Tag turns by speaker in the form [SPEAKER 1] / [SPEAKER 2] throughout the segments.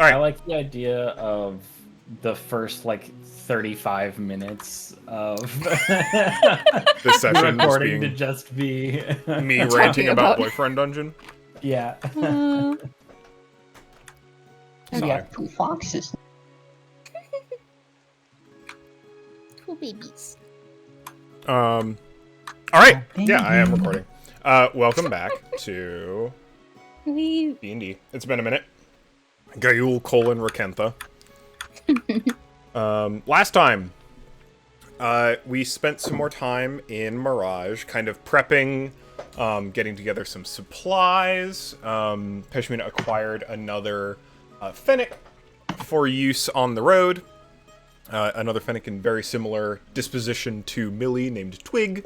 [SPEAKER 1] All right.
[SPEAKER 2] I like the idea of the first 35 minutes of
[SPEAKER 1] This session just
[SPEAKER 2] recording to
[SPEAKER 1] being
[SPEAKER 2] just be
[SPEAKER 1] me
[SPEAKER 3] Talking
[SPEAKER 1] ranting about
[SPEAKER 3] about-
[SPEAKER 1] Boyfriend Dungeon.
[SPEAKER 2] yeah.
[SPEAKER 1] Sorry.
[SPEAKER 2] Yeah.
[SPEAKER 4] 2 foxes.
[SPEAKER 3] Cool babies.
[SPEAKER 1] All right. Yeah, I am recording. Welcome back to
[SPEAKER 3] We
[SPEAKER 1] D&D. It's been a minute. Gaiul : Rackentha. Last time, we spent some more time in Mirage, kind of prepping, getting together some supplies. Peshmina acquired another fennec for use on the road. Another fennec in very similar disposition to Millie, named Twig,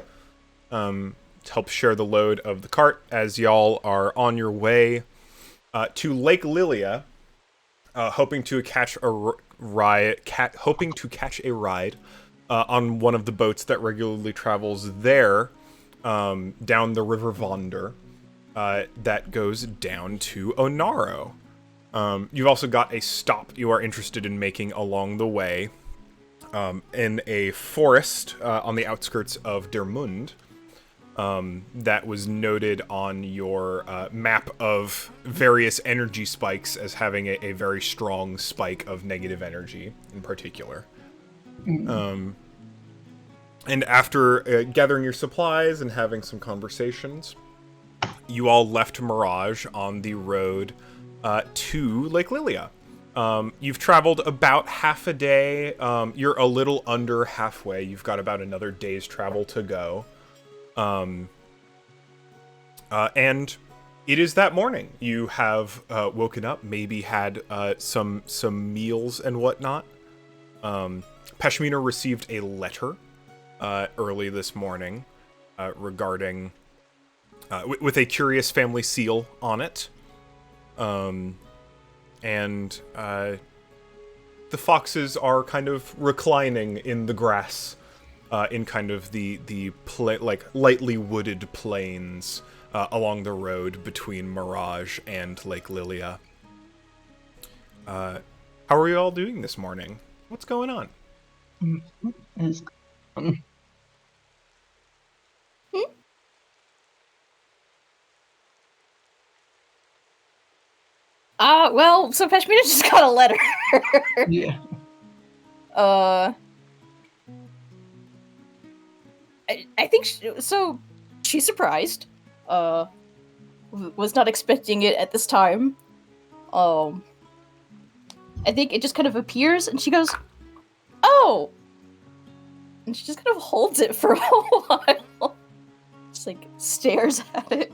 [SPEAKER 1] to help share the load of the cart as y'all are on your way to Lake Lilia, hoping to catch a ride on one of the boats that regularly travels there, down the River Vonder, that goes down to Onaro. You've also got a stop you are interested in making along the way, in a forest on the outskirts of Dermund, that was noted on your map of various energy spikes as having a very strong spike of negative energy in particular. And after gathering your supplies and having some conversations, you all left Mirage on the road to Lake Lilia. You've traveled about half a day. You're a little under halfway. You've got about another day's travel to go. And it is that morning. You have woken up, maybe had some meals and whatnot. Peshmina received a letter early this morning regarding with a curious family seal on it. And the foxes are kind of reclining in the grass, in kind of the lightly wooded plains along the road between Mirage and Lake Lilia. How are you all doing this morning? What's going on?
[SPEAKER 3] well, so Peshmina just got a letter.
[SPEAKER 4] Yeah.
[SPEAKER 3] I think so. She's surprised. Was not expecting it at this time. I think it just kind of appears, and she goes, "Oh," and she just kind of holds it for a while. Just stares at it.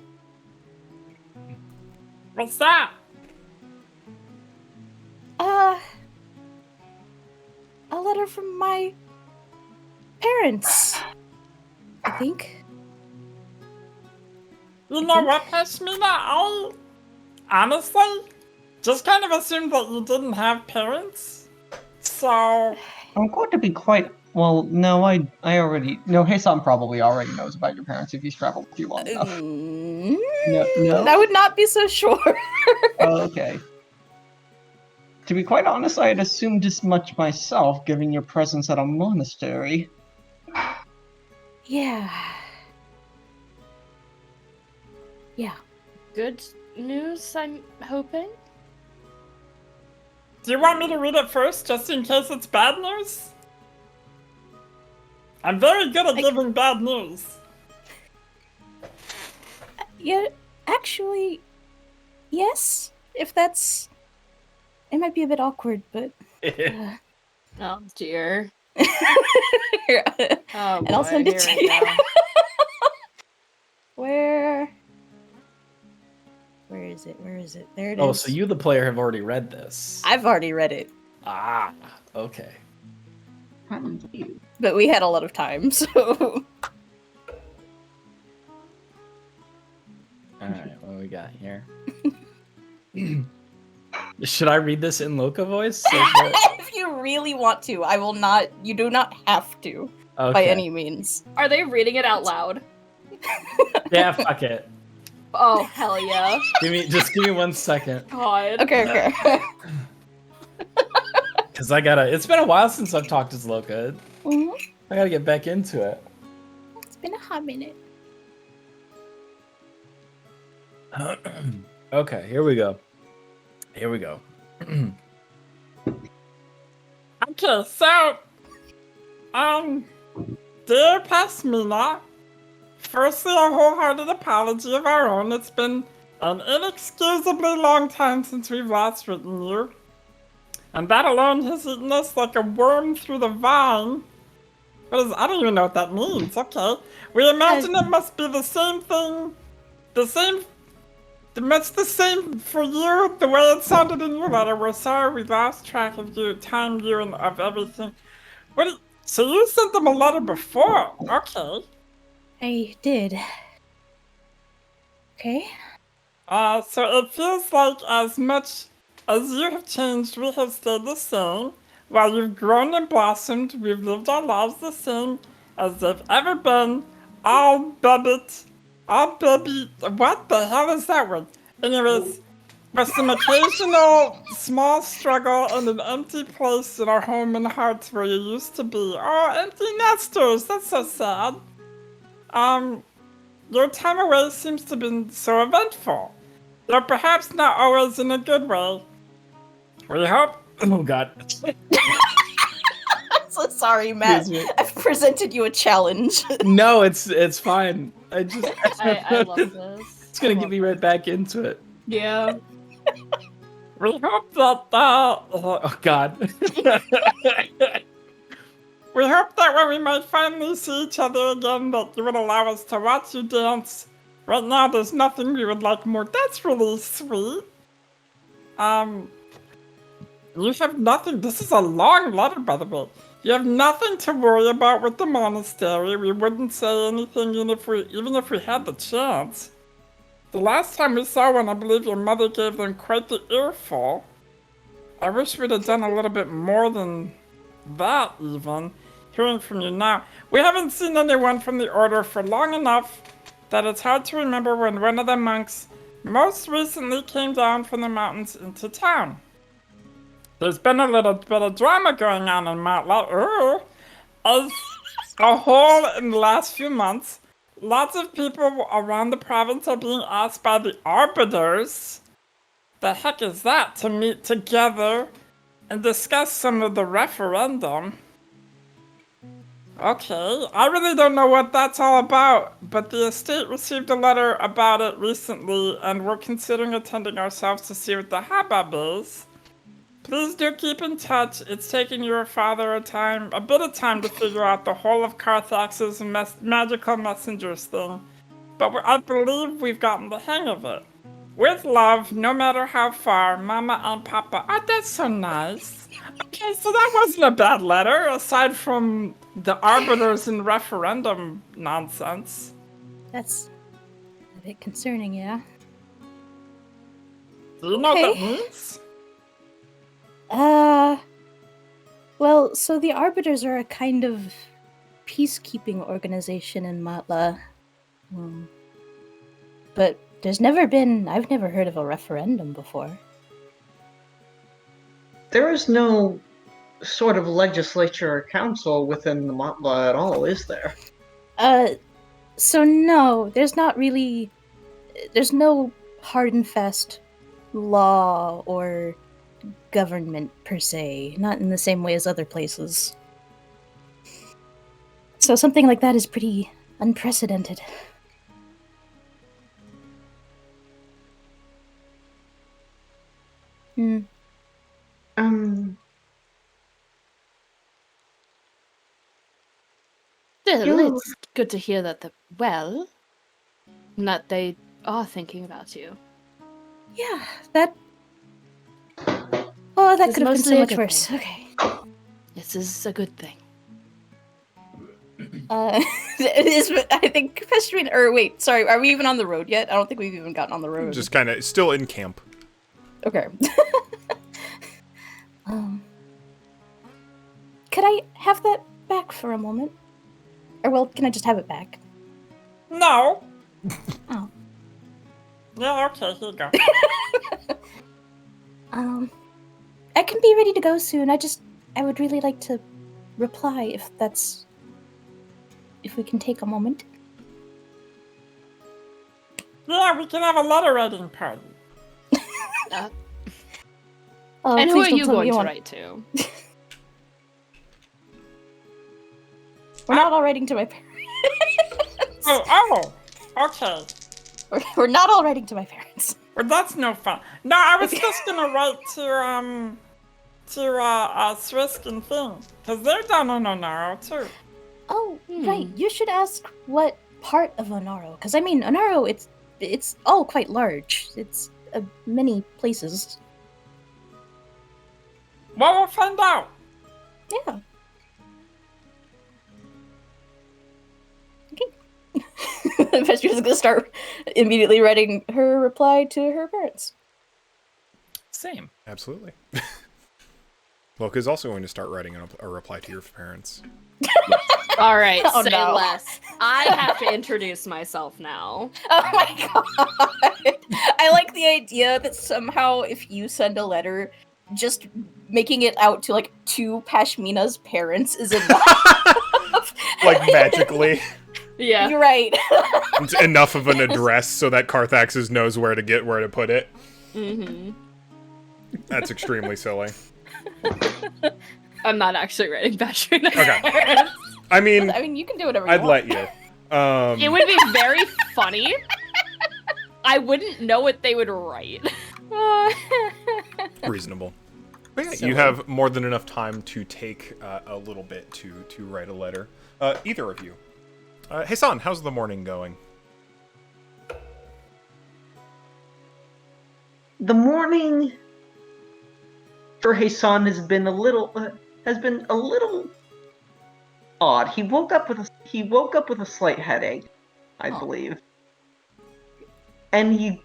[SPEAKER 5] What's that?
[SPEAKER 3] A letter from my parents, I think.
[SPEAKER 5] You know what, Peshmina? I honestly just kind of assumed that you didn't have parents. So
[SPEAKER 4] I'm going to be quite... Well, no, I already... No, Hasan probably already knows about your parents if he's traveled with you long enough. No?
[SPEAKER 3] I would not be so sure.
[SPEAKER 4] Oh, okay. To be quite honest, I had assumed as much myself, given your presence at a monastery.
[SPEAKER 3] Yeah.
[SPEAKER 6] Good news, I'm hoping?
[SPEAKER 5] do you want me to read it first, just in case it's bad news? I'm very good at giving bad news.
[SPEAKER 3] Yeah, actually, yes. If that's... It might be a bit awkward, but...
[SPEAKER 6] Oh dear.
[SPEAKER 3] Here,
[SPEAKER 6] Oh boy,
[SPEAKER 3] and I'll send it
[SPEAKER 6] here
[SPEAKER 3] to
[SPEAKER 6] we
[SPEAKER 3] you.
[SPEAKER 6] go.
[SPEAKER 3] Where is it? There it is.
[SPEAKER 2] Oh, so you, the player, have already read this.
[SPEAKER 3] I've already read it,
[SPEAKER 2] Ah, okay.
[SPEAKER 3] but we had a lot of time, so...
[SPEAKER 2] Alright, what do we got here? Should I read this in Loca voice?
[SPEAKER 3] If you really want to, I will not... You do not have to, by
[SPEAKER 2] Okay.
[SPEAKER 3] any means.
[SPEAKER 6] Are they reading it out loud?
[SPEAKER 2] Yeah, fuck it.
[SPEAKER 6] Oh, hell yeah.
[SPEAKER 2] Give me 1 second.
[SPEAKER 6] God.
[SPEAKER 3] Okay.
[SPEAKER 2] Because it's been a while since I've talked to Zloka.
[SPEAKER 3] Mhm.
[SPEAKER 2] I gotta get back into it.
[SPEAKER 3] It's been a hot minute.
[SPEAKER 2] Okay, here we go.
[SPEAKER 5] Okay, so, dear Pasmina, firstly, a wholehearted apology of our own. It's been an inexcusably long time since we've last written you. And that alone has eaten us like a worm through the vine. I don't even know what that means. Okay. We imagine it must be the same thing. Much the same for you, the way it sounded in your letter. We're sorry we lost track of you, and of everything. So you sent them a letter before? Okay.
[SPEAKER 3] I did. Okay.
[SPEAKER 5] So it feels like as much as you have changed, we have stayed the same. While you've grown and blossomed, we've lived our lives the same as they've ever been. What the hell is that word? Anyways, with some occasional small struggle and an empty place in our home and hearts where you used to be. Oh, empty nesters, that's so sad. Your time away seems to have been so eventful, though perhaps not always in a good way. We hope.
[SPEAKER 2] Oh god.
[SPEAKER 3] I'm so sorry, Matt.
[SPEAKER 2] Excuse me.
[SPEAKER 3] I've presented you a challenge.
[SPEAKER 2] No, it's fine.
[SPEAKER 6] I love this.
[SPEAKER 2] It's gonna get me right back into it.
[SPEAKER 6] Yeah.
[SPEAKER 5] We hope that.
[SPEAKER 2] Oh god.
[SPEAKER 5] We hope that when we might finally see each other again, that you would allow us to watch you dance. Right now, there's nothing we would like more. That's really sweet. You have nothing. This is a long letter, by the way. You have nothing to worry about with the monastery. We wouldn't say anything even if we had the chance. The last time we saw one, I believe your mother gave them quite the earful. I wish we'd have done a little bit more than that, even. Hearing from you now. We haven't seen anyone from the order for long enough that it's hard to remember when one of the monks most recently came down from the mountains into town. There's been a little bit of drama going on in Matla as a whole in the last few months. Lots of people around the province are being asked by the arbiters, the heck is that, to meet together and discuss some of the referendum. Okay, I really don't know what that's all about, but the estate received a letter about it recently and we're considering attending ourselves to see what the hubbub is. Please do keep in touch. It's taken your father a bit of time to figure out the whole of Carthax's magical messengers thing, but I believe we've gotten the hang of it. With love, no matter how far, Mama and Papa. Oh, that's so nice. Okay, so that wasn't a bad letter, aside from the arbiters and referendum nonsense.
[SPEAKER 3] That's a bit concerning, yeah.
[SPEAKER 5] Do you know what that means?
[SPEAKER 3] Well, so the Arbiters are a kind of peacekeeping organization in Matla. But I've never heard of a referendum before.
[SPEAKER 4] There is no sort of legislature or council within the Matla at all, is there?
[SPEAKER 3] So no, there's no hard and fast law or government per se, not in the same way as other places. So something like that is pretty unprecedented.
[SPEAKER 6] Still, it's good to hear that that they are thinking about you.
[SPEAKER 3] Yeah, that could have been
[SPEAKER 6] mostly
[SPEAKER 3] so
[SPEAKER 6] a
[SPEAKER 3] much
[SPEAKER 6] good
[SPEAKER 3] worse.
[SPEAKER 6] thing.
[SPEAKER 3] Okay.
[SPEAKER 6] This is a good thing.
[SPEAKER 3] It is, I think, pedestrian, or wait, sorry, are we even on the road yet? I don't think we've even gotten on the road.
[SPEAKER 1] Just kind of still in camp.
[SPEAKER 3] Okay. Could I have that back for a moment? Or, well, can I just have it back?
[SPEAKER 5] No.
[SPEAKER 3] Oh.
[SPEAKER 5] Yeah, okay, here you go.
[SPEAKER 3] I can be ready to go soon. I would really like to reply if we can take a moment.
[SPEAKER 5] Yeah, we can have a letter writing party.
[SPEAKER 3] Oh,
[SPEAKER 6] And who
[SPEAKER 3] please
[SPEAKER 6] are
[SPEAKER 3] don't
[SPEAKER 6] you
[SPEAKER 3] tell me
[SPEAKER 6] going to
[SPEAKER 3] want-
[SPEAKER 6] write to?
[SPEAKER 3] We're not all writing to my parents.
[SPEAKER 5] Oh, okay.
[SPEAKER 3] We're not all writing to my parents.
[SPEAKER 5] Well, that's no fun. No, I was just gonna write to Swisk and Thing, because they're down in Onaro too.
[SPEAKER 3] Oh, right. You should ask what part of Onaro, because I mean, Onaro, it's all quite large. It's many places.
[SPEAKER 5] Well, we'll find out.
[SPEAKER 3] Yeah. Okay. Vestra's gonna start immediately writing her reply to her parents.
[SPEAKER 2] Same.
[SPEAKER 1] Absolutely. Loka is also going to start writing a reply to your parents.
[SPEAKER 6] All right,
[SPEAKER 3] Oh,
[SPEAKER 6] say
[SPEAKER 3] no.
[SPEAKER 6] less. I have to introduce myself now.
[SPEAKER 3] Oh my god! I like the idea that somehow if you send a letter, just making it out to like 2 Pashmina's parents is enough.
[SPEAKER 1] Like magically.
[SPEAKER 6] Yeah.
[SPEAKER 3] You're right.
[SPEAKER 1] It's enough of an address so that Carthaxes knows where to put it.
[SPEAKER 6] Mm-hmm.
[SPEAKER 1] That's extremely silly.
[SPEAKER 6] I'm not actually writing Batrina's
[SPEAKER 1] Okay.
[SPEAKER 6] parents.
[SPEAKER 1] I mean,
[SPEAKER 3] You can do whatever you
[SPEAKER 1] I'd
[SPEAKER 3] want.
[SPEAKER 1] let you.
[SPEAKER 6] It would be very funny. I wouldn't know what they would write.
[SPEAKER 1] Reasonable. But yeah,
[SPEAKER 6] Silly.
[SPEAKER 1] you have more than enough time to take a little bit to write a letter. Either of you. Hassan, how's the morning going?
[SPEAKER 4] The morning for Hassan has been a little odd. He woke up with a slight headache, I believe, and he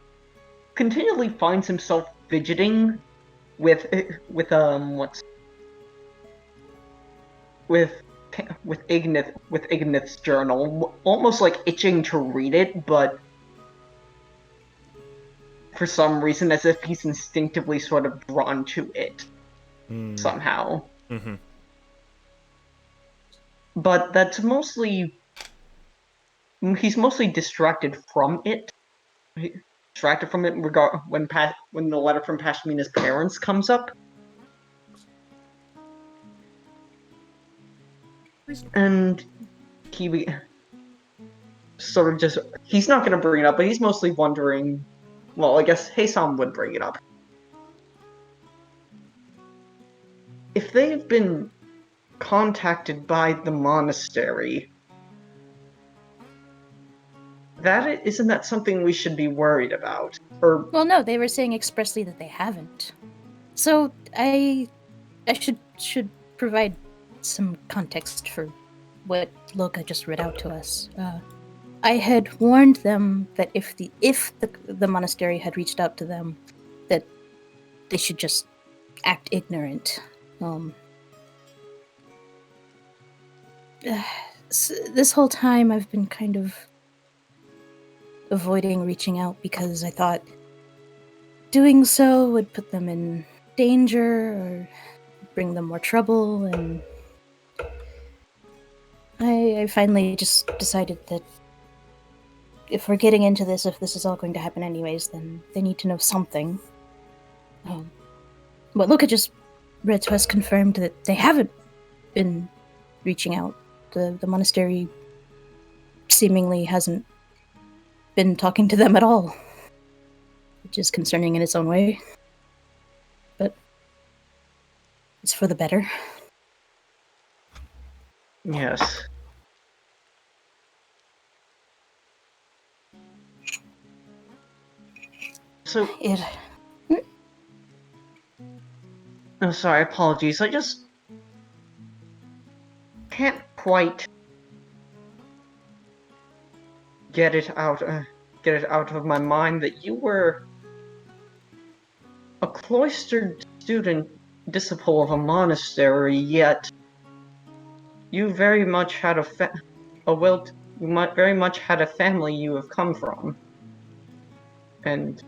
[SPEAKER 4] continually finds himself fidgeting with Ignith's journal, almost like itching to read it, but for some reason as if he's instinctively sort of drawn to it somehow.
[SPEAKER 1] Mm-hmm.
[SPEAKER 4] But that's mostly... he's mostly distracted from it. When the letter from Pashmina's parents comes up. And he sort of just... he's not going to bring it up, but he's mostly wondering... Well, I guess Hassan would bring it up. If they've been contacted by the monastery, isn't that something we should be worried about? Or
[SPEAKER 3] Well, no, they were saying expressly that they haven't. So I should provide some context for what Loka just read out to us. I had warned them that if the monastery had reached out to them, that they should just act ignorant. This whole time I've been kind of avoiding reaching out because I thought doing so would put them in danger or bring them more trouble, and I finally just decided that if we're getting into this, if this is all going to happen anyways, then they need to know something. What Luca just read to us confirmed that they haven't been reaching out. The monastery seemingly hasn't been talking to them at all, which is concerning in its own way. But it's for the better.
[SPEAKER 4] yes. So, oh, sorry, apologies. I just can't quite get it out of my mind that you were a cloistered student disciple of a monastery, yet you very much had very much had a family you have come from. And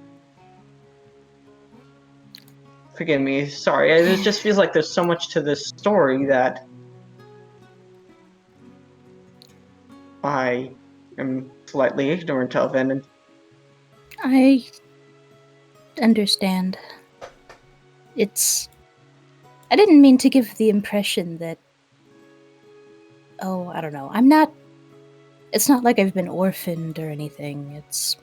[SPEAKER 4] Forgive me. Sorry. It just feels like there's so much to this story that I am slightly ignorant of, and
[SPEAKER 3] I understand. I didn't mean to give the impression that... Oh, I don't know. It's not like I've been orphaned or anything. It's...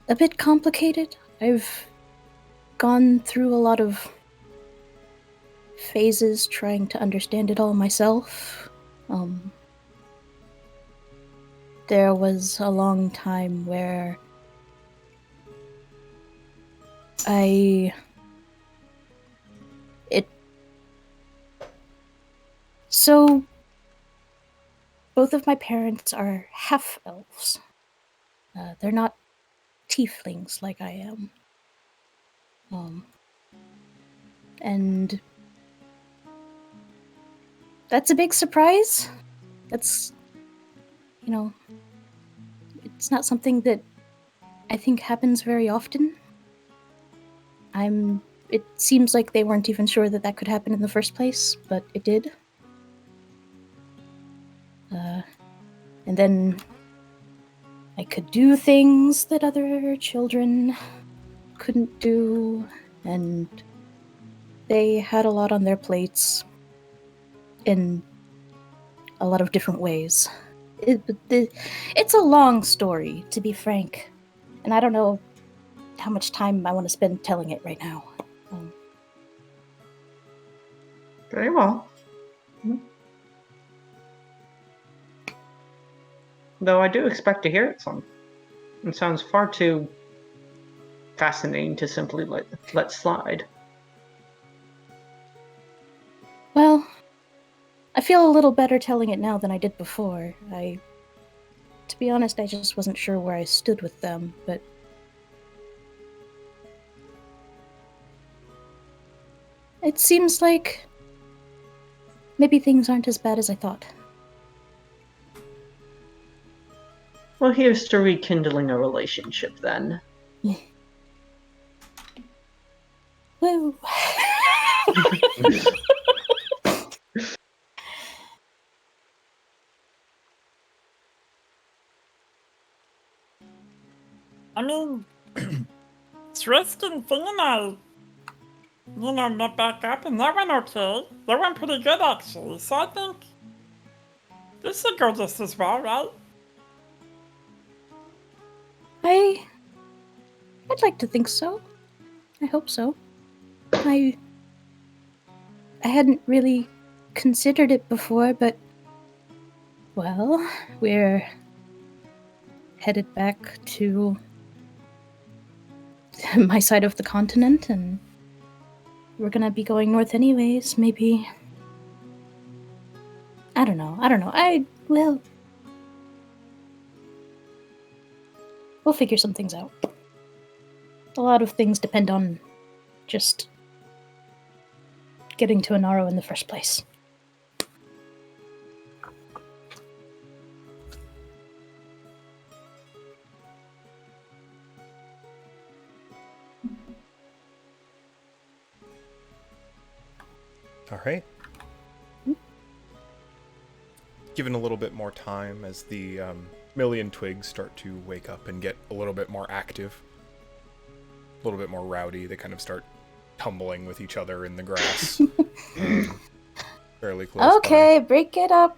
[SPEAKER 3] a bit complicated. I've gone through a lot of phases trying to understand it all myself. There was a long time where So, both of my parents are half-elves. They're not tieflings like I am. And that's a big surprise. That's, it's not something that I think happens very often. It seems like they weren't even sure that could happen in the first place, but it did. And then I could do things that other children couldn't do, and they had a lot on their plates in a lot of different ways. It's a long story, to be frank, and I don't know how much time I want to spend telling it right now.
[SPEAKER 4] very well. Though I do expect to hear it some. It sounds far too fascinating to simply let slide.
[SPEAKER 3] Well, I feel a little better telling it now than I did before. To be honest, I just wasn't sure where I stood with them, but... It seems like maybe things aren't as bad as I thought.
[SPEAKER 4] Well, here's to rekindling a relationship, then.
[SPEAKER 3] Woo!
[SPEAKER 5] I mean, Trisk and Finn and I, met back up and that went okay. That went pretty good, actually, so I think this should go just as well, right?
[SPEAKER 3] I'd like to think so. I hope so. I hadn't really considered it before, but... Well, we're headed back to my side of the continent, and we're gonna be going north anyways, maybe... I don't know. We'll figure some things out. A lot of things depend on just getting to Inaro in the first place.
[SPEAKER 1] All right. Given a little bit more time as the million twigs start to wake up and get a little bit more active, a little bit more rowdy. They kind of start tumbling with each other in the grass. Fairly close
[SPEAKER 3] Okay,
[SPEAKER 1] by.
[SPEAKER 3] break it up.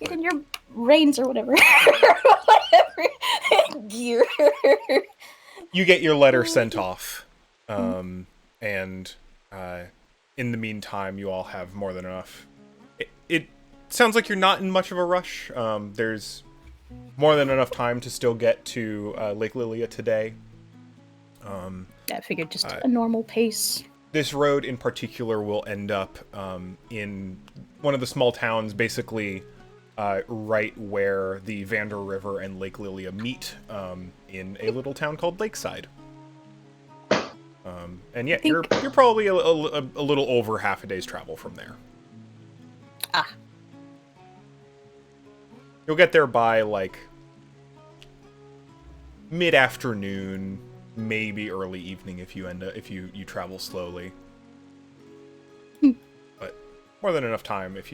[SPEAKER 3] Get in your reins or whatever. Whatever. Gear.
[SPEAKER 1] You get your letter sent off. And in the meantime, you all have more than enough. It sounds like you're not in much of a rush. There's more than enough time to still get to Lake Lilia today.
[SPEAKER 3] I figured just a normal pace.
[SPEAKER 1] This road in particular will end up in one of the small towns, basically right where the Vander River and Lake Lilia meet, in a little town called Lakeside. And yeah, you're probably a little over half a day's travel from there.
[SPEAKER 3] Ah.
[SPEAKER 1] You'll get there by, like, mid-afternoon, maybe early evening if you travel slowly. But more than enough time if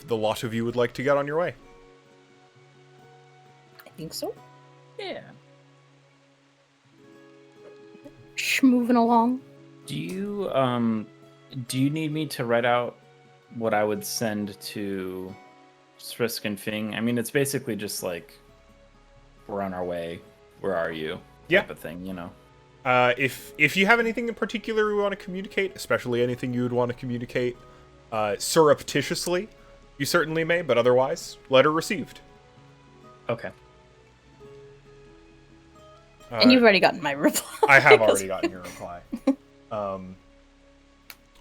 [SPEAKER 1] the lot of you would like to get on your way.
[SPEAKER 3] I think so.
[SPEAKER 2] Yeah.
[SPEAKER 3] Moving along.
[SPEAKER 2] Do you need me to write out what I would send to Srisk and Fing? I mean, it's basically just like, we're on our way. Where are you?
[SPEAKER 1] Yeah.
[SPEAKER 2] Type of thing, you know.
[SPEAKER 1] If you have anything in particular you want to communicate, especially anything you would want to communicate surreptitiously, you certainly may, but otherwise, letter received.
[SPEAKER 2] Okay.
[SPEAKER 3] And you've already gotten my reply.
[SPEAKER 1] I have already gotten your reply.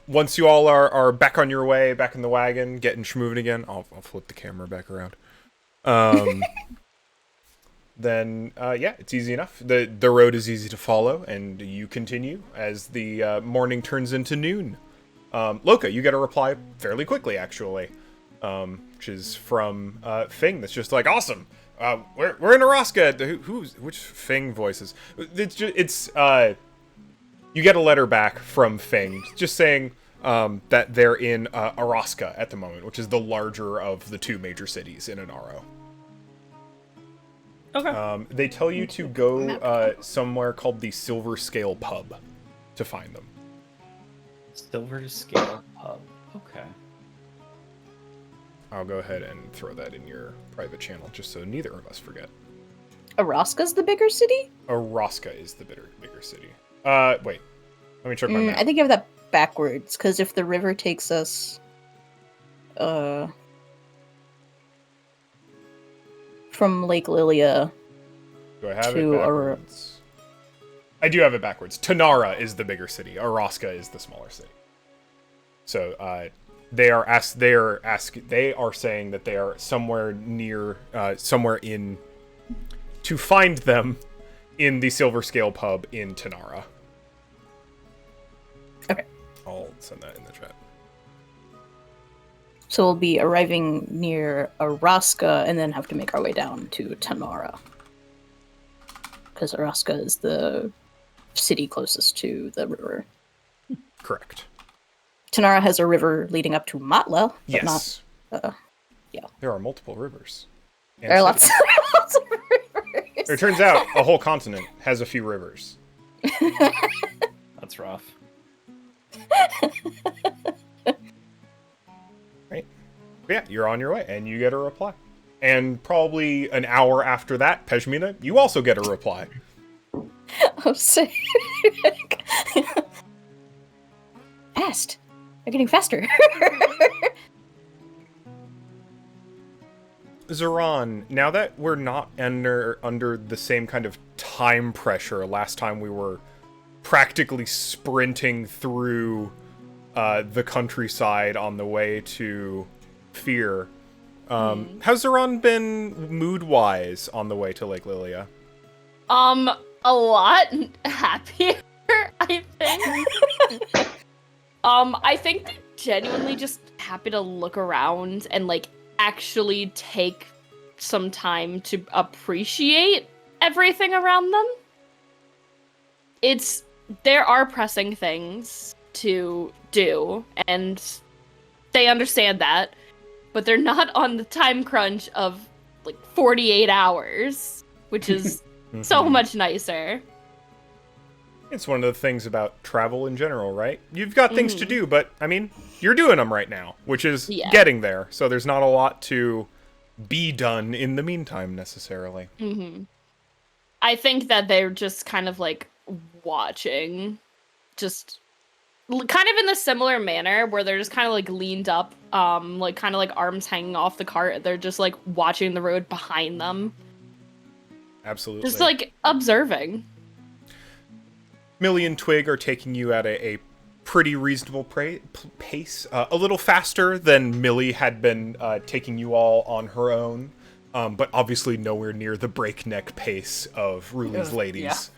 [SPEAKER 1] Once you all are back on your way, back in the wagon, getting schmoving again, I'll flip the camera back around. Then, yeah, it's easy enough. The road is easy to follow, and you continue as the morning turns into noon. Loka, you get a reply fairly quickly, actually, which is from Fing. That's just like, awesome. We're in Araska. Which Fing voices? It's you get a letter back from Fing, just saying that they're in Araska at the moment, which is the larger of the two major cities in Anaro.
[SPEAKER 2] Okay.
[SPEAKER 1] They tell you to go somewhere called the Silver Scale Pub to find them.
[SPEAKER 2] Silver Scale Pub. Okay.
[SPEAKER 1] I'll go ahead and throw that in your private channel, just so neither of us forget.
[SPEAKER 3] Araska's the bigger city?
[SPEAKER 1] Araska is the bigger city. Wait. Let me check my map.
[SPEAKER 3] I think you have that backwards, because if the river takes us from Lake Lilia
[SPEAKER 1] Do I have
[SPEAKER 3] to
[SPEAKER 1] it backwards? I do have it backwards. Tanara is the bigger city. Araska is the smaller city. So, they are saying that they are somewhere near, somewhere in, to find them in the Silver Scale Pub in Tanara.
[SPEAKER 3] Okay.
[SPEAKER 1] I'll send that in the chat.
[SPEAKER 3] So we'll be arriving near Araska and then have to make our way down to Tanara. Because Araska is the city closest to the river.
[SPEAKER 1] Correct.
[SPEAKER 3] Tanara has a river leading up to Matla, but
[SPEAKER 1] Yes.
[SPEAKER 3] not...
[SPEAKER 1] There are multiple rivers. And
[SPEAKER 3] There are
[SPEAKER 1] cities.
[SPEAKER 3] lots of rivers.
[SPEAKER 1] It turns out a whole continent has a few rivers.
[SPEAKER 2] That's rough.
[SPEAKER 1] Right. But yeah, you're on your way, and you get a reply. And probably an hour after that, Pejmina, you also get a reply.
[SPEAKER 3] Oh, sick. Fast. They're getting faster.
[SPEAKER 1] Zoran, now that we're not under the same kind of time pressure, last time we were practically sprinting through the countryside on the way to Fear. How's Zoran been mood-wise on the way to Lake Lilia?
[SPEAKER 6] A lot happier, I think. I think they're genuinely just happy to look around and, like, actually take some time to appreciate everything around them. There are pressing things to do, and they understand that, but they're not on the time crunch of, like, 48 hours, which is so much nicer.
[SPEAKER 1] It's one of the things about travel in general, right? You've got things to do, but, I mean, you're doing them right now, which is getting there. So there's not a lot to be done in the meantime, necessarily.
[SPEAKER 6] I think that they're just kind of, like, watching. Just kind of in the similar manner, where they're just kind of, like, leaned up, like, kind of, like, arms hanging off the cart. They're just, like, watching the road behind them.
[SPEAKER 1] Absolutely.
[SPEAKER 6] Just, like, observing.
[SPEAKER 1] Millie and Twig are taking you at a pretty reasonable pace. A little faster than Millie had been taking you all on her own, but obviously nowhere near the breakneck pace of Ruli's ladies.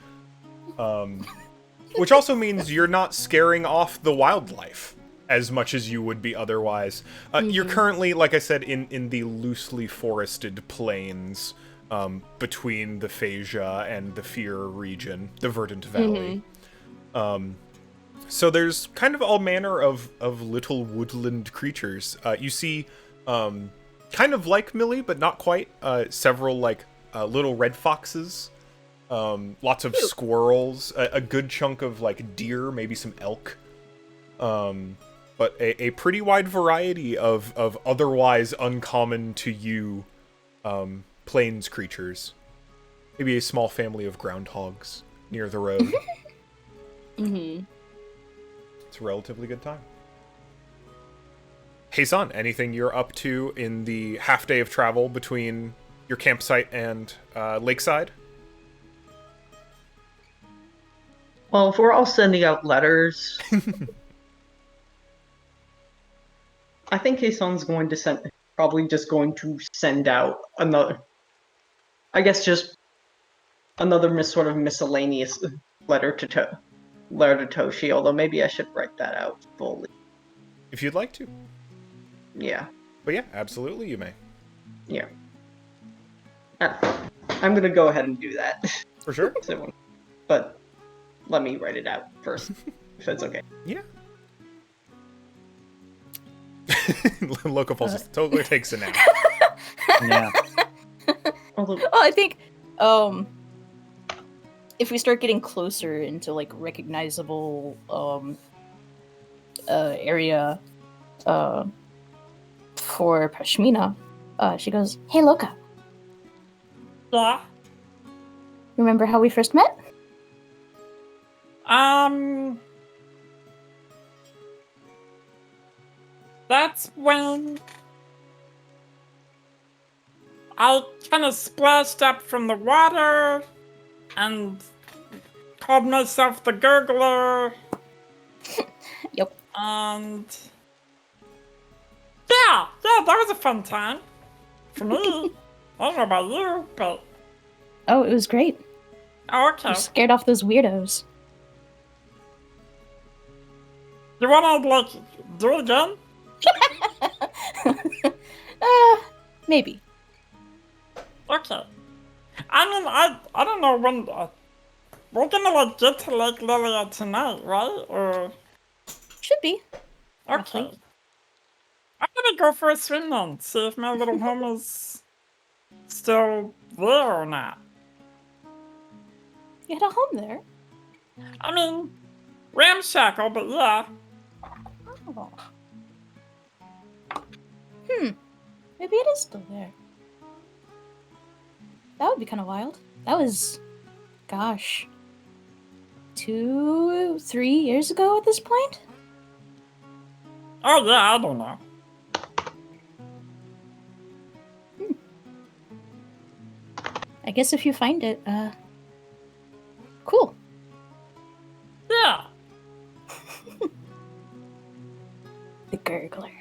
[SPEAKER 1] Which also means you're not scaring off the wildlife. as much as you would be otherwise. You're currently, like I said, in the loosely forested plains between the Phasia and the Fear region, the Verdant Valley. So there's kind of all manner of little woodland creatures. You see, kind of like Millie, but not quite, several like little red foxes, lots of squirrels, a good chunk of like deer, maybe some elk, but a pretty wide variety of otherwise uncommon to you plains creatures. Maybe a small family of groundhogs near the road. It's a relatively good time. Hey, son, anything you're up to in the half day of travel between your campsite and Lakeside?
[SPEAKER 4] Well, if we're all sending out letters, I think Kaison's probably just going to send out another, I guess just another sort of miscellaneous letter to Toshi, although maybe I should write that out fully.
[SPEAKER 1] If you'd like to.
[SPEAKER 4] Yeah.
[SPEAKER 1] But yeah, absolutely you may.
[SPEAKER 4] Yeah. I'm gonna go ahead and do that.
[SPEAKER 1] For sure.
[SPEAKER 4] But let me write it out first, if that's okay.
[SPEAKER 1] Yeah. Local Pulse totally takes a nap.
[SPEAKER 2] Yeah.
[SPEAKER 4] Although,
[SPEAKER 3] Oh, I think if we start getting closer into like recognizable area for Pashmina, she goes, "Hey, Loka,
[SPEAKER 5] Yeah.
[SPEAKER 3] remember how we first met?"
[SPEAKER 5] That's when I kind of splashed up from the water and called myself the gurgler.
[SPEAKER 3] Yep.
[SPEAKER 5] And yeah, that was a fun time for me. I don't know about you, but
[SPEAKER 3] Oh, it was great.
[SPEAKER 5] oh, okay.
[SPEAKER 3] You scared off those weirdos.
[SPEAKER 5] You wanna like do it again?
[SPEAKER 3] Maybe.
[SPEAKER 5] Okay. I mean, I don't know when we're gonna like get to Lake Lilia tonight, right? Or
[SPEAKER 3] Should be.
[SPEAKER 5] okay.
[SPEAKER 3] Roughly.
[SPEAKER 5] I'm gonna go for a swim then, see if my little home is still there or not.
[SPEAKER 3] You had a home there.
[SPEAKER 5] I mean, ramshackle, but yeah.
[SPEAKER 3] Oh. Maybe it is still there. That would be kind of wild. That was, gosh, 2-3 years ago at this point?
[SPEAKER 5] Oh yeah, I don't know.
[SPEAKER 3] I guess if you find it, cool.
[SPEAKER 5] Yeah.
[SPEAKER 3] The gurgler.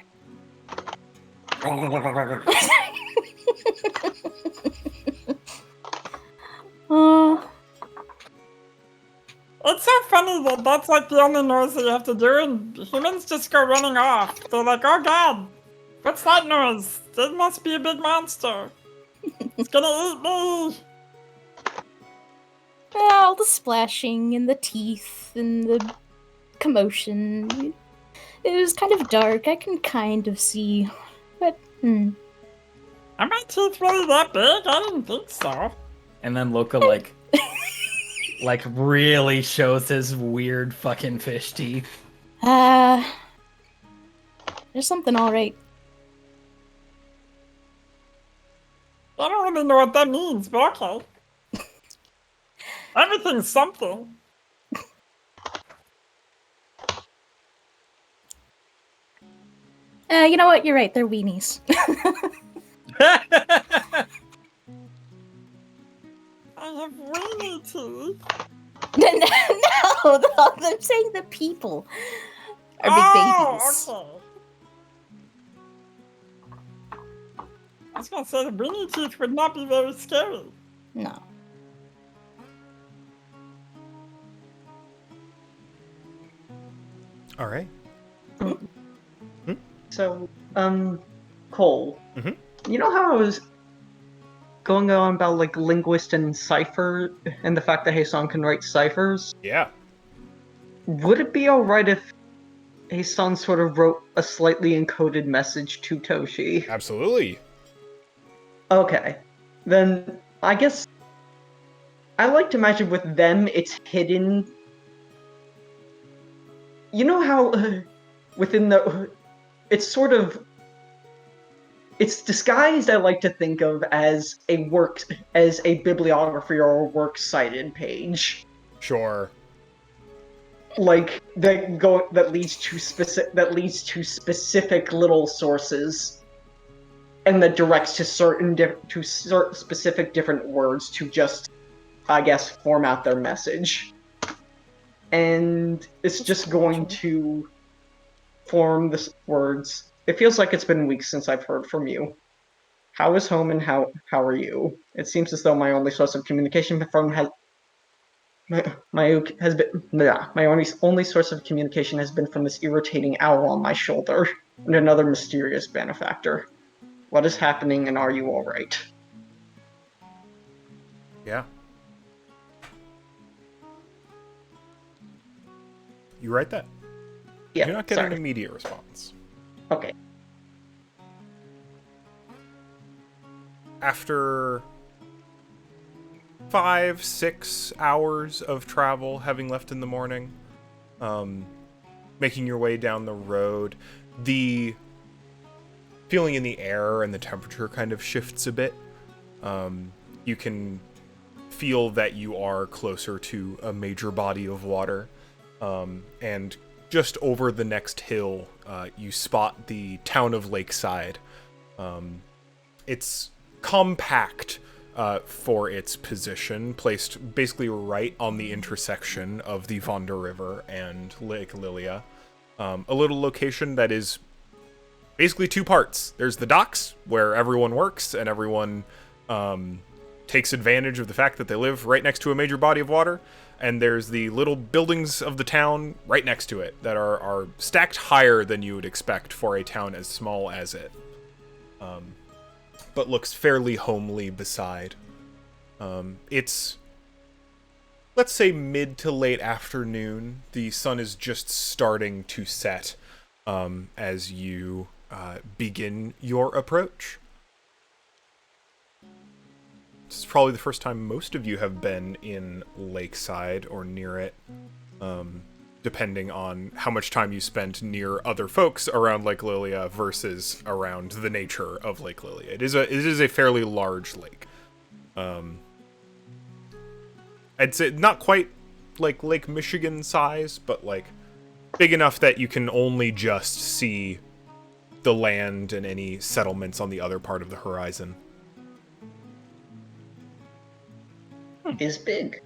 [SPEAKER 5] It's so funny that that's like the only noise that you have to do, and humans just go running off. They're like, oh god, what's that noise? It must be a big monster. It's gonna eat me.
[SPEAKER 3] Yeah, all the splashing and the teeth and the commotion. It was kind of dark. I can kind of see. But,
[SPEAKER 5] Are my teeth really that big? I didn't think so.
[SPEAKER 2] And then Loka like really shows his weird fucking fish teeth.
[SPEAKER 3] There's something alright.
[SPEAKER 5] I don't really know what that means, but okay. Everything's something.
[SPEAKER 3] You know what? You're right. They're weenies.
[SPEAKER 5] I have weenie teeth.
[SPEAKER 3] No, I'm saying the people are big babies.
[SPEAKER 5] Okay. I was gonna say the weenie teeth would not be very scary.
[SPEAKER 3] No.
[SPEAKER 1] All right.
[SPEAKER 4] So, Cole,
[SPEAKER 1] Mhm.
[SPEAKER 4] you know how I was going on about, like, linguist and cipher, and the fact that Hasan can write ciphers?
[SPEAKER 1] Yeah.
[SPEAKER 4] Would it be alright if Hasan sort of wrote a slightly encoded message to Toshi?
[SPEAKER 1] Absolutely.
[SPEAKER 4] Okay. Then, I guess I like to imagine with them, it's hidden. You know how within the. It's sort of. It's disguised, I like to think of as a bibliography or a works cited page.
[SPEAKER 1] Sure.
[SPEAKER 4] Like that leads to specific little sources, and that directs to specific different words to just, I guess, format their message. And it's just going to form the words. It feels like it's been weeks since I've heard from you. How is home and how are you? It seems as though my only source of communication my only source of communication has been from this irritating owl on my shoulder and another mysterious benefactor. What is happening and are you alright?
[SPEAKER 1] Yeah. You write that.
[SPEAKER 4] Yeah,
[SPEAKER 1] You're not getting an
[SPEAKER 4] sorry.
[SPEAKER 1] immediate response.
[SPEAKER 4] Okay.
[SPEAKER 1] After 5-6 hours of travel, having left in the morning, making your way down the road, the feeling in the air and the temperature kind of shifts a bit. You can feel that you are closer to a major body of water, and just over the next hill, you spot the town of Lakeside. It's compact for its position, placed basically right on the intersection of the Vonda River and Lake Lilia. A little location that is basically two parts. There's the docks, where everyone works and everyone takes advantage of the fact that they live right next to a major body of water. And there's the little buildings of the town right next to it that are stacked higher than you would expect for a town as small as it. But looks fairly homely beside. It's, let's say, mid to late afternoon. The sun is just starting to set as you begin your approach. This is probably the first time most of you have been in Lakeside or near it, depending on how much time you spent near other folks around Lake Lilia versus around the nature of Lake Lilia. It is a fairly large lake. I'd say not quite like Lake Michigan size, but like big enough that you can only just see the land and any settlements on the other part of the horizon.
[SPEAKER 4] Is big.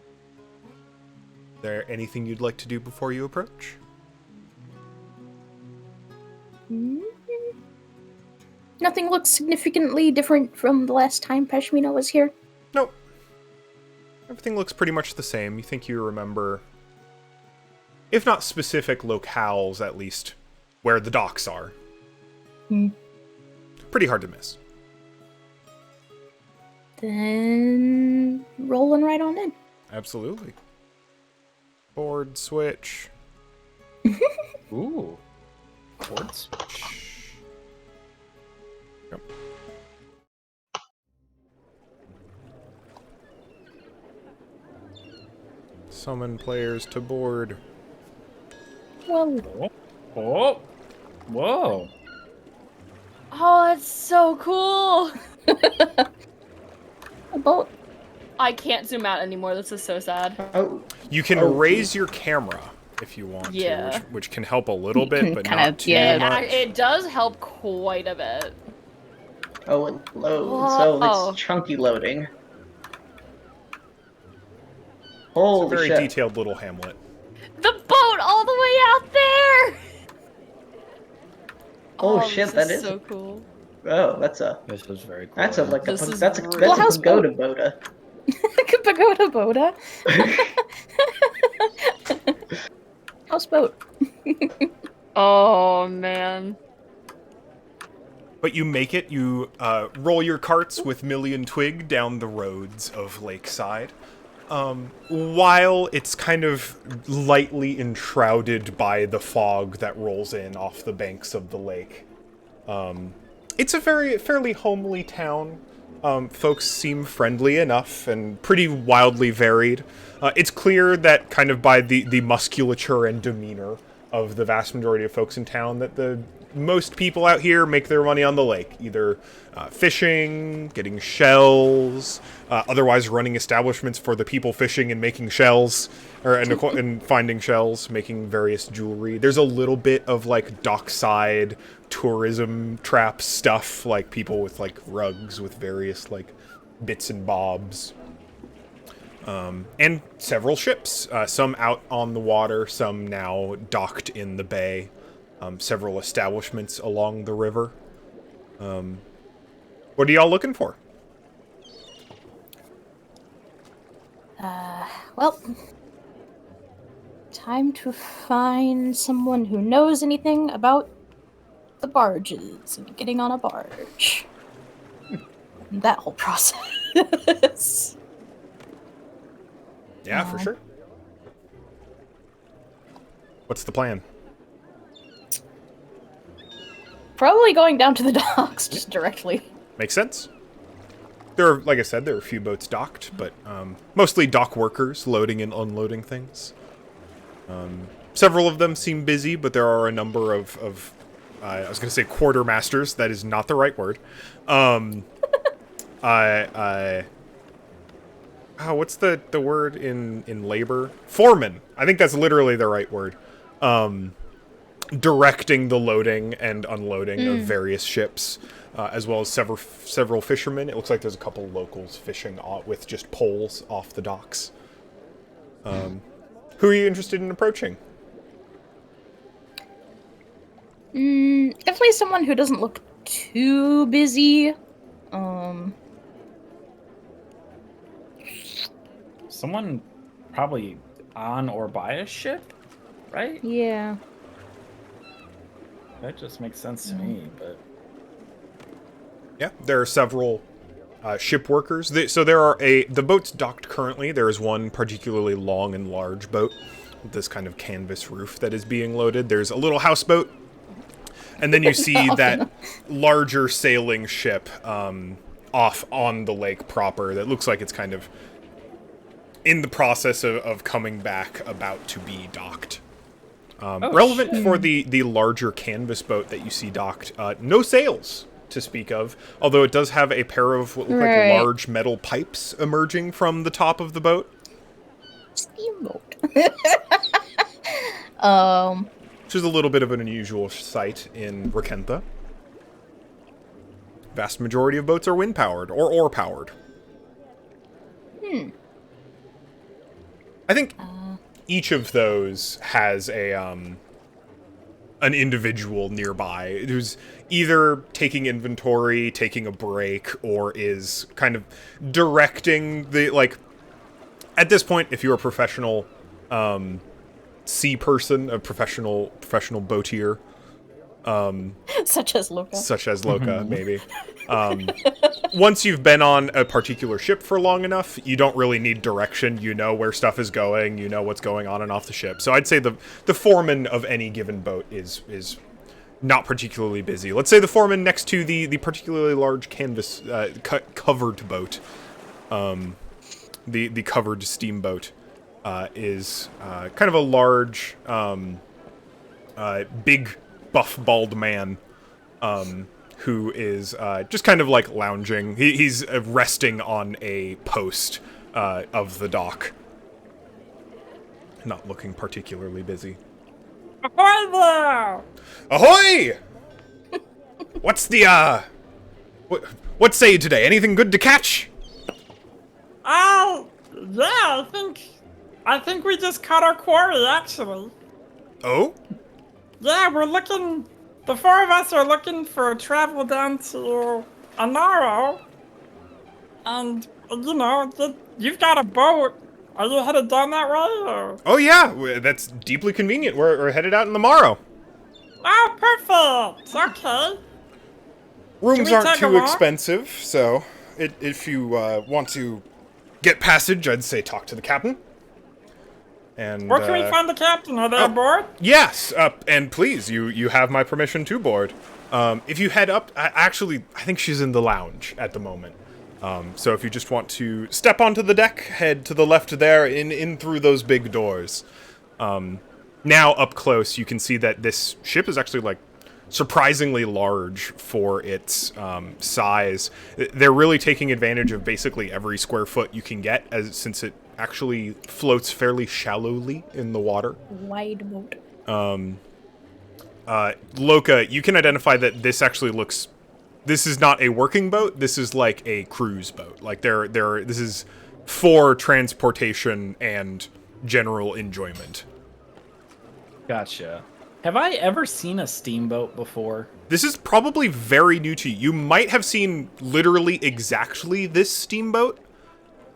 [SPEAKER 1] There anything you'd like to do before you approach?
[SPEAKER 3] Nothing looks significantly different from the last time Pashmina was here.
[SPEAKER 1] Nope. Everything looks pretty much the same. You think you remember, if not specific locales, at least where the docks are. Pretty hard to miss.
[SPEAKER 3] Then rolling right on in.
[SPEAKER 1] Absolutely. Board switch.
[SPEAKER 2] Ooh. Chord switch.
[SPEAKER 1] Yep. Summon players to board.
[SPEAKER 3] Well,
[SPEAKER 2] Oh. Whoa.
[SPEAKER 6] Oh, that's so cool.
[SPEAKER 3] a boat.
[SPEAKER 6] I can't zoom out anymore. This is so sad.
[SPEAKER 4] Oh,
[SPEAKER 1] You can
[SPEAKER 4] Oh,
[SPEAKER 1] raise your camera if you want
[SPEAKER 6] Yeah.
[SPEAKER 1] to, which can help a little bit,
[SPEAKER 3] can
[SPEAKER 1] but
[SPEAKER 3] kinda-
[SPEAKER 1] not too
[SPEAKER 3] yeah.
[SPEAKER 1] much.
[SPEAKER 6] It does help quite a bit.
[SPEAKER 4] oh, it loads.
[SPEAKER 6] Whoa.
[SPEAKER 4] Oh, it's chunky loading.
[SPEAKER 1] It's a
[SPEAKER 4] Holy
[SPEAKER 1] very
[SPEAKER 4] shit.
[SPEAKER 1] detailed little hamlet.
[SPEAKER 6] The boat all the way out there.
[SPEAKER 4] Oh, shit,
[SPEAKER 6] this
[SPEAKER 4] that
[SPEAKER 6] is
[SPEAKER 4] is-
[SPEAKER 6] so cool.
[SPEAKER 4] Oh, that's a
[SPEAKER 2] This is very cool.
[SPEAKER 4] that's a like a
[SPEAKER 6] This is
[SPEAKER 4] that's a
[SPEAKER 6] really
[SPEAKER 4] that's a
[SPEAKER 3] houseboat.
[SPEAKER 4] pagoda boda.
[SPEAKER 3] Pagoda Boda. Houseboat.
[SPEAKER 6] Oh man.
[SPEAKER 1] But you make it. You roll your carts with Millie and Twig down the roads of Lakeside. While it's kind of lightly enshrouded by the fog that rolls in off the banks of the lake. It's a fairly homely town. Folks seem friendly enough and pretty wildly varied. It's clear that kind of by the musculature and demeanor of the vast majority of folks in town that most people out here make their money on the lake, either fishing, getting shells, otherwise running establishments for the people fishing and making shells, and finding shells, making various jewelry. There's a little bit of like dockside tourism trap stuff, like people with like rugs with various like bits and bobs. And several ships, some out on the water, some now docked in the bay. Several establishments along the river. What are y'all looking for?
[SPEAKER 3] Well, time to find someone who knows anything about the barges and getting on a barge. That whole process.
[SPEAKER 1] Yeah, for sure. What's the plan?
[SPEAKER 3] Probably going down to the docks, just directly.
[SPEAKER 1] Makes sense. There are, like I said, there are a few boats docked, but mostly dock workers loading and unloading things. Several of them seem busy, but there are a number of I was going to say quartermasters. That is not the right word. What's the word in labor? Foreman. I think that's literally the right word. Directing the loading and unloading of various ships, as well as several fishermen. It looks like there's a couple locals fishing with just poles off the docks. Who are you interested in approaching?
[SPEAKER 3] Definitely someone who doesn't look too busy.
[SPEAKER 2] Someone probably on or by a ship, right?
[SPEAKER 3] Yeah.
[SPEAKER 2] That just makes sense to me, but...
[SPEAKER 1] Yeah, there are several ship workers. So there are the boats docked currently. There is one particularly long and large boat with this kind of canvas roof that is being loaded. There's a little houseboat, and then you see that larger sailing ship off on the lake proper that looks like it's kind of in the process of coming back, about to be docked. Relevant for the larger canvas boat that you see docked, no sails to speak of, although it does have a pair of what look like large metal pipes emerging from the top of the boat.
[SPEAKER 3] Steamboat.
[SPEAKER 1] Which is a little bit of an unusual sight in Rackentha. Vast majority of boats are wind-powered or oar-powered. I think each of those has an individual nearby who's either taking inventory, taking a break, or is kind of directing the, like, at this point, if you're a professional sea person, a professional boatier,
[SPEAKER 3] Such as
[SPEAKER 1] Loka, maybe. Once you've been on a particular ship for long enough, you don't really need direction. You know where stuff is going. You know what's going on and off the ship. So I'd say the foreman of any given boat is not particularly busy. Let's say the foreman next to the particularly large canvas covered boat, the covered steamboat, is kind of a large, big, buff, bald man, who is just kind of like lounging. He's resting on a post of the dock, not looking particularly busy.
[SPEAKER 5] Ahoy there!
[SPEAKER 1] Ahoy! What's the what say you today? Anything good to catch?
[SPEAKER 5] Yeah, I think we just caught our quarry, actually.
[SPEAKER 1] Oh?
[SPEAKER 5] Yeah, the four of us are looking for travel down to Anaro. And, you've got a boat. Are you headed down that way, or?
[SPEAKER 1] Oh yeah, that's deeply convenient. We're headed out in the morrow.
[SPEAKER 5] Oh, perfect! Okay.
[SPEAKER 1] Rooms
[SPEAKER 5] we
[SPEAKER 1] aren't
[SPEAKER 5] tag
[SPEAKER 1] too
[SPEAKER 5] along?
[SPEAKER 1] expensive, so if you want to get passage, I'd say talk to the captain. And
[SPEAKER 5] Where can we find the captain? Are they aboard?
[SPEAKER 1] Yes, and please, you have my permission to board. If you head up, I think she's in the lounge at the moment. So if you just want to step onto the deck, head to the left there, in through those big doors. Now up close, you can see that this ship is actually like surprisingly large for its size. They're really taking advantage of basically every square foot you can get, since it actually floats fairly shallowly in the water.
[SPEAKER 3] Wide boat.
[SPEAKER 1] Loka, you can identify that this actually looks... This is not a working boat. This is like a cruise boat. Like this is for transportation and general enjoyment.
[SPEAKER 2] Gotcha. Have I ever seen a steamboat before?
[SPEAKER 1] This is probably very new to you. You might have seen literally exactly this steamboat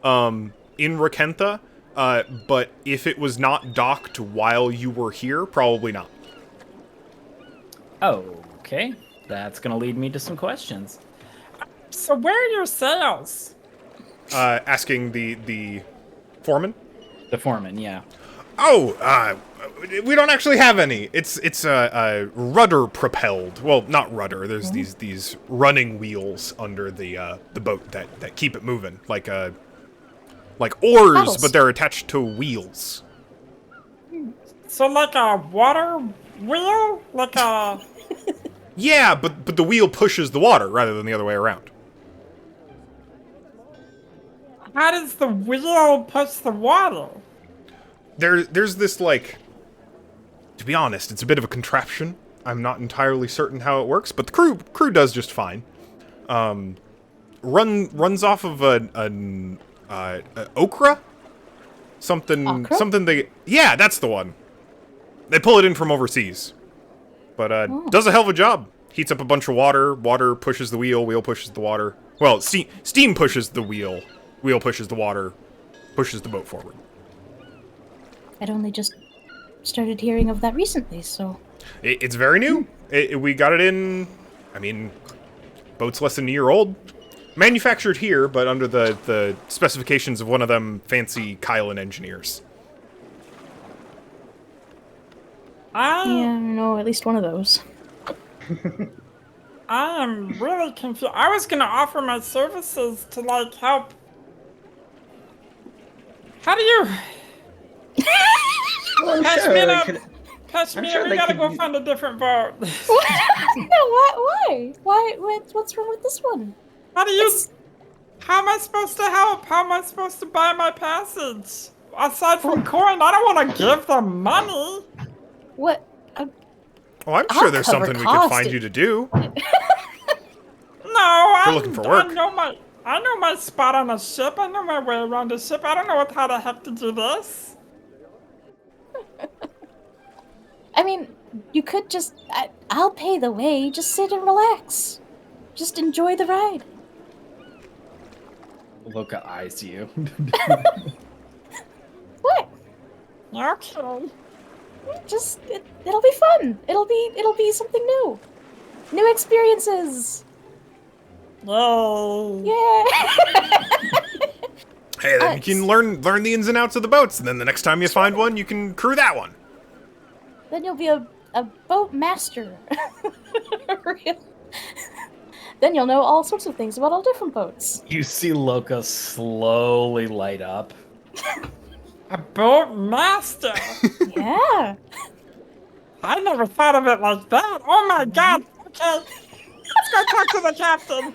[SPEAKER 1] in Rackentha, but if it was not docked while you were here, probably not.
[SPEAKER 2] Oh, okay. That's gonna lead me to some questions.
[SPEAKER 5] So where are your sails?
[SPEAKER 1] Asking the foreman.
[SPEAKER 2] The foreman, yeah.
[SPEAKER 1] Oh, we don't actually have any. It's rudder propelled. Well, not rudder. There's these running wheels under the boat that keep it moving, like oars,
[SPEAKER 3] Paddles.
[SPEAKER 1] but they're attached to wheels.
[SPEAKER 5] So like a water wheel? Like a...
[SPEAKER 1] Yeah, but the wheel pushes the water rather than the other way around.
[SPEAKER 5] How does the wheel push the water?
[SPEAKER 1] There's this, like, to be honest, it's a bit of a contraption. I'm not entirely certain how it works, but the crew does just fine. Runs off of an okra? Something yeah, that's the one. They pull it in from overseas. But does a hell of a job. Heats up a bunch of water, water pushes the wheel pushes the water. Well, steam pushes the wheel pushes the water, pushes the boat forward.
[SPEAKER 3] I'd only just started hearing of that recently, so...
[SPEAKER 1] It's very new. We got it in, I mean, boat's less than a year old. Manufactured here, but under the specifications of one of them fancy Gaiul engineers.
[SPEAKER 3] Yeah, no, at least one of those.
[SPEAKER 5] I am really confused. I was gonna offer my services to, like, help. How do you...
[SPEAKER 4] Well, I'm
[SPEAKER 5] Patch
[SPEAKER 4] sure
[SPEAKER 5] me
[SPEAKER 4] they
[SPEAKER 5] up.
[SPEAKER 4] could.
[SPEAKER 5] Patch
[SPEAKER 4] I'm
[SPEAKER 5] me
[SPEAKER 4] sure
[SPEAKER 5] up. We
[SPEAKER 4] they
[SPEAKER 5] gotta
[SPEAKER 4] could
[SPEAKER 5] go
[SPEAKER 4] u-
[SPEAKER 5] find a different boat.
[SPEAKER 3] No, why? What's wrong with this one?
[SPEAKER 5] How do you...
[SPEAKER 3] It's-
[SPEAKER 5] How am I supposed to help? How am I supposed to buy my passage? Aside from coin, I don't want to give them money.
[SPEAKER 3] What?
[SPEAKER 1] Oh, I'm
[SPEAKER 3] I'll
[SPEAKER 1] sure there's
[SPEAKER 3] cover
[SPEAKER 1] something we could
[SPEAKER 3] cost.
[SPEAKER 1] find you to do.
[SPEAKER 5] No, I'm
[SPEAKER 1] looking for work.
[SPEAKER 5] I know my spot on a ship. I know my way around a ship. I don't know how the heck to do this.
[SPEAKER 3] I mean, you could just... I'll pay the way. Just sit and relax. Just enjoy the ride.
[SPEAKER 2] Loka eyes you.
[SPEAKER 3] What?
[SPEAKER 5] Okay.
[SPEAKER 3] Just... It'll be fun. It'll be something new. New experiences.
[SPEAKER 5] Yay.
[SPEAKER 3] Yeah.
[SPEAKER 1] Hey, then you can learn the ins and outs of the boats, and then the next time you find one, you can crew that one.
[SPEAKER 3] Then you'll be a boat master. Real. Then you'll know all sorts of things about all different boats.
[SPEAKER 2] You see Loka slowly light up.
[SPEAKER 5] A boat master.
[SPEAKER 3] Yeah.
[SPEAKER 5] I never thought of it like that. Oh my god. Okay. Let's go talk to the captain.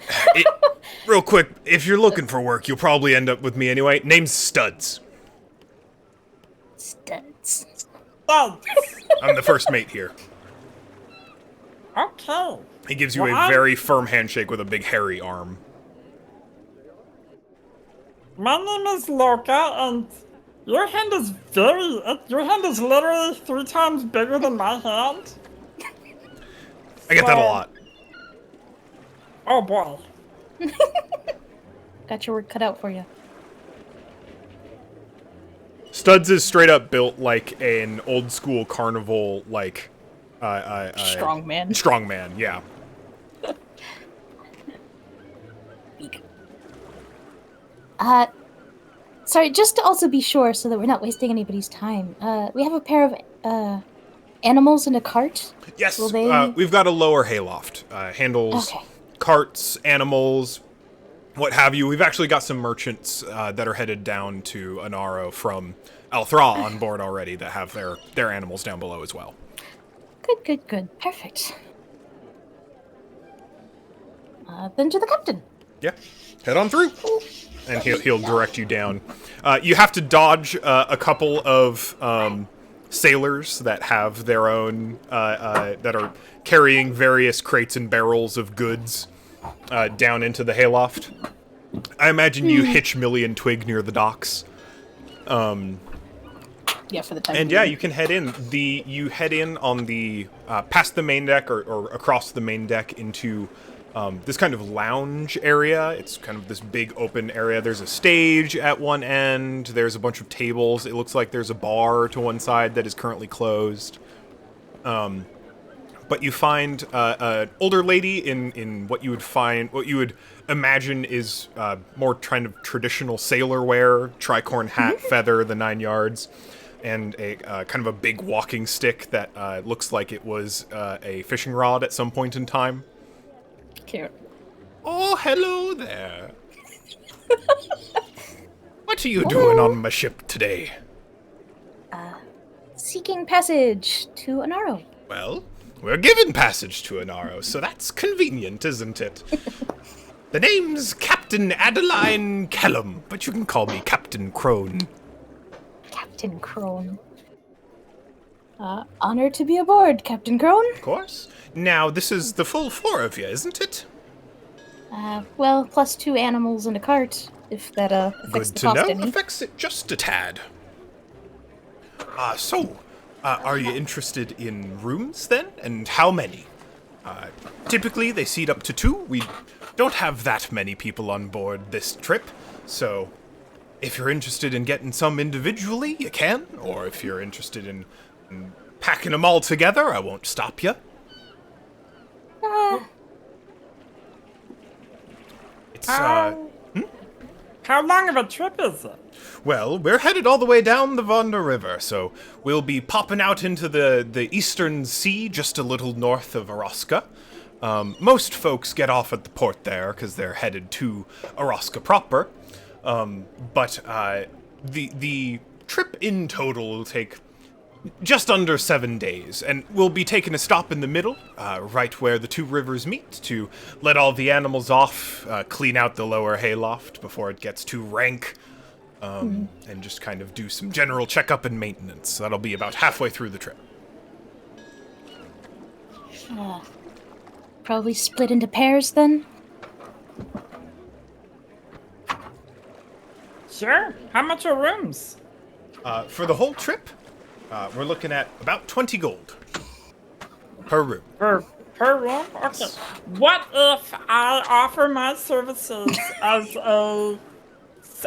[SPEAKER 1] Real quick, if you're looking for work, you'll probably end up with me anyway. Name's Studs.
[SPEAKER 3] Studs.
[SPEAKER 5] Oh,
[SPEAKER 1] I'm the first mate here.
[SPEAKER 5] okay.
[SPEAKER 1] He gives you
[SPEAKER 5] Well,
[SPEAKER 1] a very firm handshake with a big hairy arm.
[SPEAKER 5] My name is Loka, and your hand is literally 3 times bigger than my hand.
[SPEAKER 1] I get that a lot.
[SPEAKER 5] Oh boy.
[SPEAKER 3] Got your work cut out for you.
[SPEAKER 1] Studs is straight up built like an old school carnival, like,
[SPEAKER 3] Strong man.
[SPEAKER 1] strongman, yeah.
[SPEAKER 3] Sorry, just to also be sure so that we're not wasting anybody's time. We have a pair of animals in a cart.
[SPEAKER 1] Yes,
[SPEAKER 3] Will they...
[SPEAKER 1] we've got a lower hayloft. Handles
[SPEAKER 3] Okay.
[SPEAKER 1] carts, animals, what have you. We've actually got some merchants that are headed down to Anaro from Althra on board already that have their animals down below as well.
[SPEAKER 3] Good. Perfect. Then to the captain.
[SPEAKER 1] Yeah, head on through. And he'll direct you down. You have to dodge a couple of sailors that have their own, that are carrying various crates and barrels of goods down into the hayloft. I imagine you hitch Millie and Twig near the docks.
[SPEAKER 3] Yeah, for the time
[SPEAKER 1] And
[SPEAKER 3] being.
[SPEAKER 1] yeah, you can head in. You head in on the past the main deck or across the main deck into this kind of lounge area. It's kind of this big open area. There's a stage at one end. There's a bunch of tables. It looks like there's a bar to one side that is currently closed. But you find an older lady in what you would imagine is more kind of traditional sailor wear, tricorn hat, feather, the 9 yards, and a kind of a big walking stick that looks like it was a fishing rod at some point in time.
[SPEAKER 3] Cute.
[SPEAKER 1] Oh, hello there. What are you doing on my ship today?
[SPEAKER 3] Seeking passage to Anaro.
[SPEAKER 1] Well, we're given passage to Anaro, so that's convenient, isn't it? The name's Captain Adeline Kellum, but you can call me Captain Crone.
[SPEAKER 3] Captain Crone. Honor to be aboard, Captain Crone.
[SPEAKER 1] Of course. Now, this is the full 4 of you, isn't it?
[SPEAKER 3] Well, plus 2 animals and a cart, if that affects
[SPEAKER 1] Good
[SPEAKER 3] the
[SPEAKER 1] to
[SPEAKER 3] cost
[SPEAKER 1] know.
[SPEAKER 3] any.
[SPEAKER 1] Affects it just a tad. Are you interested in rooms then? And how many? Typically, they seat up to 2. We don't have that many people on board this trip, so if you're interested in getting some individually, you can. Or if you're interested in packing them all together, I won't stop you. It's,
[SPEAKER 5] How long of a trip is it?
[SPEAKER 1] Well, we're headed all the way down the Vonda River, so we'll be popping out into the eastern sea, just a little north of Araska. Most folks get off at the port there, because they're headed to Araska proper. But the trip in total will take just under 7 days, and we'll be taking a stop in the middle, right where the 2 rivers meet, to let all the animals off, clean out the lower hayloft before it gets too rank, and just kind of do some general checkup and maintenance. That'll be about halfway through the trip.
[SPEAKER 3] Probably split into pairs then.
[SPEAKER 5] Sure. How much are rooms?
[SPEAKER 1] For the whole trip, we're looking at about 20 gold per room.
[SPEAKER 5] Per room? Okay. What if I offer my services as a...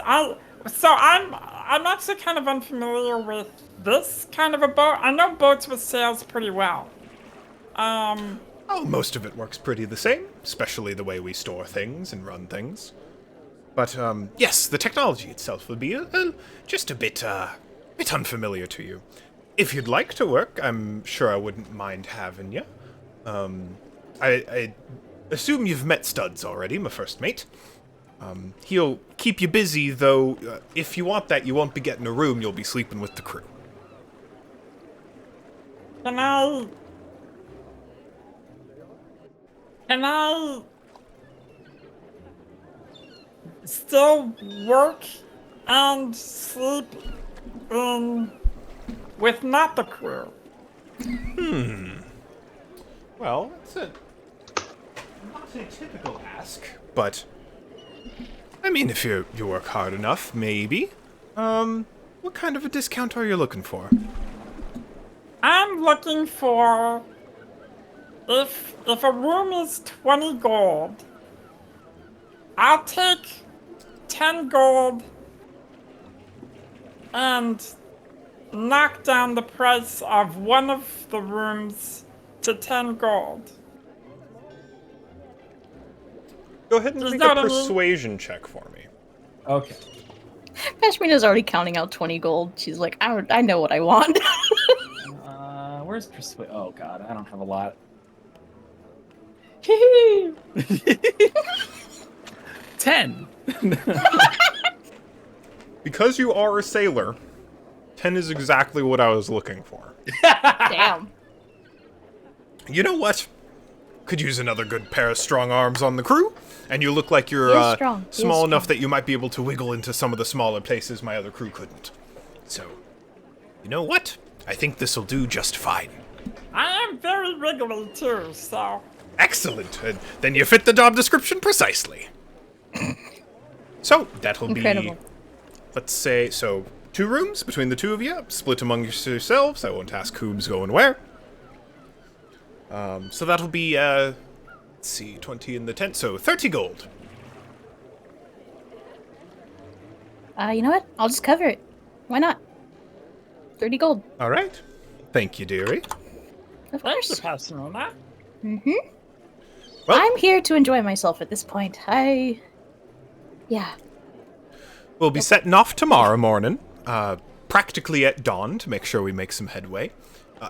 [SPEAKER 5] I'm actually kind of unfamiliar with this kind of a boat. I know boats with sails pretty well.
[SPEAKER 1] Oh, most of it works pretty the same, especially the way we store things and run things. But, yes, the technology itself will be just a bit unfamiliar to you. If you'd like to work, I'm sure I wouldn't mind having you. I assume you've met Studs already, my first mate. He'll keep you busy, though. If you want that, you won't be getting a room, you'll be sleeping with the crew.
[SPEAKER 5] Can I still work and sleep with not the crew?
[SPEAKER 1] Well, it's not a typical ask, but I mean, if you work hard enough, maybe. What kind of a discount are you looking for?
[SPEAKER 5] I'm looking for, if a room is 20 gold, I'll take 10 gold and knock down the price of one of the rooms to 10 gold.
[SPEAKER 1] Go ahead and
[SPEAKER 5] Is
[SPEAKER 1] make
[SPEAKER 5] that
[SPEAKER 1] a
[SPEAKER 5] what I mean?
[SPEAKER 1] persuasion check for me.
[SPEAKER 2] Okay.
[SPEAKER 3] Pashmina's already counting out 20 gold. She's like, I know what I want.
[SPEAKER 2] Where's persuade? Oh god, I don't have a lot. 10.
[SPEAKER 1] Because you are a sailor, 10 is exactly what I was looking for.
[SPEAKER 3] Damn.
[SPEAKER 1] You know what? Could use another good pair of strong arms on the crew, and you look like you're
[SPEAKER 3] He is strong. He is
[SPEAKER 1] small enough
[SPEAKER 3] strong.
[SPEAKER 1] that you might be able to wiggle into some of the smaller places my other crew couldn't. So, you know what? I think this'll do just fine.
[SPEAKER 5] I am very wiggly too, so.
[SPEAKER 1] Excellent. And then you fit the job description precisely. So, that'll
[SPEAKER 3] Incredible.
[SPEAKER 1] be, let's say, 2 rooms between the two of you, split among yourselves. I won't ask who's going where. So that'll be, let's see, 20 in the tent, so 30 gold.
[SPEAKER 3] You know what? I'll just cover it. Why not? 30 gold.
[SPEAKER 1] All right. Thank you, dearie.
[SPEAKER 3] Of
[SPEAKER 5] Thanks for
[SPEAKER 3] course.
[SPEAKER 5] passing on that.
[SPEAKER 3] Mm-hmm.
[SPEAKER 1] Well,
[SPEAKER 3] I'm here to enjoy myself at this point. Yeah.
[SPEAKER 1] we'll be setting off tomorrow morning, practically at dawn, to make sure we make some headway.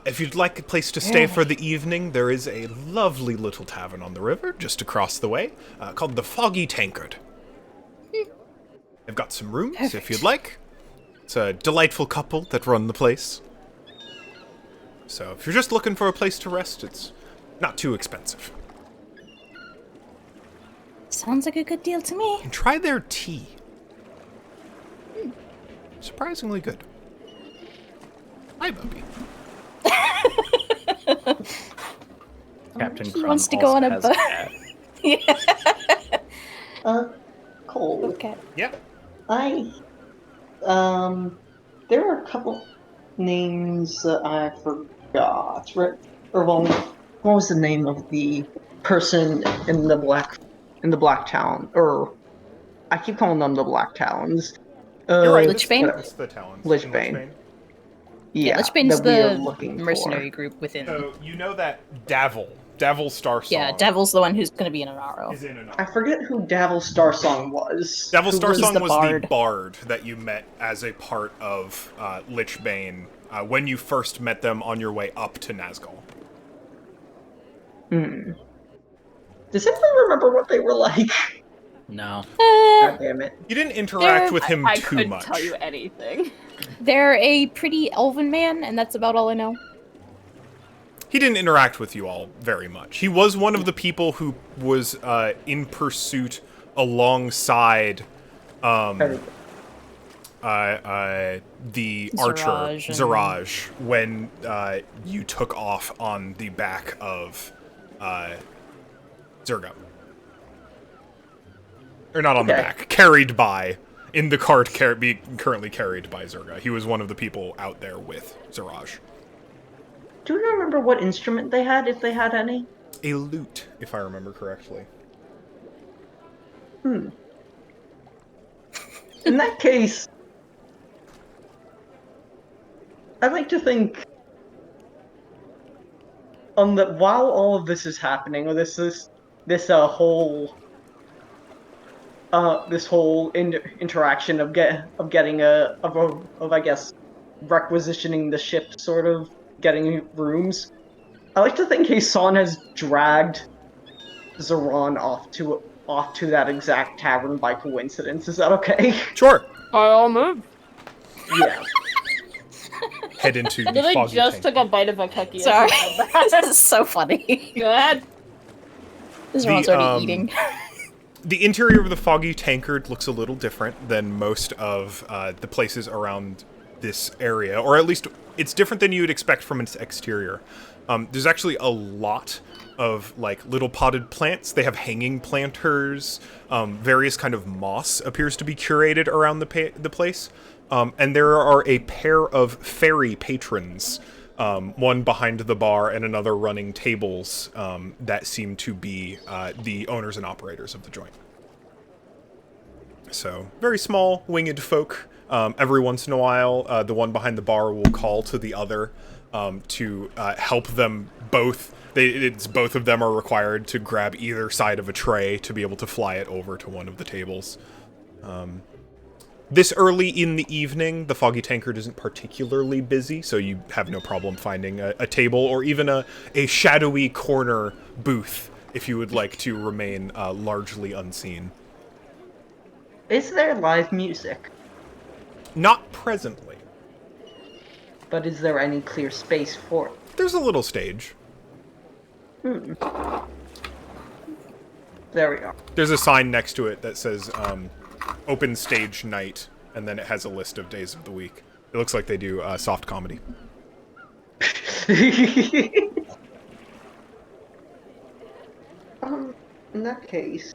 [SPEAKER 1] If you'd like a place to stay for the evening, there is a lovely little tavern on the river, just across the way, called the Foggy Tankard. They've got some rooms, if you'd like. It's a delightful couple that run the place. So if you're just looking for a place to rest, it's not too expensive.
[SPEAKER 3] Sounds like a good deal to me.
[SPEAKER 1] And try their tea. Surprisingly good. Hi, Bubby.
[SPEAKER 2] Captain
[SPEAKER 3] He
[SPEAKER 2] Crumb
[SPEAKER 3] wants to go
[SPEAKER 2] also
[SPEAKER 3] on a
[SPEAKER 2] has
[SPEAKER 3] boat.
[SPEAKER 2] cat.
[SPEAKER 4] Cole,
[SPEAKER 3] Okay.
[SPEAKER 1] Yeah.
[SPEAKER 4] There are a couple names that I forgot, right? Or well, what was the name of the person in the Black Town? Or I keep calling them the Black Towns.
[SPEAKER 1] You're right.
[SPEAKER 3] Lichbane?
[SPEAKER 1] It's the Talons.
[SPEAKER 4] Lichbane.
[SPEAKER 3] Yeah,
[SPEAKER 4] Yeah,
[SPEAKER 3] Lichbane's
[SPEAKER 4] that we are
[SPEAKER 3] the
[SPEAKER 4] looking
[SPEAKER 3] mercenary
[SPEAKER 4] for.
[SPEAKER 3] group within.
[SPEAKER 1] So you know that Davil Starsong.
[SPEAKER 3] Yeah, Devil's the one who's going to be in Anaro.
[SPEAKER 1] is in an
[SPEAKER 4] I forget who Davil Starsong was.
[SPEAKER 1] Davil
[SPEAKER 4] Who was
[SPEAKER 1] Starsong
[SPEAKER 3] the
[SPEAKER 1] was
[SPEAKER 3] bard.
[SPEAKER 1] the bard that you met as a part of Lichbane when you first met them on your way up to Nazgul.
[SPEAKER 4] Does anyone remember what they were like?
[SPEAKER 2] No.
[SPEAKER 4] God damn it.
[SPEAKER 1] You didn't interact
[SPEAKER 3] They're-
[SPEAKER 1] with him
[SPEAKER 6] I
[SPEAKER 1] too
[SPEAKER 6] couldn't
[SPEAKER 1] much.
[SPEAKER 6] tell you anything.
[SPEAKER 3] They're a pretty elven man, and that's about all I know.
[SPEAKER 1] He didn't interact with you all very much. He was one of the people who was in pursuit alongside the archer
[SPEAKER 3] Ziraj and-
[SPEAKER 1] Ziraj when you took off on the back of Zerga. Or not on the
[SPEAKER 4] Okay.
[SPEAKER 1] back, carried by, in the cart being currently carried by Zerga. He was one of the people out there with Ziraj.
[SPEAKER 4] Do you remember what instrument they had, if they had any?
[SPEAKER 1] A lute, if I remember correctly.
[SPEAKER 4] In that case, I'd like to think that while all of this is happening, or this whole interaction of getting I guess requisitioning the ship, sort of getting rooms, I like to think Hassan has dragged Zoran off to that exact tavern by coincidence. Is that okay?
[SPEAKER 1] Sure.
[SPEAKER 6] By all move.
[SPEAKER 4] Yeah.
[SPEAKER 1] Head into the
[SPEAKER 6] Literally
[SPEAKER 1] foggy
[SPEAKER 6] just
[SPEAKER 1] tank.
[SPEAKER 6] took a bite of a cookie.
[SPEAKER 3] Sorry. This is so funny.
[SPEAKER 6] Go ahead.
[SPEAKER 3] This one's already
[SPEAKER 1] um,
[SPEAKER 3] eating.
[SPEAKER 1] The interior of the Foggy Tankard looks a little different than most of the places around this area, or at least it's different than you would expect from its exterior. There's actually a lot of like little potted plants. They have hanging planters. Various kind of moss appears to be curated around the place. And there are a pair of fairy patrons, one behind the bar and another running tables, that seem to be the owners and operators of the joint. So, very small, winged folk. Every once in a while, the one behind the bar will call to the other to help them both. Both of them are required to grab either side of a tray to be able to fly it over to one of the tables. This early in the evening, the Foggy Tankard isn't particularly busy, so you have no problem finding a table or even a shadowy corner booth if you would like to remain largely unseen.
[SPEAKER 4] Is there live music?
[SPEAKER 1] Not presently.
[SPEAKER 4] But is there any clear space for it?
[SPEAKER 1] There's a little stage.
[SPEAKER 4] There we are.
[SPEAKER 1] There's a sign next to it that says open stage night, and then it has a list of days of the week. It looks like they do soft comedy.
[SPEAKER 4] In that case,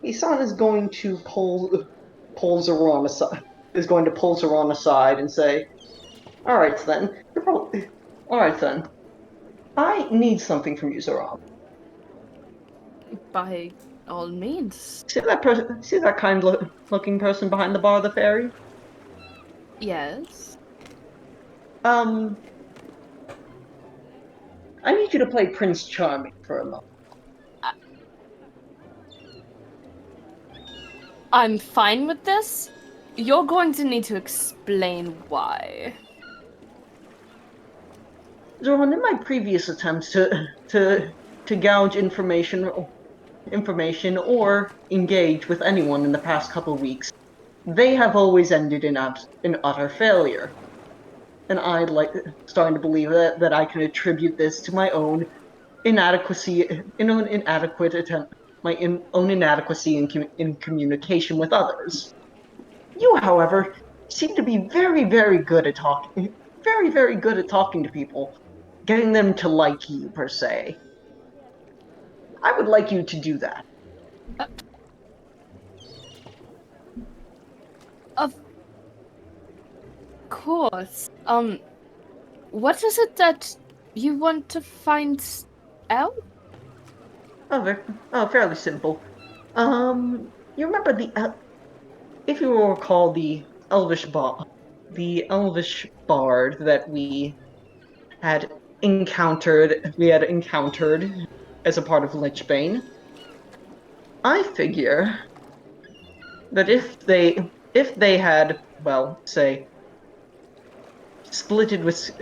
[SPEAKER 4] Isan is going to pull Zoran aside. Is going to pull Zoran aside and say, "All right then. All right then. I need something from you, Zoran.
[SPEAKER 6] By all means.
[SPEAKER 4] See that person? See that kind-looking person behind the bar of the ferry?
[SPEAKER 6] Yes.
[SPEAKER 4] I need you to play Prince Charming for a moment."
[SPEAKER 6] I'm fine with this. You're going to need to explain why.
[SPEAKER 4] Zoran, in my previous attempts to gouge information or engage with anyone in the past couple weeks, they have always ended in utter failure. And I'd starting to believe that I can attribute this to my own inadequacy in communication with others. You, however, seem to be very, very good at talking to people, getting them to like you, per se. I would like you to do that.
[SPEAKER 6] Of course. What is it that you want to find out?
[SPEAKER 4] Fairly simple. You remember if you will recall the elvish bard that we had encountered as a part of Lichbane. I figure that if they had, well, say, splitted with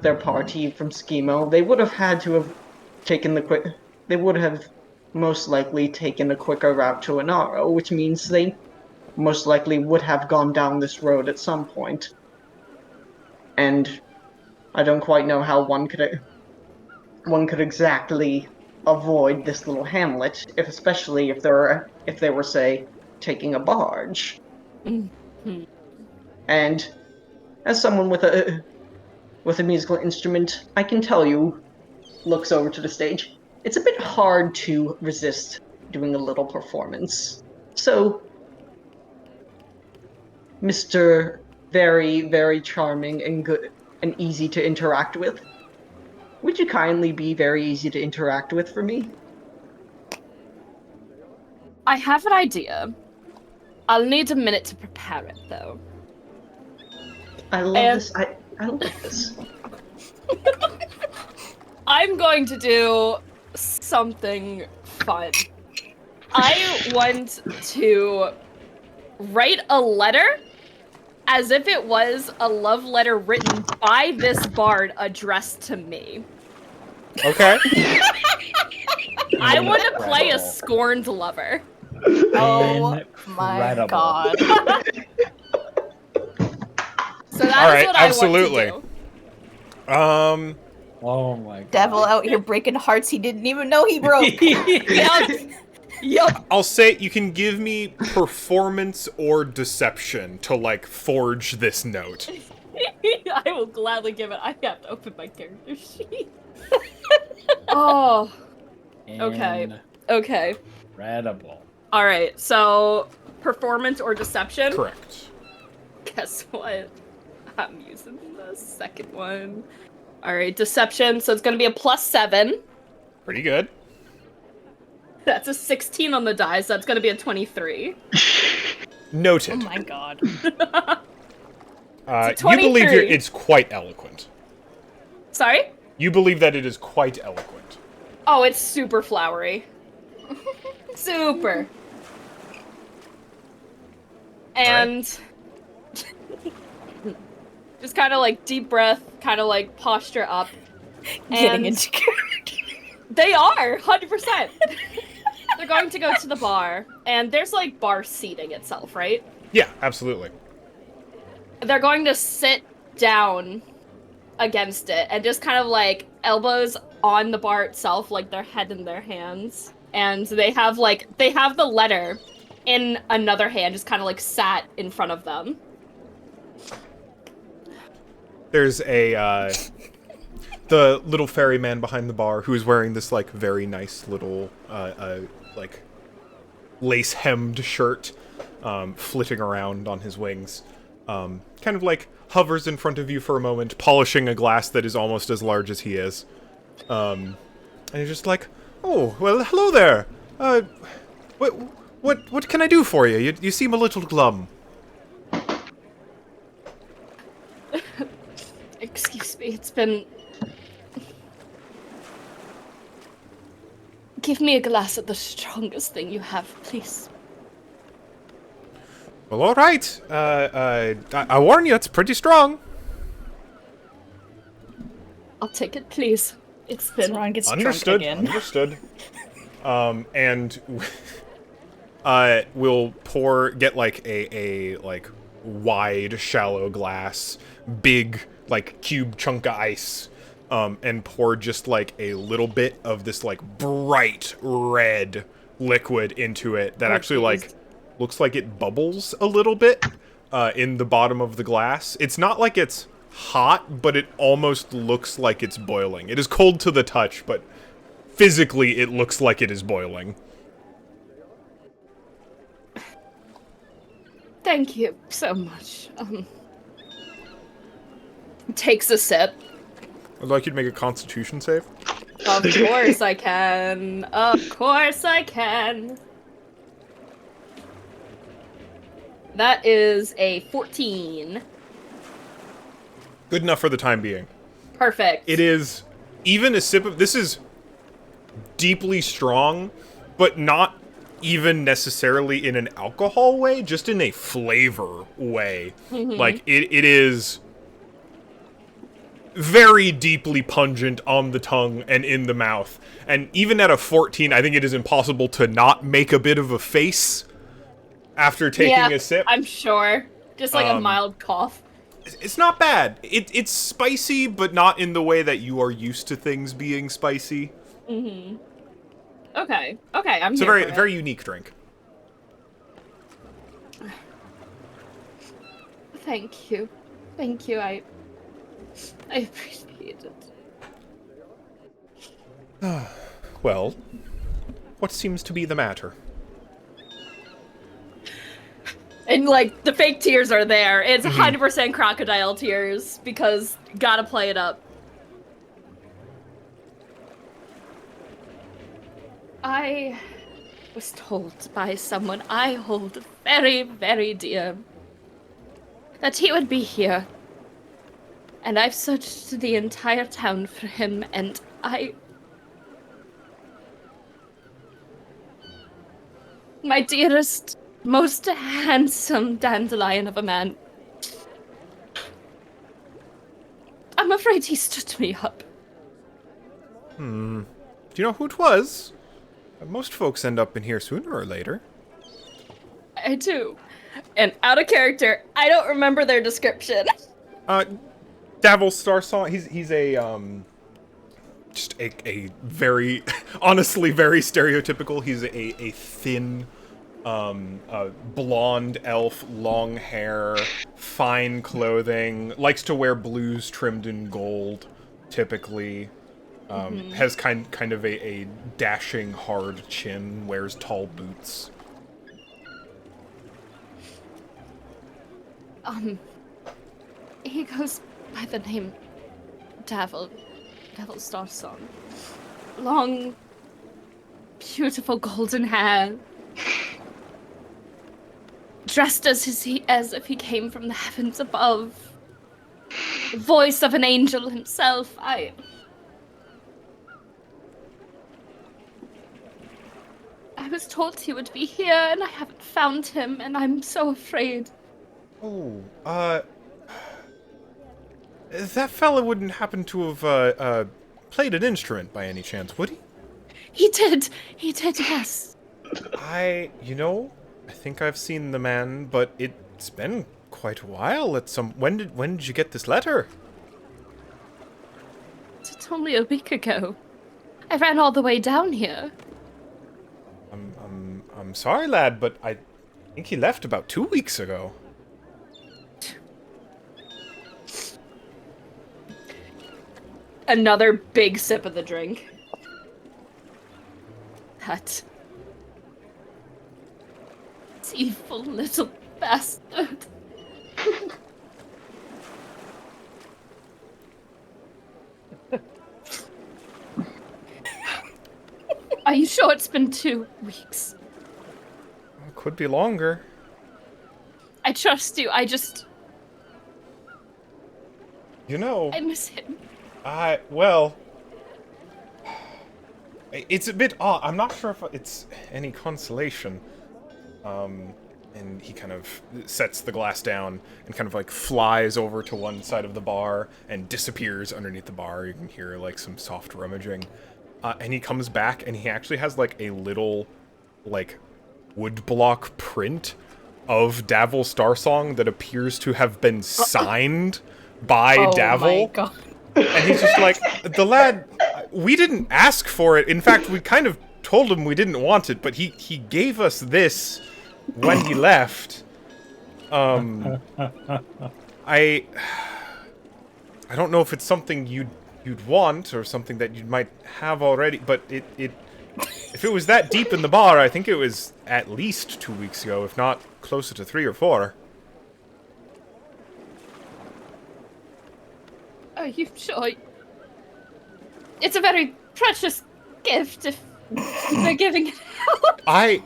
[SPEAKER 4] their party from Schemo, they would have had to have they would have most likely taken a quicker route to Inaro, which means they most likely would have gone down this road at some point. And I don't quite know how one could exactly avoid this little hamlet, especially if they were, say, taking a barge.
[SPEAKER 6] Mm-hmm.
[SPEAKER 4] And as someone with a musical instrument, I can tell you, looks over to the stage, it's a bit hard to resist doing a little performance. So, Mr. Very, very charming and good and easy to interact with, would you kindly be very easy to interact with for me?
[SPEAKER 6] I have an idea. I'll need a minute to prepare it, though.
[SPEAKER 4] I love this. I love this.
[SPEAKER 6] I'm going to do something fun. I want to write a letter as if it was a love letter written by this bard addressed to me.
[SPEAKER 1] Okay.
[SPEAKER 6] I want to play a scorned lover.
[SPEAKER 3] Oh my god.
[SPEAKER 6] So that's
[SPEAKER 1] All right,
[SPEAKER 6] what
[SPEAKER 1] absolutely.
[SPEAKER 6] I want to do.
[SPEAKER 2] Oh my god.
[SPEAKER 3] Devil out here breaking hearts he didn't even know he broke.
[SPEAKER 6] Yup.
[SPEAKER 1] I'll say you can give me performance or deception to, like, forge this note.
[SPEAKER 6] I will gladly give it. I have to open my character sheet. Oh. Okay. Okay.
[SPEAKER 2] Incredible.
[SPEAKER 6] All right. So, performance or deception?
[SPEAKER 1] Correct.
[SPEAKER 6] Guess what? I'm using the second one. All right, deception. So it's going to be a +7.
[SPEAKER 1] Pretty good.
[SPEAKER 6] That's a 16 on the die, so that's going to be a 23.
[SPEAKER 1] Noted.
[SPEAKER 3] Oh my god.
[SPEAKER 1] You believe it's quite eloquent.
[SPEAKER 6] Sorry?
[SPEAKER 1] You believe that it is quite eloquent.
[SPEAKER 6] Oh, it's super flowery. Super. And just kind of like deep breath, kind of like posture up.
[SPEAKER 3] Getting
[SPEAKER 6] And
[SPEAKER 3] into
[SPEAKER 6] they are 100%. They're going to go to the bar, and there's like bar seating itself, right?
[SPEAKER 1] Yeah, absolutely.
[SPEAKER 6] They're going to sit down against it and just kind of like elbows on the bar itself, like their head in their hands. And they have the letter in another hand, just kind of like sat in front of them.
[SPEAKER 1] There's the little ferryman behind the bar who is wearing this like very nice little like lace hemmed shirt, flitting around on his wings. Kind of like hovers in front of you for a moment, polishing a glass that is almost as large as he is. And you're just like, oh, well, hello there. What can I do for you? You seem a little glum.
[SPEAKER 6] Excuse me, it's been... Give me a glass of the strongest thing you have, please.
[SPEAKER 1] Well, all right. I warn you, it's pretty strong.
[SPEAKER 6] I'll take it, please. It's been...
[SPEAKER 3] Ron gets
[SPEAKER 1] Understood.
[SPEAKER 3] drunk again.
[SPEAKER 1] Understood. And we'll get like a like wide, shallow glass, big like cube chunk of ice, and pour just like a little bit of this like bright red liquid into it that actually like looks like it bubbles a little bit in the bottom of the glass. It's not like it's hot, but it almost looks like it's boiling. It is cold to the touch, but physically it looks like it is boiling.
[SPEAKER 6] Thank you so much. Takes a sip.
[SPEAKER 1] I'd like you to make a Constitution save.
[SPEAKER 6] Of course I can. Of course I can. That is a 14.
[SPEAKER 1] Good enough for the time being.
[SPEAKER 6] Perfect.
[SPEAKER 1] It is even a sip of this is deeply strong, but not even necessarily in an alcohol way, just in a flavor way. Like it is very deeply pungent on the tongue and in the mouth. And even at a 14, I think it is impossible to not make a bit of a face after taking a sip.
[SPEAKER 6] I'm sure. Just like a mild cough.
[SPEAKER 1] It's not bad. It's spicy, but not in the way that you are used to things being spicy.
[SPEAKER 6] Mm-hmm. Okay. Okay, I'm
[SPEAKER 1] It's a
[SPEAKER 6] here
[SPEAKER 1] very,
[SPEAKER 6] for it.
[SPEAKER 1] very unique drink.
[SPEAKER 6] Thank you. Thank you. I appreciate it.
[SPEAKER 1] Well, what seems to be the matter?
[SPEAKER 6] And like the fake tears are there. It's 100% crocodile tears because gotta play it up. I was told by someone I hold very, very dear that he would be here. And I've searched the entire town for him, and my dearest, most handsome dandelion of a man. I'm afraid he stood me up.
[SPEAKER 1] Do you know who it was? Most folks end up in here sooner or later.
[SPEAKER 6] I do. And out of character, I don't remember their description.
[SPEAKER 1] Davil Starsong, he's a just a very honestly very stereotypical. He's a thin blonde elf, long hair, fine clothing, likes to wear blues trimmed in gold, typically. Has kind of a dashing hard chin, wears tall boots.
[SPEAKER 6] He goes by the name Davil Starsong. Long, beautiful golden hair. Dressed as if he came from the heavens above. Voice of an angel himself. I was told he would be here, and I haven't found him, and I'm so afraid.
[SPEAKER 1] Oh, that fella wouldn't happen to have, played an instrument by any chance, would he?
[SPEAKER 6] He did, yes.
[SPEAKER 1] I think I've seen the man, but it's been quite a while. When did you get this letter?
[SPEAKER 6] It's only a week ago. I ran all the way down here.
[SPEAKER 1] I'm sorry, lad, but I think he left about 2 weeks ago.
[SPEAKER 6] Another big sip of the drink. That evil little bastard. Are you sure it's been 2 weeks?
[SPEAKER 1] It could be longer.
[SPEAKER 6] I trust you. I miss him.
[SPEAKER 1] Well, it's a bit odd. I'm not sure if it's any consolation. And he kind of sets the glass down and kind of like flies over to one side of the bar and disappears underneath the bar. You can hear like some soft rummaging. And he comes back and he actually has like a little like woodblock print of Davil Starsong that appears to have been signed by Davil.
[SPEAKER 3] Oh my god.
[SPEAKER 1] And he's just like, the lad, we didn't ask for it. In fact, we kind of told him we didn't want it, but he gave us this when he left. I don't know if it's something you'd want or something that you might have already, but if it was that deep in the bar, I think it was at least 2 weeks ago, if not closer to 3 or 4.
[SPEAKER 6] Are you sure? It's a very precious gift if they're giving it out.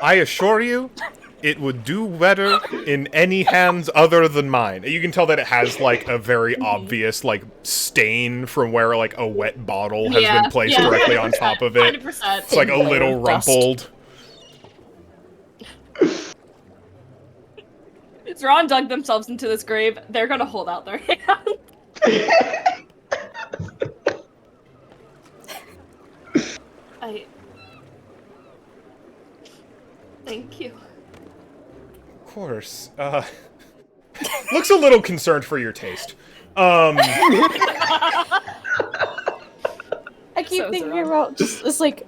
[SPEAKER 1] I assure you, it would do better in any hands other than mine. You can tell that it has, like, a very obvious, like, stain from where, like, a wet bottle has been placed directly on top of it.
[SPEAKER 6] 100%.
[SPEAKER 1] It's, like, a little
[SPEAKER 3] Dust.
[SPEAKER 1] rumpled.
[SPEAKER 6] Zron dug themselves into this grave. They're gonna hold out their hand. Thank you.
[SPEAKER 1] Of course. Looks a little concerned for your taste.
[SPEAKER 3] I keep
[SPEAKER 6] So
[SPEAKER 3] thinking
[SPEAKER 6] Zron.
[SPEAKER 3] about just, it's like...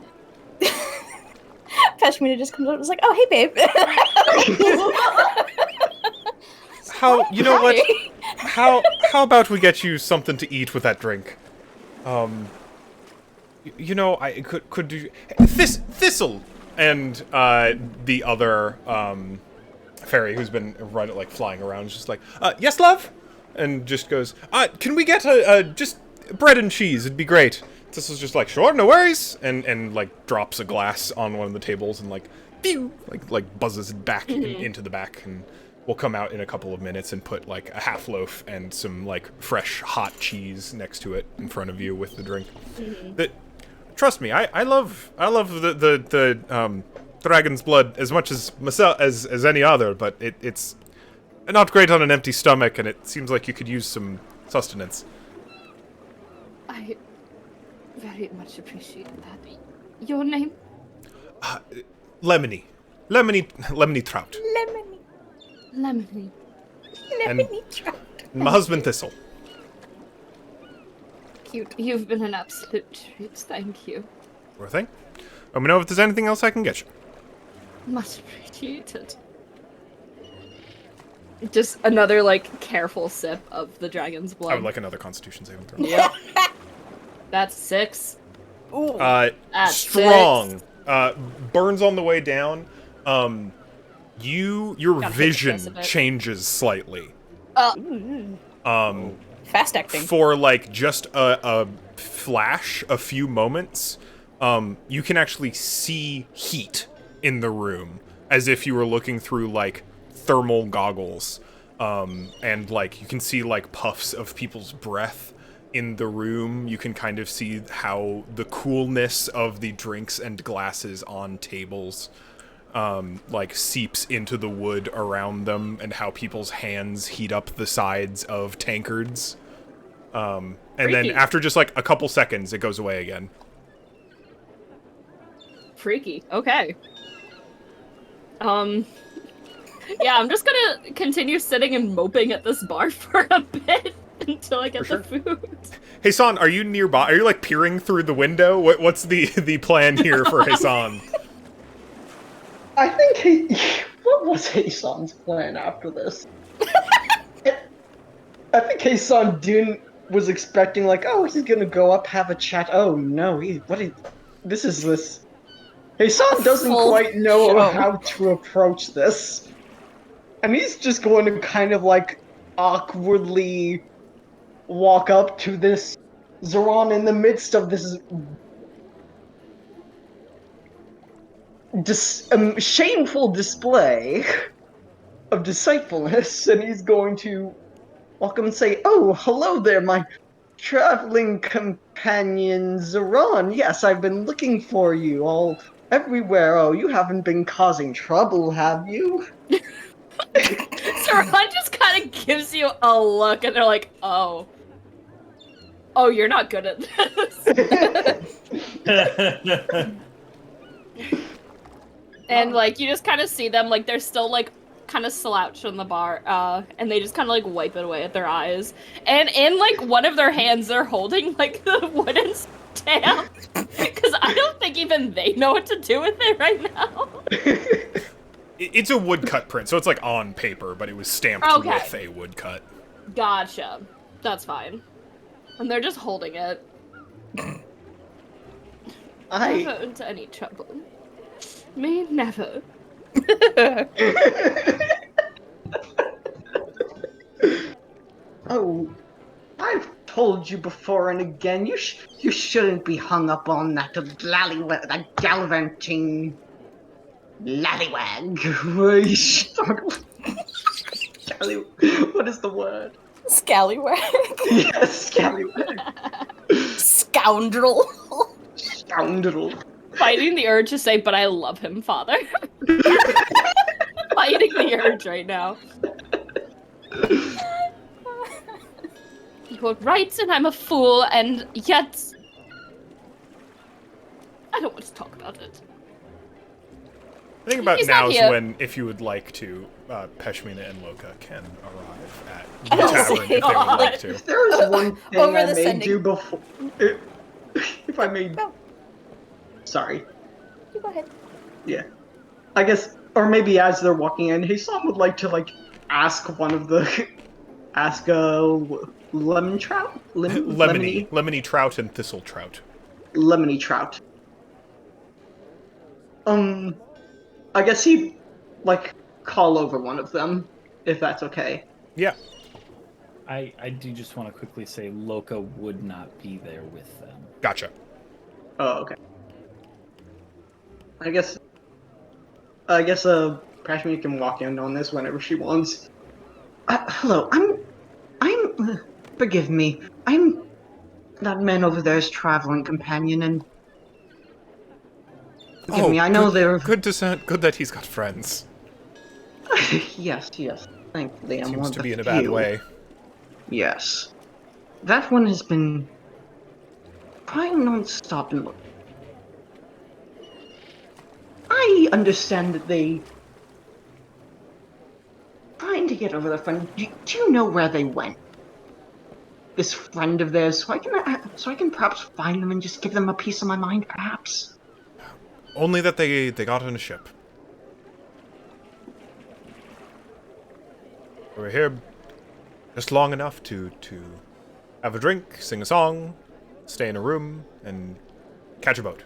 [SPEAKER 3] Pashmina just comes up and is like, oh, hey, babe.
[SPEAKER 1] You know what? How about we get you something to eat with that drink? I could do Thistle and the other fairy who's been flying around is just like, yes, love, and just goes, can we get just bread and cheese? It'd be great. Thistle's just like, sure, no worries, and like drops a glass on one of the tables and like, phew, like buzzes it back into the back, and we'll come out in a couple of minutes and put like a half loaf and some like fresh hot cheese next to it in front of you with the drink. Trust me, I love the dragon's blood as much as myself as any other, but it's not great on an empty stomach, and it seems like you could use some sustenance.
[SPEAKER 6] I very much appreciate that. Your name?
[SPEAKER 1] Lemony Trout.
[SPEAKER 6] Lemony.
[SPEAKER 1] And my husband Thistle.
[SPEAKER 6] Cute. You've been an absolute treat. Thank you.
[SPEAKER 1] Sure thing. Let me know if there's anything else I can get you.
[SPEAKER 6] Much appreciated. Just another, like, careful sip of the dragon's blood.
[SPEAKER 1] I would like another Constitution saving throw.
[SPEAKER 6] Yep. That's 6.
[SPEAKER 3] Ooh.
[SPEAKER 6] That's
[SPEAKER 1] Strong. Burns on the way down. Your
[SPEAKER 6] Gotta hit the
[SPEAKER 1] vision
[SPEAKER 6] stress a bit.
[SPEAKER 1] changes slightly.
[SPEAKER 3] Fast acting.
[SPEAKER 1] For like just a flash, a few moments, you can actually see heat in the room, as if you were looking through like thermal goggles, and like you can see like puffs of people's breath in the room, you can kind of see how the coolness of the drinks and glasses on tables like seeps into the wood around them, and how people's hands heat up the sides of tankards. And then
[SPEAKER 6] Freaky.
[SPEAKER 1] after just like a couple seconds, it goes away again.
[SPEAKER 6] Freaky. Okay. Yeah, I'm just gonna continue sitting and moping at this bar for a bit until I get the food.
[SPEAKER 1] Hey, San, are you nearby? Are you like peering through the window? What's the plan here for Hassan?
[SPEAKER 4] I think what was Hassan's plan after this? I think Hassan was expecting like, oh, he's gonna go up, have a chat. Oh no, this is this. Hassan doesn't
[SPEAKER 3] Full
[SPEAKER 4] quite know
[SPEAKER 3] show.
[SPEAKER 4] how to approach this. And he's just going to kind of like awkwardly walk up to this Zoran in the midst of this shameful display of deceitfulness, and he's going to walk up and say, "Oh, hello there, my traveling companion Zoran. Yes, I've been looking for you all everywhere. Oh, you haven't been causing trouble, have you?"
[SPEAKER 6] Saran just kind of gives you a look, and they're like, "Oh, you're not good at this." And like you just kind of see them, like they're still like kind of slouched on the bar, and they just kind of like wipe it away at their eyes. And in like one of their hands, they're holding like the wooden stamp, because I don't think even they know what to do with it right now.
[SPEAKER 1] It's a woodcut print, so it's like on paper, but it was stamped
[SPEAKER 6] Okay.
[SPEAKER 1] with a woodcut.
[SPEAKER 6] Gotcha. That's fine. And they're just holding it. Never into any trouble. Me never.
[SPEAKER 4] Oh, I've told you before and again, you shouldn't be hung up on that gallivanting lallywag. What is the word?
[SPEAKER 3] Scallywag.
[SPEAKER 4] Yes, scallywag.
[SPEAKER 3] Scoundrel.
[SPEAKER 4] Scoundrel.
[SPEAKER 6] Fighting the urge to say, but I love him, father. Fighting the urge right now. You're right, and I'm a fool, and yet... I don't want to talk about it.
[SPEAKER 1] I think about
[SPEAKER 6] He's not
[SPEAKER 1] now is
[SPEAKER 6] here.
[SPEAKER 1] when, if you would like to, Peshmina and Loka can arrive at the
[SPEAKER 3] I was
[SPEAKER 1] tavern if they would
[SPEAKER 6] saying,
[SPEAKER 1] like to.
[SPEAKER 4] If there is one thing
[SPEAKER 3] Over
[SPEAKER 4] I
[SPEAKER 3] the
[SPEAKER 4] may
[SPEAKER 3] sending.
[SPEAKER 4] do before... If I may...
[SPEAKER 3] Go.
[SPEAKER 4] Sorry.
[SPEAKER 3] You go ahead.
[SPEAKER 4] Yeah. I guess, or maybe as they're walking in, Hassan would like to, like, ask one of the... ask a lemon trout?
[SPEAKER 1] Lemony trout and thistle trout.
[SPEAKER 4] Lemony trout. I guess he'd, like, call over one of them, if that's okay.
[SPEAKER 1] Yeah.
[SPEAKER 2] I do just want to quickly say Loka would not be there with them.
[SPEAKER 1] Gotcha.
[SPEAKER 4] Oh, okay. I guess Prashmi can walk in on this whenever she wants. Hello, forgive me. I'm that man over there's traveling companion, and forgive me, I know they're...
[SPEAKER 1] Good that he's got friends.
[SPEAKER 4] Yes, thankfully I'm one
[SPEAKER 1] Seems
[SPEAKER 4] of
[SPEAKER 1] to
[SPEAKER 4] the
[SPEAKER 1] be in a bad
[SPEAKER 4] few.
[SPEAKER 1] way.
[SPEAKER 4] Yes. That one has been trying non-stop and look. I understand that they trying to get over their friend. Do you know where they went? This friend of theirs, so I can perhaps find them and just give them a piece of my mind, perhaps.
[SPEAKER 1] Only that they got on a ship. We're here just long enough to have a drink, sing a song, stay in a room, and catch a boat.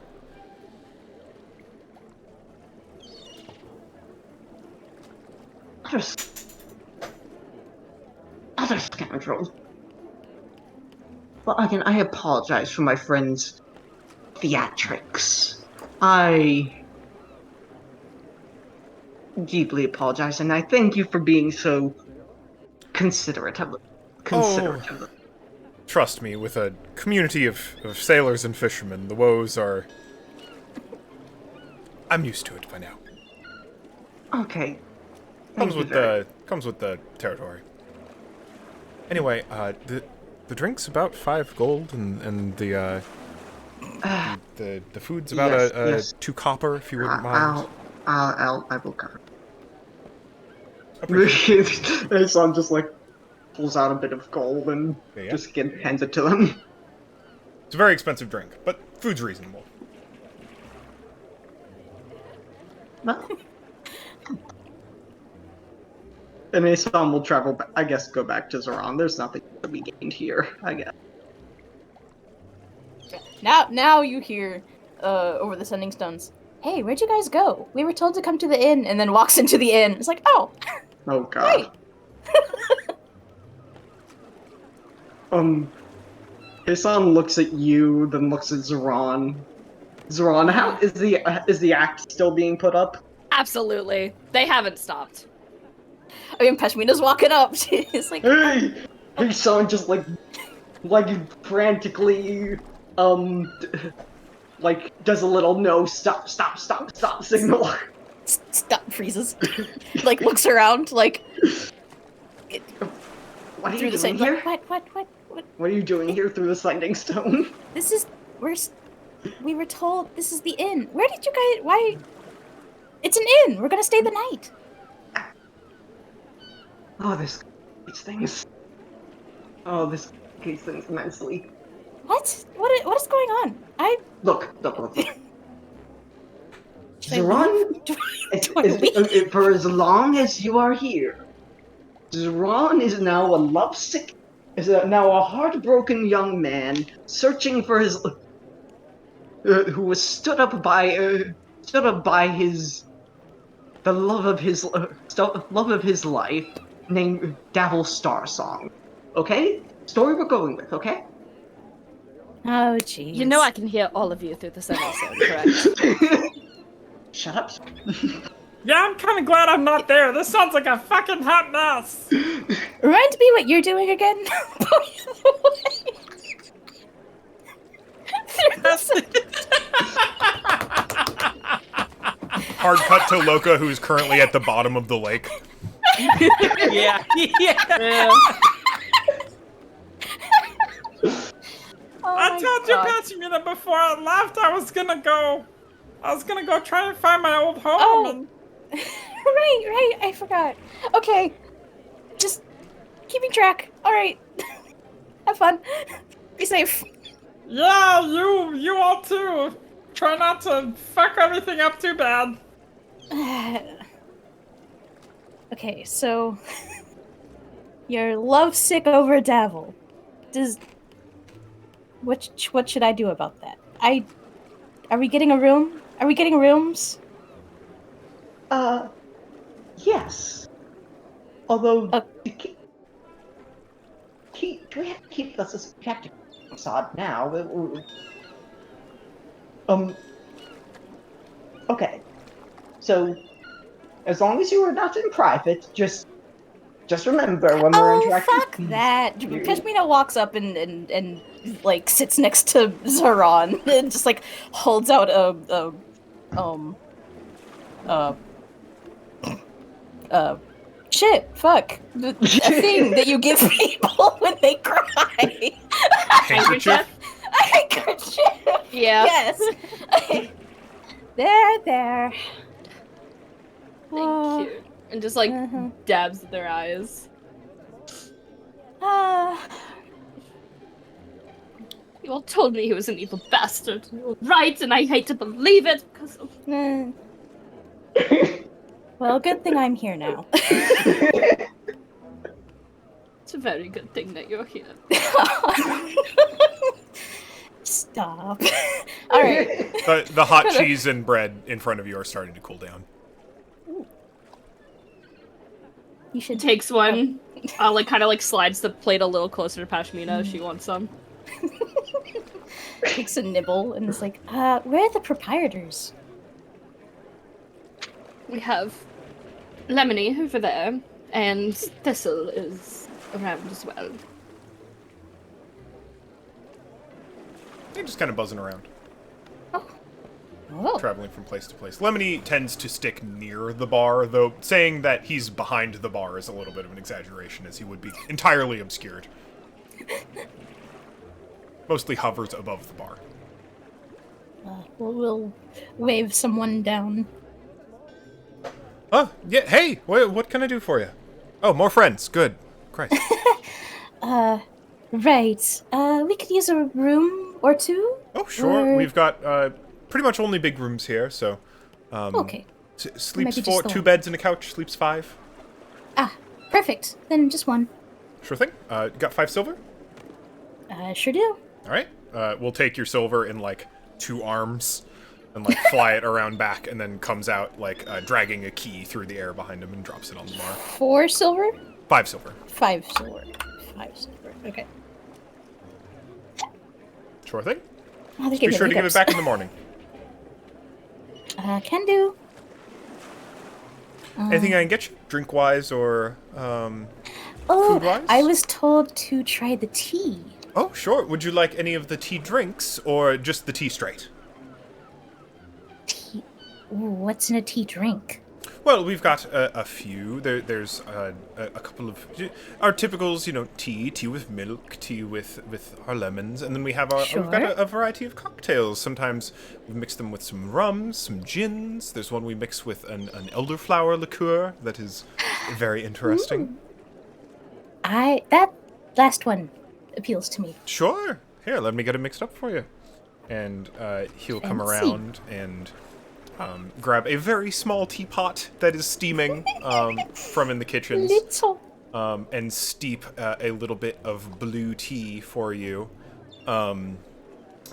[SPEAKER 4] Other scoundrels. Well, again, I apologize for my friend's theatrics. I deeply apologize, and I thank you for being so considerate of them.
[SPEAKER 1] trust me, with a community of sailors and fishermen, the woes are... I'm used to it by now.
[SPEAKER 4] Okay. Thank
[SPEAKER 1] Comes
[SPEAKER 4] you
[SPEAKER 1] with the territory. Anyway, the drink's about 5 gold, and the food's about
[SPEAKER 4] yes.
[SPEAKER 1] 2 copper, if you wouldn't mind.
[SPEAKER 4] I will cover.
[SPEAKER 1] Appreciate
[SPEAKER 4] His son just like pulls out a bit of gold and
[SPEAKER 1] Yeah.
[SPEAKER 4] just hands it to them.
[SPEAKER 1] It's a very expensive drink, but food's reasonable.
[SPEAKER 4] Well. And his son will travel, I guess, go back to Zoran. There's nothing to be gained here, I guess.
[SPEAKER 3] Now you hear over the sending stones. Hey, where'd you guys go? We were told to come to the inn, and then walks into the inn. It's like, oh,
[SPEAKER 4] Oh god. His son looks at you, then looks at Zoran. Zoran, how is the act still being put up?
[SPEAKER 6] Absolutely. They haven't stopped.
[SPEAKER 3] I mean, Pashmina's walking up. She's like,
[SPEAKER 4] Hey, his son just like frantically, like does a little no stop signal.
[SPEAKER 3] stop, freezes. Like looks around, like
[SPEAKER 4] What are
[SPEAKER 3] through
[SPEAKER 4] you
[SPEAKER 3] the
[SPEAKER 4] doing
[SPEAKER 3] sending.
[SPEAKER 4] here?
[SPEAKER 3] What?
[SPEAKER 4] What are you doing here through the sending stone?
[SPEAKER 3] We were told this is the inn. Where did you guys? Why? It's an inn. We're gonna stay the night.
[SPEAKER 4] Oh, this these things. Oh, this these things immensely.
[SPEAKER 3] What? What is going on?
[SPEAKER 4] Look.
[SPEAKER 3] Should I
[SPEAKER 4] Zoran,
[SPEAKER 3] leave? Do I leave?
[SPEAKER 4] for as long as you are here, Zoran is now now a heartbroken young man searching for his, who was stood up by the love of his life, named Davil Starsong. Okay, story we're going with. Okay.
[SPEAKER 3] Oh, jeez.
[SPEAKER 6] You know I can hear all of you through the sending stone, correct?
[SPEAKER 4] Shut up.
[SPEAKER 5] Yeah, I'm kind of glad I'm not there. This sounds like a fucking hot mess.
[SPEAKER 3] Remind me what you're doing again.
[SPEAKER 1] Hard cut to Loka, who's currently at the bottom of the lake.
[SPEAKER 5] Yeah. I told you, Pachimina, before I left, I was gonna go try and find my old home.
[SPEAKER 3] Oh.
[SPEAKER 5] And...
[SPEAKER 3] Right, I forgot. Okay, just keeping track. All right, have fun. Be safe.
[SPEAKER 5] Yeah, you all too. Try not to fuck everything up too bad.
[SPEAKER 3] Okay, so you're lovesick over Davil. What should I do about that? Are we getting a room? Are we getting rooms?
[SPEAKER 4] Yes. Although,
[SPEAKER 3] Uh,
[SPEAKER 4] do we have to keep this protected facade now? Okay. So, as long as you are not in private, just remember when we're interacting.
[SPEAKER 3] Oh, fuck that! Pashmina walks up and like sits next to Zoran and just like holds out a thing that you give people when they cry.
[SPEAKER 1] Handkerchief?
[SPEAKER 3] A handkerchief.
[SPEAKER 6] Yeah.
[SPEAKER 3] Yes. There.
[SPEAKER 6] Thank you. And just like dabs at their eyes. You all told me he was an evil bastard. You're right, and I hate to believe it because of...
[SPEAKER 3] Well, good thing I'm here now.
[SPEAKER 6] It's a very good thing that you're here.
[SPEAKER 3] Stop. All right.
[SPEAKER 1] The hot cheese and bread in front of you are starting to cool down.
[SPEAKER 3] You should
[SPEAKER 6] Takes one, kind of slides the plate a little closer to Pashmina if she wants some.
[SPEAKER 3] takes a nibble and is like, where are the proprietors?
[SPEAKER 6] We have Lemony over there, and Thistle is around as well.
[SPEAKER 1] They're just kind of buzzing around,
[SPEAKER 3] Oh.
[SPEAKER 1] traveling from place to place. Lemony tends to stick near the bar, though saying that he's behind the bar is a little bit of an exaggeration, as he would be entirely obscured. Mostly hovers above the bar.
[SPEAKER 3] We'll wave someone down.
[SPEAKER 1] Oh, yeah, hey, what can I do for you? Oh, more friends, good. Christ.
[SPEAKER 3] Right. We could use a room or two.
[SPEAKER 1] Oh, sure,
[SPEAKER 3] Or-
[SPEAKER 1] we've got pretty much only big rooms here, so...
[SPEAKER 3] Okay.
[SPEAKER 1] Sleeps
[SPEAKER 3] Maybe just
[SPEAKER 1] 4,
[SPEAKER 3] the
[SPEAKER 1] 2
[SPEAKER 3] one.
[SPEAKER 1] beds and a couch, sleeps 5.
[SPEAKER 3] Ah, perfect. Then just one.
[SPEAKER 1] Sure thing. Got 5 silver?
[SPEAKER 3] Sure do.
[SPEAKER 1] Alright. We'll take your silver in, like, 2 arms and, like, fly it around back, and then comes out, like, dragging a key through the air behind him and drops it on the bar.
[SPEAKER 3] 4 silver?
[SPEAKER 1] 5 silver.
[SPEAKER 3] 5 silver. 5 silver. Okay.
[SPEAKER 1] Sure thing.
[SPEAKER 3] Oh, they
[SPEAKER 1] Be
[SPEAKER 3] gave me
[SPEAKER 1] sure to give it
[SPEAKER 3] hiccups.
[SPEAKER 1] back in the morning.
[SPEAKER 3] Can do.
[SPEAKER 1] Anything I can get you? Drink-wise or,
[SPEAKER 3] Oh,
[SPEAKER 1] food-wise?
[SPEAKER 3] I was told to try the tea.
[SPEAKER 1] Oh, sure. Would you like any of the tea drinks, or just the tea straight?
[SPEAKER 3] Tea. Ooh, what's in a tea drink?
[SPEAKER 1] Well, we've got a few. There's a couple of our typicals, you know, tea with milk, tea with our lemons, and then we have
[SPEAKER 3] Sure.
[SPEAKER 1] we've got a variety of cocktails. Sometimes we mix them with some rums, some gins. There's one we mix with an elderflower liqueur that is very interesting.
[SPEAKER 3] That last one appeals to me.
[SPEAKER 1] Sure. Here, let me get it mixed up for you. And he'll come
[SPEAKER 3] Fancy.
[SPEAKER 1] around and grab a very small teapot that is steaming from in the kitchens,
[SPEAKER 3] Little.
[SPEAKER 1] and steep a little bit of blue tea for you. And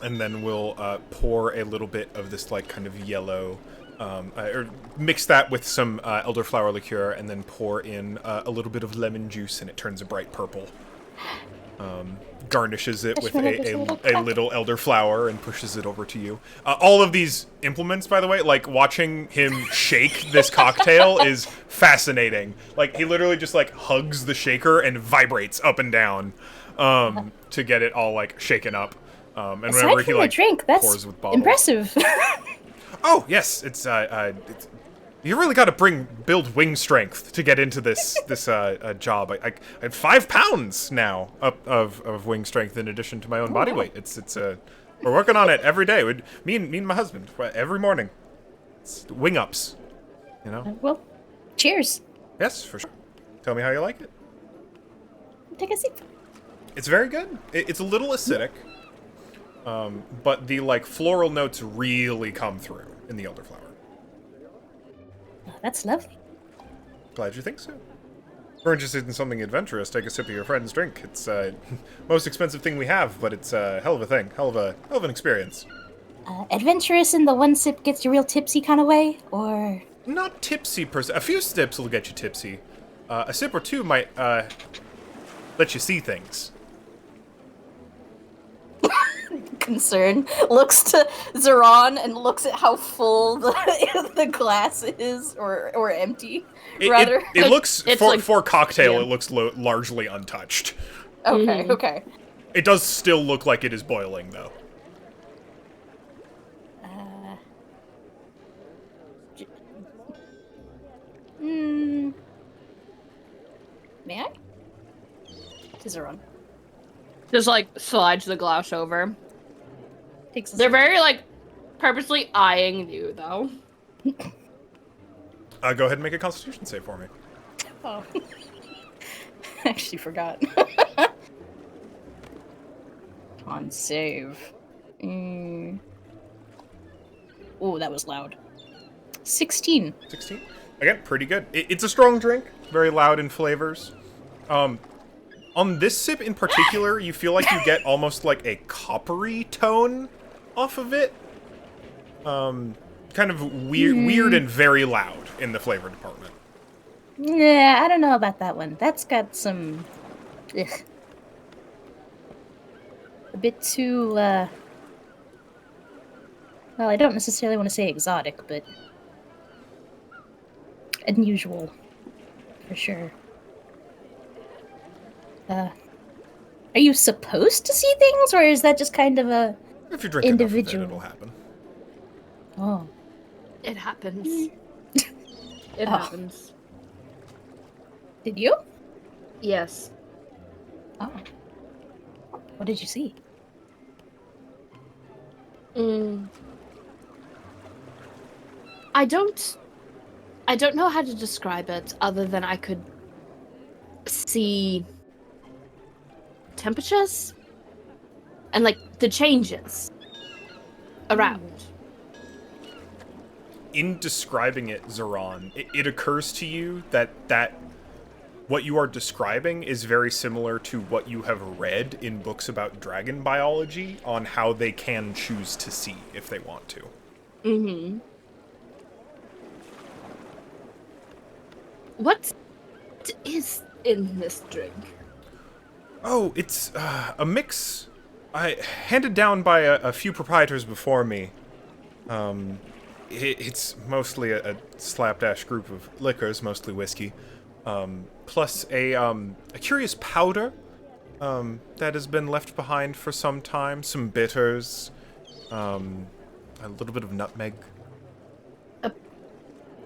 [SPEAKER 1] then we'll pour a little bit of this, like, kind of yellow, or mix that with some elderflower liqueur, and then pour in a little bit of lemon juice, and it turns a bright purple. Garnishes it with a little elderflower and pushes it over to you. All of these implements, by the way, like, watching him shake this cocktail is fascinating. Like, he literally just, like, hugs the shaker and vibrates up and down to get it all, like, shaken up. And
[SPEAKER 3] Aside
[SPEAKER 1] whenever
[SPEAKER 3] from
[SPEAKER 1] he, like,
[SPEAKER 3] the drink, that's
[SPEAKER 1] pours with bottles.
[SPEAKER 3] impressive.
[SPEAKER 1] Oh, yes, it's you really got to build wing strength to get into this job. I had 5 pounds now of wing strength in addition to my own body
[SPEAKER 3] wow.
[SPEAKER 1] weight. It's we're working on it every day. Me and my husband every morning. It's wing ups, you know.
[SPEAKER 3] Well, cheers.
[SPEAKER 1] Yes, for sure. Tell me how you like it.
[SPEAKER 3] Take a sip.
[SPEAKER 1] It's very good. It's a little acidic, but the, like, floral notes really come through in the elderflower.
[SPEAKER 3] Oh, that's lovely.
[SPEAKER 1] Glad you think so. If we're interested in something adventurous, take a sip of your friend's drink. It's most expensive thing we have, but it's a hell of a thing. Hell of an experience.
[SPEAKER 3] Adventurous in the one sip gets you real tipsy kind of way, or
[SPEAKER 1] Not tipsy per se. A few sips will get you tipsy. A sip or two might let you see things.
[SPEAKER 3] concern looks to Zeron and looks at how full the glass is, or empty, rather.
[SPEAKER 1] It looks
[SPEAKER 6] It's
[SPEAKER 1] for
[SPEAKER 6] like-
[SPEAKER 1] for cocktail.
[SPEAKER 6] yeah.
[SPEAKER 1] It looks largely untouched.
[SPEAKER 3] Okay, okay.
[SPEAKER 1] It does still look like it is boiling, though.
[SPEAKER 3] May I? To Zeron.
[SPEAKER 6] Just like slides the glass over.
[SPEAKER 3] Takes a
[SPEAKER 6] They're
[SPEAKER 3] sip.
[SPEAKER 6] very like purposely eyeing you though.
[SPEAKER 1] Go ahead and make a Constitution save for me.
[SPEAKER 3] Oh. I actually forgot. On save. Oh, that was loud. 16.
[SPEAKER 1] 16. Again, pretty good. It's a strong drink, very loud in flavors. On this sip in particular, you feel like you get almost like a coppery tone off of it. Kind of weird and very loud in the flavor department.
[SPEAKER 3] Yeah, I don't know about that one. That's got some... Ugh. A bit too, well, I don't necessarily want to say exotic, but... unusual. For sure. Are you supposed to see things, or is that just kind of a
[SPEAKER 1] If you drink enough of it,
[SPEAKER 3] individual.
[SPEAKER 1] it'll happen.
[SPEAKER 3] Oh.
[SPEAKER 6] It happens. It
[SPEAKER 3] Oh.
[SPEAKER 6] happens.
[SPEAKER 3] Did you?
[SPEAKER 6] Yes.
[SPEAKER 3] Oh. What did you see?
[SPEAKER 6] Mm. I don't know how to describe it other than I could see temperatures and like the changes around.
[SPEAKER 1] In describing it, Zoran, it occurs to you that what you are describing is very similar to what you have read in books about dragon biology on how they can choose to see if they want to.
[SPEAKER 6] Mm-hmm. What is in this drink?
[SPEAKER 1] Oh, it's a mix handed down by a few proprietors before me. It's mostly a slapdash group of liquors, mostly whiskey, plus a curious powder that has been left behind for some time, some bitters, a little bit of nutmeg.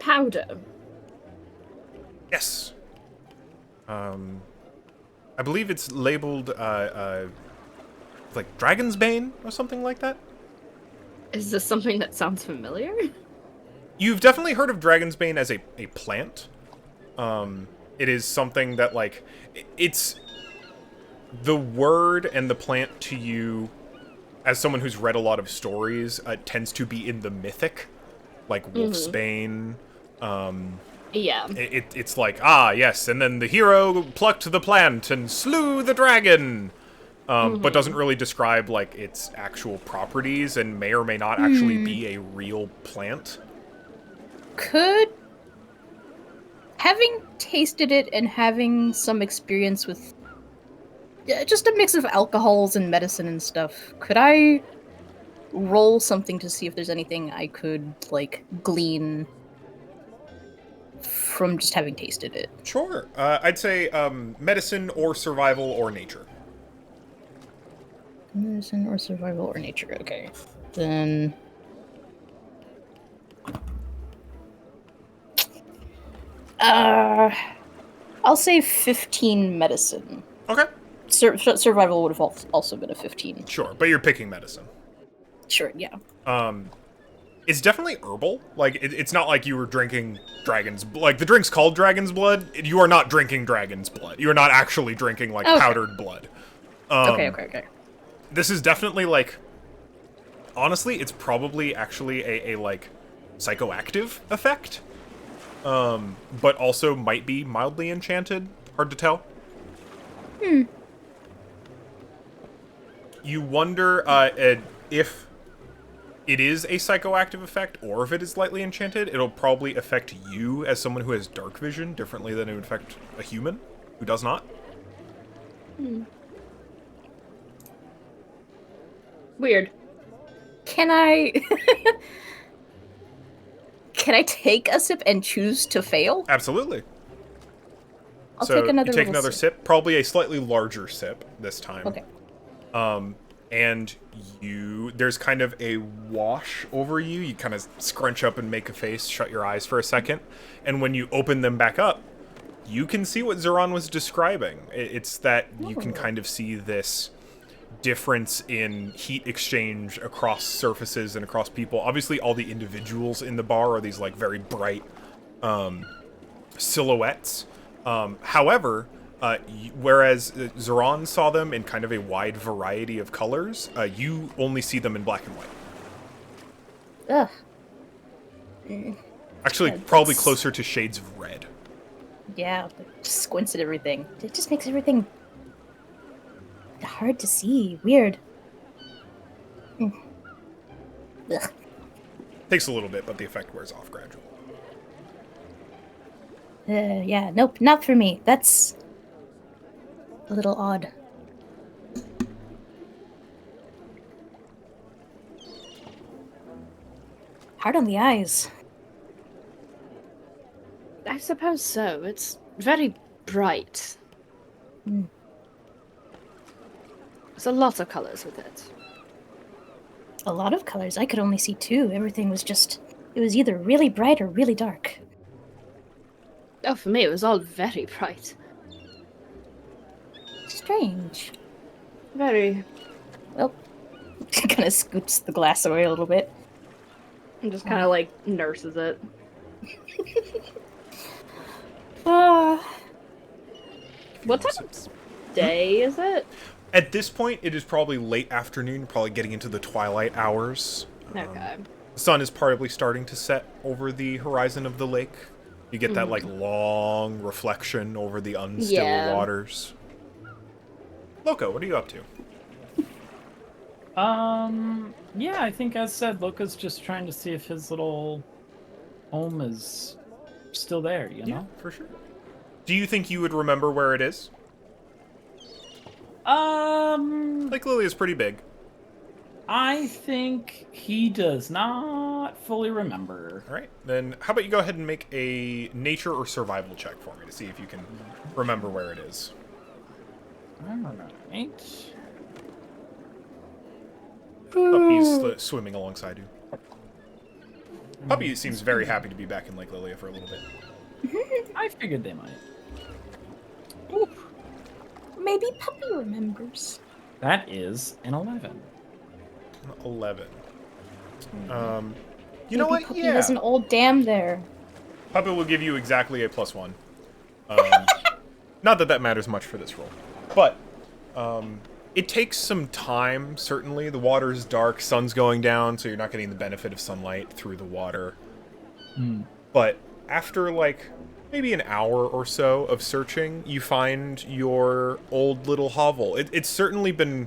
[SPEAKER 6] Powder.
[SPEAKER 1] Yes. I believe it's labeled like Dragon's Bane or something like that.
[SPEAKER 6] Is this something that sounds familiar?
[SPEAKER 1] You've definitely heard of Dragon's Bane as a plant. It is something that, like, it's the word and the plant to you, as someone who's read a lot of stories, tends to be in the mythic, like Wolfsbane.
[SPEAKER 6] Yeah.
[SPEAKER 1] It's like, yes, and then the hero plucked the plant and slew the dragon. But doesn't really describe, like, its actual properties and may or may not actually be a real plant.
[SPEAKER 3] Could having tasted it and having some experience with just a mix of alcohols and medicine and stuff, could I roll something to see if there's anything I could, like, glean from just having tasted it?
[SPEAKER 1] Sure. I'd say medicine or survival or nature.
[SPEAKER 3] Medicine or survival or nature, okay. Then... I'll say 15 medicine.
[SPEAKER 1] Okay.
[SPEAKER 3] Survival would have also been a 15.
[SPEAKER 1] Sure, but you're picking medicine.
[SPEAKER 3] Sure, yeah.
[SPEAKER 1] It's definitely herbal. Like, it's not like you were drinking dragon's... Like, the drink's called dragon's blood. You are not drinking dragon's blood. You are not actually drinking, like, powdered blood.
[SPEAKER 3] Okay.
[SPEAKER 1] This is definitely, like... Honestly, it's probably actually a like, psychoactive effect. But also might be mildly enchanted. Hard to tell. You wonder if it is a psychoactive effect or if it is lightly enchanted. It'll probably affect you as someone who has dark vision differently than it would affect a human who does not.
[SPEAKER 6] Weird.
[SPEAKER 3] Can I... Can I take a sip and choose to fail?
[SPEAKER 1] Absolutely.
[SPEAKER 3] I'll
[SPEAKER 1] So
[SPEAKER 3] take another
[SPEAKER 1] you take
[SPEAKER 3] little
[SPEAKER 1] another sip, probably a slightly larger sip this time.
[SPEAKER 3] Okay.
[SPEAKER 1] And there's kind of a wash over you. You kind of scrunch up and make a face, shut your eyes for a second, and when you open them back up, you can see what Zoran was describing. It's that you can kind of see this difference in heat exchange across surfaces and across people. Obviously, all the individuals in the bar are these, like, very bright silhouettes. However, whereas Zoran saw them in kind of a wide variety of colors, you only see them in black and white.
[SPEAKER 3] Ugh.
[SPEAKER 1] Actually,
[SPEAKER 3] Yeah,
[SPEAKER 1] probably
[SPEAKER 3] that's-
[SPEAKER 1] closer to shades of red.
[SPEAKER 3] Yeah, just squints at everything. It just makes everything hard to see. Weird. Ugh.
[SPEAKER 1] Takes a little bit, but the effect wears off gradually.
[SPEAKER 3] Yeah, nope, not for me. That's a little odd. Hard on the eyes.
[SPEAKER 6] I suppose so. It's very bright. There's a lot of colors with it.
[SPEAKER 3] A lot of colors. I could only see two. Everything was just. It was either really bright or really dark.
[SPEAKER 6] Oh, for me, it was all very bright.
[SPEAKER 3] Strange.
[SPEAKER 6] Very.
[SPEAKER 3] Well, kind of scoots the glass away a little bit.
[SPEAKER 6] And just kind of like nurses it. What time of day is it?
[SPEAKER 1] At this point, it is probably late afternoon, probably getting into the twilight hours.
[SPEAKER 6] Okay.
[SPEAKER 1] The sun is probably starting to set over the horizon of the lake. You get that like long reflection over the unstill waters. Loco, what are you up to?
[SPEAKER 2] Yeah, I think as said, Loka's just trying to see if his little home is still there, you know?
[SPEAKER 1] Yeah, for sure. Do you think you would remember where it is? Lake Lily is pretty big.
[SPEAKER 2] I think he does not fully remember.
[SPEAKER 1] All right, then how about you go ahead and make a nature or survival check for me to see if you can remember where it is.
[SPEAKER 2] All right.
[SPEAKER 1] Puppy's swimming alongside you. Puppy seems very happy to be back in Lake Lilia for a little bit.
[SPEAKER 2] I figured they might.
[SPEAKER 3] Ooh. Maybe Puppy remembers.
[SPEAKER 2] That is an 11.
[SPEAKER 1] 11. You
[SPEAKER 3] Maybe
[SPEAKER 1] know what?
[SPEAKER 3] Puppy
[SPEAKER 1] Yeah.
[SPEAKER 3] has an old dam there.
[SPEAKER 1] Puppy will give you exactly a +1. Not that that matters much for this roll. But, it takes some time, certainly. The water's dark, sun's going down, so you're not getting the benefit of sunlight through the water. But after, like, maybe an hour or so of searching, you find your old little hovel. It's certainly been,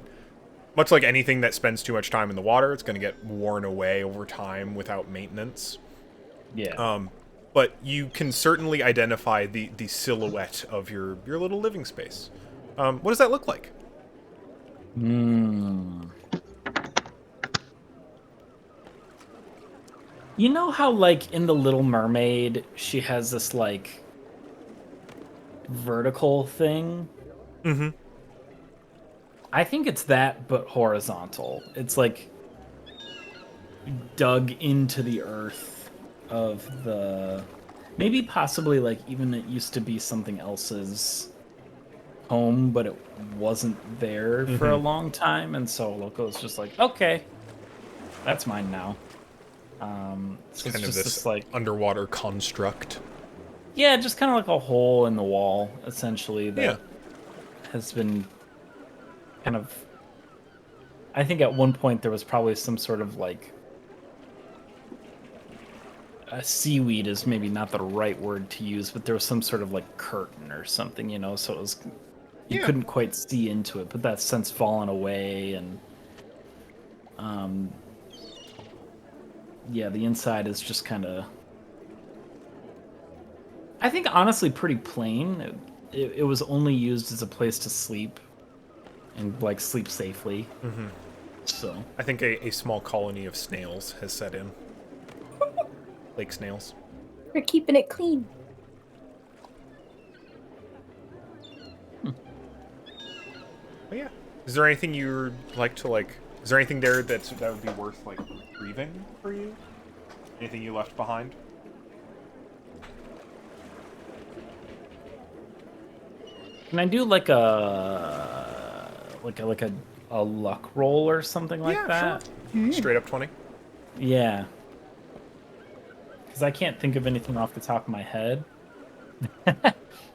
[SPEAKER 1] much like anything that spends too much time in the water, it's going to get worn away over time without maintenance.
[SPEAKER 2] Yeah.
[SPEAKER 1] But you can certainly identify the silhouette of your little living space. What does that look like?
[SPEAKER 2] You know how, like, in The Little Mermaid, she has this, like, vertical thing?
[SPEAKER 1] Mm-hmm.
[SPEAKER 2] I think it's that, but horizontal. It's, like, dug into the earth of the... Maybe possibly, like, even it used to be something else's home, but it wasn't there for a long time, and so Loco's just like, okay, that's mine now. So
[SPEAKER 1] Kind
[SPEAKER 2] it's
[SPEAKER 1] of
[SPEAKER 2] just
[SPEAKER 1] this
[SPEAKER 2] like
[SPEAKER 1] underwater construct.
[SPEAKER 2] yeah, just kind of like a hole in the wall, essentially, that has been kind of. I think at one point there was probably some sort of like a seaweed is maybe not the right word to use, but there was some sort of like curtain or something, you know, so it was you couldn't quite see into it, but that's since fallen away, and yeah, the inside is just kind of, I think, honestly pretty plain. It was only used as a place to sleep and like sleep safely. So
[SPEAKER 1] I think a small colony of snails has set in. Lake snails.
[SPEAKER 3] We're keeping it clean.
[SPEAKER 1] But yeah. Is there anything you'd like to like? Is there anything there that would be worth like retrieving for you? Anything you left behind?
[SPEAKER 2] can I do like a luck roll or something like that?
[SPEAKER 1] Sure. Straight up 20.
[SPEAKER 2] Yeah. Because I can't think of anything off the top of my head.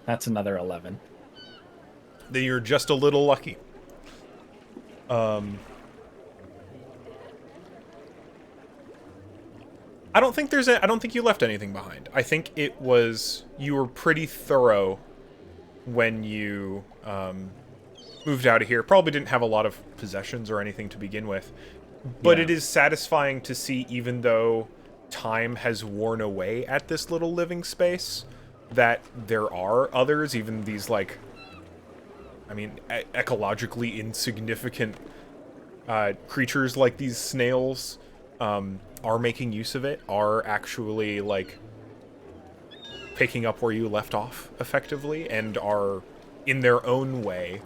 [SPEAKER 2] That's another 11.
[SPEAKER 1] Then you're just a little lucky. I don't think I don't think you left anything behind. I think it was, you were pretty thorough when you moved out of here. Probably didn't have a lot of possessions or anything to begin with. But it is satisfying to see, even though time has worn away at this little living space, that there are others, even these, like, I mean, ecologically insignificant creatures like these snails are making use of it, are actually, like, picking up where you left off, effectively, and are, in their own way,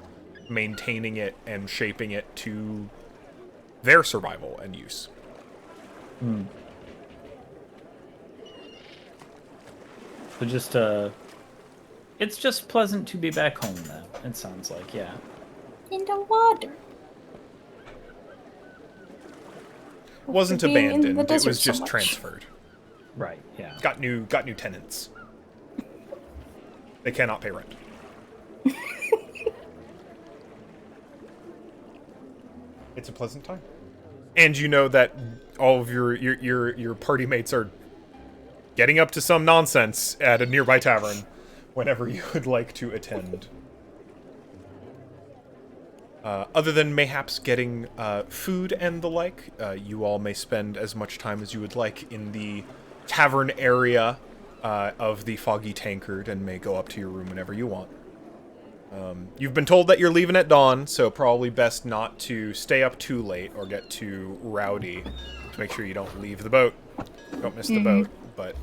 [SPEAKER 1] maintaining it and shaping it to their survival and use.
[SPEAKER 2] So just it's just pleasant to be back home then. It sounds like, yeah.
[SPEAKER 3] In the water.
[SPEAKER 1] Wasn't
[SPEAKER 3] After being in
[SPEAKER 1] abandoned.
[SPEAKER 3] the
[SPEAKER 1] It
[SPEAKER 3] desert
[SPEAKER 1] was
[SPEAKER 3] so
[SPEAKER 1] just
[SPEAKER 3] much.
[SPEAKER 1] transferred.
[SPEAKER 2] Right, yeah.
[SPEAKER 1] Got new tenants. They cannot pay rent. It's a pleasant time. And you know that all of your party mates are getting up to some nonsense at a nearby tavern whenever you would like to attend. Other than mayhaps getting food and the like, you all may spend as much time as you would like in the tavern area of the Foggy Tankard and may go up to your room whenever you want. You've been told that you're leaving at dawn, so probably best not to stay up too late or get too rowdy to make sure you don't leave the boat. Don't miss the boat, but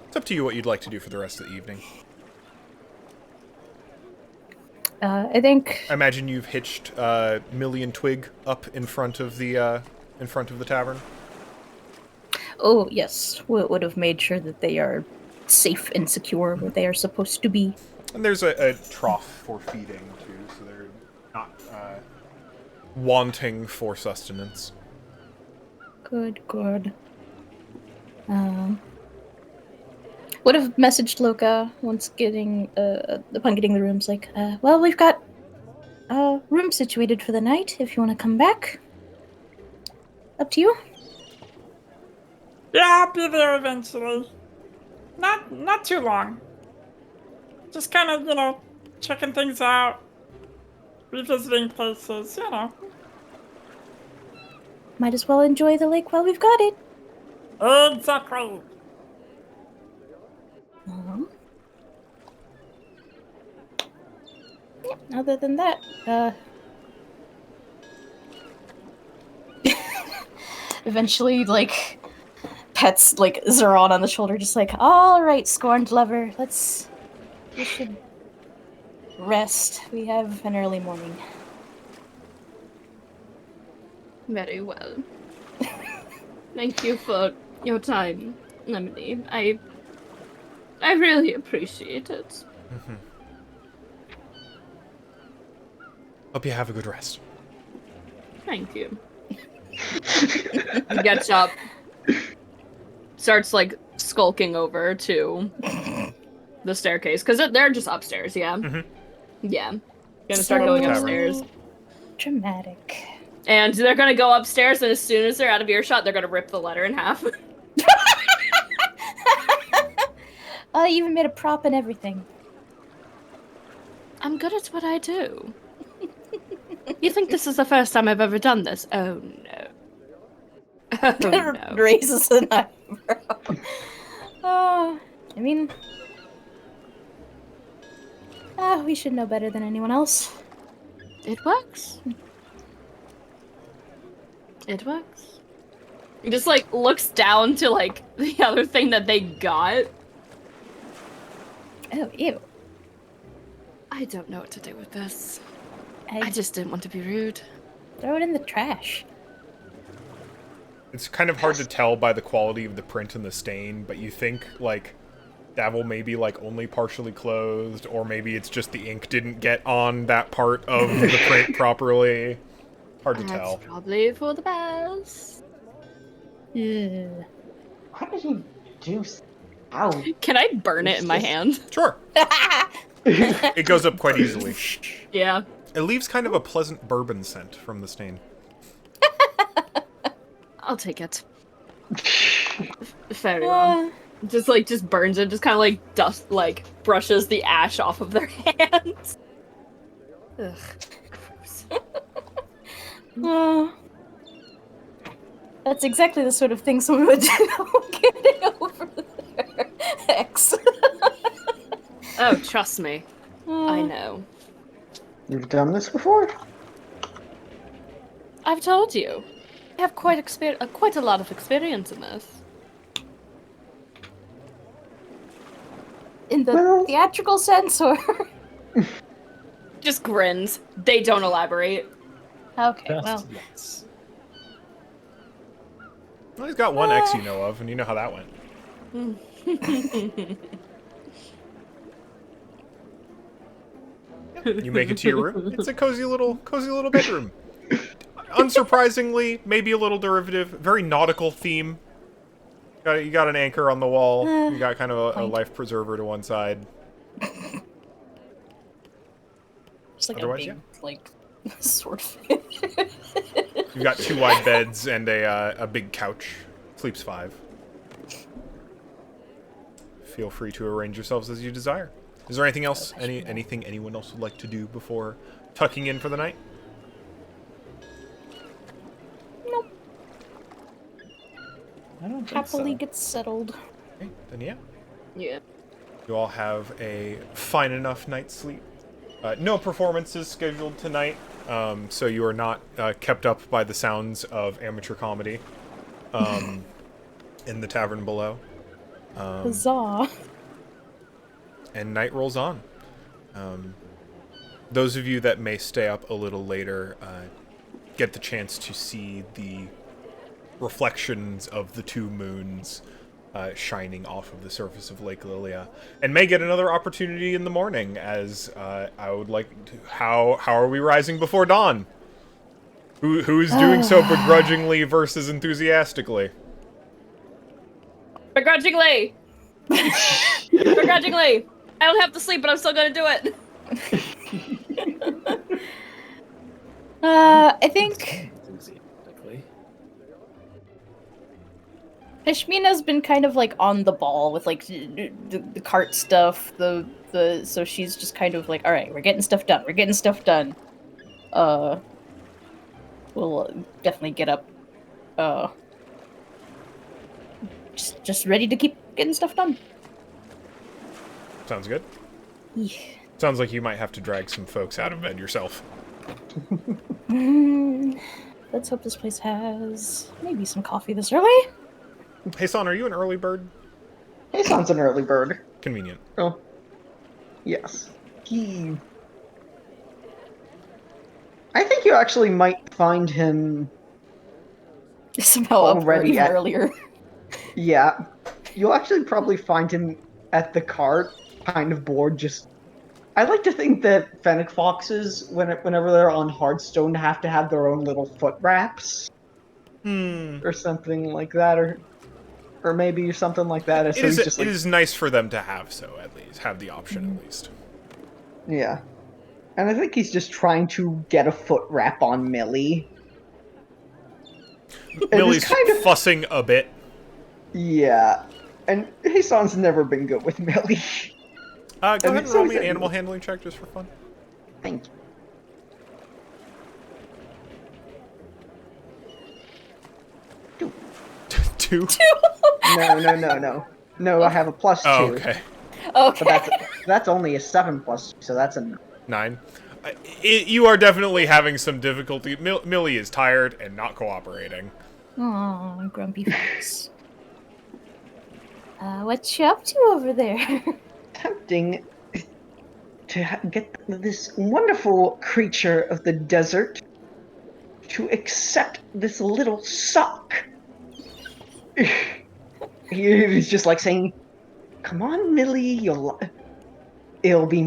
[SPEAKER 1] it's up to you what you'd like to do for the rest of the evening.
[SPEAKER 3] I think.
[SPEAKER 1] I imagine you've hitched Millie and Twig up in front of the tavern.
[SPEAKER 3] Oh yes, we would have made sure that they are safe and secure where they are supposed to be.
[SPEAKER 1] And there's a trough for feeding too, so they're not wanting for sustenance.
[SPEAKER 3] Good. Would have messaged Loka once upon getting the rooms, like, well, we've got a room situated for the night if you want to come back. Up to you.
[SPEAKER 5] Yeah, I'll be there eventually. Not too long. Just kind of, checking things out, revisiting places,
[SPEAKER 3] Might as well enjoy the lake while we've got it.
[SPEAKER 5] Exactly.
[SPEAKER 3] Other than that, eventually, pets, Zeron on the shoulder, just all right, scorned lover, we should rest. We have an early morning.
[SPEAKER 6] Very well. Thank you for your time, Lemony. I really appreciate it.
[SPEAKER 1] Hope you have a good rest.
[SPEAKER 6] Thank you. He gets up, starts skulking over to the staircase because they're just upstairs. Yeah, yeah. Gonna start going upstairs.
[SPEAKER 3] Dramatic.
[SPEAKER 6] And they're gonna go upstairs, and as soon as they're out of earshot, they're gonna rip the letter in half.
[SPEAKER 3] Oh, you even made a prop and everything.
[SPEAKER 6] I'm good at what I do. You think this is the first time I've ever done this? Oh no. Oh no.
[SPEAKER 3] Raises an eyebrow. I mean, we should know better than anyone else.
[SPEAKER 6] It works. It works. He just looks down to the other thing that they got.
[SPEAKER 3] Oh, ew.
[SPEAKER 6] I don't know what to do with this. I just didn't want to be rude.
[SPEAKER 3] Throw it in the trash.
[SPEAKER 1] It's kind of hard to tell by the quality of the print and the stain, but you think Davil may be only partially closed, or maybe it's just the ink didn't get on that part of the print properly. Hard to tell.
[SPEAKER 6] That's probably for the best.
[SPEAKER 3] Yeah.
[SPEAKER 4] What did he do? Ow.
[SPEAKER 6] Can I burn it in my hand?
[SPEAKER 1] Sure. It goes up quite easily.
[SPEAKER 6] Yeah.
[SPEAKER 1] It leaves kind of a pleasant bourbon scent from the stain.
[SPEAKER 6] I'll take it. Very well. Just burns it, just kind of dust, brushes the ash off of their hands. Ugh. Gross.
[SPEAKER 3] That's exactly the sort of thing someone would do getting over their ex.
[SPEAKER 6] Oh, trust me. I know.
[SPEAKER 4] You've done this before?
[SPEAKER 6] I've told you. I have quite a lot of experience in this.
[SPEAKER 3] In the theatrical sense, or?
[SPEAKER 6] Just grins. They don't elaborate.
[SPEAKER 3] Okay,
[SPEAKER 2] Just
[SPEAKER 3] well.
[SPEAKER 2] yes.
[SPEAKER 1] Well, he's got one ex you know of, and you know how that went. You make it to your room. It's a cozy little bedroom. Unsurprisingly, maybe a little derivative, very nautical theme. You got an anchor on the wall. You got kind of a life preserver to one side.
[SPEAKER 3] Just like
[SPEAKER 1] Otherwise,
[SPEAKER 3] a big,
[SPEAKER 1] yeah.
[SPEAKER 3] like, sort of.
[SPEAKER 1] You got 2 wide beds and a big couch. Sleeps 5. Feel free to arrange yourselves as you desire. Is there anything else? Anything anyone else would like to do before tucking in for the night?
[SPEAKER 3] Nope.
[SPEAKER 2] I don't think
[SPEAKER 3] Happily
[SPEAKER 2] so.
[SPEAKER 3] gets settled.
[SPEAKER 1] Okay, then yeah.
[SPEAKER 6] Yeah.
[SPEAKER 1] You all have a fine enough night's sleep. No performances scheduled tonight, so you are not kept up by the sounds of amateur comedy in the tavern below.
[SPEAKER 3] Huzzah.
[SPEAKER 1] And night rolls on. Those of you that may stay up a little later get the chance to see the reflections of the 2 moons shining off of the surface of Lake Lilia, and may get another opportunity in the morning. As I would like to, how are we rising before dawn? Who is doing so begrudgingly versus enthusiastically?
[SPEAKER 6] Begrudgingly. Begrudgingly. I don't have to sleep, but I'm still gonna do it.
[SPEAKER 3] I think
[SPEAKER 2] Enthusiastically.
[SPEAKER 3] Hashmina's been kind of like on the ball with like the cart stuff, so she's just kind of like, all right, we're getting stuff done. We're getting stuff done. We'll definitely get up. Just ready to keep getting stuff done.
[SPEAKER 1] Sounds good.
[SPEAKER 3] Yeah.
[SPEAKER 1] Sounds like you might have to drag some folks out of bed yourself.
[SPEAKER 3] Let's hope this place has maybe some coffee this early.
[SPEAKER 1] Hey, Son, are you an early bird?
[SPEAKER 4] He sounds an early bird.
[SPEAKER 1] Convenient.
[SPEAKER 4] Oh, yes. I think you actually might find him.
[SPEAKER 3] Somehow up
[SPEAKER 4] Already
[SPEAKER 3] even
[SPEAKER 4] at-
[SPEAKER 3] earlier.
[SPEAKER 4] Yeah, you'll actually probably find him at the cart, kind of bored. Just, I like to think that fennec foxes, whenever they're on Hearthstone, have to have their own little foot wraps or something like that, or maybe something like that. So he's just
[SPEAKER 1] It
[SPEAKER 4] like,
[SPEAKER 1] is nice for them to have at least. Have the option, at least.
[SPEAKER 4] yeah. And I think he's just trying to get a foot wrap on Millie.
[SPEAKER 1] Millie's
[SPEAKER 4] kind of-
[SPEAKER 1] fussing a bit.
[SPEAKER 4] Yeah. And Hason's never been good with Millie.
[SPEAKER 1] Go ahead and
[SPEAKER 4] so
[SPEAKER 1] roll
[SPEAKER 4] is
[SPEAKER 1] me an
[SPEAKER 4] it-
[SPEAKER 1] animal handling check just for fun.
[SPEAKER 4] Thank you.
[SPEAKER 1] 2?
[SPEAKER 4] No, I have a +2.
[SPEAKER 1] Oh, okay.
[SPEAKER 3] Okay.
[SPEAKER 4] But that's only a 7 +2, so that's a
[SPEAKER 1] 9. You are definitely having some difficulty. Millie is tired and not cooperating.
[SPEAKER 3] Aw, grumpy face. What you up to over there?
[SPEAKER 4] tempting to get this wonderful creature of the desert to accept this little sock. He was just like saying, "Come on, Millie, it'll be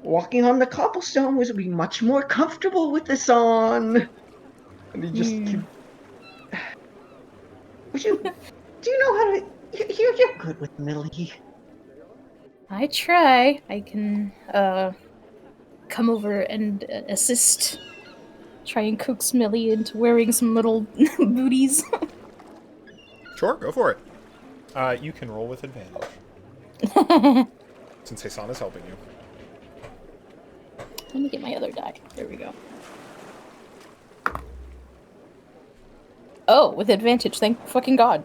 [SPEAKER 4] walking on the cobblestone will be much more comfortable with this on." And he just, do you know how to? You're good with Millie.
[SPEAKER 3] I try. I can come over and assist. Try and coax Millie into wearing some little booties.
[SPEAKER 1] Sure, go for it. You can roll with advantage. Since Hasan is helping you.
[SPEAKER 3] Let me get my other die. There we go. Oh, with advantage, thank fucking God.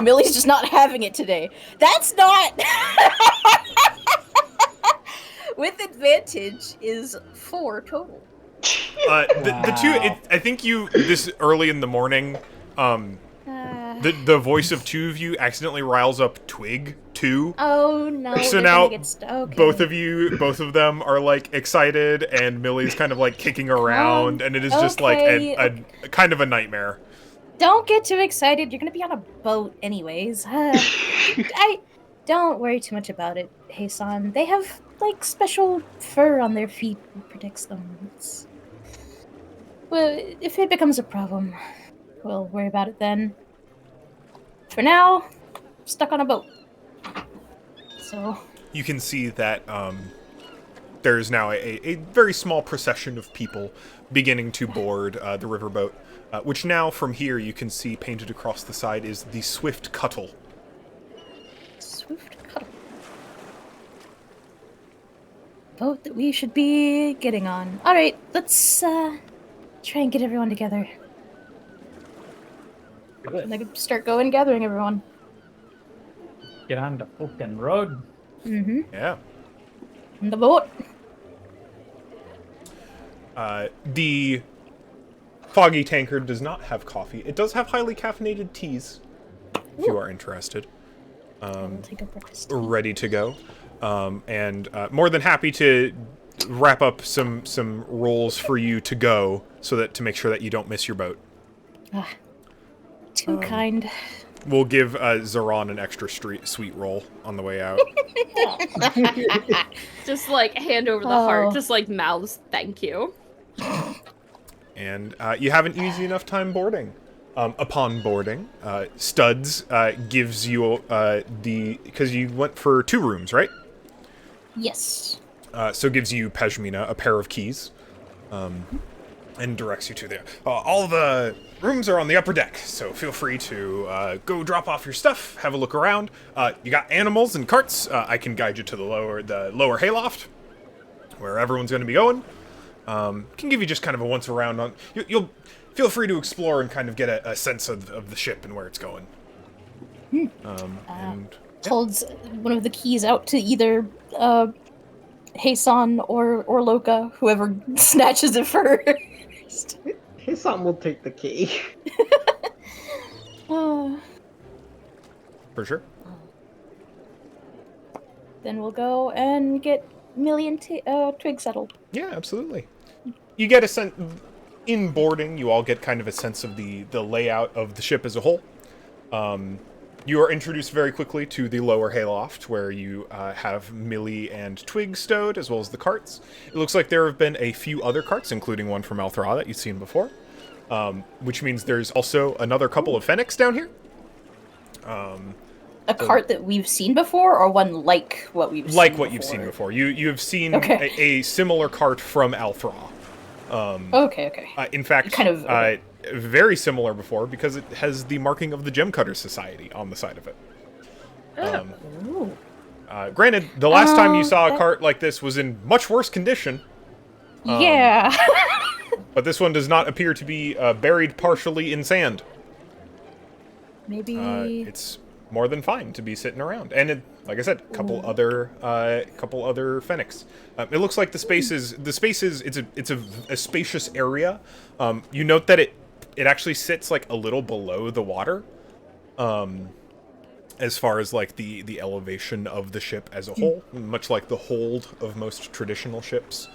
[SPEAKER 3] Millie's just not having it today. That's not... With advantage is 4 total.
[SPEAKER 1] The two, I think you, this early in the morning, the voice of 2 of you accidentally riles up Twig, too.
[SPEAKER 3] Oh no.
[SPEAKER 1] So
[SPEAKER 3] they're
[SPEAKER 1] now,
[SPEAKER 3] gonna get okay.
[SPEAKER 1] both of them are like excited, and Millie's kind of like kicking around, and it is just like
[SPEAKER 3] okay.
[SPEAKER 1] a kind of a nightmare.
[SPEAKER 3] Don't get too excited. You're gonna be on a boat anyways. I don't worry too much about it, Heisan. They have like special fur on their feet that protects them. Well, if it becomes a problem, we'll worry about it then. For now, stuck on a boat. So
[SPEAKER 1] You can see that there's now a very small procession of people beginning to board the riverboat, which now from here you can see painted across the side is the Swift Cuttle.
[SPEAKER 3] Swift Cuttle. Boat that we should be getting on. Alright, let's try and get everyone together. And I could start going gathering everyone.
[SPEAKER 2] Get on the fucking road.
[SPEAKER 3] Mm-hmm.
[SPEAKER 1] Yeah.
[SPEAKER 3] On the boat.
[SPEAKER 1] The Foggy Tankard does not have coffee. It does have highly caffeinated teas, if you are interested.
[SPEAKER 3] I'll take a breakfast.
[SPEAKER 1] Ready to go. And more than happy to wrap up some rolls for you to go, so that to make sure that you don't miss your boat.
[SPEAKER 3] Too kind.
[SPEAKER 1] We'll give Zoran an extra sweet roll on the way out.
[SPEAKER 6] Just like hand over the heart, just like mouths thank you.
[SPEAKER 1] And you have an easy enough time boarding. Upon boarding, Studs gives you because you went for 2 rooms, right?
[SPEAKER 3] Yes.
[SPEAKER 1] So gives you Pashmina a pair of keys, and directs you to there. All the rooms are on the upper deck, so feel free to go drop off your stuff, have a look around. You got animals and carts. I can guide you to the lower hayloft, where everyone's going to be going. Can give you just kind of a once around on. You'll feel free to explore and kind of get a sense of the ship and where it's going.
[SPEAKER 3] Holds one of the keys out to either Heisan or Loka, whoever snatches it first.
[SPEAKER 4] His son will take the key.
[SPEAKER 1] For sure.
[SPEAKER 3] Then we'll go and get Million Twig settled.
[SPEAKER 1] Yeah, absolutely. You get a sense in boarding. You all get kind of a sense of the layout of the ship as a whole. You are introduced very quickly to the lower hayloft, where you have Millie and Twig stowed, as well as the carts. It looks like there have been a few other carts, including one from Althra that you've seen before, which means there's also another couple of Fennecs down here.
[SPEAKER 3] A cart that we've seen before, or one like what we've seen
[SPEAKER 1] Like what you've seen before. You have seen a similar cart from Althra.
[SPEAKER 3] Okay.
[SPEAKER 1] In fact,
[SPEAKER 3] Kind of,
[SPEAKER 1] very similar before, because it has the marking of the Gem Cutter Society on the side of it.
[SPEAKER 3] Ooh.
[SPEAKER 1] Granted, the last time you saw a cart like this was in much worse condition.
[SPEAKER 3] Yeah.
[SPEAKER 1] But this one does not appear to be buried partially in sand.
[SPEAKER 3] Maybe.
[SPEAKER 1] It's more than fine to be sitting around, and it, like I said, a couple other Fennecs. It looks like the space is it's a spacious area. You note that it actually sits like a little below the water, as far as like the elevation of the ship as a whole, much like the hold of most traditional ships.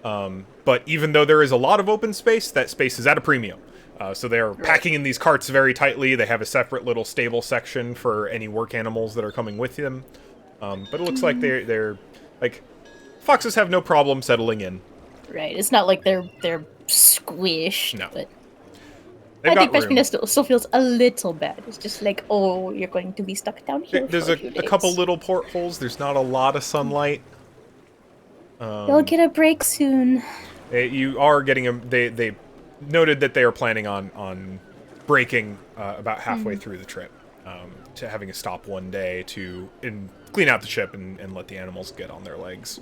[SPEAKER 1] But even though there is a lot of open space, that space is at a premium. So they are packing in these carts very tightly. They have a separate little stable section for any work animals that are coming with them. But it looks like they're like foxes have no problem settling in.
[SPEAKER 3] Right. It's not like they're squished.
[SPEAKER 1] No.
[SPEAKER 3] But
[SPEAKER 1] They've
[SPEAKER 3] I think
[SPEAKER 1] got room.
[SPEAKER 3] Pashmina still feels a little bad. It's just like, oh, you're going to be stuck down here.
[SPEAKER 1] There's
[SPEAKER 3] for
[SPEAKER 1] a
[SPEAKER 3] few
[SPEAKER 1] couple
[SPEAKER 3] days.
[SPEAKER 1] little portholes. There's not a lot of sunlight.
[SPEAKER 3] You'll get a break soon.
[SPEAKER 1] You are getting a. They noted that they are planning on breaking about halfway through the trip, to having a stop one day to clean out the ship and let the animals get on their legs.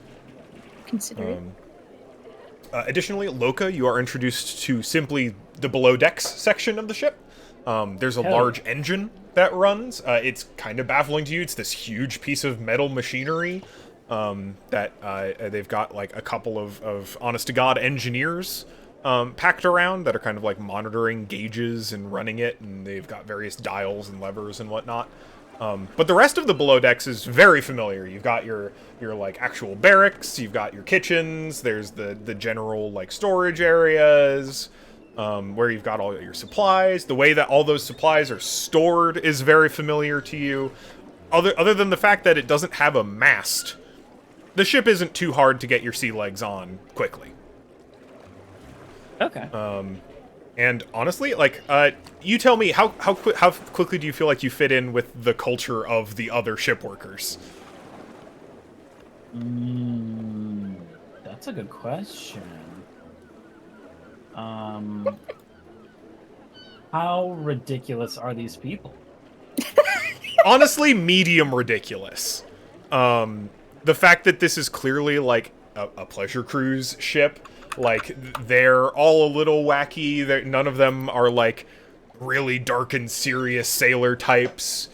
[SPEAKER 3] Consider it.
[SPEAKER 1] Additionally, Loka, you are introduced to simply the below decks section of the ship. There's a large engine that runs. It's kind of baffling to you. It's this huge piece of metal machinery that they've got like a couple of honest-to-God engineers packed around that are kind of like monitoring gauges and running it, and they've got various dials and levers and whatnot. But the rest of the below decks is very familiar. You've got your like actual barracks, you've got your kitchens, there's the general like storage areas, where you've got all your supplies. The way that all those supplies are stored is very familiar to you. Other than the fact that it doesn't have a mast, the ship isn't too hard to get your sea legs on quickly.
[SPEAKER 2] Okay.
[SPEAKER 1] And honestly, like, you tell me, how quickly do you feel like you fit in with the culture of the other ship workers?
[SPEAKER 2] That's a good question. How ridiculous are these people?
[SPEAKER 1] Honestly, medium ridiculous. The fact that this is clearly, like, a pleasure cruise ship, like, they're all a little wacky. None of them are, like, really dark and serious sailor types.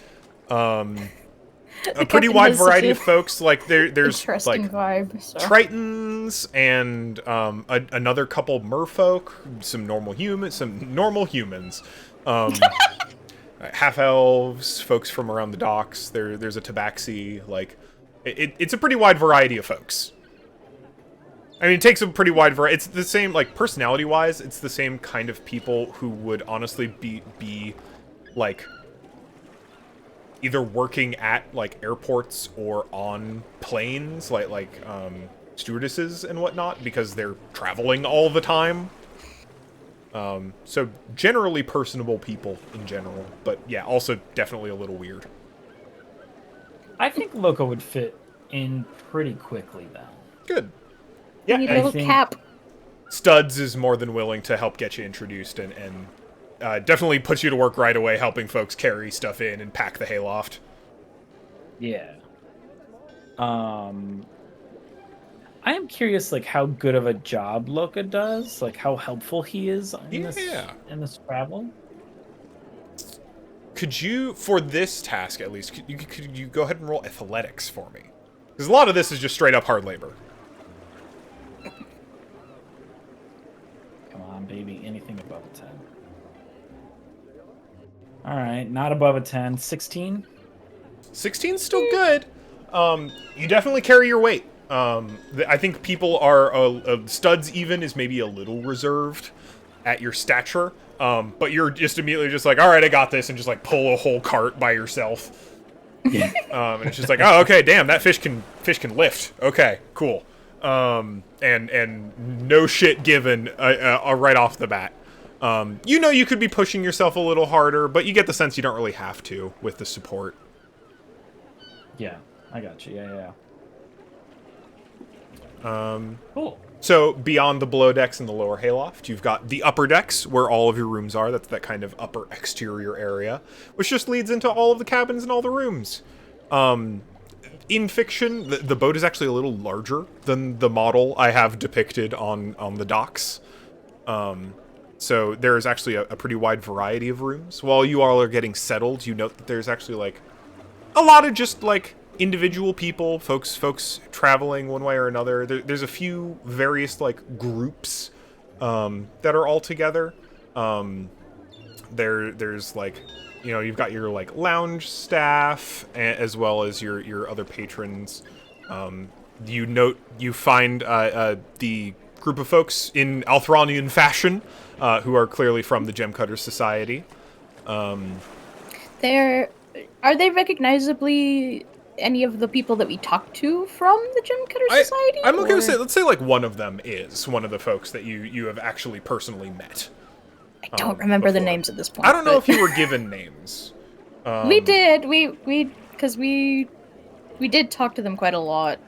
[SPEAKER 1] A pretty wide variety of folks. Like, there's, like,
[SPEAKER 3] vibe, so.
[SPEAKER 1] Tritons and another couple merfolk, some normal humans, half elves, folks from around the docks. There's a tabaxi. Like, it's a pretty wide variety of folks. I mean, it takes a pretty wide variety. It's the same, like, personality-wise, it's the same kind of people who would honestly be like, either working at, like, airports or on planes, like stewardesses and whatnot, because they're traveling all the time. So generally personable people in general, but yeah, also definitely a little weird.
[SPEAKER 2] I think Loco would fit in pretty quickly then.
[SPEAKER 1] Good.
[SPEAKER 3] You
[SPEAKER 1] Yeah,
[SPEAKER 3] need a
[SPEAKER 1] I
[SPEAKER 3] little
[SPEAKER 2] think-
[SPEAKER 3] cap.
[SPEAKER 1] Studs is more than willing to help get you introduced and definitely puts you to work right away helping folks carry stuff in and pack the hayloft.
[SPEAKER 2] Yeah. I am curious, like, how good of a job Loka does, like how helpful he is in this travel.
[SPEAKER 1] Could you, for this task at least, could you go ahead and roll athletics for me? Because a lot of this is just straight up hard labor.
[SPEAKER 2] Come on, baby, anything above a 10. All right, not above a 10. 16?
[SPEAKER 1] 16's still good. You definitely carry your weight. I think people are Studs even is maybe a little reserved at your stature, but you're just immediately just like, all right, I got this, and just like pull a whole cart by yourself.
[SPEAKER 2] Yeah.
[SPEAKER 1] And it's just like, oh, okay, damn, that fish can lift. Okay, cool. And no shit given right off the bat. You know you could be pushing yourself a little harder, but you get the sense you don't really have to with the support.
[SPEAKER 2] Yeah, I got you. Yeah. Cool.
[SPEAKER 1] So beyond the below decks and the lower hayloft, you've got the upper decks where all of your rooms are. That's that kind of upper exterior area, which just leads into all of the cabins and all the rooms. In fiction, the boat is actually a little larger than the model I have depicted on the docks. So there is actually a pretty wide variety of rooms. While you all are getting settled, you note that there's actually, like, a lot of just, like, individual people, folks traveling one way or another. There's a few various, like, groups that are all together. There's, like, you know, you've got your, like, lounge staff as well as your other patrons. You find the group of folks in Althronian fashion who are clearly from the Gemcutters Society.
[SPEAKER 3] Are they recognizably any of the people that we talked to from the Gemcutter Society?
[SPEAKER 1] I'm okay with saying, let's say, like, one of them is one of the folks that you have actually personally met.
[SPEAKER 3] I don't remember the
[SPEAKER 1] before.
[SPEAKER 3] names at this point.
[SPEAKER 1] I don't know if you were given names.
[SPEAKER 3] We did. Because we did talk to them quite a lot.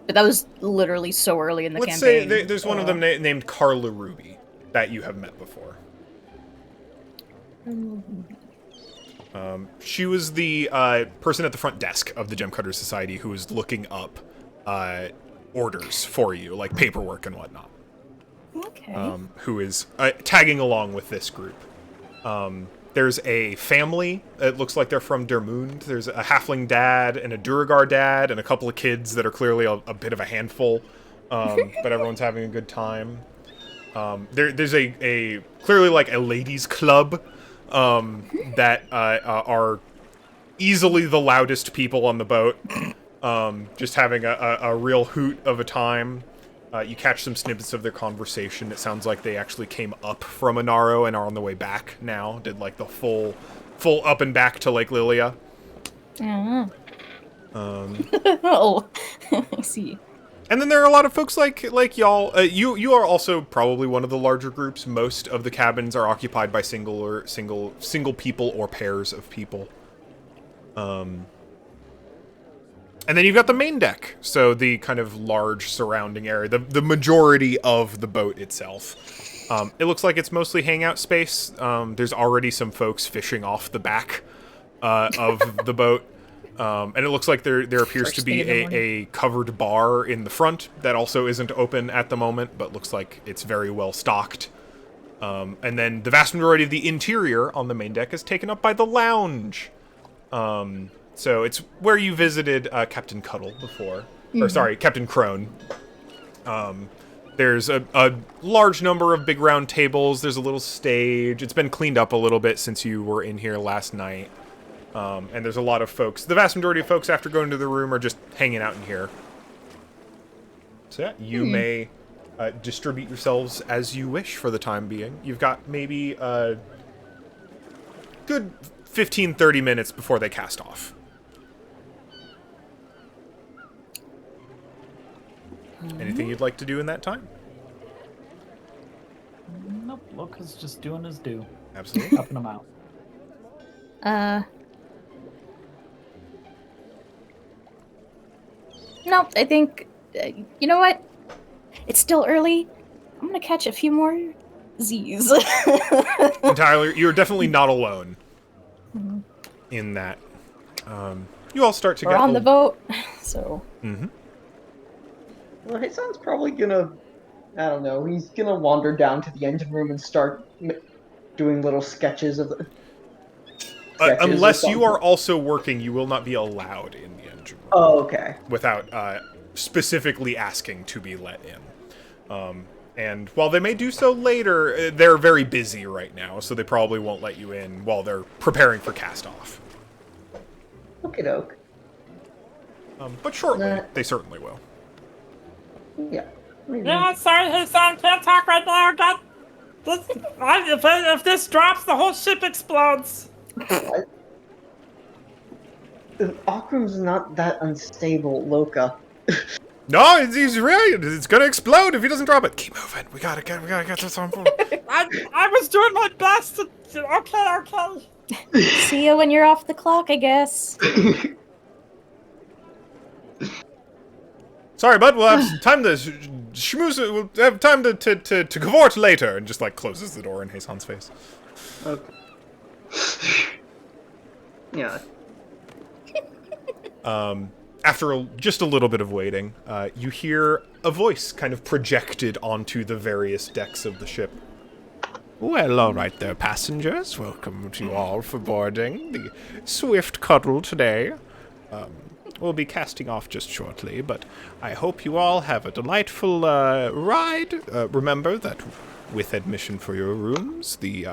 [SPEAKER 3] But that was literally so early in the
[SPEAKER 1] Let's
[SPEAKER 3] campaign.
[SPEAKER 1] say there's one of them named Carla Ruby that you have met before. She was the person at the front desk of the Gemcutters Society who was looking up orders for you, like paperwork and whatnot.
[SPEAKER 3] Okay.
[SPEAKER 1] Who is tagging along with this group. There's a family. It looks like they're from Dermund. There's a halfling dad and a Duragar dad and a couple of kids that are clearly a bit of a handful, but everyone's having a good time. There's a clearly like a ladies' club that are easily the loudest people on the boat, just having a real hoot of a time. You catch some snippets of their conversation. It sounds like they actually came up from Anaro and are on the way back now. Did like the full up and back to Lake Lilia.
[SPEAKER 3] Oh, I see.
[SPEAKER 1] And then there are a lot of folks like y'all. You are also probably one of the larger groups. Most of the cabins are occupied by single people or pairs of people. And then you've got the main deck, so the kind of large surrounding area, the majority of the boat itself. It looks like it's mostly hangout space. There's already some folks fishing off the back of the boat. And it looks like there appears to be a covered bar in the front that also isn't open at the moment, but looks like it's very well stocked. And then the vast majority of the interior on the main deck is taken up by the lounge. So it's where you visited Captain Cuddle before. Or sorry, Captain Crone. There's a large number of big round tables. There's a little stage. It's been cleaned up a little bit since you were in here last night. And there's a lot of folks. The vast majority of folks, after going to the room, are just hanging out in here. So yeah, you may distribute yourselves as you wish for the time being. You've got maybe a good 15-30 minutes before they cast off. Anything you'd like to do in that time?
[SPEAKER 2] Nope, Loka's just doing his due.
[SPEAKER 1] Absolutely.
[SPEAKER 2] Up and out.
[SPEAKER 3] No, I think, you know what? It's still early. I'm gonna catch a few more Z's.
[SPEAKER 1] And Tyler, you're definitely not alone in that. You all start to
[SPEAKER 3] We're
[SPEAKER 1] get
[SPEAKER 3] on the boat, so...
[SPEAKER 4] Well, Hassan's probably gonna, I don't know, he's gonna wander down to the engine room and start doing little sketches of the...
[SPEAKER 1] Unless you are also working, you will not be allowed in the engine room.
[SPEAKER 4] Oh, okay.
[SPEAKER 1] Without specifically asking to be let in. And while they may do so later, they're very busy right now, so they probably won't let you in while they're preparing for cast-off.
[SPEAKER 4] Okie doke.
[SPEAKER 1] But shortly, they certainly will.
[SPEAKER 4] Yeah.
[SPEAKER 5] Yeah, sorry, Hassan, can't talk right now. God, if this drops, the whole ship explodes.
[SPEAKER 4] Akram's not that unstable, Loka.
[SPEAKER 1] No, he's right. It's gonna explode if he doesn't drop it. Keep moving. We gotta get this on board.
[SPEAKER 5] I was doing my best. Okay.
[SPEAKER 3] See you when you're off the clock, I guess.
[SPEAKER 1] Sorry, bud. We'll have time to schmooze. We'll have time to cavort later. And just like closes the door in Hassan's face.
[SPEAKER 4] Okay. Yeah.
[SPEAKER 1] After just a little bit of waiting, you hear a voice kind of projected onto the various decks of the ship. Well, all right there, passengers. Welcome to you all for boarding the Swift Cuddle today. We'll be casting off just shortly, but I hope you all have a delightful ride. Remember that with admission for your rooms, the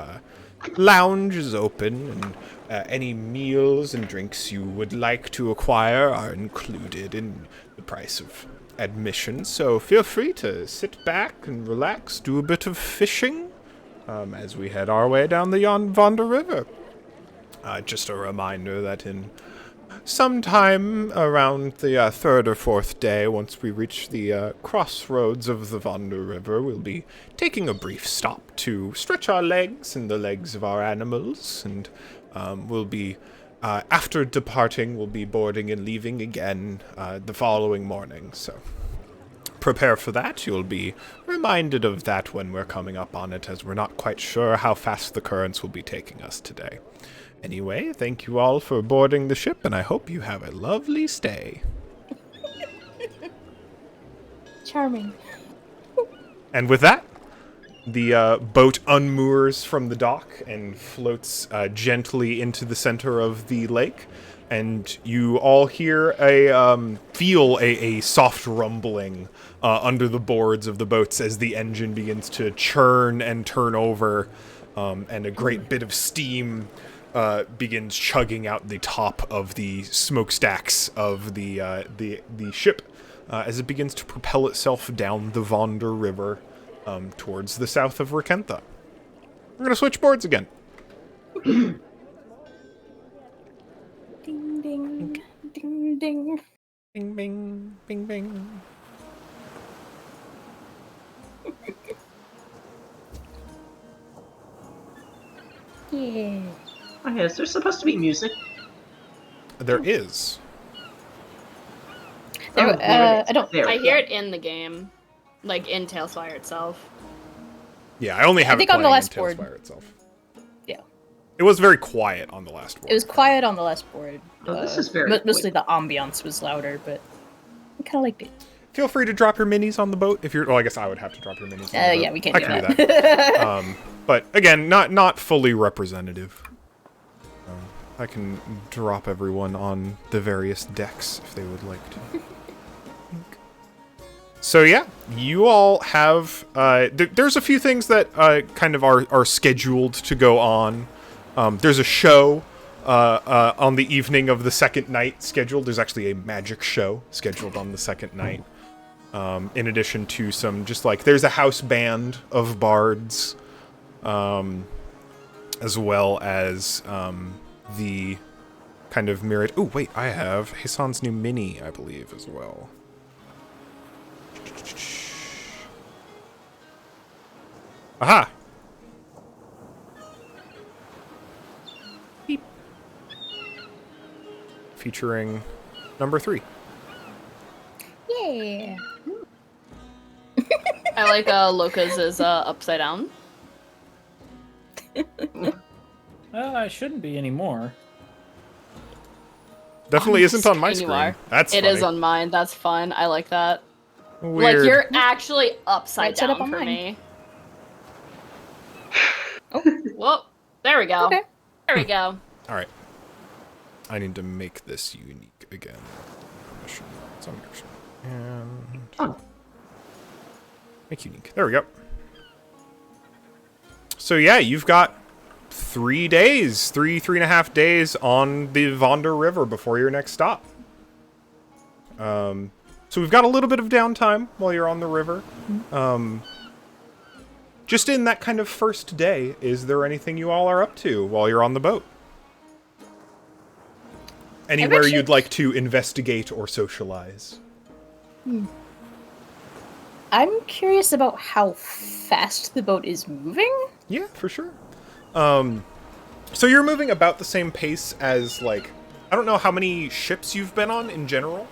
[SPEAKER 1] lounge is open, and any meals and drinks you would like to acquire are included in the price of admission. So feel free to sit back and relax, do a bit of fishing as we head our way down the Vonda River. Just a reminder that in sometime around the third or fourth day, once we reach the crossroads of the Vonda River, we'll be taking a brief stop to stretch our legs and the legs of our animals, and we'll be, after departing, we'll be boarding and leaving again the following morning, so prepare for that. You'll be reminded of that when we're coming up on it, as we're not quite sure how fast the currents will be taking us today. Anyway, thank you all for boarding the ship, and I hope you have a lovely stay.
[SPEAKER 3] Charming.
[SPEAKER 1] And with that, the boat unmoors from the dock and floats gently into the center of the lake, and you all hear feel a soft rumbling under the boards of the boats as the engine begins to churn and turn over, and a great bit of steam begins chugging out the top of the smokestacks of the ship as it begins to propel itself down the Vonder River towards the south of Rackentha. We're going to switch boards again.
[SPEAKER 3] Ding ding ding ding.
[SPEAKER 1] Bing, bing, bing, bing.
[SPEAKER 3] Yeah.
[SPEAKER 4] Oh yeah, is there supposed to be music?
[SPEAKER 1] There is.
[SPEAKER 3] There,
[SPEAKER 4] Oh, there it is.
[SPEAKER 3] I don't.
[SPEAKER 4] There,
[SPEAKER 6] I hear
[SPEAKER 4] yeah.
[SPEAKER 6] it in the game, like in Tailspire itself.
[SPEAKER 1] Yeah, I only have
[SPEAKER 3] think
[SPEAKER 1] it
[SPEAKER 3] on the
[SPEAKER 1] playing
[SPEAKER 3] last
[SPEAKER 1] in
[SPEAKER 3] board.
[SPEAKER 1] Tailspire itself.
[SPEAKER 3] Yeah.
[SPEAKER 1] It was very quiet on the last board.
[SPEAKER 3] It was quiet on the last board.
[SPEAKER 4] Oh, this is very
[SPEAKER 3] Mostly
[SPEAKER 4] quick.
[SPEAKER 3] the ambiance was louder, but I kind of liked it.
[SPEAKER 1] Feel free to drop your minis on the boat if you're. Well, I guess I would have to drop your minis. On the boat.
[SPEAKER 3] Yeah, we can't
[SPEAKER 1] I
[SPEAKER 3] do
[SPEAKER 1] can
[SPEAKER 3] that.
[SPEAKER 1] do that. But again, not fully representative. I can drop everyone on the various decks if they would like to. So yeah, you all have. There's a few things that kind of are scheduled to go on. There's a show on the evening of the second night scheduled. There's actually a magic show scheduled on the second night. In addition to some just like there's a house band of bards, as well as the kind of mirrored. Oh wait, I have Hassan's new mini, I believe, as well. Aha! Beep. Featuring number 3.
[SPEAKER 3] Yeah.
[SPEAKER 6] I like Loca's is upside down.
[SPEAKER 2] I shouldn't be anymore.
[SPEAKER 1] Definitely isn't on my
[SPEAKER 6] You
[SPEAKER 1] screen.
[SPEAKER 6] are.
[SPEAKER 1] That's
[SPEAKER 6] It
[SPEAKER 1] funny.
[SPEAKER 6] is on mine. That's fun. I like that.
[SPEAKER 1] Weird.
[SPEAKER 6] Like you're actually upside
[SPEAKER 3] Right side
[SPEAKER 6] down
[SPEAKER 3] up on
[SPEAKER 6] for
[SPEAKER 3] mine.
[SPEAKER 6] me.
[SPEAKER 3] Oh.
[SPEAKER 6] Well, there we go.
[SPEAKER 3] Okay.
[SPEAKER 6] There we go.
[SPEAKER 1] All right. I need to make this unique again. Permission. It's on yours. And
[SPEAKER 4] Oh.
[SPEAKER 1] make unique. There we go. So yeah, you've got 3 days, three and a half days on the Vonder River before your next stop. So we've got a little bit of downtime while you're on the river. Just in that kind of first day, is there anything you all are up to while you're on the boat? Anywhere
[SPEAKER 3] actually-
[SPEAKER 1] you'd like to investigate or socialize?
[SPEAKER 3] I'm curious about how fast the boat is moving.
[SPEAKER 1] Yeah, for sure. So you're moving about the same pace as, like, I don't know how many ships you've been on in general.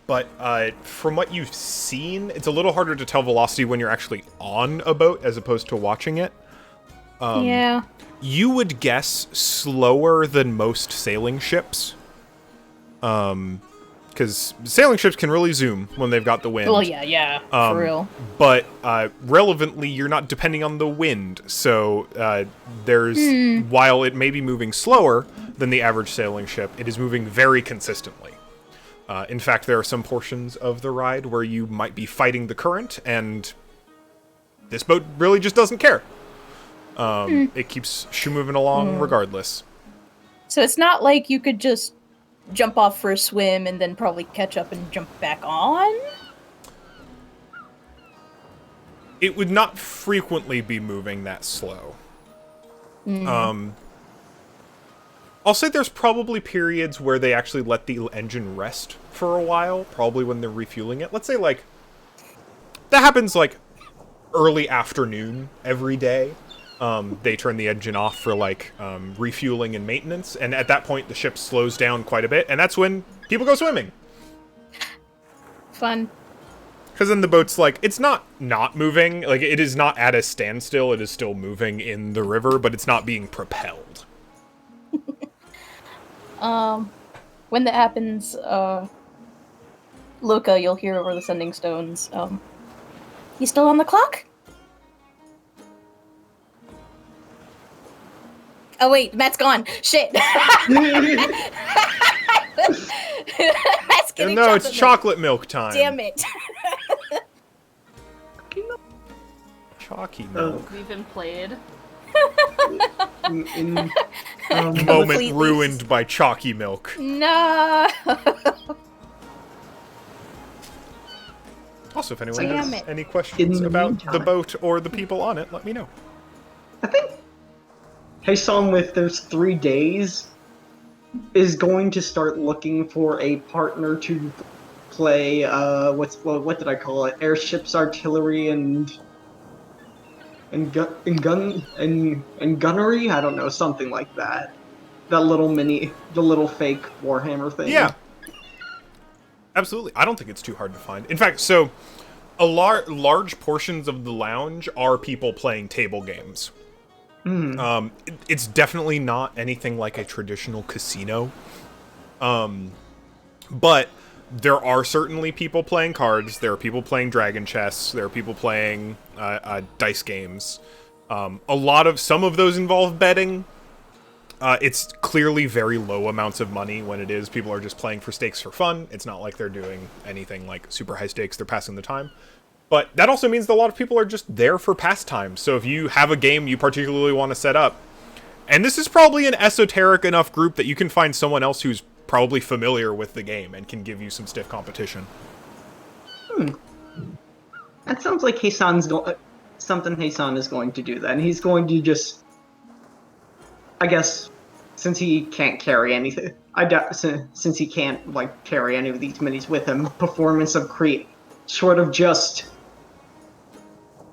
[SPEAKER 1] But from what you've seen, it's a little harder to tell velocity when you're actually on a boat as opposed to watching it.
[SPEAKER 3] Yeah.
[SPEAKER 1] You would guess slower than most sailing ships. Because sailing ships can really zoom when they've got the wind.
[SPEAKER 3] Well, yeah, for real.
[SPEAKER 1] But relevantly, you're not depending on the wind. So there's while it may be moving slower than the average sailing ship, it is moving very consistently. In fact, there are some portions of the ride where you might be fighting the current, and this boat really just doesn't care. It keeps moving along regardless.
[SPEAKER 3] So it's not like you could just jump off for a swim and then probably catch up and jump back on?
[SPEAKER 1] It would not frequently be moving that slow. I'll say there's probably periods where they actually let the engine rest for a while, probably when they're refueling it. Let's say, like, that happens, like, early afternoon every day. They turn the engine off for, like, refueling and maintenance, and at that point the ship slows down quite a bit, and that's when people go swimming.
[SPEAKER 3] Fun.
[SPEAKER 1] Because then the boat's, like, it's not moving, like, it is not at a standstill, it is still moving in the river, but it's not being propelled.
[SPEAKER 3] When that happens, Luca, you'll hear over the sending stones, you still on the clock? Oh wait, Matt's gone. Shit. Matt's getting
[SPEAKER 1] No, it's
[SPEAKER 3] milk.
[SPEAKER 1] chocolate milk time.
[SPEAKER 3] Damn it.
[SPEAKER 1] Chalky milk.
[SPEAKER 6] We've been played.
[SPEAKER 1] Moment
[SPEAKER 3] Completely.
[SPEAKER 1] ruined by chalky milk.
[SPEAKER 3] No.
[SPEAKER 1] Also, if anyone
[SPEAKER 3] Damn
[SPEAKER 1] has
[SPEAKER 3] it.
[SPEAKER 1] any questions
[SPEAKER 4] In the
[SPEAKER 1] about the
[SPEAKER 4] meantime-
[SPEAKER 1] boat or the people on it, let me know.
[SPEAKER 4] I think Heisan, with those 3 days, is going to start looking for a partner to play. What did I call it? Airships, artillery, and gunnery. I don't know, something like that. The little fake Warhammer thing.
[SPEAKER 1] Yeah. Absolutely. I don't think it's too hard to find. In fact, so a large portions of the lounge are people playing table games. It's definitely not anything like a traditional casino. But there are certainly people playing cards. There are people playing dragon chess. There are people playing dice games. Some of those involve betting. It's clearly very low amounts of money when it is. People are just playing for stakes for fun. It's not like they're doing anything like super high stakes. They're passing the time. But that also means that a lot of people are just there for pastime. So if you have a game you particularly want to set up, and this is probably an esoteric enough group that you can find someone else who's probably familiar with the game and can give you some stiff competition.
[SPEAKER 4] That sounds like something Heisan is going to do then. He's going to just, I guess, since he can't carry anything, since he can't like carry any of these minis with him, sort of just,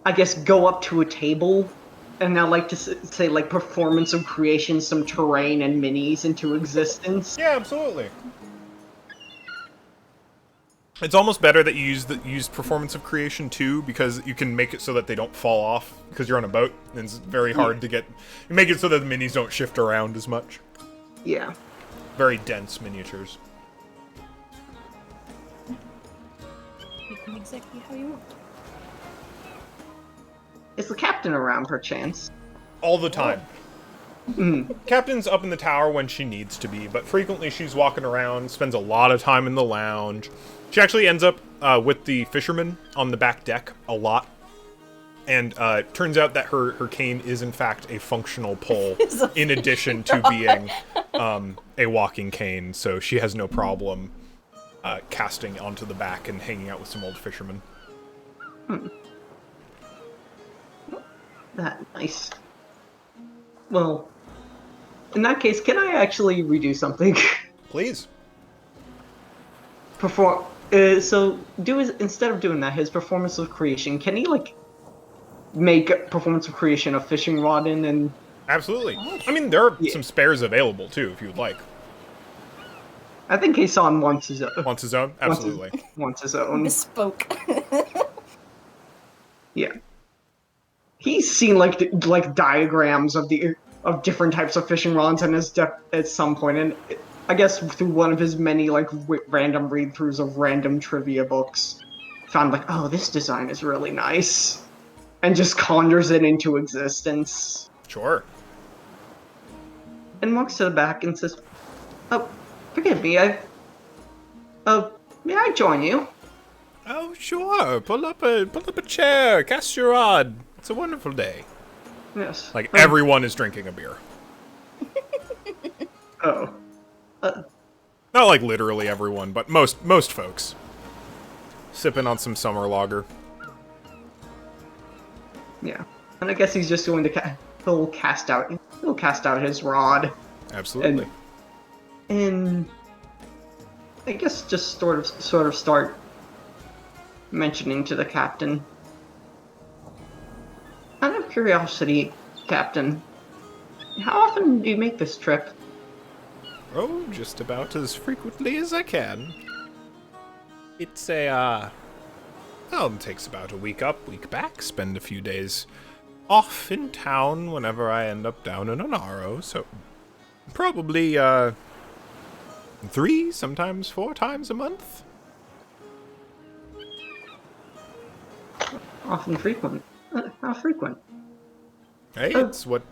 [SPEAKER 4] I guess, go up to a table, and I like to say like performance of creation some terrain and minis into existence.
[SPEAKER 1] Yeah, absolutely. It's almost better that you use performance of creation too, because you can make it so that they don't fall off because you're on a boat, and it's very hard to get. You make it so that the minis don't shift around as much.
[SPEAKER 4] Yeah.
[SPEAKER 1] Very dense miniatures.
[SPEAKER 3] Make them exactly how you want.
[SPEAKER 4] Is the captain around, perchance?
[SPEAKER 1] All the time. Captain's up in the tower when she needs to be, but frequently she's walking around, spends a lot of time in the lounge. She actually ends up with the fisherman on the back deck a lot. And turns out that her cane is in fact a functional pole in addition to being a walking cane, so she has no problem casting onto the back and hanging out with some old fishermen.
[SPEAKER 4] That nice. Well, in that case, can I actually redo something?
[SPEAKER 1] Please.
[SPEAKER 4] Instead of doing that, his performance of creation, can he like make performance of creation a fishing rod in and?
[SPEAKER 1] Absolutely. I mean, there are some spares available too, if you would like.
[SPEAKER 4] I think Heisan wants his own.
[SPEAKER 1] Wants his own? Absolutely.
[SPEAKER 4] Wants his own.
[SPEAKER 3] Bespoke.
[SPEAKER 4] Yeah. He's seen like diagrams of different types of fishing rods and at some point, and I guess through one of his many like random read-throughs of random trivia books, found like, oh, this design is really nice, and just conjures it into existence.
[SPEAKER 1] Sure.
[SPEAKER 4] And walks to the back and says, "Oh, forgive me, may I join you?"
[SPEAKER 1] Oh, sure. Pull up a chair. Cast your rod. It's a wonderful day.
[SPEAKER 4] Yes.
[SPEAKER 1] Like, everyone is drinking a beer.
[SPEAKER 4] Oh.
[SPEAKER 1] Not like literally everyone, but most folks. Sipping on some summer lager.
[SPEAKER 4] Yeah. And I guess he's just going to he'll cast out his rod.
[SPEAKER 1] Absolutely.
[SPEAKER 4] And I guess just sort of start mentioning to the captain. Out of curiosity, Captain, how often do you make this trip?
[SPEAKER 1] Oh, just about as frequently as I can. It's it takes about a week up, week back, spend a few days off in town whenever I end up down in Onaro, so probably 3, sometimes 4 times a month.
[SPEAKER 4] Often frequent. How frequent?
[SPEAKER 1] Hey, it's what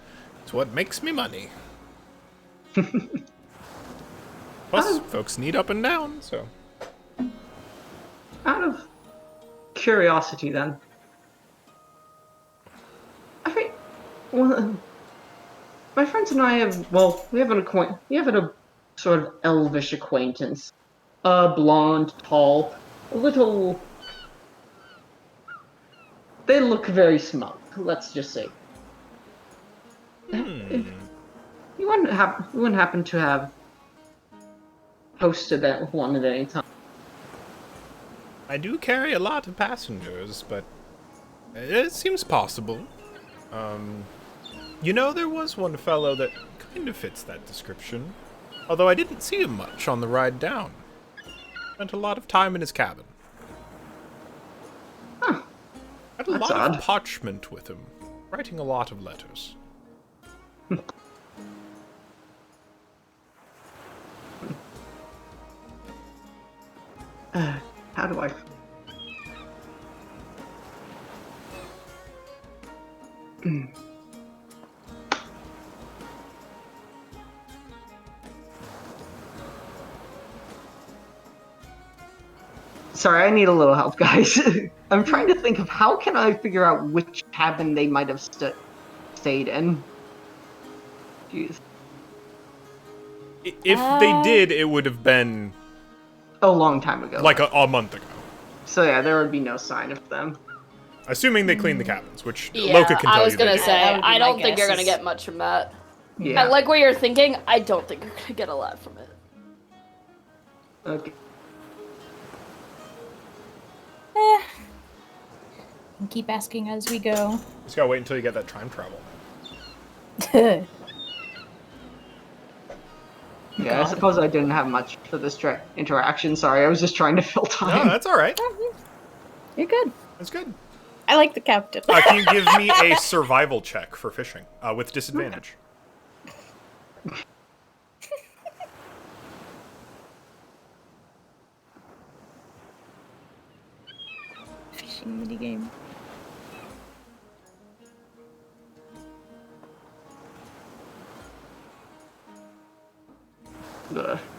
[SPEAKER 1] makes me money. Plus, folks need up and down, so.
[SPEAKER 4] Out of curiosity, then. My friends and I have, well, we have a sort of elvish acquaintance. Blonde, tall, a little... They look very smug, let's just say. You wouldn't happen to have hosted that one at any time.
[SPEAKER 1] I do carry a lot of passengers, but it seems possible. There was one fellow that kind of fits that description. Although I didn't see him much on the ride down. Spent a lot of time in his cabin.
[SPEAKER 4] Huh.
[SPEAKER 1] Had a
[SPEAKER 4] That's
[SPEAKER 1] lot
[SPEAKER 4] odd.
[SPEAKER 1] of parchment with him, writing a lot of letters.
[SPEAKER 4] How do I... Sorry, I need a little help, guys. I'm trying to think of how can I figure out which cabin they might have stayed in. Jeez.
[SPEAKER 1] If they did, it would have been
[SPEAKER 4] A long time ago.
[SPEAKER 1] like a month ago.
[SPEAKER 4] So yeah, there would be no sign of them.
[SPEAKER 1] Assuming they cleaned the cabins, which
[SPEAKER 6] Yeah,
[SPEAKER 1] Loka can tell
[SPEAKER 6] I was
[SPEAKER 1] you
[SPEAKER 6] gonna
[SPEAKER 1] they did.
[SPEAKER 6] say,
[SPEAKER 3] That would be
[SPEAKER 6] I
[SPEAKER 3] my
[SPEAKER 6] don't think
[SPEAKER 3] guess
[SPEAKER 6] you're gonna
[SPEAKER 3] is-
[SPEAKER 6] get much from that.
[SPEAKER 4] Yeah.
[SPEAKER 6] I like what you're thinking. I don't think you're gonna get a lot from it.
[SPEAKER 4] Okay.
[SPEAKER 3] And keep asking as we go.
[SPEAKER 1] Just gotta wait until you get that time travel.
[SPEAKER 4] Yeah, I suppose I didn't have much for this interaction. Sorry, I was just trying to fill
[SPEAKER 1] No,
[SPEAKER 4] time.
[SPEAKER 1] that's alright.
[SPEAKER 3] You're good.
[SPEAKER 1] That's good.
[SPEAKER 3] I like the captain.
[SPEAKER 1] Can you give me a survival check for fishing with disadvantage?
[SPEAKER 3] Fishing minigame.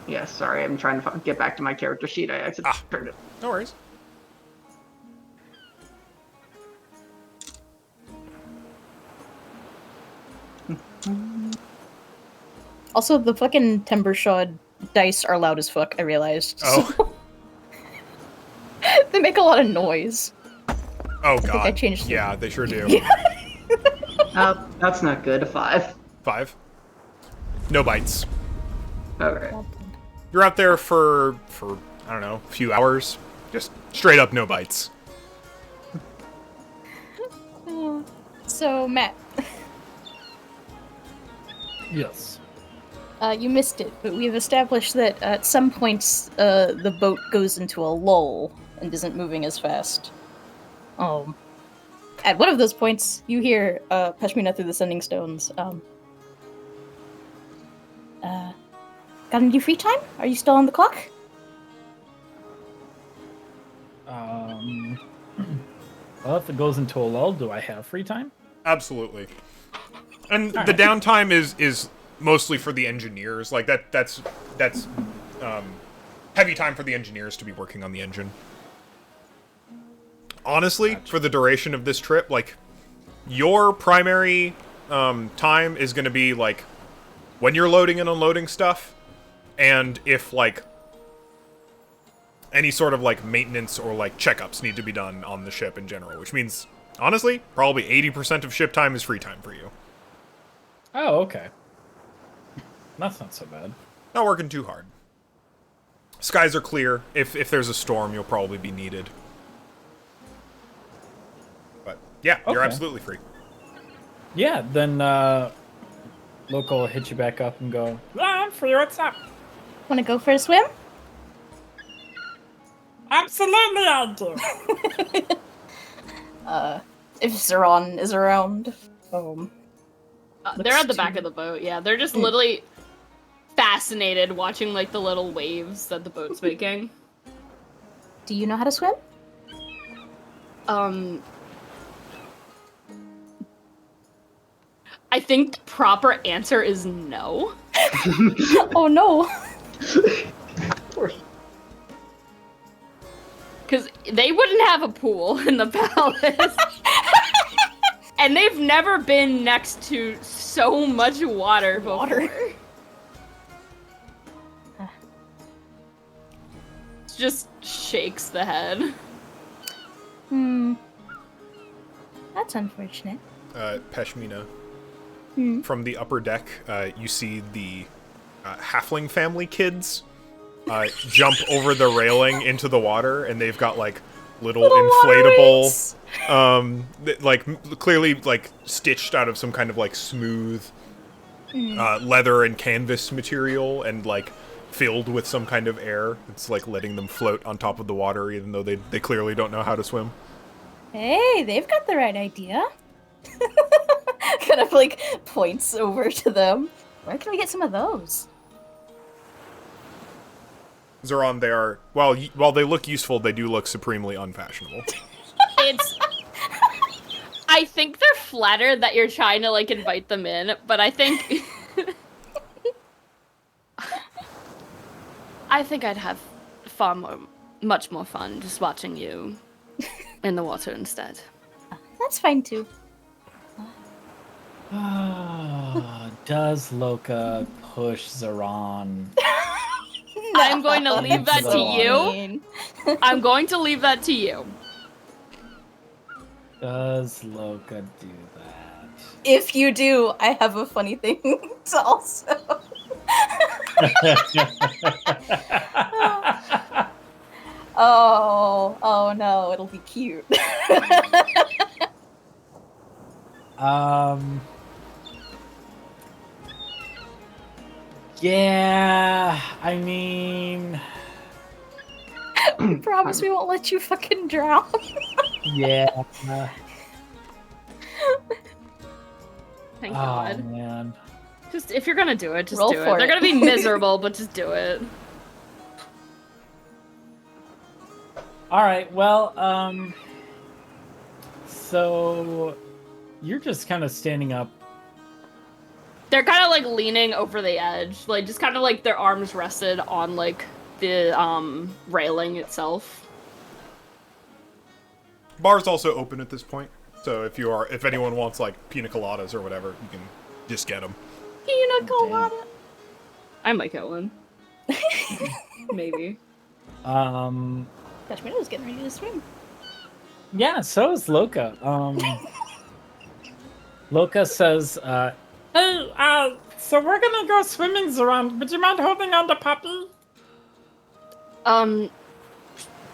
[SPEAKER 4] Yeah, sorry, I'm trying to get back to my character sheet. I accidentally turned it.
[SPEAKER 1] No worries.
[SPEAKER 3] Also, the fucking timber shod dice are loud as fuck, I realized.
[SPEAKER 1] Oh.
[SPEAKER 3] They make a lot of noise.
[SPEAKER 1] Oh
[SPEAKER 3] think
[SPEAKER 1] god.
[SPEAKER 3] I changed it.
[SPEAKER 1] Yeah, they sure do.
[SPEAKER 4] That's not good. A 5.
[SPEAKER 1] 5. No bites.
[SPEAKER 4] Okay.
[SPEAKER 1] You're out there for I don't know, a few hours. Just straight up no bites.
[SPEAKER 3] So, Matt,
[SPEAKER 2] Yes.
[SPEAKER 3] you missed it, but we've established that at some points the boat goes into a lull and isn't moving as fast. At one of those points, you hear Pashmina through the sending stones. Got any free time? Are you still on the clock?
[SPEAKER 2] Well, if it goes into a lull, do I have free time?
[SPEAKER 1] Absolutely. And the
[SPEAKER 2] Alright.
[SPEAKER 1] downtime is mostly for the engineers. Like that's heavy time for the engineers to be working on the engine. Honestly, for the duration of this trip, like your primary time is going to be like when you're loading and unloading stuff, and if like any sort of like maintenance or like checkups need to be done on the ship in general, which means honestly, probably 80% of ship time is free time for you.
[SPEAKER 2] Oh, okay. That's not so bad.
[SPEAKER 1] Not working too hard. Skies are clear. If there's a storm, you'll probably be needed. But yeah, you're
[SPEAKER 2] Okay.
[SPEAKER 1] absolutely free.
[SPEAKER 2] Yeah, then Local will hit you back up and go,
[SPEAKER 5] Yeah, I'm free. What's up?
[SPEAKER 3] Want to go for a swim?
[SPEAKER 5] Absolutely, I do.
[SPEAKER 3] If Zeron is around.
[SPEAKER 6] They're at the back of the boat. Yeah, they're just literally fascinated watching like the little waves that the boat's making.
[SPEAKER 3] Do you know how to swim?
[SPEAKER 6] I think the proper answer is no.
[SPEAKER 3] Oh no!
[SPEAKER 6] Because they wouldn't have a pool in the palace. And they've never been next to so much water before.
[SPEAKER 3] Water.
[SPEAKER 6] It just shakes the head.
[SPEAKER 3] That's unfortunate.
[SPEAKER 1] Peshmina. From the upper deck, you see the halfling family kids jump over the railing into the water, and they've got like little inflatable, clearly like stitched out of some kind of like smooth leather and canvas material, and like filled with some kind of air. It's like letting them float on top of the water, even though they clearly don't know how to swim.
[SPEAKER 3] Hey, they've got the right idea. Kind of like points over to them. Where can we get some of those?
[SPEAKER 1] Zoran, they are while they look useful, they do look supremely unfashionable.
[SPEAKER 6] I think they're flattered that you're trying to like invite them in, but I think I'd have much more fun just watching you in the water instead.
[SPEAKER 3] That's fine too.
[SPEAKER 2] Does Loka push Zoran?
[SPEAKER 6] I'm going to leave that to you.
[SPEAKER 3] Mean.
[SPEAKER 6] I'm going to leave that to you.
[SPEAKER 2] Does Loka do that?
[SPEAKER 3] If you do, I have a funny thing to also. Oh no, it'll be cute.
[SPEAKER 2] Yeah, I mean...
[SPEAKER 3] We promise we won't let you fucking drown.
[SPEAKER 2] Yeah.
[SPEAKER 6] Thank God.
[SPEAKER 2] Oh, man.
[SPEAKER 6] Just, if you're gonna do it, just
[SPEAKER 3] Roll
[SPEAKER 6] do it.
[SPEAKER 3] for
[SPEAKER 6] They're
[SPEAKER 3] it.
[SPEAKER 6] gonna be miserable, but just do it.
[SPEAKER 2] Alright, well, so... You're just kind of standing up.
[SPEAKER 6] They're kind of like leaning over the edge, like just kind of like their arms rested on like the railing itself.
[SPEAKER 1] Bar's also open at this point, so if anyone wants like pina coladas or whatever, you can just get them.
[SPEAKER 6] Pina colada. I might get one. Maybe.
[SPEAKER 3] Peshmina's getting ready to swim.
[SPEAKER 2] Yeah, so is Loka. Loka says,
[SPEAKER 5] Hey, so we're gonna go swimming, Zoran. Would you mind holding on to Puppy?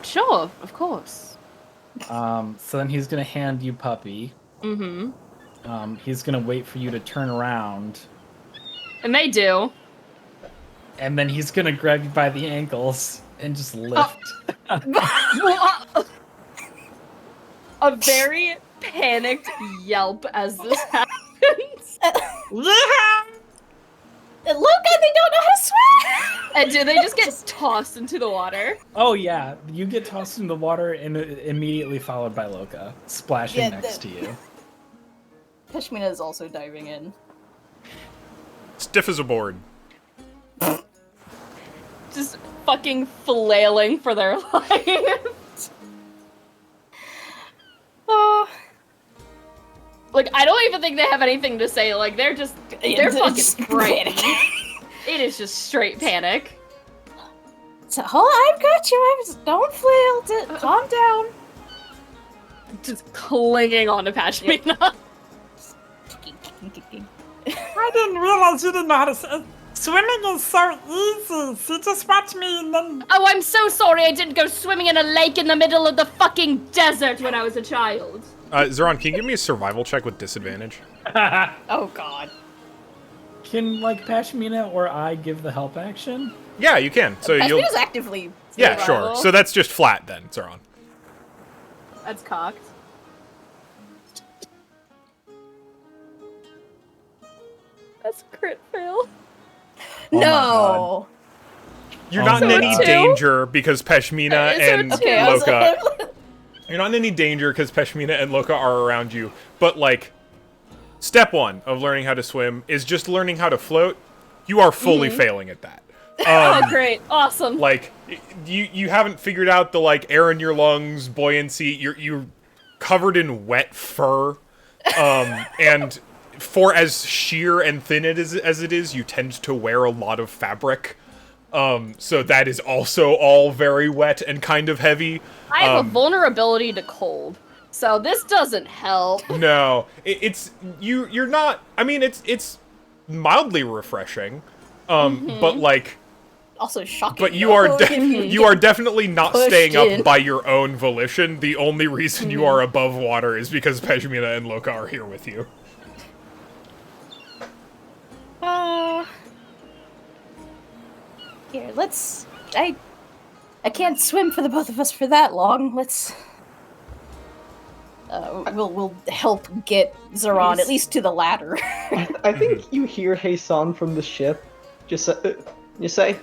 [SPEAKER 6] Sure, of course.
[SPEAKER 2] so then he's gonna hand you Puppy.
[SPEAKER 6] Mm-hmm.
[SPEAKER 2] He's gonna wait for you to turn around.
[SPEAKER 6] It may do.
[SPEAKER 2] And then he's gonna grab you by the ankles and just lift.
[SPEAKER 6] A very panicked yelp as this happens.
[SPEAKER 5] Yeah!
[SPEAKER 3] Look, they don't know how to swim!
[SPEAKER 6] And do they just get tossed into the water?
[SPEAKER 2] Oh yeah, you get tossed in the water and immediately followed by Loka, splashing
[SPEAKER 3] Yeah,
[SPEAKER 2] next to you.
[SPEAKER 3] Peshmina is also diving in.
[SPEAKER 1] Stiff as a board.
[SPEAKER 6] Just fucking flailing for their lives.
[SPEAKER 3] Oh.
[SPEAKER 6] Like, I don't even think they have anything to say. Like, they're
[SPEAKER 3] They're
[SPEAKER 6] fucking
[SPEAKER 3] just
[SPEAKER 6] frightened.
[SPEAKER 3] panicking.
[SPEAKER 6] It is just straight panic.
[SPEAKER 3] So, oh, I've got you. Don't flail. Calm down.
[SPEAKER 6] Just clinging on to Pashmina.
[SPEAKER 5] I didn't realize you didn't know how to swim. Swimming is so easy. See, just watch me and then...
[SPEAKER 6] Oh, I'm so sorry I didn't go swimming in a lake in the middle of the fucking desert when I was a child.
[SPEAKER 1] Zoran, can you give me a survival check with disadvantage?
[SPEAKER 3] Oh, God.
[SPEAKER 2] Can, like, Pashmina or I give the help action?
[SPEAKER 1] Yeah, you can. So you'll.
[SPEAKER 3] Peshmina's actively.
[SPEAKER 1] Yeah, sure.
[SPEAKER 6] survival.
[SPEAKER 1] So that's just flat then, Zoran.
[SPEAKER 6] That's cocked. That's a crit fail.
[SPEAKER 3] No.
[SPEAKER 1] You're
[SPEAKER 2] Oh
[SPEAKER 1] not in
[SPEAKER 2] my
[SPEAKER 1] any
[SPEAKER 2] God.
[SPEAKER 1] danger because Peshmina
[SPEAKER 6] Is there
[SPEAKER 1] and
[SPEAKER 6] two?
[SPEAKER 3] Okay, I was
[SPEAKER 1] Loka.
[SPEAKER 3] like,
[SPEAKER 1] You're not in any danger because Peshmina and Loka are around you. But like, step one of learning how to swim is just learning how to float. You are fully failing at that.
[SPEAKER 6] Oh, great. Awesome.
[SPEAKER 1] Like, you haven't figured out the like air in your lungs, buoyancy. You're covered in wet fur, and for as sheer and thin as it is, you tend to wear a lot of fabric. So that is also all very wet and kind of heavy.
[SPEAKER 6] I have a vulnerability to cold, so this doesn't help.
[SPEAKER 1] No, you're not. I mean, it's mildly refreshing, but like,
[SPEAKER 3] Also shocking.
[SPEAKER 1] but you are
[SPEAKER 3] though.
[SPEAKER 1] you are definitely not
[SPEAKER 3] Pushed
[SPEAKER 1] staying
[SPEAKER 3] in.
[SPEAKER 1] up by your own volition. The only reason you are above water is because Pejmina and Loka are here with you.
[SPEAKER 3] Here, let's. I can't swim for the both of us for that long. Let's. We'll help get Zoran at least to the ladder.
[SPEAKER 4] I think you hear Heisan from the ship. You say,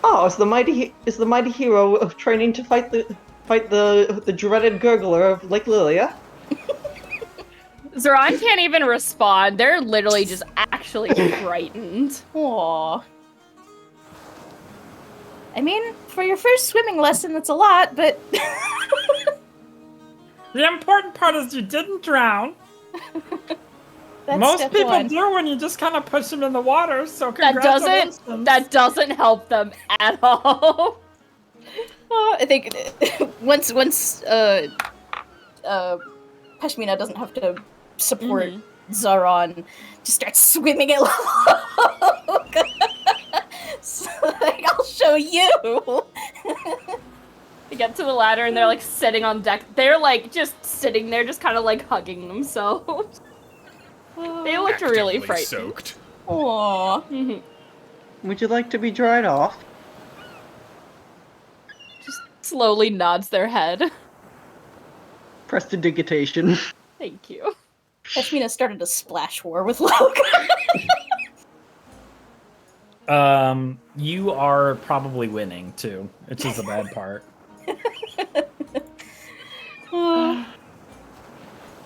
[SPEAKER 4] "Oh, is the mighty hero of training to fight the dreaded gurgler of Lake Lilia?"
[SPEAKER 6] Zoran can't even respond. They're literally just actually frightened.
[SPEAKER 3] Aww. I mean, for your first swimming lesson, that's a lot, but
[SPEAKER 5] The important part is you didn't drown.
[SPEAKER 3] that's
[SPEAKER 5] Most
[SPEAKER 3] step
[SPEAKER 5] people
[SPEAKER 3] one.
[SPEAKER 5] do when you just kind of push them in the water, so
[SPEAKER 6] That
[SPEAKER 5] congratulations.
[SPEAKER 6] doesn't help them at all.
[SPEAKER 3] I think once Pashmina doesn't have to support Zoran, just starts swimming it. So, like, I'll show you.
[SPEAKER 6] They get to the ladder and they're like sitting on deck. They're like just sitting there, just kind of like hugging themselves. They looked really
[SPEAKER 1] Actively
[SPEAKER 6] frightened.
[SPEAKER 1] soaked.
[SPEAKER 3] Aww.
[SPEAKER 6] Mhm.
[SPEAKER 4] Would you like to be dried off?
[SPEAKER 6] Just slowly nods their head.
[SPEAKER 4] Prestidigitation.
[SPEAKER 6] Thank you.
[SPEAKER 3] Pashmina started a splash war with Loka.
[SPEAKER 2] You are probably winning too, which is the bad part.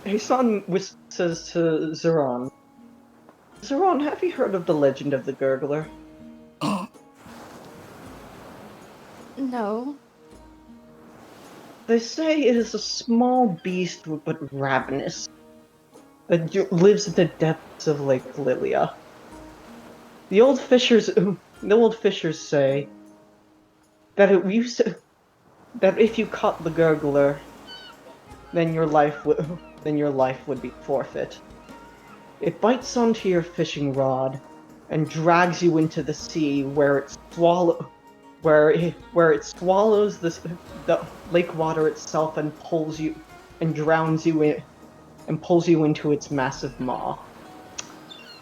[SPEAKER 4] Heisan says to Zoran, "Zoran, have you heard of the legend of the gurgler?"
[SPEAKER 6] No.
[SPEAKER 4] They say it is a small beast but ravenous that lives in the depths of Lake Lilia. The old fishers say that if you caught the gurgler, then your life would be forfeit. It bites onto your fishing rod and drags you into the sea, where it swallows the lake water itself and pulls you and drowns you in and pulls you into its massive maw.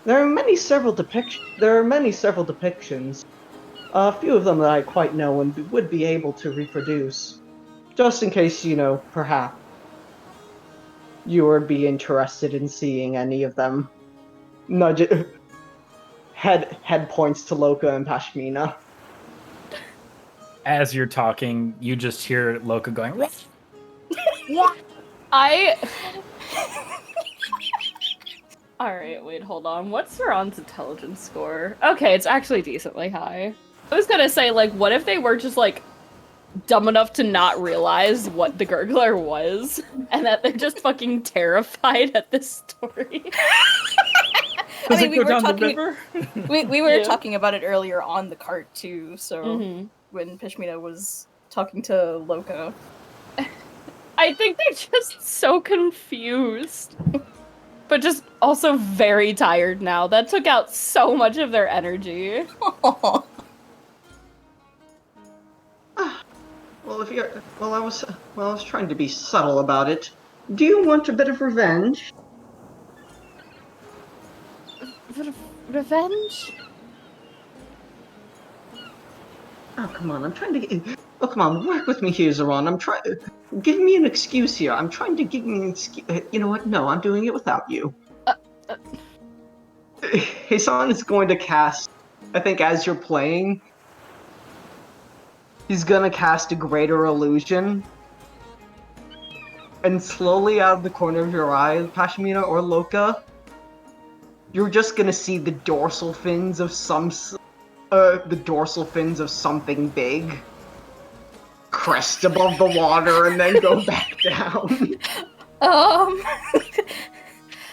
[SPEAKER 4] There are many several depictions. A few of them that I quite know and would be able to reproduce, just in case perhaps you would be interested in seeing any of them. Head points to Loka and Pashmina.
[SPEAKER 2] As you're talking, you just hear Loka going, "What?"
[SPEAKER 6] Alright, wait, hold on. What's Zoran's intelligence score? Okay, it's actually decently high. I was gonna say, like, what if they were just, like, dumb enough to not realize what the gurgler was, and that they're just fucking terrified at this story?
[SPEAKER 3] I mean, we
[SPEAKER 5] Go
[SPEAKER 3] were
[SPEAKER 5] down the
[SPEAKER 3] talking.
[SPEAKER 5] river?
[SPEAKER 3] We were
[SPEAKER 6] Yeah.
[SPEAKER 3] talking about it earlier on the cart too. So
[SPEAKER 6] Mhm.
[SPEAKER 3] when Pashmina was talking to Loka,
[SPEAKER 6] I think they're just so confused. But just also very tired now. That took out so much of their energy.
[SPEAKER 4] Well, I was trying to be subtle about it. Do you want a bit of revenge?
[SPEAKER 6] Revenge?
[SPEAKER 4] Oh, come on, oh, come on, work with me here, Zoran. Give me an excuse here. I'm trying to give me an excuse. You know what? No, I'm doing it without you. Heisan is going to cast, I think as you're playing, he's gonna cast a greater illusion. And slowly out of the corner of your eye, Pashmina or Loka, you're just gonna see the dorsal fins of something big crest above the water and then go back down.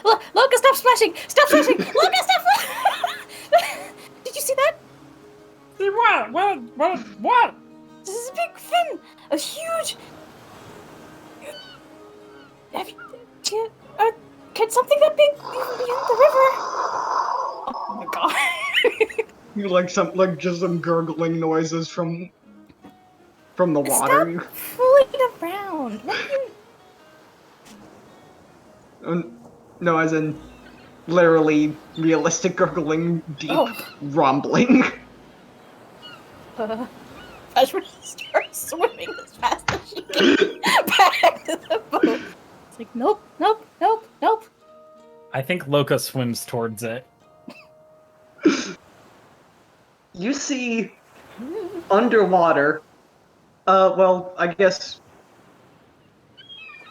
[SPEAKER 3] Loka, stop splashing! Stop splashing! Loka, stop! Did you see that?
[SPEAKER 5] See what? What?
[SPEAKER 3] This is a big fin! A huge... Can something that big even be in the river? Oh my god.
[SPEAKER 4] You like just some gurgling noises from the water.
[SPEAKER 3] Stop fooling around. What are you...
[SPEAKER 4] No, as in literally realistic gurgling, deep rumbling.
[SPEAKER 3] Ashford starts swimming as fast as she can back to the boat. It's like, nope.
[SPEAKER 2] I think Loka swims towards it.
[SPEAKER 4] You see underwater, I guess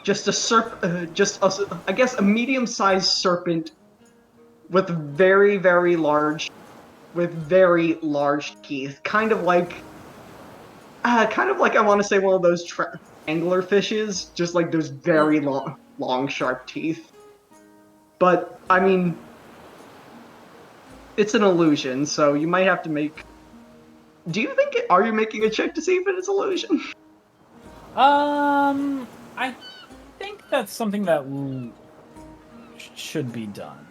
[SPEAKER 4] just a medium-sized serpent with very, very large teeth, kind of like I want to say one of those angler fishes, just like those very long, sharp teeth. But I mean, it's an illusion, so you might have to make. Are you making a check to see if it is illusion?
[SPEAKER 2] I think that's something that should be done.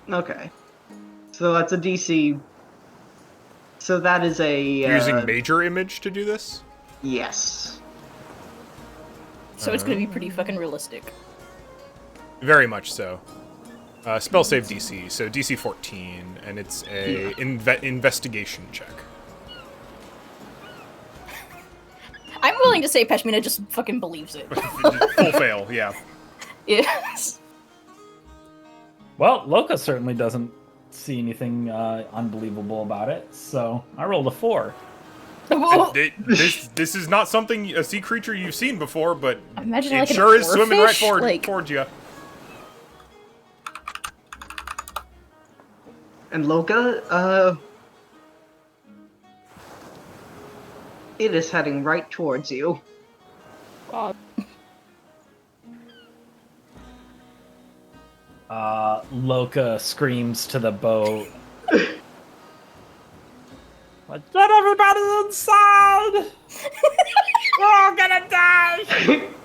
[SPEAKER 4] Okay. So that's a DC. So that is a...
[SPEAKER 1] You're using major image to do this?
[SPEAKER 4] Yes.
[SPEAKER 3] So it's gonna be pretty fucking realistic.
[SPEAKER 1] Very much so. Spell save DC, so DC 14, and it's a investigation check.
[SPEAKER 3] I'm willing to say Peshmina just fucking believes it.
[SPEAKER 1] Full fail, yeah.
[SPEAKER 3] Yes.
[SPEAKER 2] Well, Loka certainly doesn't see anything unbelievable about it, so I rolled a 4.
[SPEAKER 1] This is not something, a sea creature you've seen before, but
[SPEAKER 3] Imagine
[SPEAKER 1] it
[SPEAKER 3] like
[SPEAKER 1] sure
[SPEAKER 3] an
[SPEAKER 1] is swimming right
[SPEAKER 3] oarfish,
[SPEAKER 1] towards you.
[SPEAKER 4] And Loka, it is heading right towards you.
[SPEAKER 2] Loka screams to the boat.
[SPEAKER 5] Like, get everybody inside! We're all gonna die!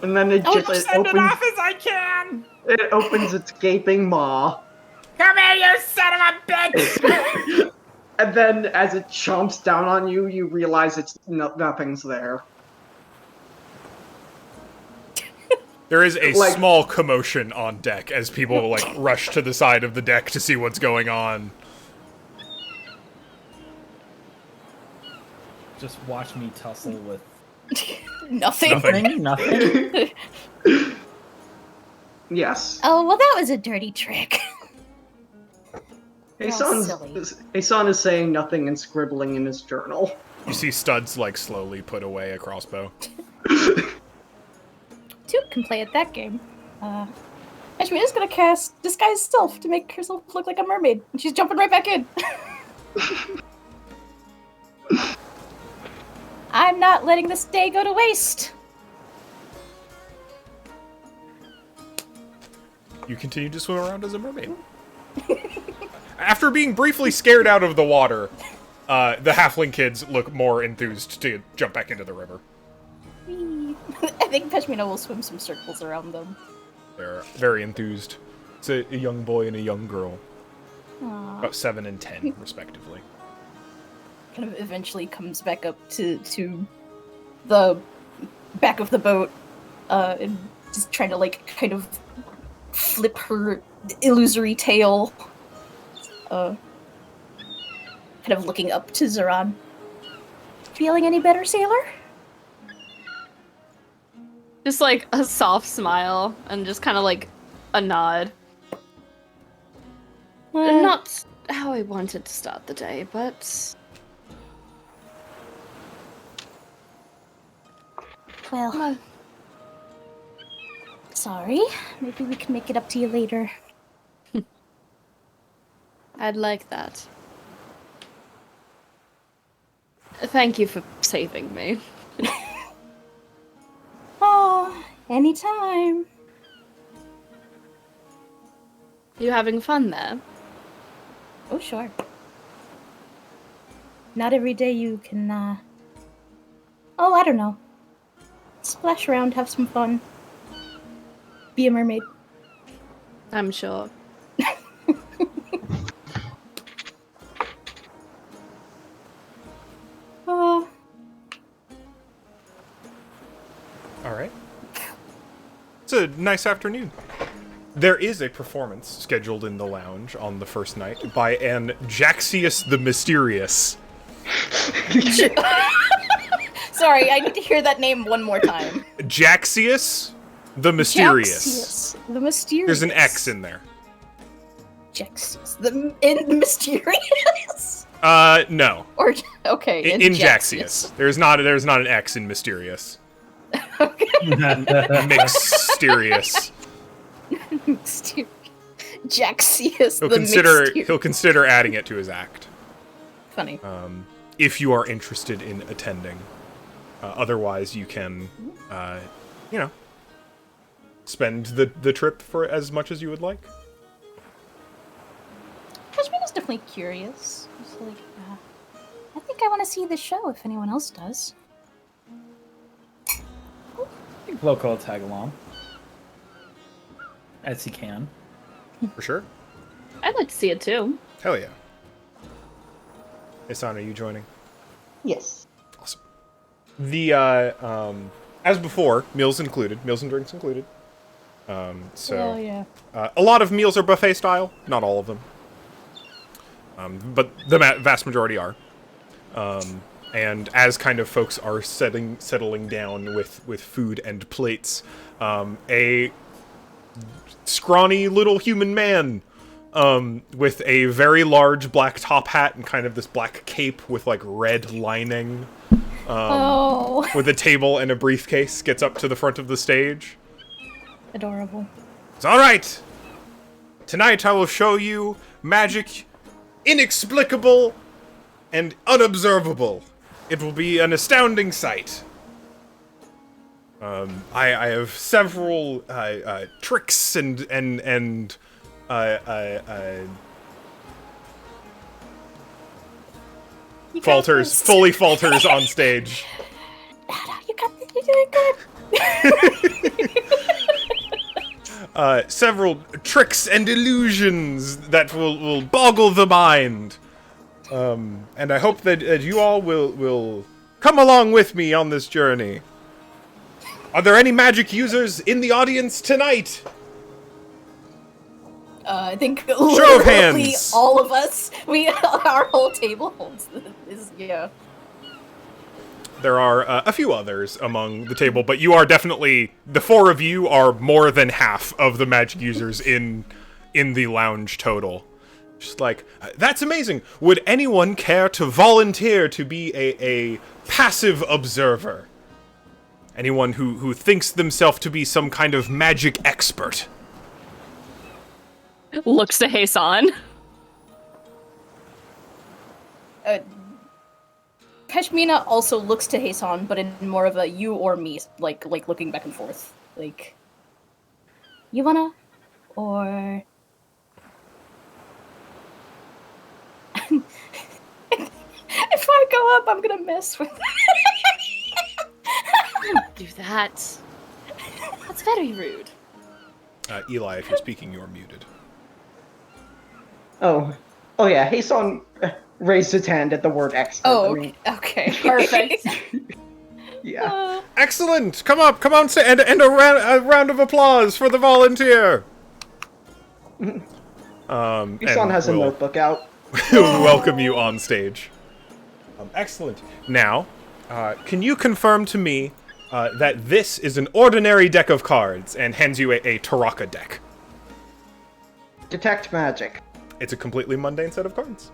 [SPEAKER 4] And then it just
[SPEAKER 5] Send it off as I can!
[SPEAKER 4] It opens its gaping maw.
[SPEAKER 5] Come here, you son of a bitch!
[SPEAKER 4] And then as it chomps down on you, you realize nothing's there.
[SPEAKER 1] There is a small commotion on deck as people rush to the side of the deck to see what's going on.
[SPEAKER 2] Just watch me tussle with
[SPEAKER 3] Nothing.
[SPEAKER 2] nothing.
[SPEAKER 4] Yes.
[SPEAKER 3] Oh, well, that was a dirty trick.
[SPEAKER 4] Hasan is saying nothing and scribbling in his journal.
[SPEAKER 1] You see Studs slowly put away a crossbow.
[SPEAKER 3] Two can play at that game. Peshmina's gonna cast Disguise Self to make herself look like a mermaid, and she's jumping right back in. I'm not letting this day go to waste.
[SPEAKER 1] You continue to swim around as a mermaid. After being briefly scared out of the water, the halfling kids look more enthused to jump back into the river.
[SPEAKER 3] I think Peshmina will swim some circles around them.
[SPEAKER 1] They're very enthused. It's a young boy and a young girl.
[SPEAKER 3] Aww.
[SPEAKER 1] About 7 and 10, respectively.
[SPEAKER 3] Kind of eventually comes back up to the back of the boat, and just trying to kind of flip her illusory tail. Kind of looking up to Zoran. Feeling any better, sailor?
[SPEAKER 6] Just a soft smile and just kind of a nod. Not how I wanted to start the day, but...
[SPEAKER 3] Well... Sorry. Maybe we can make it up to you later.
[SPEAKER 6] I'd like that. Thank you for saving me.
[SPEAKER 3] Oh, anytime.
[SPEAKER 6] You having fun there?
[SPEAKER 3] Oh, sure. Not every day you can, oh, I don't know. Splash around, have some fun. Be a mermaid.
[SPEAKER 6] I'm sure.
[SPEAKER 3] Oh.
[SPEAKER 1] All right. It's a nice afternoon. There is a performance scheduled in the lounge on the first night by an Jaxius the Mysterious.
[SPEAKER 3] Sorry, I need to hear that name one more time.
[SPEAKER 1] Jaxius the Mysterious.
[SPEAKER 3] Jaxius, the Mysterious.
[SPEAKER 1] There's an X in there.
[SPEAKER 3] Jaxius, the Mysterious?
[SPEAKER 1] No.
[SPEAKER 3] Or, okay,
[SPEAKER 1] In Jaxius. There's not an X in Mysterious.
[SPEAKER 3] Okay.
[SPEAKER 1] Mysterious.
[SPEAKER 3] Jaxius, the Mysterious.
[SPEAKER 1] He'll consider adding it to his act.
[SPEAKER 3] Funny.
[SPEAKER 1] If you are interested in attending. Otherwise, you can, spend the trip for as much as you would like.
[SPEAKER 3] Kashmina's definitely curious. It's like, I think I want to see the show if anyone else does.
[SPEAKER 2] I think Loco will tag along. As he can.
[SPEAKER 1] For sure.
[SPEAKER 6] I'd like to see it too.
[SPEAKER 1] Hell yeah. Isan, are you joining?
[SPEAKER 4] Yes.
[SPEAKER 1] Awesome. The, as before, meals and drinks included.
[SPEAKER 3] Oh, yeah.
[SPEAKER 1] A lot of meals are buffet style, not all of them. But the vast majority are. And as kind of folks are settling down with food and plates, a scrawny little human man with a very large black top hat and kind of this black cape with like red lining with a table and a briefcase gets up to the front of the stage.
[SPEAKER 3] Adorable.
[SPEAKER 1] It's all right. Tonight I will show you magic inexplicable and unobservable. It will be an astounding sight. I have several tricks and fully falters on stage.
[SPEAKER 3] You're doing good.
[SPEAKER 1] Several tricks and illusions that will boggle the mind. And I hope that you all will come along with me on this journey. Are there any magic users in the audience tonight?
[SPEAKER 3] I think
[SPEAKER 1] Show of
[SPEAKER 3] literally
[SPEAKER 1] hands.
[SPEAKER 3] all of us, our whole table holds this, yeah.
[SPEAKER 1] There are a few others among the table, but you are definitely, the four of you are more than half of the magic users in the lounge total. Just like, that's amazing. Would anyone care to volunteer to be a passive observer? Anyone who thinks themselves to be some kind of magic expert?
[SPEAKER 6] Looks to Hasan.
[SPEAKER 3] Kashmina also looks to Hasan, but in more of a you or me, like looking back and forth. Like, you wanna? Or... If I go up, I'm gonna mess with
[SPEAKER 6] Don't do that. That's very rude.
[SPEAKER 1] Eli, if you're speaking, you're muted.
[SPEAKER 4] Oh yeah, Hasan raised his hand at the word expert.
[SPEAKER 3] Oh,
[SPEAKER 4] I mean,
[SPEAKER 3] okay.
[SPEAKER 6] Perfect.
[SPEAKER 4] yeah.
[SPEAKER 1] Excellent! Come on, say, and a round of applause for the volunteer!
[SPEAKER 4] Hasan has a notebook out.
[SPEAKER 1] Welcome you on stage. Excellent. Now, can you confirm to me that this is an ordinary deck of cards, and hands you a Taraka deck?
[SPEAKER 4] Detect magic.
[SPEAKER 1] It's a completely mundane set of cards.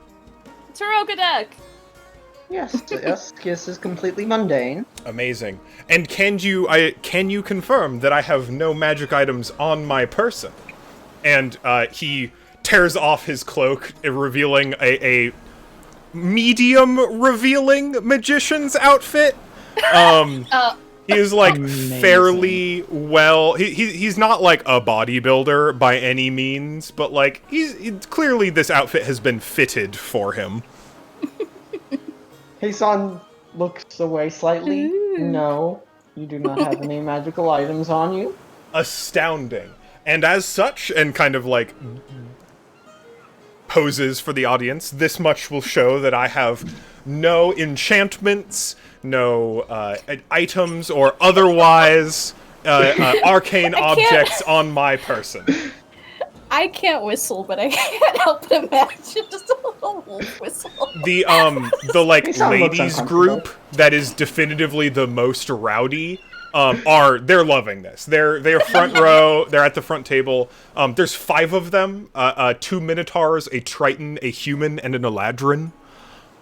[SPEAKER 6] Taroka deck.
[SPEAKER 4] Yes, this is completely mundane.
[SPEAKER 1] Amazing. And can you confirm that I have no magic items on my person? And he tears off his cloak, revealing a medium revealing magician's outfit. He He is like
[SPEAKER 2] Amazing.
[SPEAKER 1] fairly well. He's not like a bodybuilder by any means, but like clearly this outfit has been fitted for him.
[SPEAKER 4] Heisan looks away slightly. No, you do not have any magical items on you.
[SPEAKER 1] Astounding. And as such, and kind of like poses for the audience, this much will show that I have no enchantments, no items or otherwise arcane objects on my person.
[SPEAKER 3] I can't whistle, but I can't help but imagine just a little wolf whistle.
[SPEAKER 1] The like
[SPEAKER 4] Heisan looks
[SPEAKER 1] ladies
[SPEAKER 4] uncomfortable.
[SPEAKER 1] group that is definitively the most rowdy they're loving this. They're front row. They're at the front table. There's 5 of them: 2 minotaurs, a triton, a human, and an eladrin.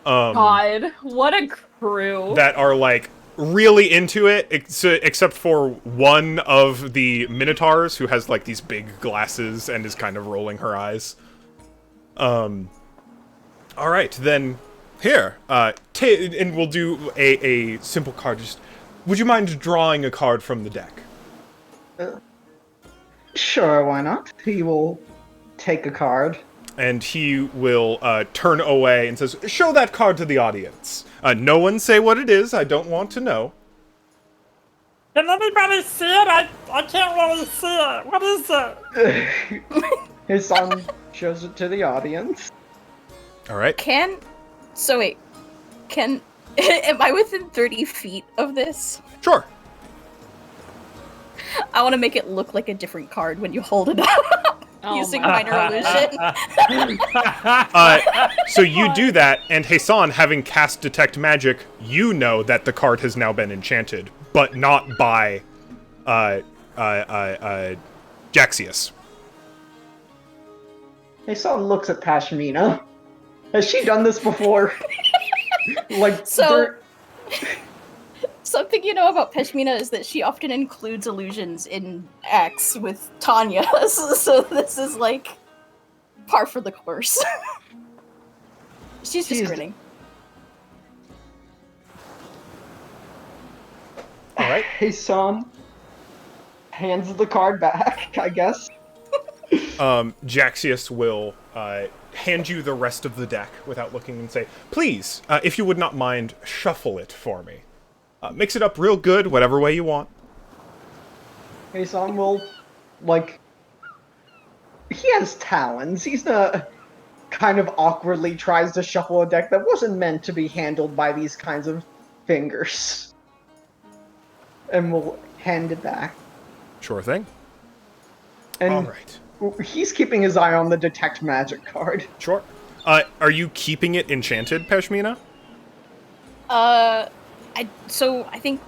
[SPEAKER 6] God, what a crew.
[SPEAKER 1] That are like really into it, except for one of the minotaurs who has like these big glasses and is kind of rolling her eyes. All right, then here, and we'll do a simple card. Just, would you mind drawing a card from the deck?
[SPEAKER 4] Sure, why not? He will take a card.
[SPEAKER 1] And he will turn away and says, "Show that card to the audience. No one say what it is. I don't want to know."
[SPEAKER 5] Can anybody see it? I can't really see it. What is it?
[SPEAKER 4] His son shows it to the audience.
[SPEAKER 1] All right.
[SPEAKER 3] Am I within 30 feet of this?
[SPEAKER 1] Sure.
[SPEAKER 3] I want to make it look like a different card when you hold it up.
[SPEAKER 6] Oh
[SPEAKER 3] Using
[SPEAKER 6] my
[SPEAKER 3] minor illusion.
[SPEAKER 1] So you do that, and Heisan, having cast Detect Magic, you know that the card has now been enchanted, but not by Jaxius.
[SPEAKER 4] His son looks at Pashmina. Has she done this before? Like,
[SPEAKER 3] So, something you know about Peshmina is that she often includes illusions in acts with Tanya, so this is like par for the course. She's just grinning.
[SPEAKER 1] All right.
[SPEAKER 4] His son hands the card back, I guess.
[SPEAKER 1] Jaxius will hand you the rest of the deck without looking and say, "Please, if you would not mind, shuffle it for me. Mix it up real good, whatever way you want."
[SPEAKER 4] His son will, like, he has talons. He's not kind of awkwardly tries to shuffle a deck that wasn't meant to be handled by these kinds of fingers. And will hand it back.
[SPEAKER 1] Sure thing.
[SPEAKER 4] And
[SPEAKER 1] All right.
[SPEAKER 4] he's keeping his eye on the Detect Magic card.
[SPEAKER 1] Sure. Are you keeping it enchanted, Pashmina?
[SPEAKER 3] I think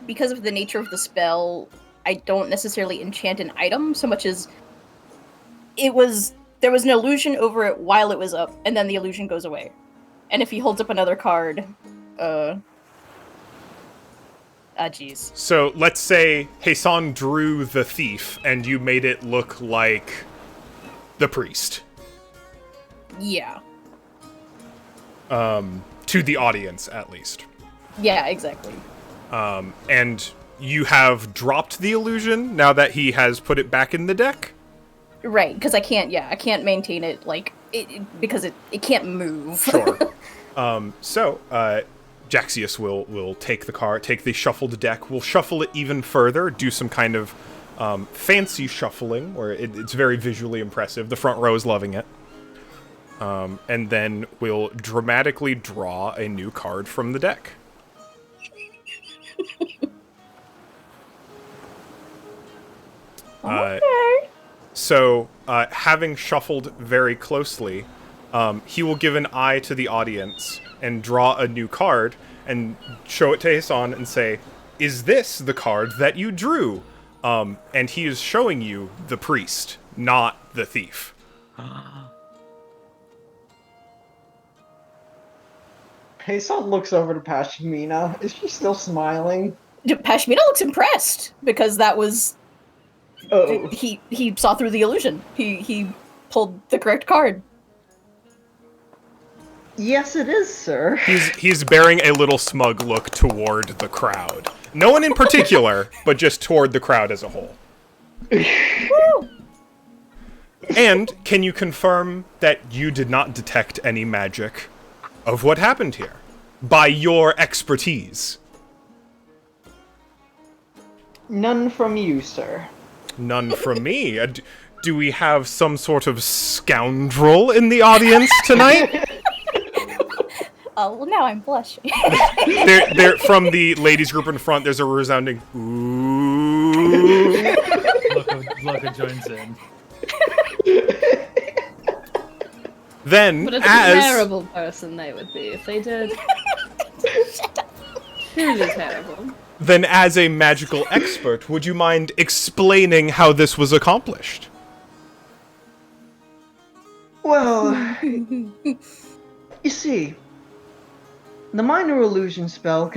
[SPEAKER 3] because of the nature of the spell, I don't necessarily enchant an item so much as there was an illusion over it while it was up, and then the illusion goes away. And if he holds up another card, geez.
[SPEAKER 1] So let's say Heisan drew the thief, and you made it look like the priest.
[SPEAKER 3] Yeah.
[SPEAKER 1] To the audience, at least.
[SPEAKER 3] Yeah, exactly.
[SPEAKER 1] And you have dropped the illusion now that he has put it back in the deck?
[SPEAKER 3] Right, because I can't maintain it, like, because it can't move.
[SPEAKER 1] Sure. Jaxius will take the card, take the shuffled deck, we'll shuffle it even further, do some kind of fancy shuffling, where it's very visually impressive. The front row is loving it. And then we'll dramatically draw a new card from the deck.
[SPEAKER 3] Okay.
[SPEAKER 1] So, having shuffled very closely, he will give an eye to the audience and draw a new card and show it to Heisan and say, "Is this the card that you drew?" And he is showing you the priest, not the thief.
[SPEAKER 4] Heisan looks over to Pashmina. Is she still smiling?
[SPEAKER 3] Pashmina looks impressed because that was
[SPEAKER 4] Oh.
[SPEAKER 3] he saw through the illusion. He pulled the correct card.
[SPEAKER 4] Yes, it is, sir.
[SPEAKER 1] He's bearing a little smug look toward the crowd No one in particular, but just toward the crowd as a whole. And can you confirm that you did not detect any magic of what happened here by your expertise?
[SPEAKER 4] None from you, sir.
[SPEAKER 1] None from me. Do we have some sort of scoundrel in the audience tonight?
[SPEAKER 3] Oh, well, now I'm blushing.
[SPEAKER 1] There, from the ladies group in front, there's a resounding ooh.
[SPEAKER 2] Loka joins in.
[SPEAKER 1] Then,
[SPEAKER 6] What a
[SPEAKER 1] as
[SPEAKER 6] terrible person they would be if they did. Truly terrible.
[SPEAKER 1] then as a magical expert, would you mind explaining how this was accomplished?
[SPEAKER 4] Well, you see, the minor illusion spell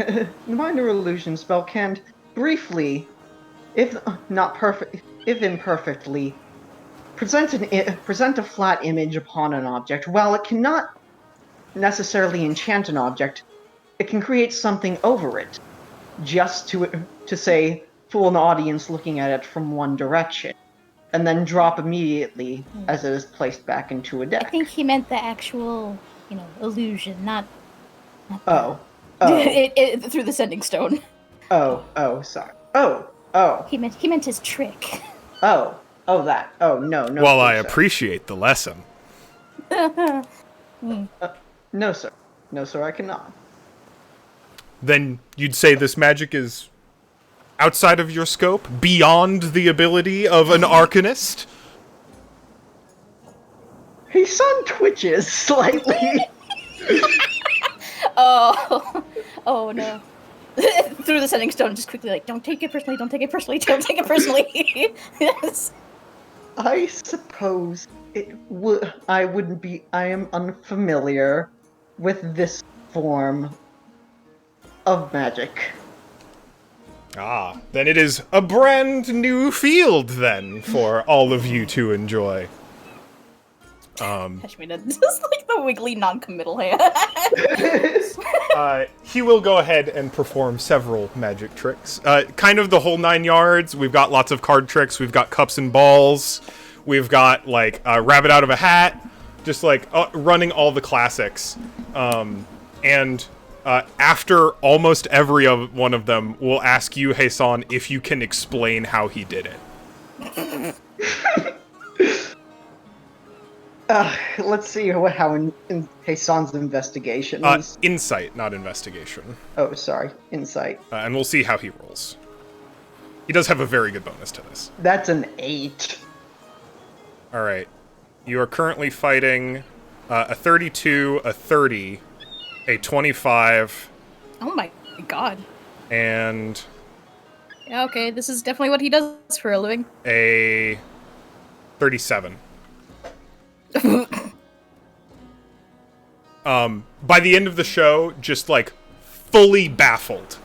[SPEAKER 4] can briefly, if not perfect, if imperfectly, present a flat image upon an object. While it cannot necessarily enchant an object, it can create something over it, just to say fool an audience looking at it from one direction, and then drop immediately as it is placed back into a deck.
[SPEAKER 3] I think he meant the actual, illusion, not
[SPEAKER 4] Oh.
[SPEAKER 3] through the sending stone.
[SPEAKER 4] Sorry. Oh.
[SPEAKER 3] He meant his trick.
[SPEAKER 4] Oh, that. Oh, no.
[SPEAKER 1] Well, I
[SPEAKER 4] sir.
[SPEAKER 1] appreciate the lesson.
[SPEAKER 4] No, sir. No, sir, I cannot.
[SPEAKER 1] Then you'd say this magic is outside of your scope, beyond the ability of an arcanist?
[SPEAKER 4] His son twitches slightly.
[SPEAKER 3] Oh no. Through the sending stone, just quickly don't take it personally, don't take it personally, don't take it personally. Yes.
[SPEAKER 4] I suppose I am unfamiliar with this form of magic.
[SPEAKER 1] Ah, then it is a brand new field, then, for all of you to enjoy.
[SPEAKER 3] Hashmina, just the wiggly non-committal hand.
[SPEAKER 1] He will go ahead and perform several magic tricks. Kind of the whole 9 yards. We've got lots of card tricks. We've got cups and balls. We've got, a rabbit out of a hat. Just, running all the classics. After almost every one of them, we'll ask you, Hassan, if you can explain how he did it.
[SPEAKER 4] Let's see how in Hassan's investigation is.
[SPEAKER 1] Insight, not investigation.
[SPEAKER 4] Oh, sorry. Insight.
[SPEAKER 1] And we'll see how he rolls. He does have a very good bonus to this.
[SPEAKER 4] That's an 8.
[SPEAKER 1] Alright. You are currently fighting a 32, a 30, a 25,
[SPEAKER 3] Oh my god.
[SPEAKER 1] and
[SPEAKER 3] Yeah, okay, this is definitely what he does for a living.
[SPEAKER 1] a 37. By the end of the show, just fully baffled.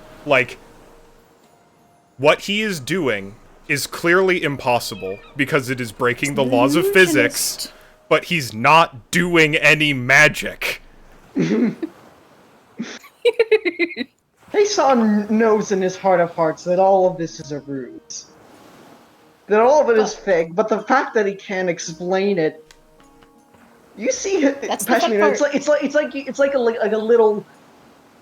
[SPEAKER 1] What he is doing is clearly impossible because it is breaking the laws of physics, but he's not doing any magic.
[SPEAKER 4] Hassan knows in his heart of hearts that all of this is a ruse. That all of it is fake, but the fact that he can't explain it, you see,
[SPEAKER 3] That's the fun
[SPEAKER 4] Pashmina,
[SPEAKER 3] part.
[SPEAKER 4] it's like a little.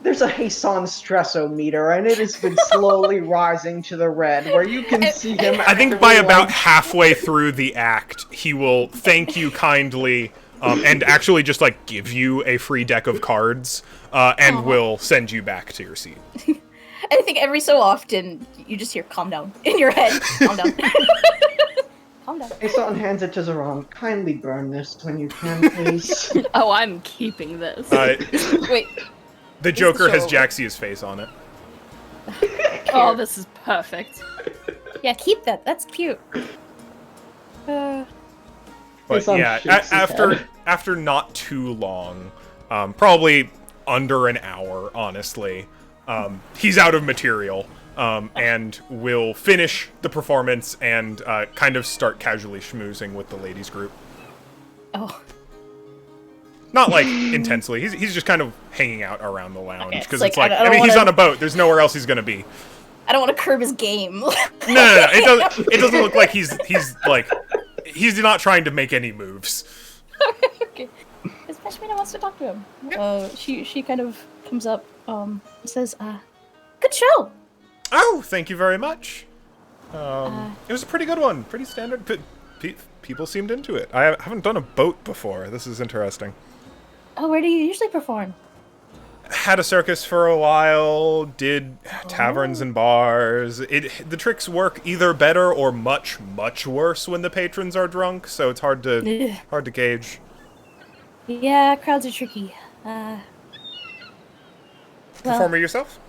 [SPEAKER 4] There's a Hassan stressometer, and it has been slowly rising to the red, where you can see him.
[SPEAKER 1] I think by about halfway through the act, he will thank you kindly, and actually just give you a free deck of cards, and will send you back to your seat.
[SPEAKER 3] I think every so often, you just hear, calm down, in your head. Calm down. Calm down.
[SPEAKER 4] Hassan hands it to Zoran. Kindly burn this when you can, please.
[SPEAKER 6] Oh, I'm keeping this.
[SPEAKER 3] Wait.
[SPEAKER 1] The Joker
[SPEAKER 3] show
[SPEAKER 1] has
[SPEAKER 3] over?
[SPEAKER 1] Jaxie's face on it.
[SPEAKER 6] Oh, this is perfect.
[SPEAKER 3] Yeah, keep that. That's cute.
[SPEAKER 1] But
[SPEAKER 4] Hassan
[SPEAKER 1] yeah,
[SPEAKER 4] shakes his head.
[SPEAKER 1] after not too long, probably under an hour, honestly, he's out of material, and will finish the performance and kind of start casually schmoozing with the ladies group.
[SPEAKER 3] Oh.
[SPEAKER 1] Not intensely. He's just kind of hanging out around the lounge
[SPEAKER 3] Okay,
[SPEAKER 1] because
[SPEAKER 3] it's
[SPEAKER 1] it's
[SPEAKER 3] I
[SPEAKER 1] I mean,
[SPEAKER 3] don't
[SPEAKER 1] he's
[SPEAKER 3] wanna-
[SPEAKER 1] on a boat. There's nowhere else he's gonna be.
[SPEAKER 3] I don't want to curb his game.
[SPEAKER 1] No. It doesn't look like he's not trying to make any moves.
[SPEAKER 3] Okay. Especially when I wants to talk to him. She kind of comes up, says, good show!
[SPEAKER 1] Oh, thank you very much. It was a pretty good one. Pretty standard. People seemed into it. I haven't done a boat before. This is interesting.
[SPEAKER 3] Oh, where do you usually perform?
[SPEAKER 1] Had a circus for a while, did taverns and bars. The tricks work either better or much, much worse when the patrons are drunk, so it's hard to gauge.
[SPEAKER 3] Yeah, crowds are tricky.
[SPEAKER 1] Performer yourself?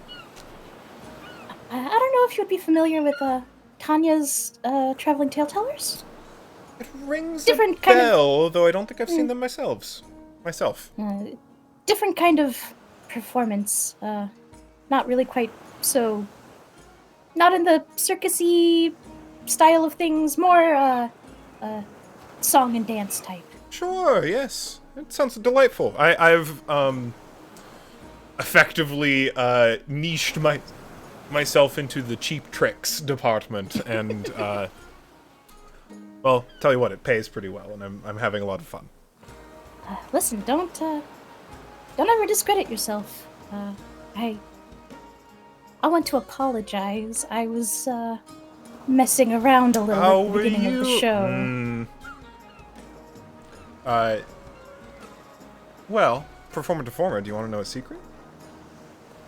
[SPEAKER 3] I don't know if you'd be familiar with Tanya's traveling tale tellers.
[SPEAKER 1] It rings
[SPEAKER 3] Different
[SPEAKER 1] a
[SPEAKER 3] kind of-
[SPEAKER 1] bell, though I don't think I've seen them myself.
[SPEAKER 3] Different kind of performance. Not really quite so. Not in the circusy style of things. More song and dance type.
[SPEAKER 1] Sure, yes. It sounds delightful. I've effectively niched myself into the cheap tricks department, and well, tell you what, it pays pretty well, and I'm having a lot of fun.
[SPEAKER 3] Listen, don't ever discredit yourself. I want to apologize. I was messing around a little at the beginning of the show.
[SPEAKER 1] Well, performer, do you want to know a secret?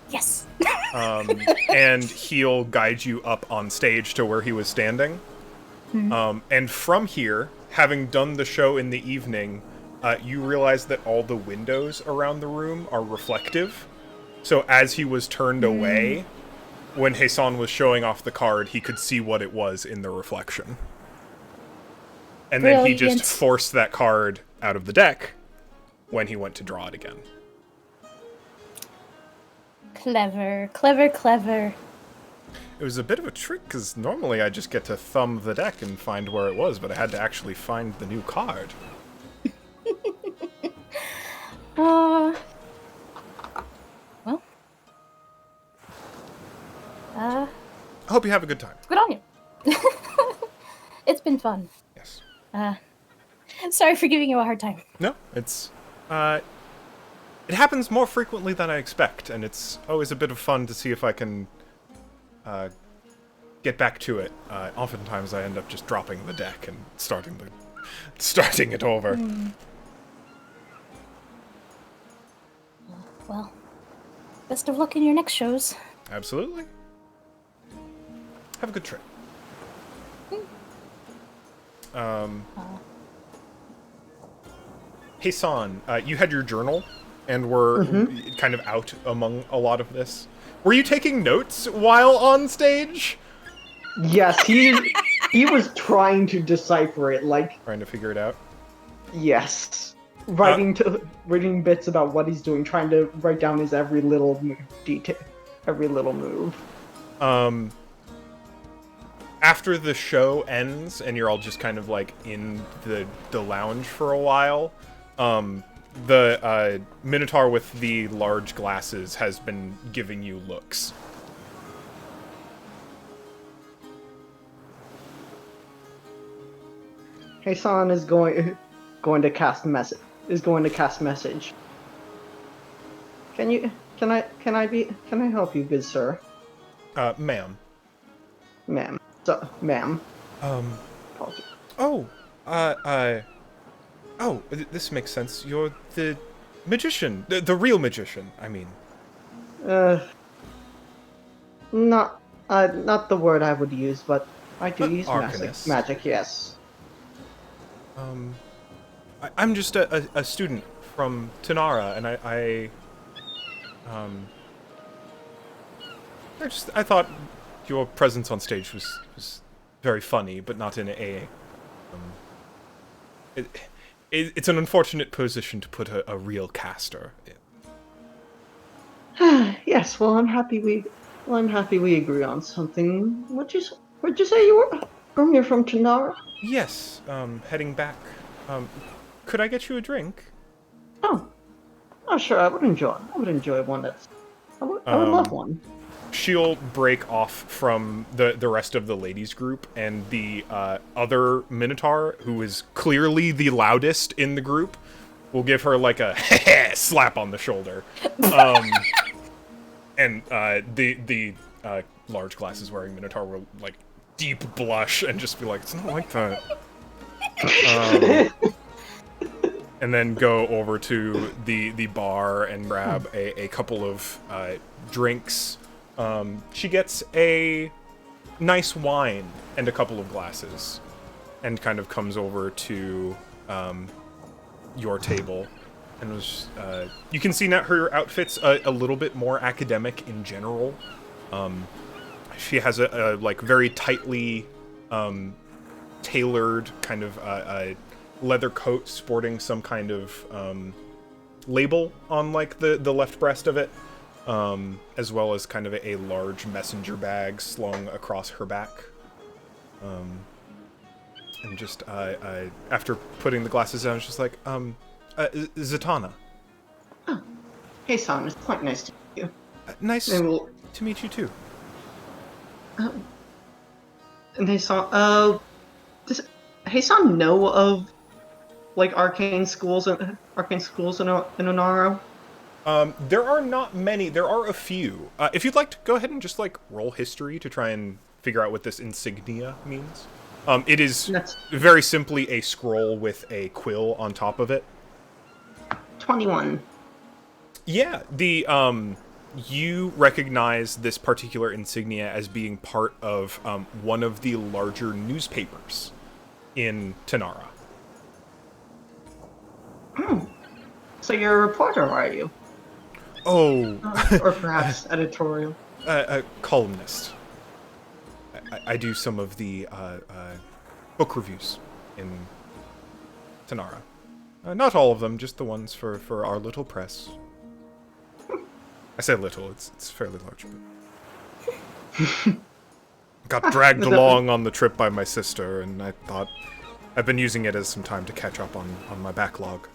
[SPEAKER 3] Yes.
[SPEAKER 1] And he'll guide you up on stage to where he was standing. And from here, having done the show in the evening, you realize that all the windows around the room are reflective. So as he was turned away, when Hassan was showing off the card, he could see what it was in the reflection. And then he just forced that card out of the deck when he went to draw it again.
[SPEAKER 3] Clever, clever, clever.
[SPEAKER 1] It was a bit of a trick, because normally I just get to thumb the deck and find where it was, but I had to actually find the new card.
[SPEAKER 3] Well.
[SPEAKER 1] I hope you have a good time.
[SPEAKER 3] Good on you. It's been fun.
[SPEAKER 1] Yes.
[SPEAKER 3] Sorry for giving you a hard time.
[SPEAKER 1] No, it's... it happens more frequently than I expect, and it's always a bit of fun to see if I can get back to it. Oftentimes I end up just dropping the deck and starting it over.
[SPEAKER 3] Well, best of luck in your next shows.
[SPEAKER 1] Absolutely. Have a good trip. Hey, San, you had your journal and were kind of out among a lot of this. Were you taking notes while on stage?
[SPEAKER 4] Yes, he was trying to decipher it, like...
[SPEAKER 1] Trying to figure it out?
[SPEAKER 4] Yes. Writing bits about what he's doing, trying to write down his every little detail, every little move.
[SPEAKER 1] After the show ends and you're all just kind of like in the lounge for a while, the Minotaur with the large glasses has been giving you looks.
[SPEAKER 4] Hassan is going to cast message. Can I help you, good sir?
[SPEAKER 1] Ma'am.
[SPEAKER 4] Ma'am. So, ma'am. Apologies.
[SPEAKER 1] This makes sense. You're the magician. The real magician, I mean.
[SPEAKER 4] Not the word I would use, but I do use
[SPEAKER 1] arcanist.
[SPEAKER 4] magic, yes.
[SPEAKER 1] I'm just a student from Tanara, and I thought your presence on stage was very funny, but not in a it's an unfortunate position to put a real caster in.
[SPEAKER 4] Yes, well, I'm happy we agree on something. What'd you say you were from? You're from Tanara?
[SPEAKER 1] Yes, heading back. Could I get you a drink?
[SPEAKER 4] Oh, sure. I would enjoy one. I would love one.
[SPEAKER 1] she'll break off from the rest of the ladies group, and the other Minotaur, who is clearly the loudest in the group, will give her like a slap on the shoulder. And the large glasses wearing Minotaur will like deep blush and just be like, it's not like that. And then go over to the bar and grab a couple of drinks. She gets a nice wine and a couple of glasses, and kind of comes over to your table. And was, you can see that her outfit's a little bit more academic in general. She has a like very tightly tailored kind of a leather coat sporting some kind of label on like the left breast of it, as well as kind of a large messenger bag slung across her back. And just after putting the glasses down, it's just like, Zatanna.
[SPEAKER 4] Oh. Hey, Son, it's quite nice to meet you.
[SPEAKER 1] Nice to meet you too.
[SPEAKER 4] And hey, Son, does Hey, Son know of like arcane schools in Onaro?
[SPEAKER 1] There are not many. There are a few. If you'd like to go ahead and just like roll history to try and figure out what this insignia means. It is very simply a scroll with a quill on top of it.
[SPEAKER 4] 21.
[SPEAKER 1] Yeah, you recognize this particular insignia as being part of one of the larger newspapers in Tanara.
[SPEAKER 4] So you're a reporter, are you?
[SPEAKER 1] Oh.
[SPEAKER 4] Or perhaps editorial.
[SPEAKER 1] A columnist. I do some of the book reviews in Tanara. Not all of them, just the ones for our little press. I say little, it's fairly large. But got dragged along on the trip by my sister, and I thought I've been using it as some time to catch up on my backlog.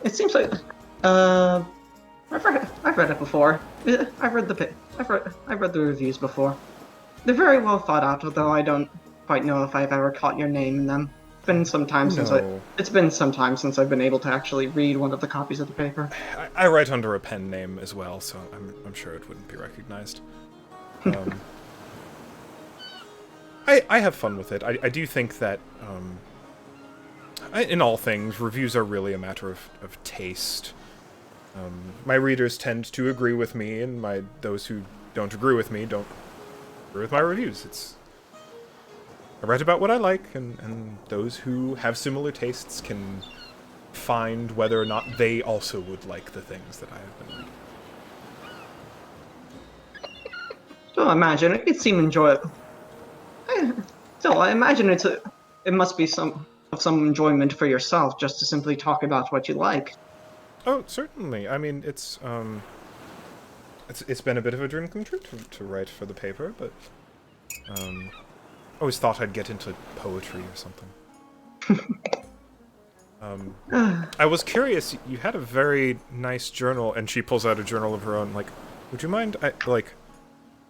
[SPEAKER 4] It seems like I've read it before. I've read the reviews before. They're very well thought out, although I don't quite know if I've ever caught your name in them. It's been some time since I've been able to actually read one of the copies of the paper.
[SPEAKER 1] I write under a pen name as well, so I'm sure it wouldn't be recognized. I have fun with it. I do think that in all things, reviews are really a matter of taste. My readers tend to agree with me, and those who don't agree with me don't agree with my reviews. I write about what I like, and those who have similar tastes can find whether or not they also would like the things that I have been reading.
[SPEAKER 4] So I imagine it seem enjoyable. Still, I imagine it must be some enjoyment for yourself just to simply talk about what you like.
[SPEAKER 1] Oh, certainly. I mean, it's been a bit of a dream come true to write for the paper, but always thought I'd get into poetry or something. I was curious. You had a very nice journal, and she pulls out a journal of her own. Like, would you mind? Do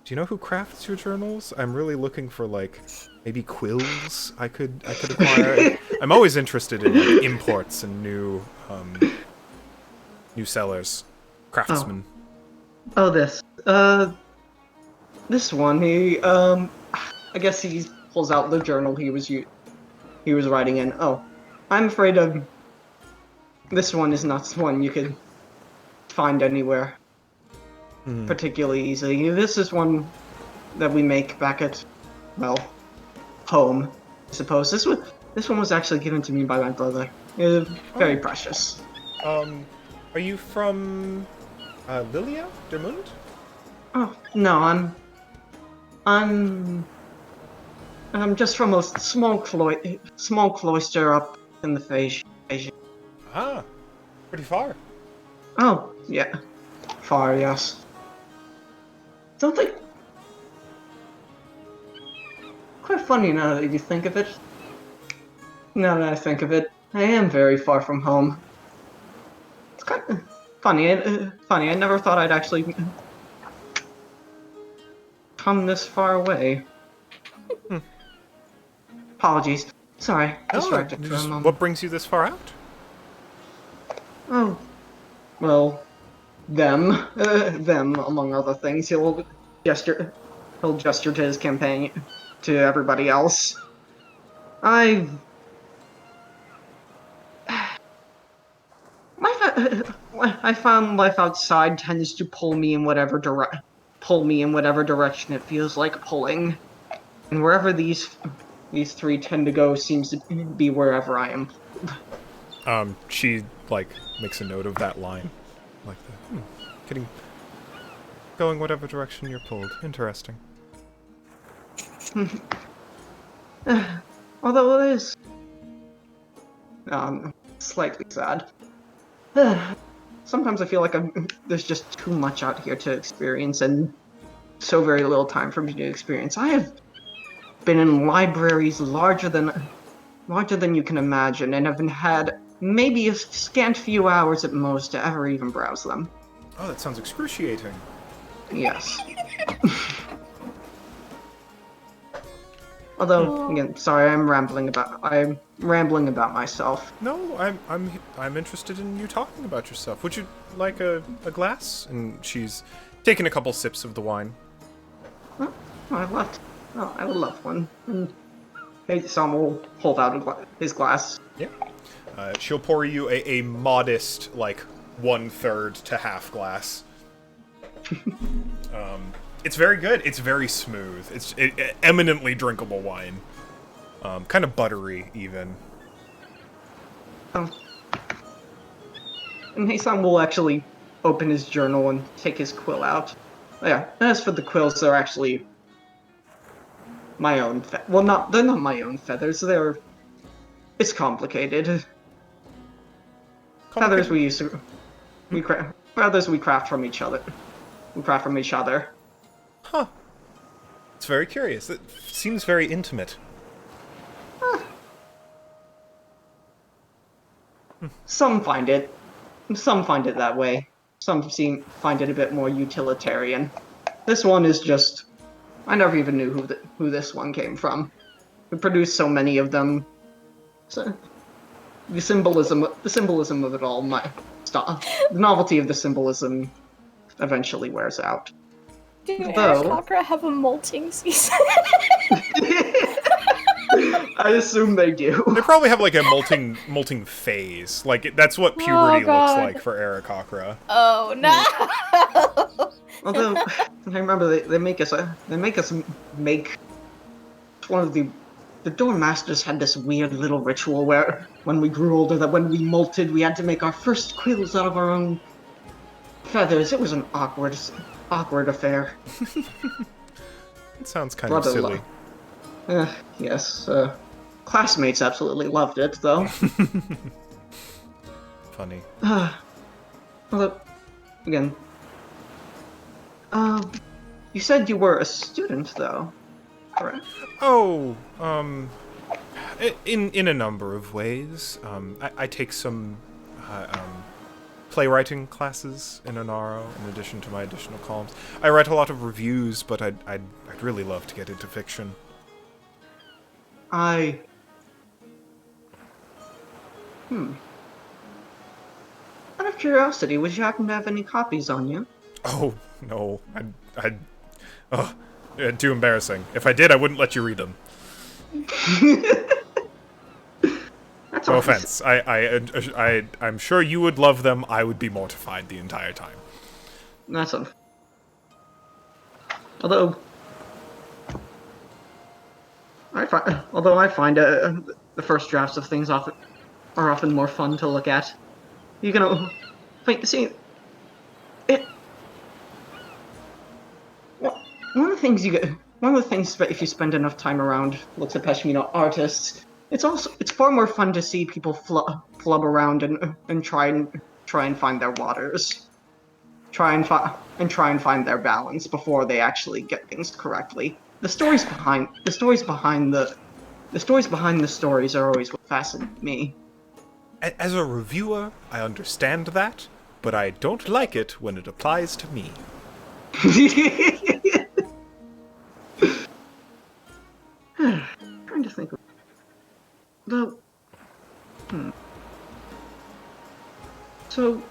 [SPEAKER 1] you know who crafts your journals? I'm really looking for like maybe quills I could acquire. I'm always interested in like, imports and new sellers, craftsmen.
[SPEAKER 4] Oh, this one. He I guess he pulls out the journal he was writing in. Oh, I'm afraid this one is not one you could find anywhere particularly easily. This is one that we make back at, well, home, I suppose. This one was actually given to me by my brother. Very precious.
[SPEAKER 1] Are you from Lilia Dermund?
[SPEAKER 4] Oh no, I'm just from a small cloister up in the Phage.
[SPEAKER 1] Ah, pretty far.
[SPEAKER 4] Oh, yeah. Far, yes. Something quite funny now that you think of it. Now that I think of it, I am very far from home. Funny. I never thought I'd actually come this far away. Apologies. Sorry, distracted for a moment.
[SPEAKER 1] What brings you this far out?
[SPEAKER 4] Oh, well, them among other things. He'll gesture to his companion, to everybody else. I found life outside tends to pull me in whatever direction it feels like pulling, and wherever these three tend to go seems to be wherever I am.
[SPEAKER 1] She, like, makes a note of that line. Like, getting... going whatever direction you're pulled. Interesting.
[SPEAKER 4] Although it is... slightly sad. Sometimes I feel like there's just too much out here to experience, and so very little time for me to experience. I have been in libraries larger than you can imagine, and have had maybe a scant few hours at most to ever even browse them.
[SPEAKER 1] Oh, that sounds excruciating.
[SPEAKER 4] Yes. Although, again, sorry, I'm rambling about myself.
[SPEAKER 1] No, I'm interested in you talking about yourself. Would you like a glass? And she's taking a couple sips of the wine.
[SPEAKER 4] Oh, I would love one. And Sam will hold out his glass.
[SPEAKER 1] Yeah. She'll pour you a modest, like, 1/3 to half glass. It's very good. It's very smooth. It's eminently drinkable wine. Kind of buttery, even.
[SPEAKER 4] And Hassan will actually open his journal and take his quill out. Yeah, as for the quills, they're actually my own they're not my own feathers. It's complicated. Feathers we craft from each other.
[SPEAKER 1] Huh. It's very curious. It seems very intimate.
[SPEAKER 4] Some find it that way. Some find it a bit more utilitarian. This one is just... I never even knew who this one came from. We produced so many of them. So, the symbolism of it all might stop. The novelty of the symbolism eventually wears out.
[SPEAKER 3] Do Aarakocra have a molting season?
[SPEAKER 4] I assume they do.
[SPEAKER 1] They probably have like a molting phase. Like that's what puberty looks
[SPEAKER 3] God.
[SPEAKER 1] like for Aarakocra.
[SPEAKER 3] Oh no!
[SPEAKER 4] Although I remember they make us make one of the dorm masters had this weird little ritual where when we grew older that when we molted we had to make our first quills out of our own feathers. It was an awkward affair.
[SPEAKER 1] It sounds kind of silly.
[SPEAKER 4] Yes. Classmates absolutely loved it, though.
[SPEAKER 1] Funny.
[SPEAKER 4] Although, again, you said you were a student, though, correct?
[SPEAKER 1] Oh, in a number of ways. I take some playwriting classes in Onaro, in addition to my additional columns. I write a lot of reviews, but I'd really love to get into fiction.
[SPEAKER 4] Out of curiosity, would you happen to have any copies on you?
[SPEAKER 1] Oh, no. Too embarrassing. If I did, I wouldn't let you read them.
[SPEAKER 4] That's
[SPEAKER 1] No
[SPEAKER 4] all.
[SPEAKER 1] offense. I'm sure you would love them. I would be mortified the entire time.
[SPEAKER 4] That's all. Although I find the first drafts of things are often more fun to look at. You can see it. One of the things that if you spend enough time around looks at Peshmina artists, it's far more fun to see people flub around and try and find their waters, try and find their balance before they actually get things correctly. The stories behind the stories are always what fascinate me.
[SPEAKER 1] As a reviewer, I understand that, but I don't like it when it applies to me.
[SPEAKER 4] Trying to think of the. So,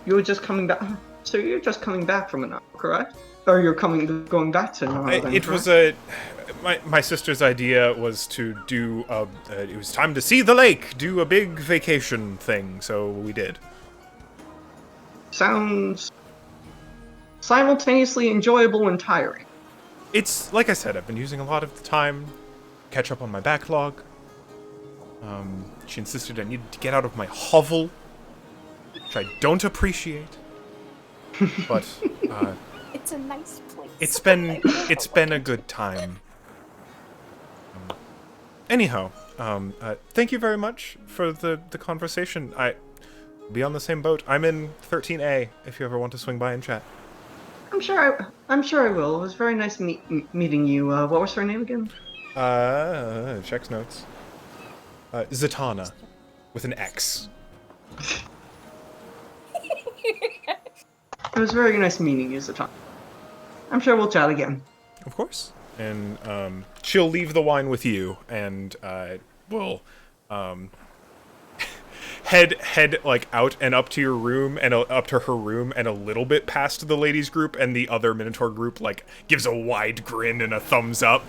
[SPEAKER 4] you're just coming back. So you're just coming back from an hour, correct? Or you're going back to Nara, then,
[SPEAKER 1] It was
[SPEAKER 4] correct?
[SPEAKER 1] my sister's idea was to do. It was time to see the lake, do a big vacation thing, so we did.
[SPEAKER 4] Sounds simultaneously enjoyable and tiring.
[SPEAKER 1] It's like I said, I've been using a lot of the time catch up on my backlog. She insisted I needed to get out of my hovel, which I don't appreciate. But
[SPEAKER 3] It's a nice place.
[SPEAKER 1] it's been a good time. Anyhow, thank you very much for the conversation. I be on the same boat. I'm in 13A if you ever want to swing by and chat.
[SPEAKER 4] I'm sure I will. It was very nice meeting you. What was her name again?
[SPEAKER 1] Checks notes. Zatanna, with an X.
[SPEAKER 4] It was very nice meeting you, Zatan. I'm sure we'll chat again.
[SPEAKER 1] Of course. And she'll leave the wine with you, and will head like out and up to your room and up to her room and a little bit past the ladies group, and the other Minotaur group like gives a wide grin and a thumbs up.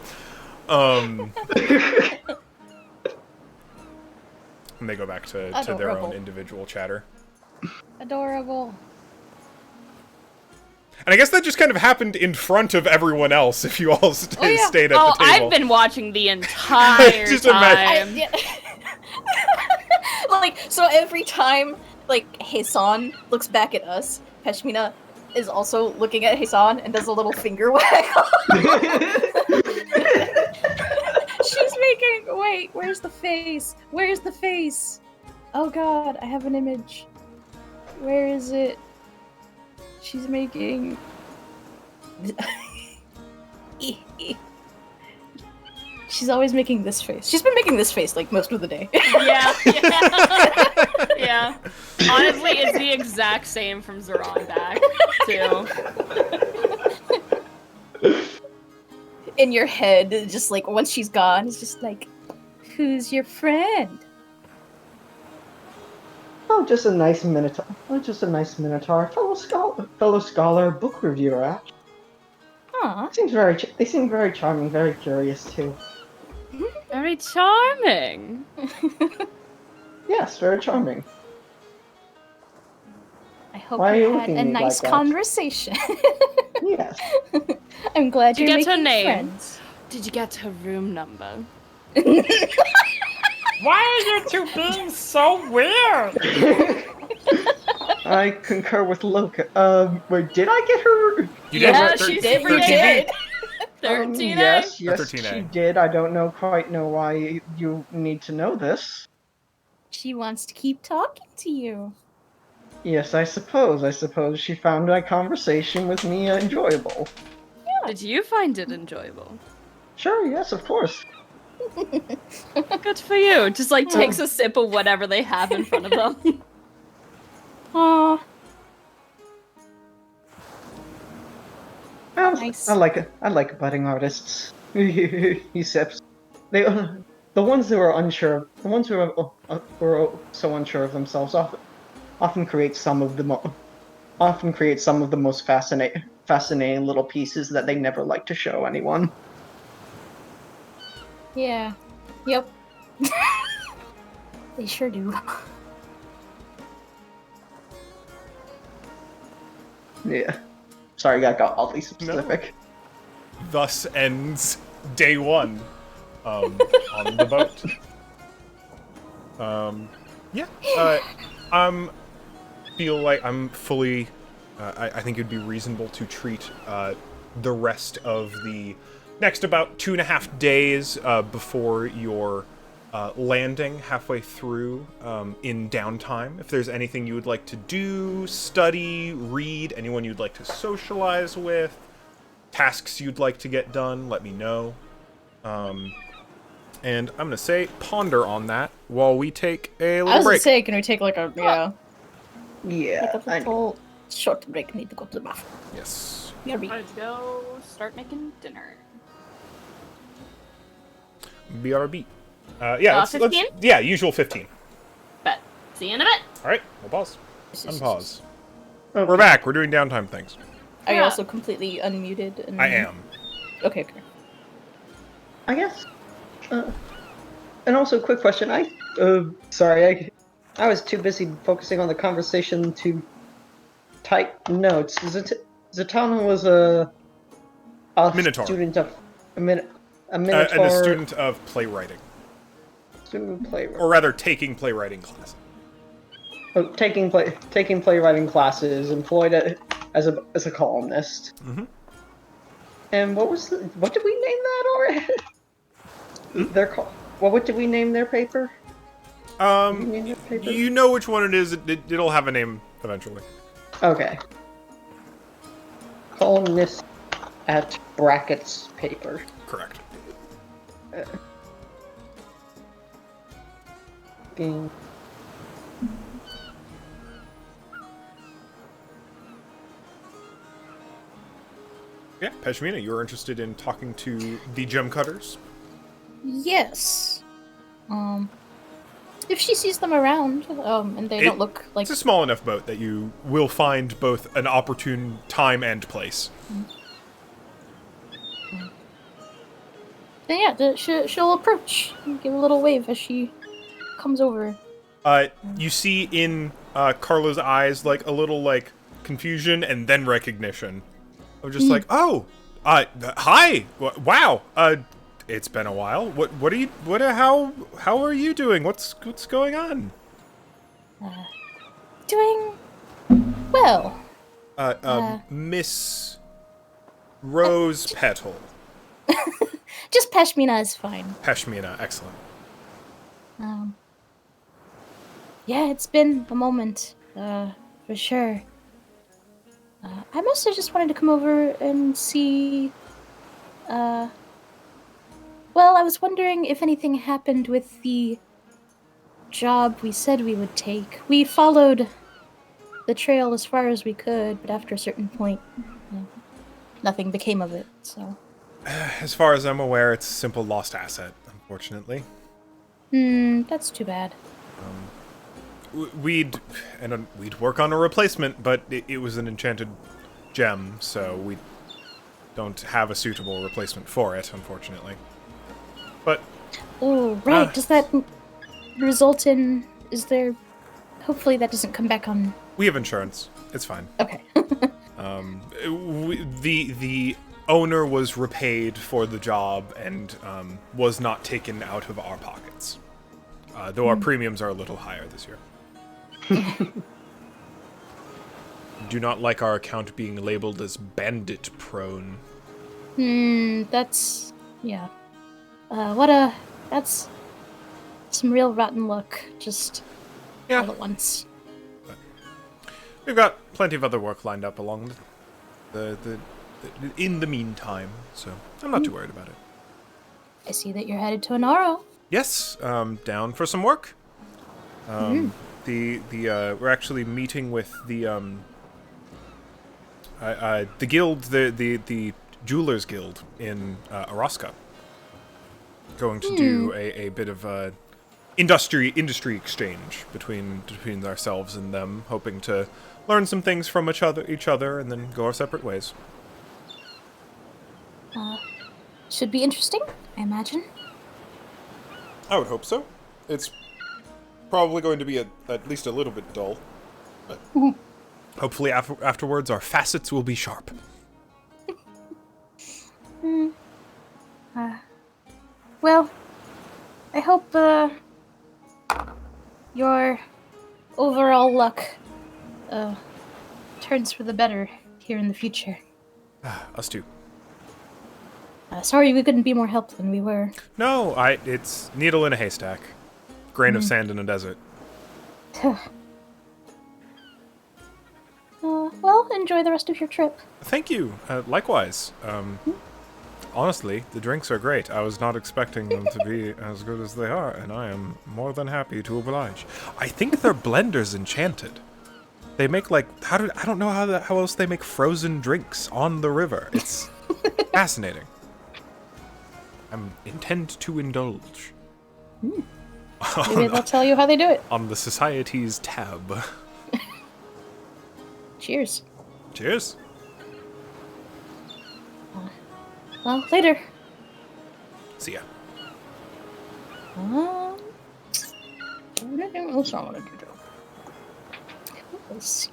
[SPEAKER 1] And they go back to their
[SPEAKER 3] Adorable.
[SPEAKER 1] own individual chatter.
[SPEAKER 3] Adorable.
[SPEAKER 1] And I guess that just kind of happened in front of everyone else if you all stayed at the table.
[SPEAKER 6] Oh, I've been watching the entire
[SPEAKER 1] Just
[SPEAKER 6] time.
[SPEAKER 3] Like, so every time, like, Hasan looks back at us, Peshmina is also looking at Hasan and does a little finger wag. She's making. Wait, where's the face? Where's the face? Oh god, I have an image. Where is it? She's making. She's always making this face. She's been making this face like most of the day.
[SPEAKER 6] Yeah. Yeah. Honestly, it's the exact same from Zoran back, too.
[SPEAKER 3] In your head, just like once she's gone, it's just like, who's your friend?
[SPEAKER 4] Oh, just a nice minotaur. Fellow scholar, book reviewer. Actually.
[SPEAKER 3] Aw.
[SPEAKER 4] They seem very charming, very curious too.
[SPEAKER 6] Very charming.
[SPEAKER 4] Yes, very charming.
[SPEAKER 3] I hope
[SPEAKER 4] Why are you
[SPEAKER 3] you had
[SPEAKER 4] looking
[SPEAKER 3] a
[SPEAKER 4] at me
[SPEAKER 3] nice
[SPEAKER 4] like that?
[SPEAKER 3] conversation.
[SPEAKER 4] Yes.
[SPEAKER 3] I'm glad
[SPEAKER 6] Did you
[SPEAKER 3] you're
[SPEAKER 6] get her
[SPEAKER 3] making
[SPEAKER 6] name?
[SPEAKER 3] friends.
[SPEAKER 6] Did you get her room number?
[SPEAKER 5] Why are you two being so weird?
[SPEAKER 4] I concur with Loka. Wait, did I get her?
[SPEAKER 1] You
[SPEAKER 6] Yeah,
[SPEAKER 1] right?
[SPEAKER 6] she
[SPEAKER 1] 13
[SPEAKER 6] did.
[SPEAKER 1] 13B.
[SPEAKER 6] 13A?
[SPEAKER 4] Yes,
[SPEAKER 1] Or 13A.
[SPEAKER 4] she did. I don't quite know why you need to know this.
[SPEAKER 3] She wants to keep talking to you.
[SPEAKER 4] Yes, I suppose she found my conversation with me enjoyable.
[SPEAKER 6] Did you find it enjoyable?
[SPEAKER 4] Sure, yes, of course.
[SPEAKER 6] Good for you. Just like takes a sip of whatever they have in front of them.
[SPEAKER 3] Aw.
[SPEAKER 4] Nice. I like budding artists. He sips. The ones who are unsure, the ones who are so unsure of themselves often create some of the most fascinating little pieces that they never like to show anyone.
[SPEAKER 3] Yeah. Yep. They sure do.
[SPEAKER 4] Yeah. Sorry, I got oddly specific.
[SPEAKER 1] Thus ends day one on the boat. Feel like I'm fully. I think it'd be reasonable to treat the rest of the next about 2.5 days before your landing halfway through in downtime. If there's anything you would like to do, study, read, anyone you'd like to socialize with, tasks you'd like to get done, let me know. And I'm gonna say ponder on that while we take a
[SPEAKER 3] I
[SPEAKER 1] little
[SPEAKER 3] was gonna
[SPEAKER 1] break.
[SPEAKER 3] say, can we take like a
[SPEAKER 4] Yeah,
[SPEAKER 3] Take a
[SPEAKER 4] I
[SPEAKER 3] little short break. Need to go to the bathroom.
[SPEAKER 1] Yes.
[SPEAKER 3] BRB.
[SPEAKER 6] Let's go start making dinner.
[SPEAKER 1] BRB. Yeah, let's
[SPEAKER 6] 15?
[SPEAKER 1] yeah, usual 15.
[SPEAKER 6] Bet. See you in a bit.
[SPEAKER 1] All right, we'll pause. Unpause.
[SPEAKER 4] Okay.
[SPEAKER 1] We're back. We're doing downtime things.
[SPEAKER 3] Are you
[SPEAKER 6] Yeah.
[SPEAKER 3] also completely unmuted? And...
[SPEAKER 1] I am.
[SPEAKER 3] Okay.
[SPEAKER 4] I guess. And also, quick question. Sorry, I was too busy focusing on the conversation to type notes. Zatanna was a
[SPEAKER 1] Minotaur.
[SPEAKER 4] student of a Minotaur.
[SPEAKER 1] And a student of playwriting.
[SPEAKER 4] Student of playwriting.
[SPEAKER 1] Or rather, taking playwriting class.
[SPEAKER 4] Oh, taking playwriting classes, employed as a columnist.
[SPEAKER 1] Mm-hmm.
[SPEAKER 4] And what did we name that already? What did we name their paper?
[SPEAKER 1] You know which one it is. It'll have a name eventually.
[SPEAKER 4] Okay. Columnist at brackets paper.
[SPEAKER 1] Correct.
[SPEAKER 4] Being...
[SPEAKER 1] Yeah, Peshmina, you're interested in talking to the gem cutters?
[SPEAKER 3] Yes. If she sees them around, and they don't look like...
[SPEAKER 1] It's a small enough boat that you will find both an opportune time and place.
[SPEAKER 3] Then yeah, she'll approach and give a little wave as she comes over.
[SPEAKER 1] You see in Carla's eyes, like, a little, like, confusion and then recognition. Of just like, oh, hi, wow, it's been a while. How are you doing? What's going on?
[SPEAKER 3] Doing well.
[SPEAKER 1] Miss Rose Petal.
[SPEAKER 3] Just Peshmina is fine.
[SPEAKER 1] Peshmina, excellent.
[SPEAKER 3] Yeah, it's been a moment, for sure. I mostly just wanted to come over and see, well, I was wondering if anything happened with the job we said we would take. We followed the trail as far as we could, but after a certain point, nothing became of it, so...
[SPEAKER 1] As far as I'm aware, it's a simple lost asset, unfortunately.
[SPEAKER 3] That's too bad.
[SPEAKER 1] We'd work on a replacement, but it was an enchanted gem, so we don't have a suitable replacement for it, unfortunately. But...
[SPEAKER 3] Oh, right, does that result in... Is there... Hopefully that doesn't come back on...
[SPEAKER 1] We have insurance. It's fine.
[SPEAKER 3] Okay.
[SPEAKER 1] The owner was repaid for the job and was not taken out of our pockets. Though our premiums are a little higher this year. Do not like our account being labeled as bandit prone.
[SPEAKER 3] That's... Yeah. That's some real rotten luck, just all at once.
[SPEAKER 1] But we've got plenty of other work lined up along in the meantime, so I'm not too worried about it.
[SPEAKER 3] I see that you're headed to Anaro.
[SPEAKER 1] Yes, down for some work. We're actually meeting with the guild, the Jewelers Guild in Araska. Going to do a bit of industry exchange between ourselves and them, hoping to learn some things from each other, and then go our separate ways.
[SPEAKER 3] Should be interesting, I imagine.
[SPEAKER 1] I would hope so. It's probably going to be at least a little bit dull, but hopefully afterwards our facets will be sharp.
[SPEAKER 3] Well, I hope your overall luck turns for the better here in the future.
[SPEAKER 1] Us too.
[SPEAKER 3] Sorry we couldn't be more help than we were.
[SPEAKER 1] No, it's needle in a haystack. Grain of sand in a desert.
[SPEAKER 3] Well, enjoy the rest of your trip.
[SPEAKER 1] Thank you. Likewise. Honestly, the drinks are great. I was not expecting them to be as good as they are, and I am more than happy to oblige. I think their blender's enchanted. They make like I don't know how else they make frozen drinks on the river. It's fascinating. I intend to indulge.
[SPEAKER 3] Maybe they'll tell you how they do it.
[SPEAKER 1] On the Society's tab.
[SPEAKER 3] Cheers.
[SPEAKER 1] Cheers.
[SPEAKER 3] Well, later.
[SPEAKER 1] See ya.
[SPEAKER 3] What's not what I do? Let's see.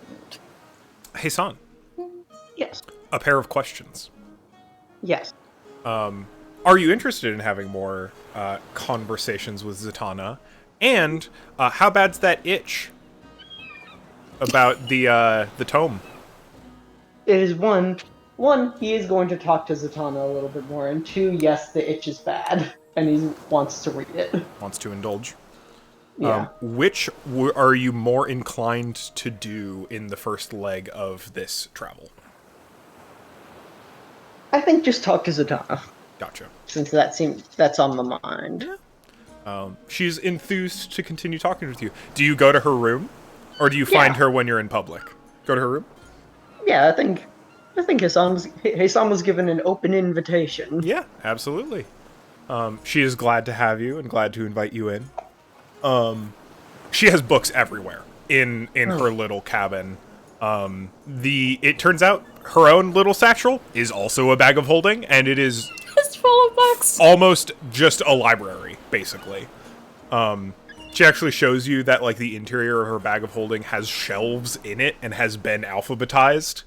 [SPEAKER 1] Hey, San.
[SPEAKER 4] Yes.
[SPEAKER 1] A pair of questions.
[SPEAKER 4] Yes.
[SPEAKER 1] Are you interested in having more conversations with Zatanna? And how bad's that itch about the tome?
[SPEAKER 4] It is one, he is going to talk to Zatanna a little bit more, and two, yes, the itch is bad, and he wants to read it.
[SPEAKER 1] Wants to indulge.
[SPEAKER 4] Yeah.
[SPEAKER 1] Which are you more inclined to do in the first leg of this travel?
[SPEAKER 4] I think just talk to Zatanna,
[SPEAKER 1] Gotcha.
[SPEAKER 4] since that's on the mind.
[SPEAKER 1] She's enthused to continue talking with you. Do you go to her room? Or do you find her when you're in public? Go to her room?
[SPEAKER 4] Yeah, I think Hassan was given an open invitation.
[SPEAKER 1] Yeah, absolutely. She is glad to have you and glad to invite you in. She has books everywhere in her little cabin. It turns out her own little satchel is also a bag of holding, and it is
[SPEAKER 3] It's full of books.
[SPEAKER 1] almost just a library, basically. She actually shows you that like the interior of her bag of holding has shelves in it and has been alphabetized.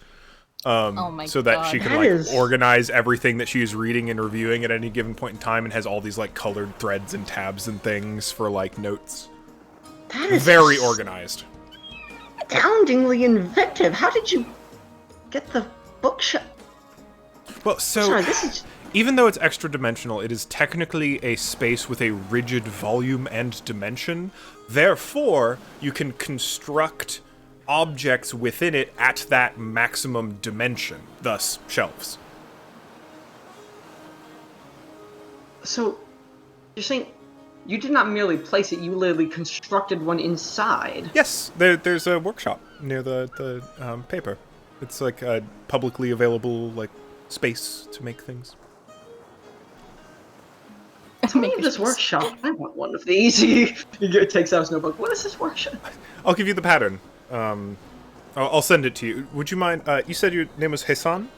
[SPEAKER 3] Oh my
[SPEAKER 1] So that
[SPEAKER 3] God.
[SPEAKER 1] she can
[SPEAKER 4] That
[SPEAKER 1] like
[SPEAKER 4] is-
[SPEAKER 1] organize everything that she is reading and reviewing at any given point in time, and has all these like colored threads and tabs and things for like notes.
[SPEAKER 4] That is
[SPEAKER 1] Very organized.
[SPEAKER 4] astoundingly inventive. How did you get the bookshelf?
[SPEAKER 1] Well, so
[SPEAKER 4] Sorry, this is...
[SPEAKER 1] even though it's extra dimensional, it is technically a space with a rigid volume and dimension. Therefore, you can construct objects within it at that maximum dimension, thus shelves.
[SPEAKER 4] So, you're saying you did not merely place it, you literally constructed one inside.
[SPEAKER 1] Yes, there's a workshop near the paper. It's like a publicly available like space to make things.
[SPEAKER 4] Tell me of this workshop. I want one of these. He takes out his notebook. What is this workshop?
[SPEAKER 1] I'll give you the pattern. I'll send it to you. Would you mind? You said your name was Hassan?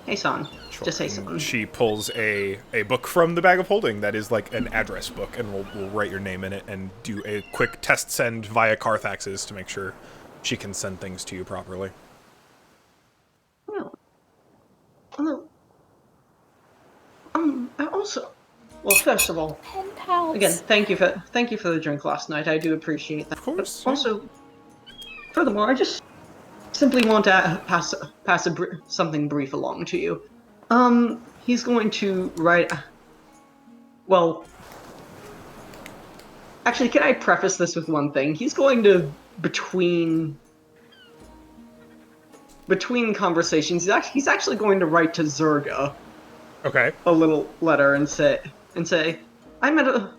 [SPEAKER 4] Hassan.
[SPEAKER 1] Sure.
[SPEAKER 4] Just Hassan.
[SPEAKER 1] And she pulls a book from the bag of holding that is like an address book, and we'll write your name in it and do a quick test send via Carthaxes to make sure she can send things to you properly.
[SPEAKER 4] Well, I also... Well, first of all,
[SPEAKER 3] Pen pals.
[SPEAKER 4] again, thank you for the drink last night. I do appreciate that.
[SPEAKER 1] Of course.
[SPEAKER 4] But also, furthermore, I just simply want to pass something brief along to you. He's going to write. Well, actually, can I preface this with one thing? He's going to between conversations. He's actually going to write to Zerga
[SPEAKER 1] Okay.
[SPEAKER 4] a little letter and say, I met a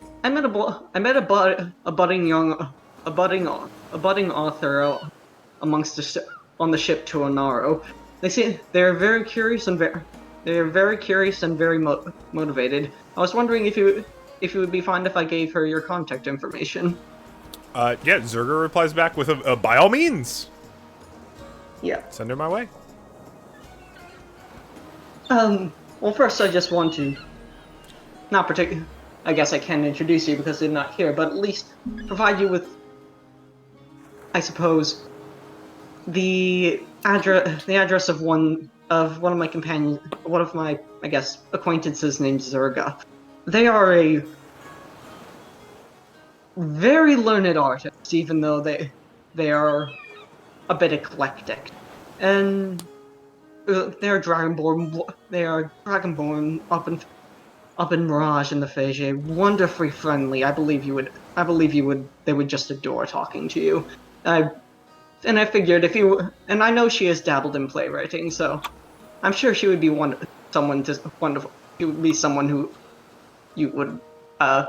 [SPEAKER 4] budding author on the ship to Onaro. They say they're very curious and very motivated. I was wondering if it would be fine if I gave her your contact information.
[SPEAKER 1] Yeah, Zerga replies back with a by all means.
[SPEAKER 4] Yeah.
[SPEAKER 1] Send her my way.
[SPEAKER 4] Well, first I just want to, I guess I can introduce you because they're not here, but at least provide you with, I suppose, the address of one of my companions, one of my, I guess, acquaintances named Zerga. They are a very learned artist, even though they are a bit eclectic, and they are dragonborn. They are dragonborn up in Mirage in the Fage. Wonderfully friendly. I believe you would. They would just adore talking to you. I figured if you, and I know she has dabbled in playwriting, so I'm sure she would be wonderful. She would be someone who you would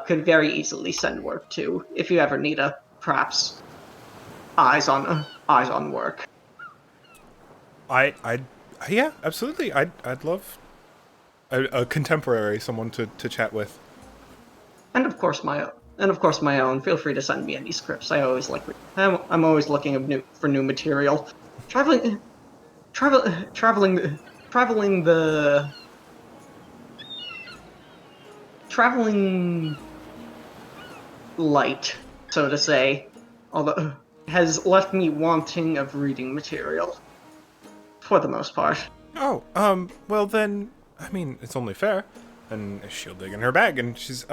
[SPEAKER 4] could very easily send work to if you ever need perhaps eyes on work.
[SPEAKER 1] Yeah, absolutely. I'd love a contemporary, someone to chat with.
[SPEAKER 4] And of course my own. Feel free to send me any scripts. I always like. I'm always looking for new material. Traveling, traveling light, so to say, although has left me wanting of reading material for the most part.
[SPEAKER 1] Oh, well then, I mean, it's only fair. And she'll dig in her bag, and she's,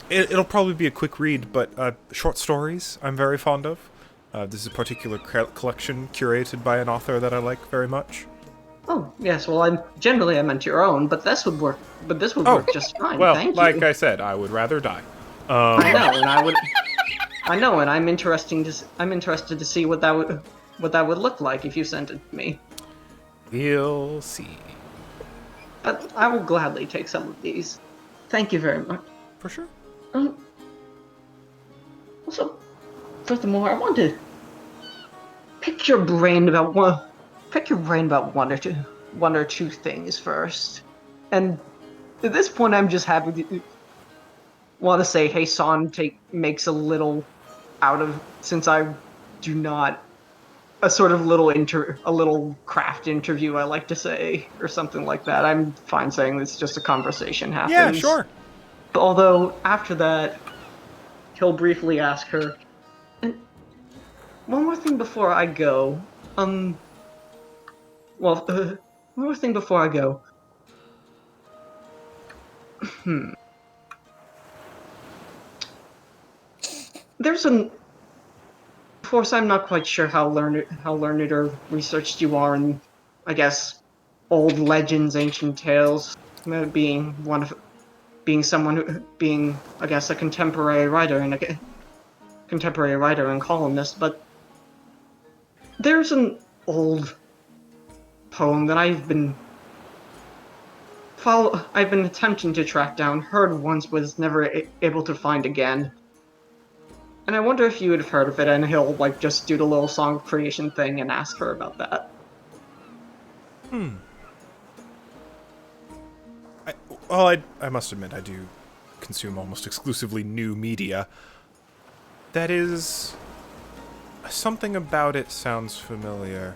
[SPEAKER 1] it'll probably be a quick read, but, short stories I'm very fond of. This is a particular collection curated by an author that I like very much.
[SPEAKER 4] Oh, yes, well, I meant your own, but this would work, work just fine,
[SPEAKER 1] Well,
[SPEAKER 4] thank
[SPEAKER 1] like
[SPEAKER 4] you.
[SPEAKER 1] I said, I would rather die.
[SPEAKER 4] I know, and I'm interested to see what that would look like if you sent it to me.
[SPEAKER 1] We'll see.
[SPEAKER 4] But I will gladly take some of these. Thank you very much.
[SPEAKER 1] For sure.
[SPEAKER 4] Also, furthermore, I want to pick your brain about one or two things first. And at this point, I'm just happy to want to say, hey, Son makes a little out of, since I do not, a sort of a little craft interview, I like to say, or something like that. I'm fine saying it's just a conversation happens.
[SPEAKER 1] Yeah, sure.
[SPEAKER 4] Although, after that, he'll briefly ask her, and one more thing before I go, one more thing before I go. There's of course, I'm not quite sure how learned or researched you are in, I guess, old legends, ancient tales, being I guess, a contemporary writer and columnist, but there's an old poem that I've been attempting to track down, heard once, was never able to find again. And I wonder if you would have heard of it, and he'll, just do the little song creation thing and ask her about that.
[SPEAKER 1] I must admit, I do consume almost exclusively new media. That is... something about it sounds familiar.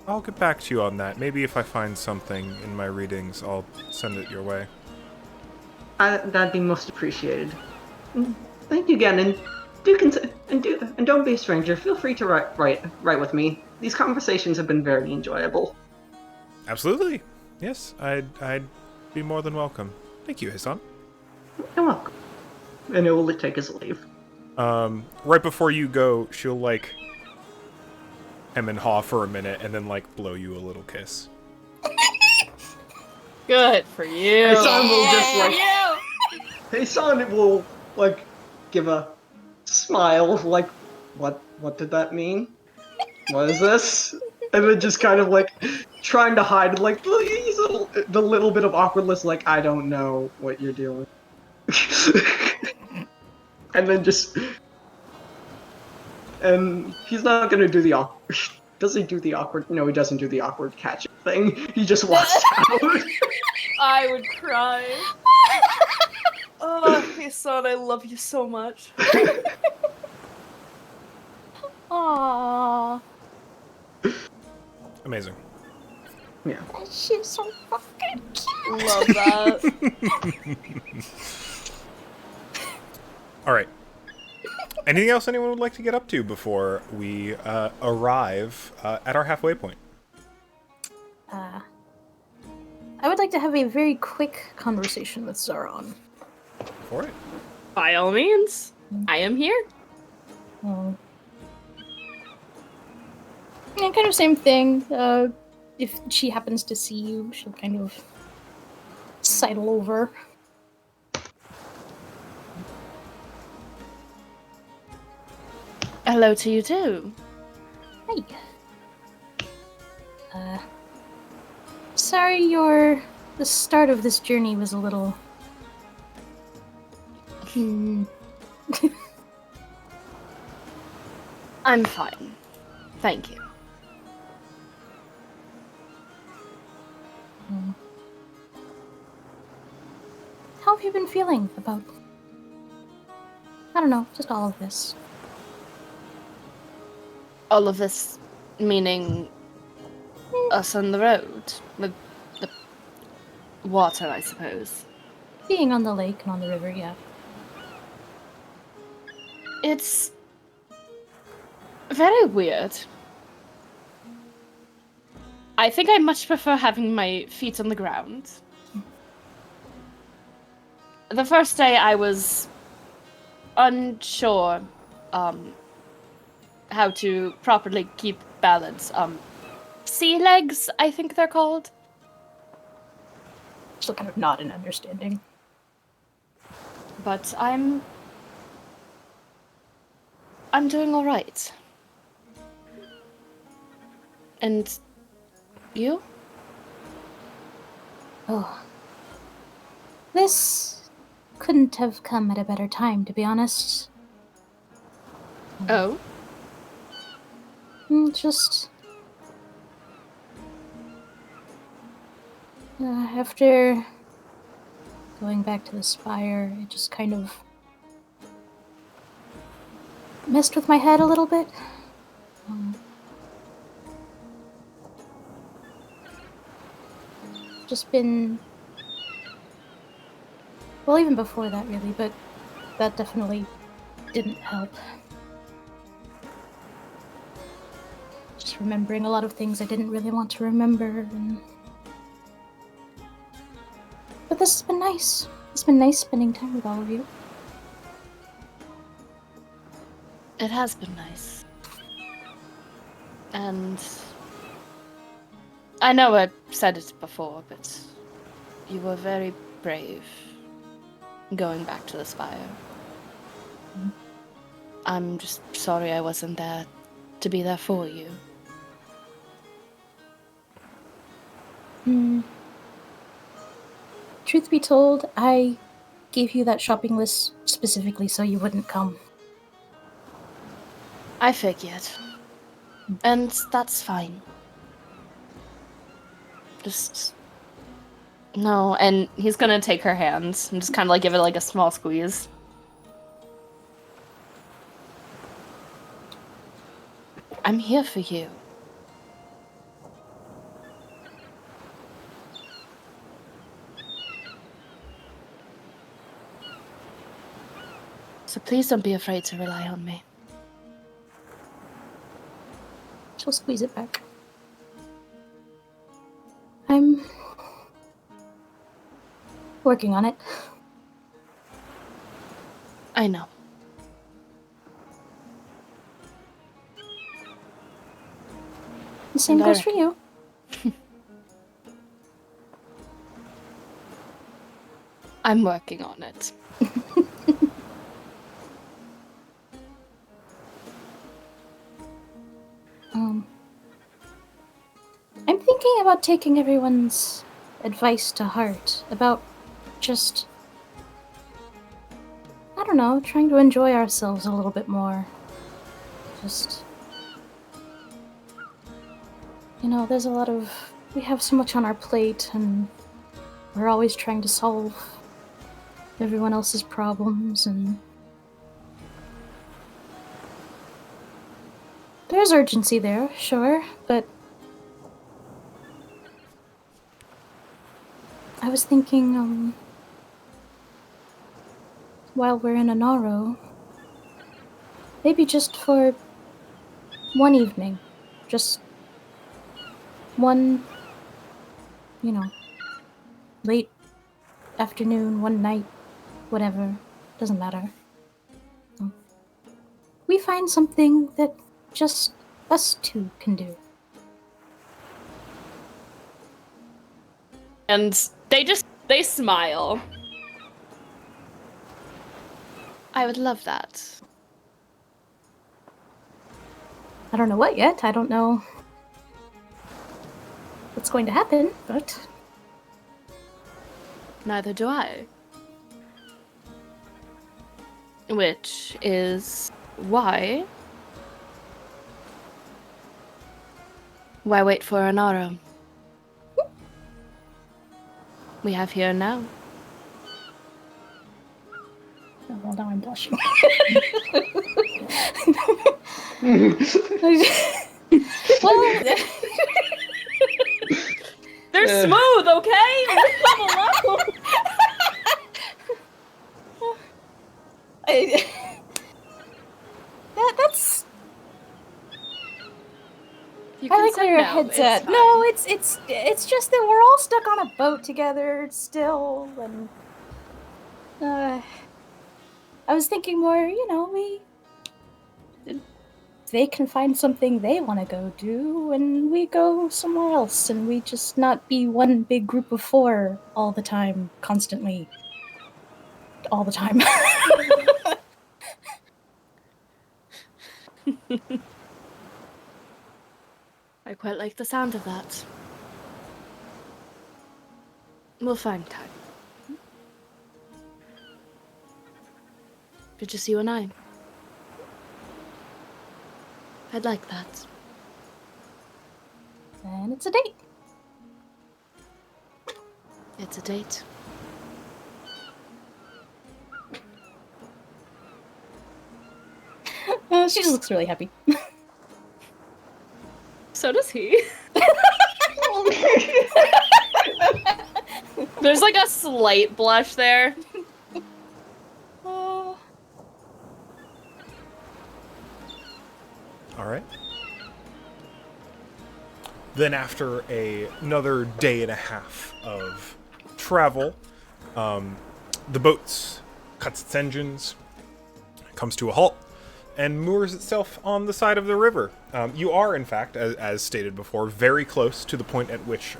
[SPEAKER 1] I'll get back to you on that. Maybe if I find something in my readings, I'll send it your way.
[SPEAKER 4] That'd be most appreciated. Thank you again, and don't be a stranger. Feel free to write with me. These conversations have been very enjoyable.
[SPEAKER 1] Absolutely. Yes, I'd be more than welcome. Thank you, Hassan.
[SPEAKER 4] You're welcome. And it will take his leave.
[SPEAKER 1] Right before you go, she'll, hem and haw for a minute, and then, blow you a little kiss.
[SPEAKER 6] Good for you.
[SPEAKER 4] Hassan will just, Hassan will, give a smile, what did that mean? What is this? And then just kind of, trying to hide, the little bit of awkwardness, I don't know what you're doing. And then just... And he's not gonna do the awkward... Does he do the awkward... No, he doesn't do the awkward catching thing. He just walks out.
[SPEAKER 6] I would cry. Oh, Hassan, I love you so much.
[SPEAKER 3] Aww.
[SPEAKER 1] Amazing.
[SPEAKER 4] Yeah.
[SPEAKER 3] She's so fucking cute.
[SPEAKER 6] Love that.
[SPEAKER 1] Alright. Anything else anyone would like to get up to before we arrive at our halfway point?
[SPEAKER 3] I would like to have a very quick conversation with Zaron.
[SPEAKER 1] For it.
[SPEAKER 6] By all means, I am here.
[SPEAKER 3] Yeah, kind of same thing. If she happens to see you, she'll kind of sidle over.
[SPEAKER 6] Hello to you too.
[SPEAKER 3] Hi. Sorry the start of this journey was a little...
[SPEAKER 6] I'm fine. Thank you.
[SPEAKER 3] Hmm. How have you been feeling about, I don't know, just all of this?
[SPEAKER 6] All of this meaning us on the road with the water, I suppose.
[SPEAKER 3] Being on the lake and on the river, yeah.
[SPEAKER 6] It's very weird. I think I much prefer having my feet on the ground. The first day I was unsure how to properly keep balance. Sea legs, I think they're called.
[SPEAKER 3] Still kind of not an understanding.
[SPEAKER 6] But I'm doing all right. And you?
[SPEAKER 3] Oh. This couldn't have come at a better time, to be honest.
[SPEAKER 6] Oh?
[SPEAKER 3] Just... after going back to the spire, it just kind of messed with my head a little bit. Just been... Well, even before that, really, but that definitely didn't help. Just remembering a lot of things I didn't really want to remember, and... But this has been nice. It's been nice spending time with all of you.
[SPEAKER 6] It has been nice. And I know I said it before, but you were very brave going back to the spire. I'm just sorry I wasn't there to be there for you.
[SPEAKER 3] Truth be told, I gave you that shopping list specifically so you wouldn't come.
[SPEAKER 6] I figured. And that's fine. Just... No, and he's gonna take her hands and just kind of like give it like a small squeeze. I'm here for you. So please don't be afraid to rely on me.
[SPEAKER 3] She'll squeeze it back. I'm working on it.
[SPEAKER 6] I know.
[SPEAKER 3] The same
[SPEAKER 6] And
[SPEAKER 3] goes for you.
[SPEAKER 6] I'm working on it.
[SPEAKER 3] I'm thinking about taking everyone's advice to heart about just, I don't know, trying to enjoy ourselves a little bit more. Just, you know, there's a lot of, we have so much on our plate, and we're always trying to solve everyone else's problems, and there's urgency there, sure, but I was thinking, while we're in Anaro, maybe just for one evening, just one, you know, late afternoon, one night, whatever, doesn't matter. We find something that just us two can do.
[SPEAKER 6] And they smile. I would love that.
[SPEAKER 3] I don't know what yet, I don't know what's going to happen, but
[SPEAKER 6] Neither do I. Which is why wait for Anaro? we have here now.
[SPEAKER 3] Oh, well, now I'm blushing. Well,
[SPEAKER 6] They're smooth, okay? Leave them alone.
[SPEAKER 3] that's.
[SPEAKER 6] You
[SPEAKER 3] I
[SPEAKER 6] can
[SPEAKER 3] like
[SPEAKER 6] say
[SPEAKER 3] where your
[SPEAKER 6] no,
[SPEAKER 3] head's
[SPEAKER 6] it's
[SPEAKER 3] at.
[SPEAKER 6] fine.
[SPEAKER 3] No, it's just that we're all stuck on a boat together still, and I was thinking more. They can find something they want to go do, and we go somewhere else, and we just not be one big group of 4 all the time, constantly, all the time.
[SPEAKER 6] I quite like the sound of that. We'll find time. But just you and I. I'd like that.
[SPEAKER 3] And it's a date.
[SPEAKER 6] It's a date.
[SPEAKER 3] She just looks really happy.
[SPEAKER 6] So does he. There's like a slight blush there.
[SPEAKER 3] Oh.
[SPEAKER 1] All right. Then after another day and a half of travel, the boat cuts its engines, comes to a halt, and moors itself on the side of the river. You are, in fact, as stated before, very close to the point at which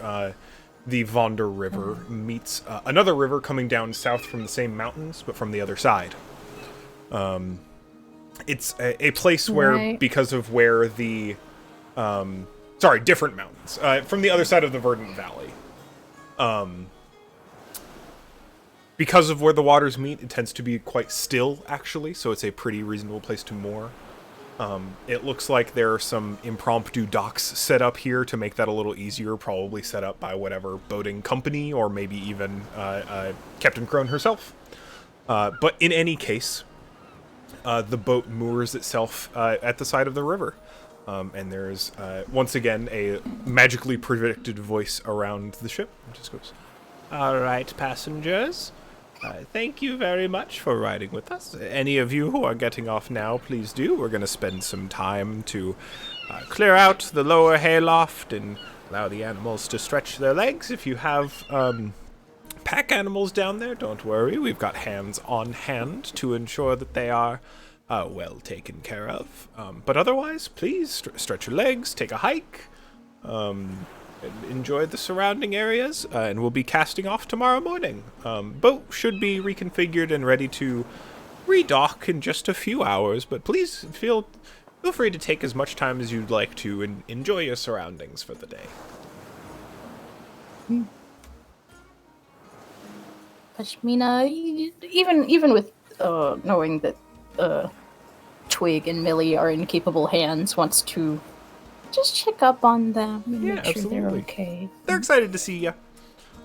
[SPEAKER 1] the Vonder River meets another river coming down south from the same mountains, but from the other side. It's a place where,
[SPEAKER 3] Right.
[SPEAKER 1] because of where the... different mountains. From the other side of the Verdant Valley. Because of where the waters meet, it tends to be quite still, actually, so it's a pretty reasonable place to moor. It looks like there are some impromptu docks set up here to make that a little easier, probably set up by whatever boating company, or maybe even Captain Crone herself. But in any case, the boat moors itself at the side of the river. And there's, once again, a magically predicted voice around the ship. It just goes, "All right, passengers. Thank you very much for riding with us. Any of you who are getting off now, please do. We're going to spend some time to clear out the lower hayloft and allow the animals to stretch their legs. If you have pack animals down there, don't worry. We've got hands on hand to ensure that they are well taken care of. But otherwise, please stretch your legs, take a hike, enjoy the surrounding areas, and we'll be casting off tomorrow morning. Boat should be reconfigured and ready to redock in just a few hours, but please feel free to take as much time as you'd like to and enjoy your surroundings for the day."
[SPEAKER 3] Pashmina, even with knowing that Twig and Millie are in capable hands, wants to just check up on them and
[SPEAKER 1] Yeah,
[SPEAKER 3] make sure they're
[SPEAKER 1] absolutely.
[SPEAKER 3] okay.
[SPEAKER 1] They're excited to see you.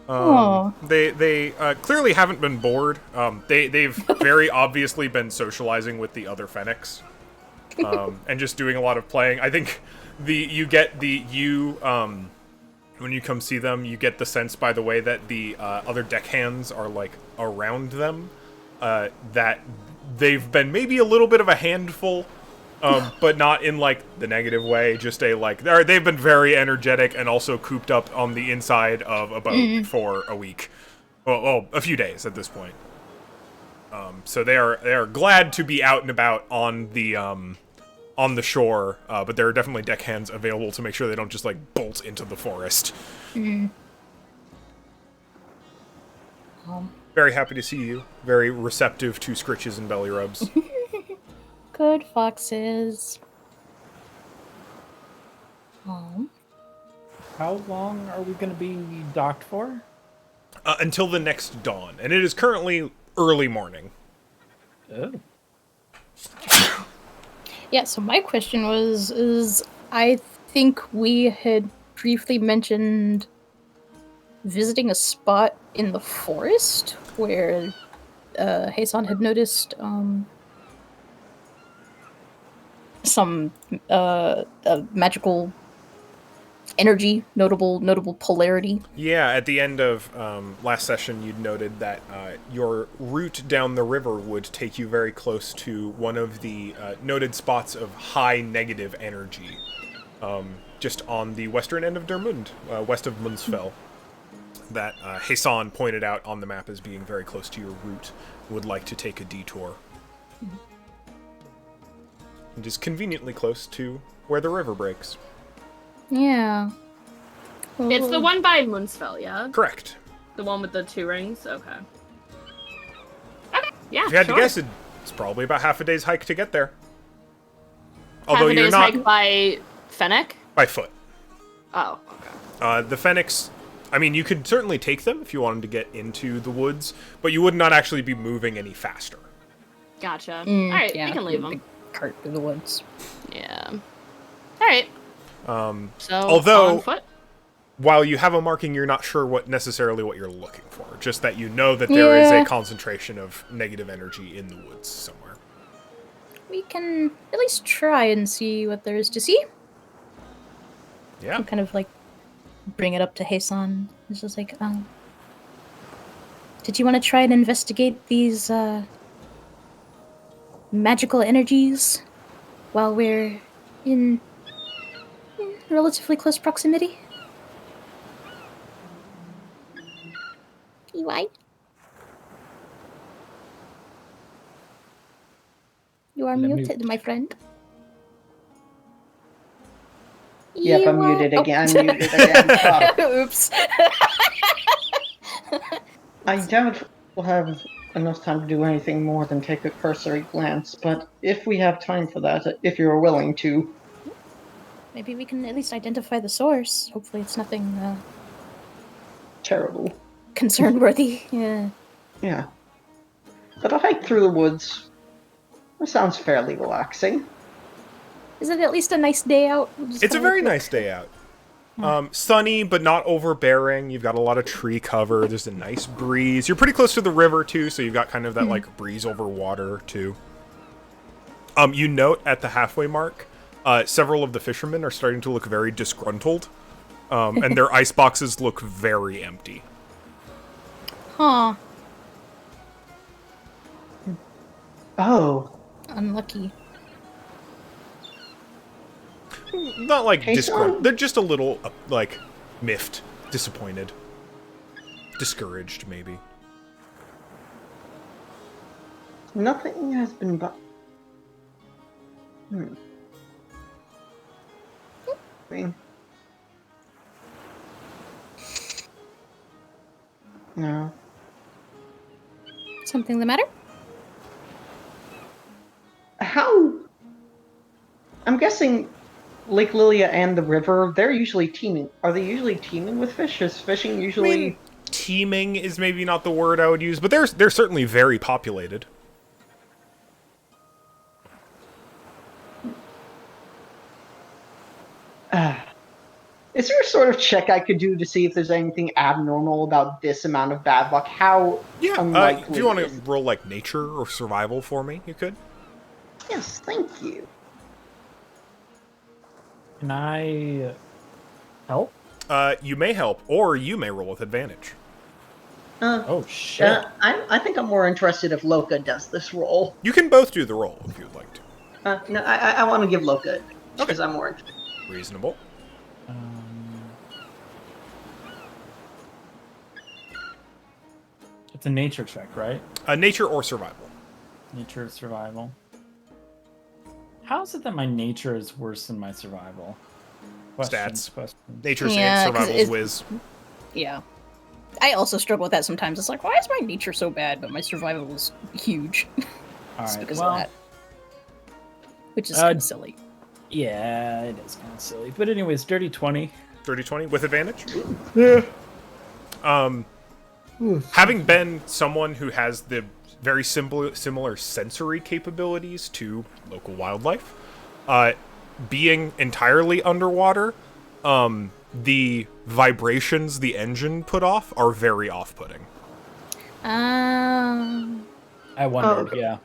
[SPEAKER 3] Aw.
[SPEAKER 1] They clearly haven't been bored. They've very obviously been socializing with the other Fennecs, and just doing a lot of playing. I think when you come see them, you get the sense by the way that the other deckhands are like around them, that they've been maybe a little bit of a handful. But not in, like, the negative way, just they've been very energetic and also cooped up on the inside of a boat for a week. Well, a few days at this point. So they are glad to be out and about on the shore, but there are definitely deckhands available to make sure they don't just, like, bolt into the forest. Very happy to see you. Very receptive to scritches and belly rubs.
[SPEAKER 3] Good foxes.
[SPEAKER 2] How long are we going to be docked for?
[SPEAKER 1] Until the next dawn, and it is currently early morning.
[SPEAKER 2] Oh.
[SPEAKER 3] Yeah, so my question is I think we had briefly mentioned visiting a spot in the forest where Heisan had noticed some magical energy, notable polarity.
[SPEAKER 1] Yeah, at the end of last session, you'd noted that your route down the river would take you very close to one of the noted spots of high negative energy, just on the western end of Dermund, west of Mundsfell, that Hassan pointed out on the map as being very close to your route, would like to take a detour. It is conveniently close to where the river breaks.
[SPEAKER 3] Yeah.
[SPEAKER 6] It's the one by Mundsfell, yeah?
[SPEAKER 1] Correct.
[SPEAKER 6] The one with the 2 rings? Okay. Okay, yeah,
[SPEAKER 1] If you had
[SPEAKER 6] sure.
[SPEAKER 1] to guess, it's probably about half a day's hike to get there.
[SPEAKER 6] Half
[SPEAKER 1] Although
[SPEAKER 6] a
[SPEAKER 1] you're
[SPEAKER 6] day's
[SPEAKER 1] not
[SPEAKER 6] hike by Fennec?
[SPEAKER 1] by foot.
[SPEAKER 6] Oh, okay.
[SPEAKER 1] The Fennecs, I mean, you could certainly take them if you wanted to get into the woods, but you would not actually be moving any faster.
[SPEAKER 6] Gotcha. Alright,
[SPEAKER 3] yeah,
[SPEAKER 6] we can leave
[SPEAKER 3] big
[SPEAKER 6] them.
[SPEAKER 3] Cart through the woods.
[SPEAKER 6] Yeah. Alright. So,
[SPEAKER 1] although-
[SPEAKER 6] on foot?
[SPEAKER 1] While you have a marking, you're not sure what you're looking for. Just that you know that there is a
[SPEAKER 3] Yeah.
[SPEAKER 1] concentration of negative energy in the woods somewhere.
[SPEAKER 3] We can at least try and see what there is to see.
[SPEAKER 1] Yeah.
[SPEAKER 3] And kind of like bring it up to Heisan. It's just like, did you want to try and investigate these magical energies while we're in relatively close proximity? Why? You are
[SPEAKER 5] Let me-
[SPEAKER 3] muted, my friend.
[SPEAKER 4] Yep,
[SPEAKER 3] You
[SPEAKER 4] I'm
[SPEAKER 3] are-
[SPEAKER 4] muted
[SPEAKER 3] oh.
[SPEAKER 4] again, muted again. Fuck.
[SPEAKER 3] Oops.
[SPEAKER 4] I doubt we'll have enough time to do anything more than take a cursory glance, but if we have time for that, if you're willing to.
[SPEAKER 3] Maybe we can at least identify the source. Hopefully it's nothing
[SPEAKER 4] Terrible.
[SPEAKER 3] concern-worthy. Yeah.
[SPEAKER 4] Yeah. But a hike through the woods, that sounds fairly relaxing.
[SPEAKER 3] Is it at least a nice day out? Just
[SPEAKER 1] It's a
[SPEAKER 3] kinda
[SPEAKER 1] very
[SPEAKER 3] like-
[SPEAKER 1] nice day out. Sunny, but not overbearing. You've got a lot of tree cover. There's a nice breeze. You're pretty close to the river, too, so you've got kind of that, like, breeze over water, too. You note at the halfway mark, several of the fishermen are starting to look very disgruntled, and their ice boxes look very empty.
[SPEAKER 3] Huh.
[SPEAKER 4] Oh,
[SPEAKER 3] Unlucky.
[SPEAKER 1] Not like
[SPEAKER 4] Hey,
[SPEAKER 1] disgruntled.
[SPEAKER 4] son.
[SPEAKER 1] They're just a little, like, miffed, disappointed, discouraged, maybe.
[SPEAKER 4] nothing has been No.
[SPEAKER 3] Something the matter?
[SPEAKER 4] How? I'm guessing Lake Lilia and the river, they're usually teeming. Are they usually teeming with fish? Is fishing usually...
[SPEAKER 1] I mean, teeming is maybe not the word I would use, but they're certainly very populated.
[SPEAKER 4] Is there a sort of check I could do to see if there's anything abnormal about this amount of bad luck? How
[SPEAKER 1] Yeah,
[SPEAKER 4] unlikely
[SPEAKER 1] if you want to
[SPEAKER 4] is it?
[SPEAKER 1] roll, like, nature or survival for me, you could.
[SPEAKER 4] Yes, thank you.
[SPEAKER 5] Can I help?
[SPEAKER 1] You may help, or you may roll with advantage.
[SPEAKER 5] Oh shit!
[SPEAKER 4] I think I'm more interested if Loka does this roll.
[SPEAKER 1] You can both do the roll if you'd like to.
[SPEAKER 4] No, I want to give Loka because I'm more interested.
[SPEAKER 1] Reasonable.
[SPEAKER 5] It's a nature check, right?
[SPEAKER 1] Nature or survival.
[SPEAKER 5] Nature survival. How is it that my nature is worse than my survival?
[SPEAKER 1] Stats.
[SPEAKER 5] Questions.
[SPEAKER 1] Nature's
[SPEAKER 3] Yeah,
[SPEAKER 1] and
[SPEAKER 3] 'cause
[SPEAKER 1] survival's
[SPEAKER 3] it's-
[SPEAKER 1] whiz.
[SPEAKER 3] Yeah. I also struggle with that sometimes. It's like, why is my nature so bad, but my survival is huge?
[SPEAKER 5] All
[SPEAKER 3] It's
[SPEAKER 5] right.
[SPEAKER 3] because
[SPEAKER 5] Well,
[SPEAKER 3] of that. Which is
[SPEAKER 5] Uh,
[SPEAKER 3] kind of silly.
[SPEAKER 5] yeah, it is kind of silly. But anyways, dirty 20.
[SPEAKER 1] 30-20 with advantage.
[SPEAKER 5] Yeah.
[SPEAKER 1] Having been someone who has the very similar sensory capabilities to local wildlife, being entirely underwater, the vibrations the engine put off are very off-putting.
[SPEAKER 6] Um,
[SPEAKER 2] I wondered,
[SPEAKER 4] okay.
[SPEAKER 2] yeah.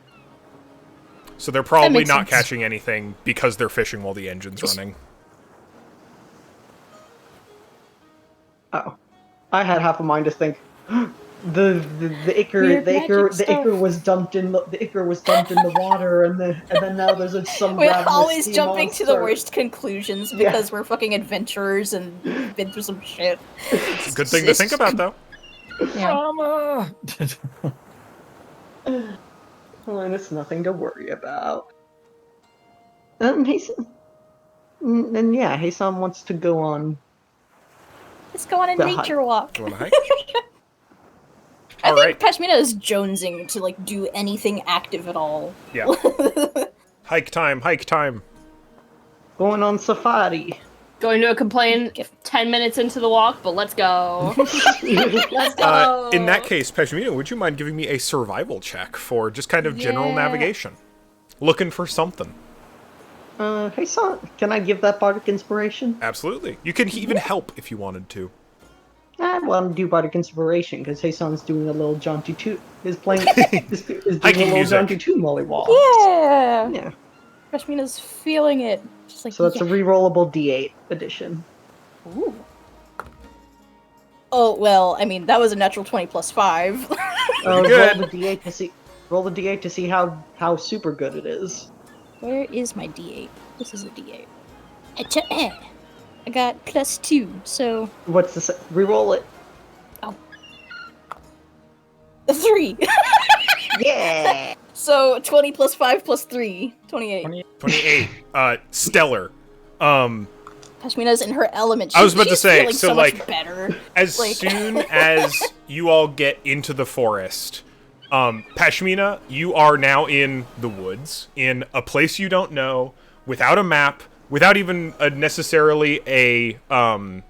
[SPEAKER 1] So they're probably
[SPEAKER 3] makes
[SPEAKER 1] not
[SPEAKER 3] sense.
[SPEAKER 1] catching anything because they're fishing while the engine's running.
[SPEAKER 4] Oh, I had half a mind to think the ichor
[SPEAKER 3] Weird
[SPEAKER 4] the ichor
[SPEAKER 3] magic
[SPEAKER 4] the ichor
[SPEAKER 3] stuff.
[SPEAKER 4] was dumped in the water and then now there's some
[SPEAKER 3] We're
[SPEAKER 4] ravenous
[SPEAKER 3] always
[SPEAKER 4] sea
[SPEAKER 3] jumping to the
[SPEAKER 4] monster.
[SPEAKER 3] worst conclusions
[SPEAKER 4] Yeah.
[SPEAKER 3] because we're fucking adventurers and we've been through some shit.
[SPEAKER 1] It's a good thing to think about, though.
[SPEAKER 3] Yeah.
[SPEAKER 2] Drama!
[SPEAKER 4] Well, and it's nothing to worry about. Hasan, and yeah, Hasan wants to go on.
[SPEAKER 3] Let's go on a
[SPEAKER 4] The
[SPEAKER 3] nature walk.
[SPEAKER 1] You want to hike?
[SPEAKER 3] I
[SPEAKER 1] All
[SPEAKER 3] think
[SPEAKER 1] right.
[SPEAKER 3] Pashmina is jonesing to like do anything active at all.
[SPEAKER 1] Yeah. Hike time, hike time.
[SPEAKER 4] Going on safari.
[SPEAKER 6] going to complain 10 minutes into the walk, but let's go. Let's go.
[SPEAKER 1] In that case, Peshmina, would you mind giving me a survival check for just kind of general
[SPEAKER 6] Yeah.
[SPEAKER 1] navigation? Looking for something.
[SPEAKER 4] Hasan, can I give that bardic inspiration?
[SPEAKER 1] Absolutely. You can even help if you wanted to.
[SPEAKER 4] I want to do bardic inspiration because Hasan's doing a little jaunty toot. Is doing
[SPEAKER 1] Hiking
[SPEAKER 4] a little
[SPEAKER 1] music.
[SPEAKER 4] jaunty toot mollywall.
[SPEAKER 3] Yeah.
[SPEAKER 4] Yeah.
[SPEAKER 3] Pashmina's feeling it. Just like
[SPEAKER 4] So it's a rerollable D8 edition.
[SPEAKER 3] Ooh. Oh well, I mean that was a natural 20 plus 5.
[SPEAKER 4] Roll
[SPEAKER 1] good.
[SPEAKER 4] the D8 to see. Roll the D8 to see how super good it is.
[SPEAKER 3] Where is my D8? This is a D8. I got +2, so
[SPEAKER 4] What's the reroll it?
[SPEAKER 3] a 3.
[SPEAKER 4] Yeah.
[SPEAKER 3] So 20 plus 5 plus 3, 28.
[SPEAKER 1] 28. Stellar.
[SPEAKER 3] Pashmina's in her element.
[SPEAKER 1] I was about to
[SPEAKER 3] she's
[SPEAKER 1] say,
[SPEAKER 3] feeling
[SPEAKER 1] so,
[SPEAKER 3] so
[SPEAKER 1] like,
[SPEAKER 3] much better.
[SPEAKER 1] As
[SPEAKER 3] Like-
[SPEAKER 1] soon as you all get into the forest, Pashmina, you are now in the woods, in a place you don't know, without a map, without even necessarily a,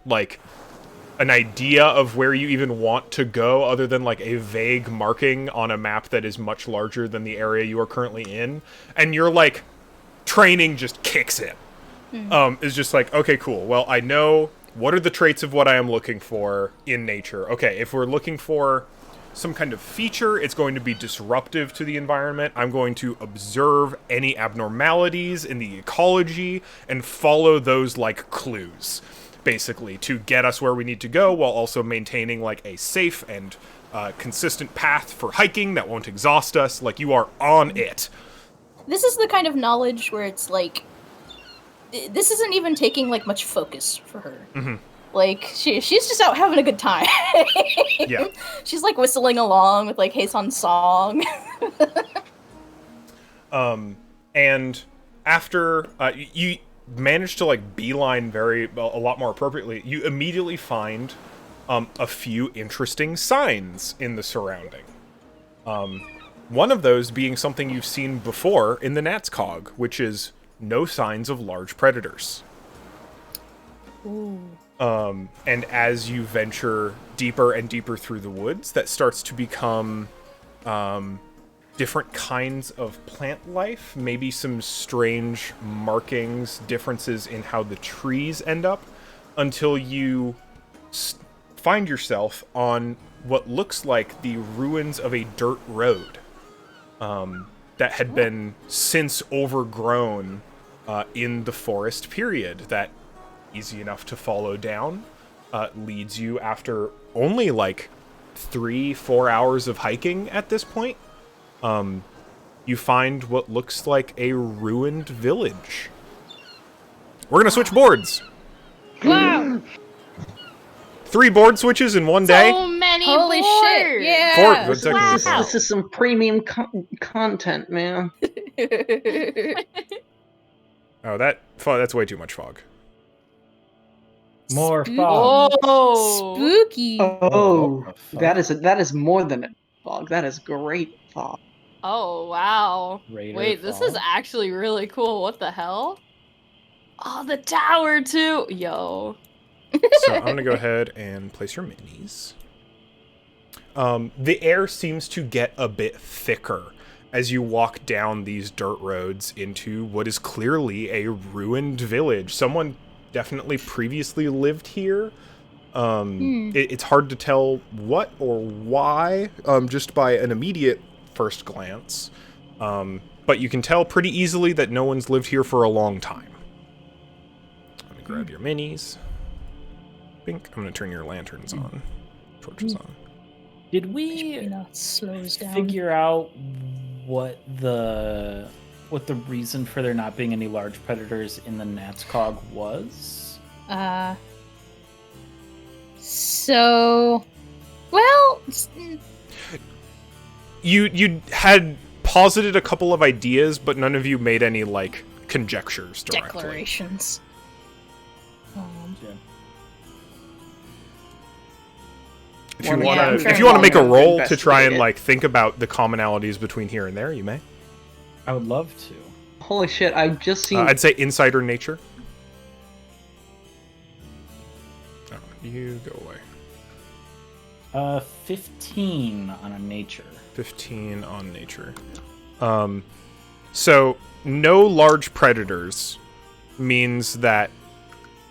[SPEAKER 1] like, an idea of where you even want to go, other than, like, a vague marking on a map that is much larger than the area you are currently in. And you're, like, training just kicks in. Is just like, okay, cool. Well, I know what are the traits of what I am looking for in nature. Okay, if we're looking for some kind of feature, it's going to be disruptive to the environment. I'm going to observe any abnormalities in the ecology and follow those like clues, basically, to get us where we need to go while also maintaining like a safe and consistent path for hiking that won't exhaust us. Like, you are on it.
[SPEAKER 3] This is the kind of knowledge where it's like, this isn't even taking like much focus for her.
[SPEAKER 1] Mm-hmm.
[SPEAKER 3] Like she's just out having a good time.
[SPEAKER 1] Yeah.
[SPEAKER 3] She's like whistling along with like Hasan's song.
[SPEAKER 1] And after you manage to like beeline a lot more appropriately, you immediately find a few interesting signs in the surrounding. One of those being something you've seen before in the Gnat's Cog, which is no signs of large predators. And as you venture deeper and deeper through the woods, that starts to become different kinds of plant life, maybe some strange markings, differences in how the trees end up, until you find yourself on what looks like the ruins of a dirt road that had been since overgrown in the forest period, that easy enough to follow down, leads you after only like 3-4 hours of hiking at this point. You find what looks like a ruined village. We're gonna switch boards.
[SPEAKER 6] Wow.
[SPEAKER 1] 3 board switches in one day.
[SPEAKER 6] So many
[SPEAKER 3] Holy
[SPEAKER 6] boards.
[SPEAKER 3] shit! Yeah.
[SPEAKER 1] Four- technically
[SPEAKER 6] Wow.
[SPEAKER 4] This is some premium content, man.
[SPEAKER 1] Oh, that's way too much fog.
[SPEAKER 2] More
[SPEAKER 3] Spooky.
[SPEAKER 2] fog.
[SPEAKER 6] Oh.
[SPEAKER 3] Spooky.
[SPEAKER 4] Oh,
[SPEAKER 2] the fuck?
[SPEAKER 4] that is more than a fog. That is great fog.
[SPEAKER 6] Oh, wow.
[SPEAKER 2] Raider
[SPEAKER 6] Wait, this is
[SPEAKER 2] fog.
[SPEAKER 6] actually really cool. What the hell? Oh, the tower, too. Yo.
[SPEAKER 1] So I'm gonna go ahead and place your minis. The air seems to get a bit thicker as you walk down these dirt roads into what is clearly a ruined village. Someone definitely previously lived here. It's hard to tell what or why, just by an immediate first glance. But you can tell pretty easily that no one's lived here for a long time. Let me grab your minis. Bink. I'm going to turn your lanterns on. Torches on.
[SPEAKER 2] Did we
[SPEAKER 3] Not slows down.
[SPEAKER 2] figure out what the reason for there not being any large predators in the Gnat's Cog was?
[SPEAKER 3] So, well,
[SPEAKER 1] You had posited a couple of ideas, but none of you made any, like, conjectures directly.
[SPEAKER 3] declarations.
[SPEAKER 1] If you
[SPEAKER 4] Well,
[SPEAKER 1] want
[SPEAKER 3] yeah,
[SPEAKER 1] to, make a roll to
[SPEAKER 4] investigate
[SPEAKER 1] try and
[SPEAKER 4] it.
[SPEAKER 1] like think about the commonalities between here and there, you may.
[SPEAKER 2] I would love to.
[SPEAKER 4] Holy shit! I've just seen.
[SPEAKER 1] I'd say insider nature. Oh, you go away.
[SPEAKER 2] 15 on a nature.
[SPEAKER 1] 15 on nature. So no large predators means that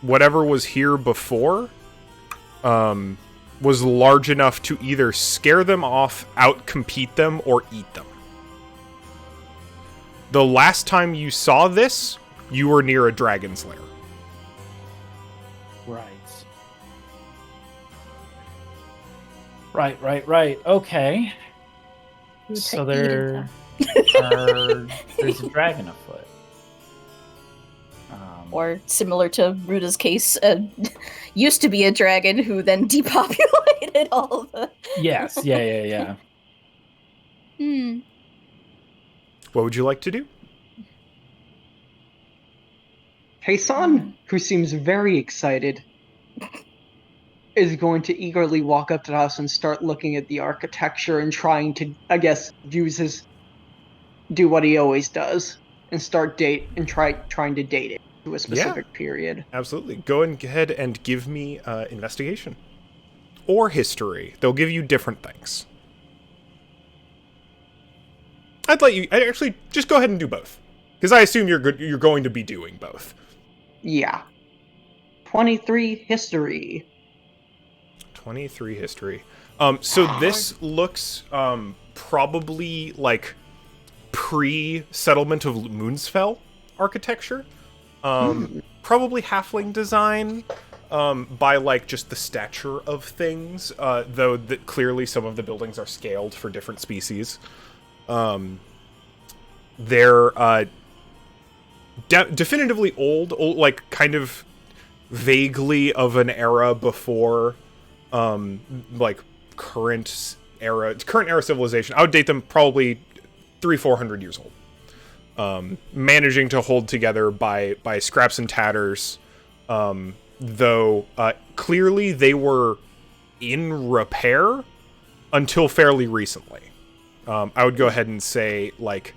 [SPEAKER 1] whatever was here before, was large enough to either scare them off, outcompete them, or eat them. The last time you saw this, you were near a dragon's lair.
[SPEAKER 2] Right. Okay.
[SPEAKER 3] Who
[SPEAKER 2] So
[SPEAKER 3] to eat it,
[SPEAKER 2] there's a dragon afoot.
[SPEAKER 3] Or similar to Ruda's case, used to be a dragon who then depopulated all of the.
[SPEAKER 2] Yes, yeah.
[SPEAKER 1] What would you like to do?
[SPEAKER 4] Heisan, who seems very excited, is going to eagerly walk up to the house and start looking at the architecture and trying to, I guess, do what he always does and trying to date it to a specific period.
[SPEAKER 1] Absolutely. Go ahead and give me investigation. Or history. They'll give you different things. I'd actually just go ahead and do both. Because I assume you're going to be doing both.
[SPEAKER 4] Yeah. 23 history.
[SPEAKER 1] 23 history. So this looks probably like pre-settlement of Moonsfell architecture. Probably halfling design by like just the stature of things, though that clearly some of the buildings are scaled for different species. They're definitively old, like kind of vaguely of an era before like current era civilization. I would date them probably 300-400 years old. Managing to hold together by scraps and tatters, though clearly they were in repair until fairly recently. I would go ahead and say like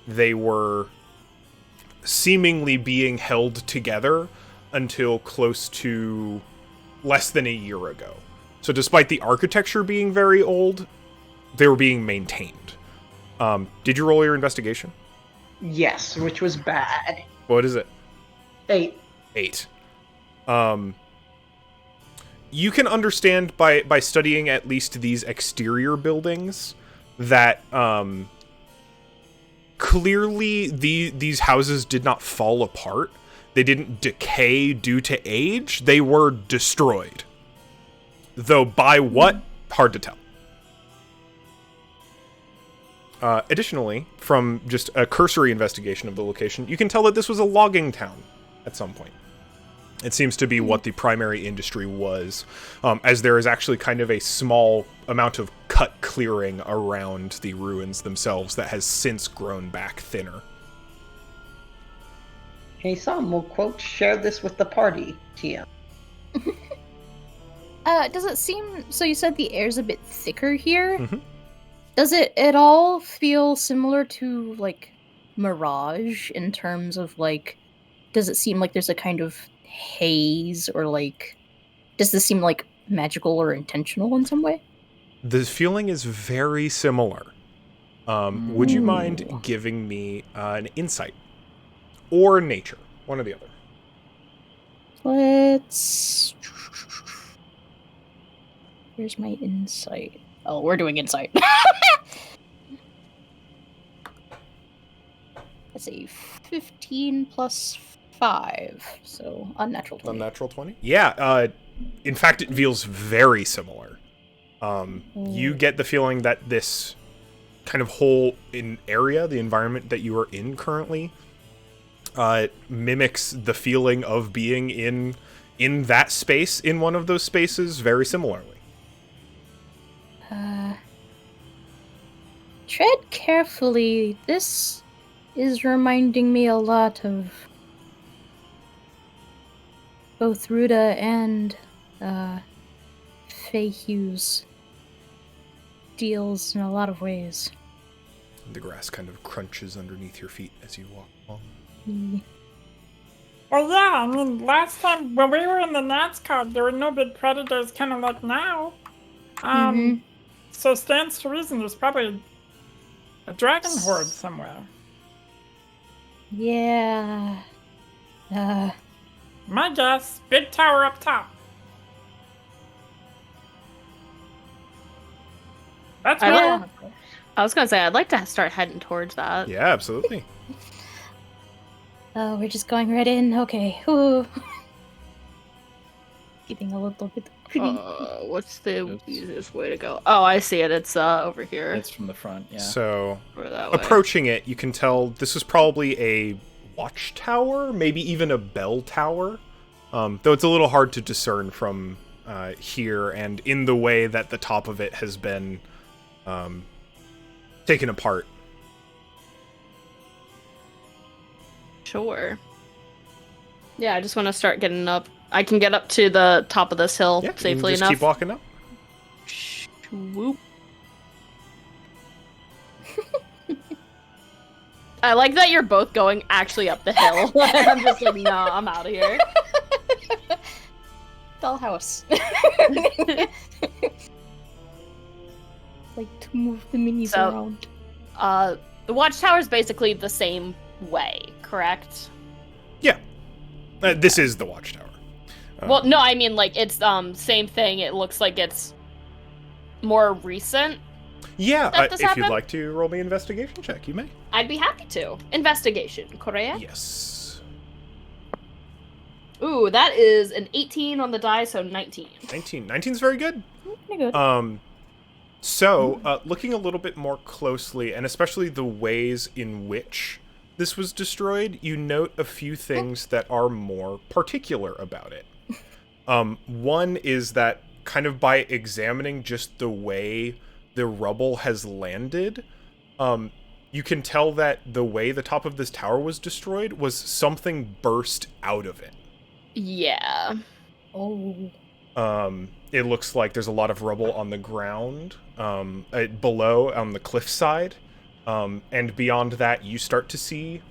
[SPEAKER 1] they were seemingly being held together until close to less than a year ago. So despite the architecture being very old, they were being maintained. Did you roll your investigation?
[SPEAKER 4] Yes, which was bad.
[SPEAKER 1] What is it?
[SPEAKER 4] 8.
[SPEAKER 1] 8. You can understand by studying at least these exterior buildings that clearly these houses did not fall apart. They didn't decay due to age. They were destroyed. Though by what? Hard to tell. Additionally, from just a cursory investigation of the location, you can tell that this was a logging town at some point. It seems to be what the primary industry was, as there is actually kind of a small amount of cut clearing around the ruins themselves that has since grown back thinner.
[SPEAKER 4] Heisan will, quote, share this with the party, TM.
[SPEAKER 3] Does it seem... So you said the air's a bit thicker here?
[SPEAKER 1] Mhm.
[SPEAKER 3] Does it at all feel similar to, like, Mirage in terms of, like... Does it seem like there's a kind of haze or, like... Does this seem, like, magical or intentional in some way?
[SPEAKER 1] The feeling is very similar. Would you mind giving me an insight? Or nature? One or the other.
[SPEAKER 3] Let's. Where's my insight? Oh, we're doing insight. Let's see, 15 plus 5, so unnatural 20.
[SPEAKER 1] Unnatural 20? Yeah, in fact, it feels very similar. You get the feeling that this kind of whole area, the environment that you are in currently, mimics the feeling of being in that space, in one of those spaces, very similarly.
[SPEAKER 3] Tread carefully. This is reminding me a lot of both Ruda and Feyhu's deals in a lot of ways.
[SPEAKER 1] The grass kind of crunches underneath your feet as you walk along.
[SPEAKER 5] Well, yeah, I mean, last time when we were in the NASCAR, there were no big predators kind of like now. So stands to reason there's probably a dragon horde somewhere.
[SPEAKER 3] Yeah.
[SPEAKER 5] My guess, big tower up top. That's
[SPEAKER 6] I
[SPEAKER 5] what
[SPEAKER 6] like-
[SPEAKER 5] I want.
[SPEAKER 6] I was gonna say I'd like to start heading towards that.
[SPEAKER 1] Yeah, absolutely.
[SPEAKER 3] Oh, we're just going right in. Okay. Ooh. Getting a little bit creepy.
[SPEAKER 6] What's the easiest way to go? Oh, I see it. It's over here.
[SPEAKER 2] It's from the front, yeah.
[SPEAKER 1] So,
[SPEAKER 6] Over that way.
[SPEAKER 1] approaching it, you can tell this is probably a watchtower, maybe even a bell tower, though it's a little hard to discern from here and in the way that the top of it has been taken apart.
[SPEAKER 6] Sure. Yeah, I just want to start getting up. I can get up to the top of this hill
[SPEAKER 1] Yeah, you can
[SPEAKER 6] safely
[SPEAKER 1] just
[SPEAKER 6] enough.
[SPEAKER 1] keep walking up.
[SPEAKER 6] Swoop. I like that you're both going actually up the hill. I'm just like, no, I'm out of here.
[SPEAKER 3] Dollhouse. Like to move the minis
[SPEAKER 6] So-
[SPEAKER 3] around.
[SPEAKER 6] The watchtower is basically the same way, correct?
[SPEAKER 1] Yeah. This is the watchtower.
[SPEAKER 6] Well, no, I mean like it's same thing. It looks like it's more recent.
[SPEAKER 1] Yeah,
[SPEAKER 6] that this
[SPEAKER 1] if you'd
[SPEAKER 6] happened?
[SPEAKER 1] like to roll me an investigation check, you may.
[SPEAKER 6] I'd be happy to. Investigation, correct?
[SPEAKER 1] Yes.
[SPEAKER 6] Ooh, that is an 18 on the die, so 19.
[SPEAKER 1] 19. 19's very good.
[SPEAKER 3] Pretty good.
[SPEAKER 1] So, looking a little bit more closely, and especially the ways in which this was destroyed, you note a few things that are more particular about it. One is that kind of by examining just the way the rubble has landed, you can tell that the way the top of this tower was destroyed was something burst out of it.
[SPEAKER 6] Yeah.
[SPEAKER 3] Oh.
[SPEAKER 1] It looks like there's a lot of rubble on the ground, below on the cliffside, and beyond that, you start to see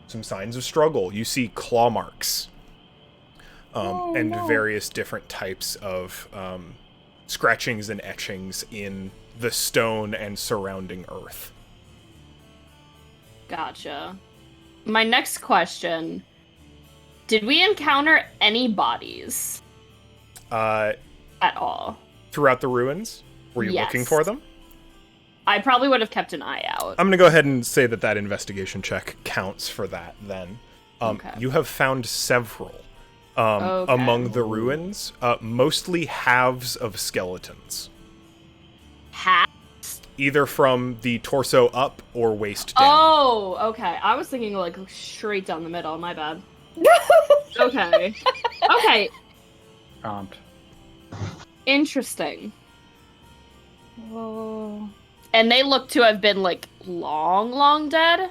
[SPEAKER 1] some signs of struggle. You see claw marks, and various different types of scratchings and etchings in the stone and surrounding earth.
[SPEAKER 6] Gotcha. My next question. Did we encounter any bodies at all?
[SPEAKER 1] Throughout the ruins, were you looking
[SPEAKER 6] Yes.
[SPEAKER 1] for them?
[SPEAKER 6] I probably would have kept an eye out.
[SPEAKER 1] I'm going to go ahead and say that investigation check counts for that, then.
[SPEAKER 6] Okay.
[SPEAKER 1] You have found several
[SPEAKER 6] Okay.
[SPEAKER 1] among the ruins, mostly halves of skeletons,
[SPEAKER 6] Hats?
[SPEAKER 1] either from the torso up or waist down.
[SPEAKER 6] Oh, okay. I was thinking like straight down the middle. My bad. Okay. Okay.
[SPEAKER 2] Prompt.
[SPEAKER 6] Interesting.
[SPEAKER 3] Whoa.
[SPEAKER 6] And they look to have been like long dead?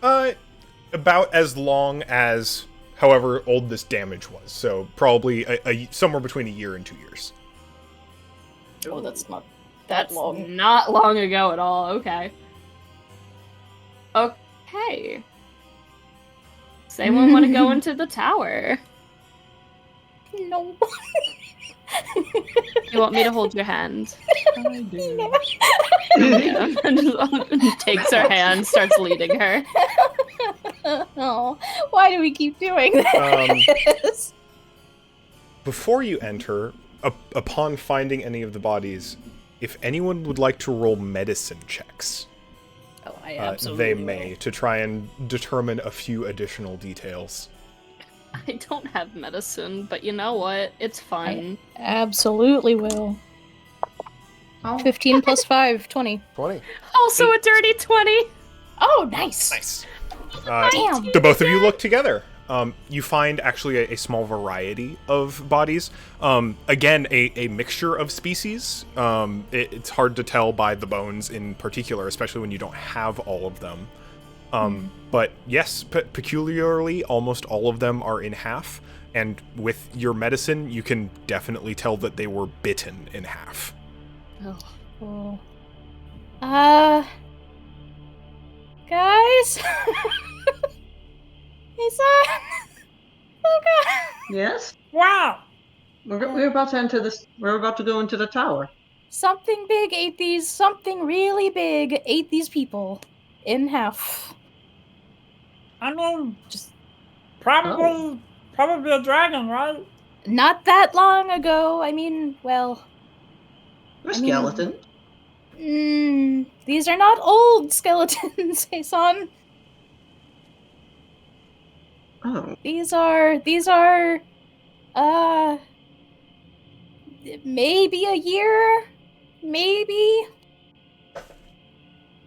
[SPEAKER 1] About as long as however old this damage was, so probably somewhere between a year and 2 years.
[SPEAKER 3] Oh, that's not that
[SPEAKER 6] That's
[SPEAKER 3] long.
[SPEAKER 6] not long ago at all. Okay. Okay. Does anyone want to go into the tower?
[SPEAKER 3] No.
[SPEAKER 6] You want me to hold your hand?
[SPEAKER 2] I do.
[SPEAKER 6] Yeah. Just takes her hand, starts leading her.
[SPEAKER 3] Oh, why do we keep doing this?
[SPEAKER 1] before you enter, upon finding any of the bodies, if anyone would like to roll medicine checks,
[SPEAKER 6] Oh, I absolutely
[SPEAKER 1] they
[SPEAKER 6] will.
[SPEAKER 1] may, to try and determine a few additional details.
[SPEAKER 6] I don't have medicine, but you know what? It's fun.
[SPEAKER 3] Absolutely will.
[SPEAKER 4] Oh,
[SPEAKER 3] 15 plus 5, 20.
[SPEAKER 1] 20.
[SPEAKER 6] Also a dirty 20.
[SPEAKER 3] Oh, nice!
[SPEAKER 1] Nice.
[SPEAKER 3] Damn!
[SPEAKER 1] The both of you look together. You find actually a small variety of bodies. Again, a mixture of species. It's hard to tell by the bones in particular, especially when you don't have all of them. But yes, peculiarly, almost all of them are in half. And with your medicine, you can definitely tell that they were bitten in half.
[SPEAKER 6] Oh.
[SPEAKER 3] Cool. Guys? Is oh god.
[SPEAKER 4] yes.
[SPEAKER 5] Wow!
[SPEAKER 4] We're about to enter this. We're about to go into the tower.
[SPEAKER 3] Something big ate these, something really big ate these people in half.
[SPEAKER 5] I mean,
[SPEAKER 3] Just
[SPEAKER 5] probably a dragon, right?
[SPEAKER 3] not that long ago. I mean, well,
[SPEAKER 4] We're
[SPEAKER 3] I mean-
[SPEAKER 4] skeletons.
[SPEAKER 3] these are not old skeletons, hey son.
[SPEAKER 4] Oh,
[SPEAKER 3] These are, maybe a year? Maybe?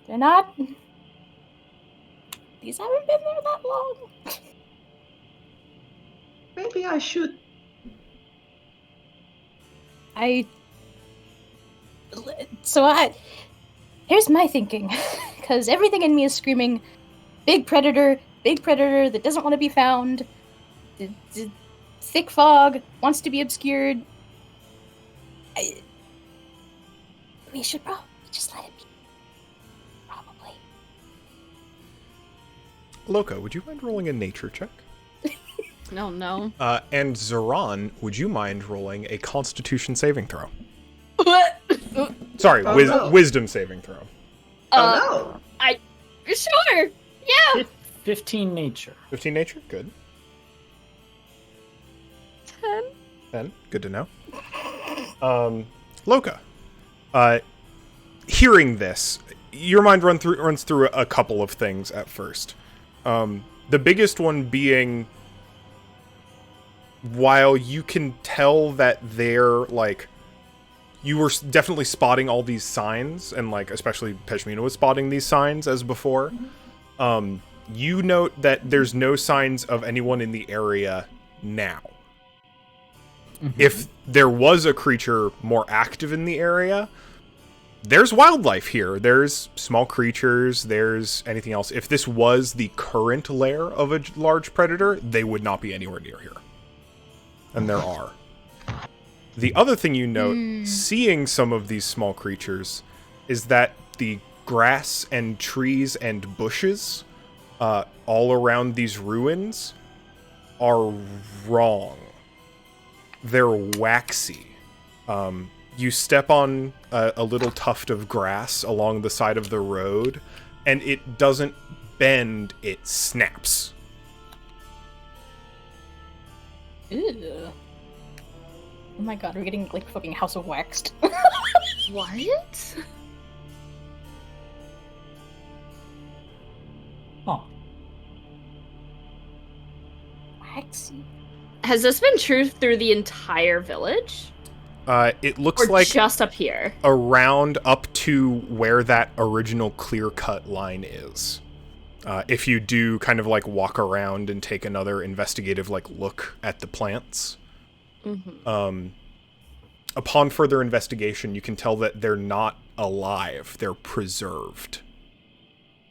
[SPEAKER 3] They're not... These haven't been there that long.
[SPEAKER 4] maybe I should.
[SPEAKER 3] Here's my thinking. Because everything in me is screaming, big predator that doesn't want to be found. Thick fog, wants to be obscured. We should probably just let it be. Probably.
[SPEAKER 1] Loka, would you mind rolling a nature check?
[SPEAKER 6] No.
[SPEAKER 1] And Zoran, would you mind rolling a Constitution saving throw?
[SPEAKER 6] What?
[SPEAKER 1] Sorry,
[SPEAKER 4] Oh, no.
[SPEAKER 1] Wisdom saving throw.
[SPEAKER 4] Oh
[SPEAKER 6] Sure. Yeah.
[SPEAKER 2] 15 nature.
[SPEAKER 1] 15 nature, good.
[SPEAKER 6] 10.
[SPEAKER 1] 10, good to know. Loka, hearing this, your mind runs through a couple of things at first. The biggest one being, while you can tell that they're, like, you were definitely spotting all these signs, and, like, especially Peshmina was spotting these signs as before, you note that there's no signs of anyone in the area now. If there was a creature more active in the area, there's wildlife here. There's small creatures, there's anything else. If this was the current lair of a large predator, they would not be anywhere near here. And there are. The other thing you note, seeing some of these small creatures, is that the grass and trees and bushes all around these ruins are wrong. They're waxy. You step on a little tuft of grass along the side of the road, and it doesn't bend, it snaps.
[SPEAKER 3] Ew. Oh my god, we're getting like fucking House of Waxed.
[SPEAKER 6] What?
[SPEAKER 2] Huh.
[SPEAKER 3] Waxy.
[SPEAKER 6] Has this been true through the entire village?
[SPEAKER 1] It looks
[SPEAKER 6] Or
[SPEAKER 1] like
[SPEAKER 6] just up here?
[SPEAKER 1] around up to where that original clear-cut line is. If you do kind of like walk around and take another investigative like look at the plants, upon further investigation, you can tell that they're not alive; they're preserved.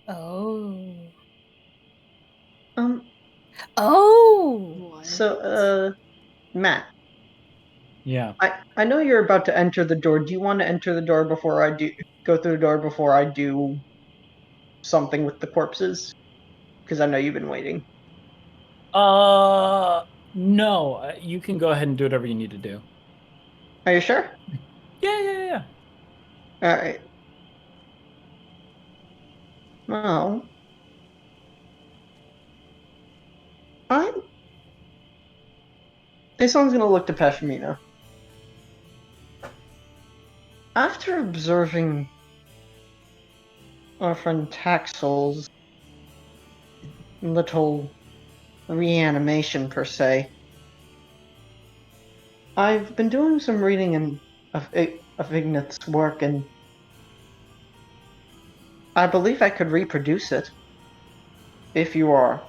[SPEAKER 3] Oh.
[SPEAKER 6] What?
[SPEAKER 4] So, Matt,
[SPEAKER 2] Yeah.
[SPEAKER 4] I know you're about to enter the door. Do you want to enter the door before I go through the door before I do something with the corpses? Because I know you've been waiting.
[SPEAKER 2] No. You can go ahead and do whatever you need to do.
[SPEAKER 4] Are you sure?
[SPEAKER 2] Yeah.
[SPEAKER 4] Alright. Well, Aeson's gonna look to Pashmina. After observing our friend Taxel's little reanimation, per se, I've been doing some reading of Ignat's work, and I believe I could reproduce it, if you are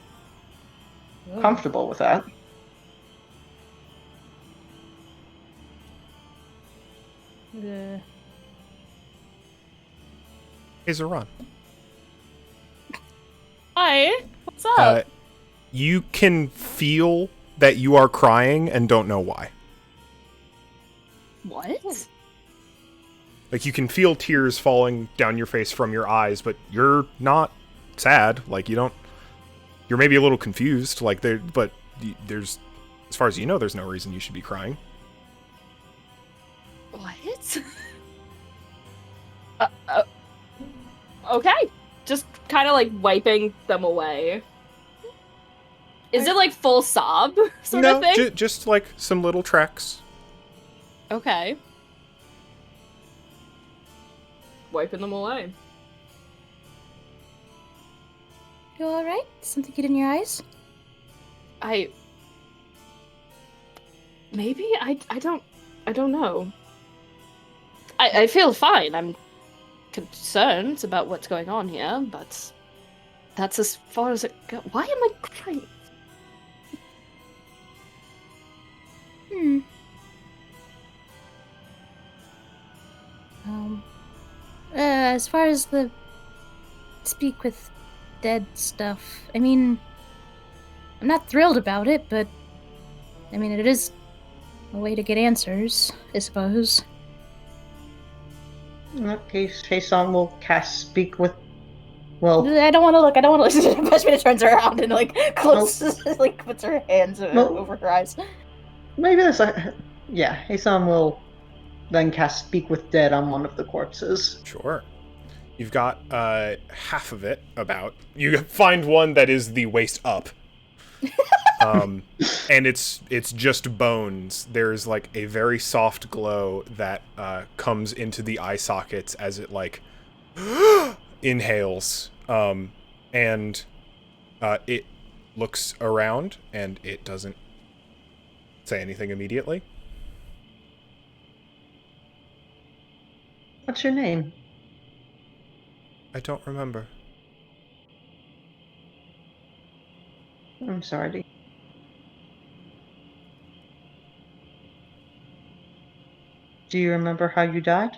[SPEAKER 4] comfortable with that.
[SPEAKER 1] Hey, Zoran.
[SPEAKER 6] Hi, what's up?
[SPEAKER 1] You can feel that you are crying and don't know why.
[SPEAKER 6] What?
[SPEAKER 1] Like, you can feel tears falling down your face from your eyes, but you're not sad. Like, you're maybe a little confused, like, there's, as far as you know, there's no reason you should be crying.
[SPEAKER 6] What? Okay. Just kind of like wiping them away. Is it like full sob sort of thing?
[SPEAKER 1] Just like some little tracks.
[SPEAKER 6] Okay. Wiping them away.
[SPEAKER 3] You alright? Something get in your eyes?
[SPEAKER 6] Maybe? I don't know. I feel fine. I'm concerned about what's going on here, but that's as far as it goes. Why am I crying?
[SPEAKER 3] As far as the speak with dead stuff, I mean, I'm not thrilled about it, but I mean, it is a way to get answers, I suppose.
[SPEAKER 4] In that case, Aeson will cast Speak with... Well...
[SPEAKER 3] I don't want to look. I don't want to listen. Pashmina turns around and, like, closes, like, puts her hands over her eyes.
[SPEAKER 4] Maybe that's... Yeah, Aeson will then cast Speak with Dead on one of the corpses.
[SPEAKER 1] Sure. You've got half of it about. You find one that is the waist up. And it's just bones. There's like a very soft glow that comes into the eye sockets as it like inhales. And it looks around and it doesn't say anything immediately.
[SPEAKER 4] What's your name?
[SPEAKER 1] I don't remember.
[SPEAKER 4] I'm sorry. Do you remember how you died?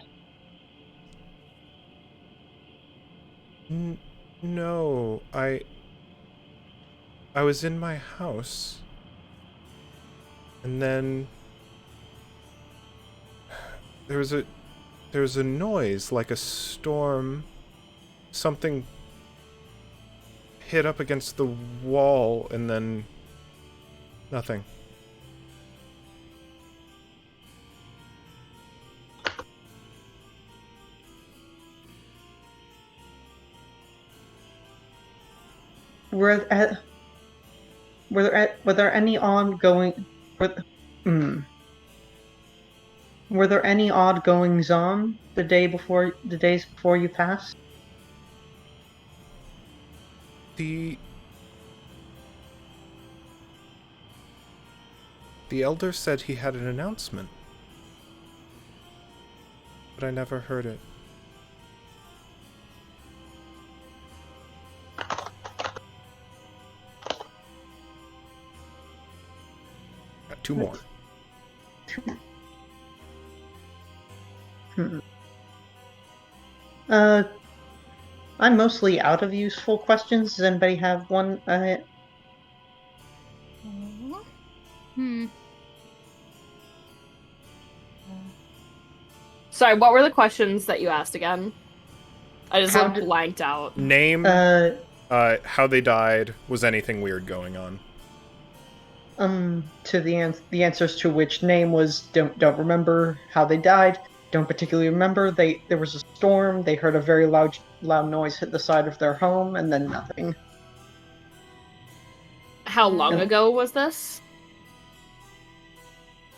[SPEAKER 1] No, I was in my house, and then there was a noise like a storm. Something hit up against the wall, and then nothing.
[SPEAKER 4] Were there any ongoing... Were there any odd goings on the days before you passed?
[SPEAKER 1] The elder said he had an announcement, but I never heard it. Got two more.
[SPEAKER 4] I'm mostly out of useful questions. Does anybody have one?
[SPEAKER 6] Sorry, what were the questions that you asked again? I just blanked out.
[SPEAKER 1] Name, how they died, was anything weird going on?
[SPEAKER 4] To the answers to which name was don't remember, how they died, don't particularly remember. There was a storm, they heard a very loud noise hit the side of their home, and then nothing.
[SPEAKER 6] How long ago was this?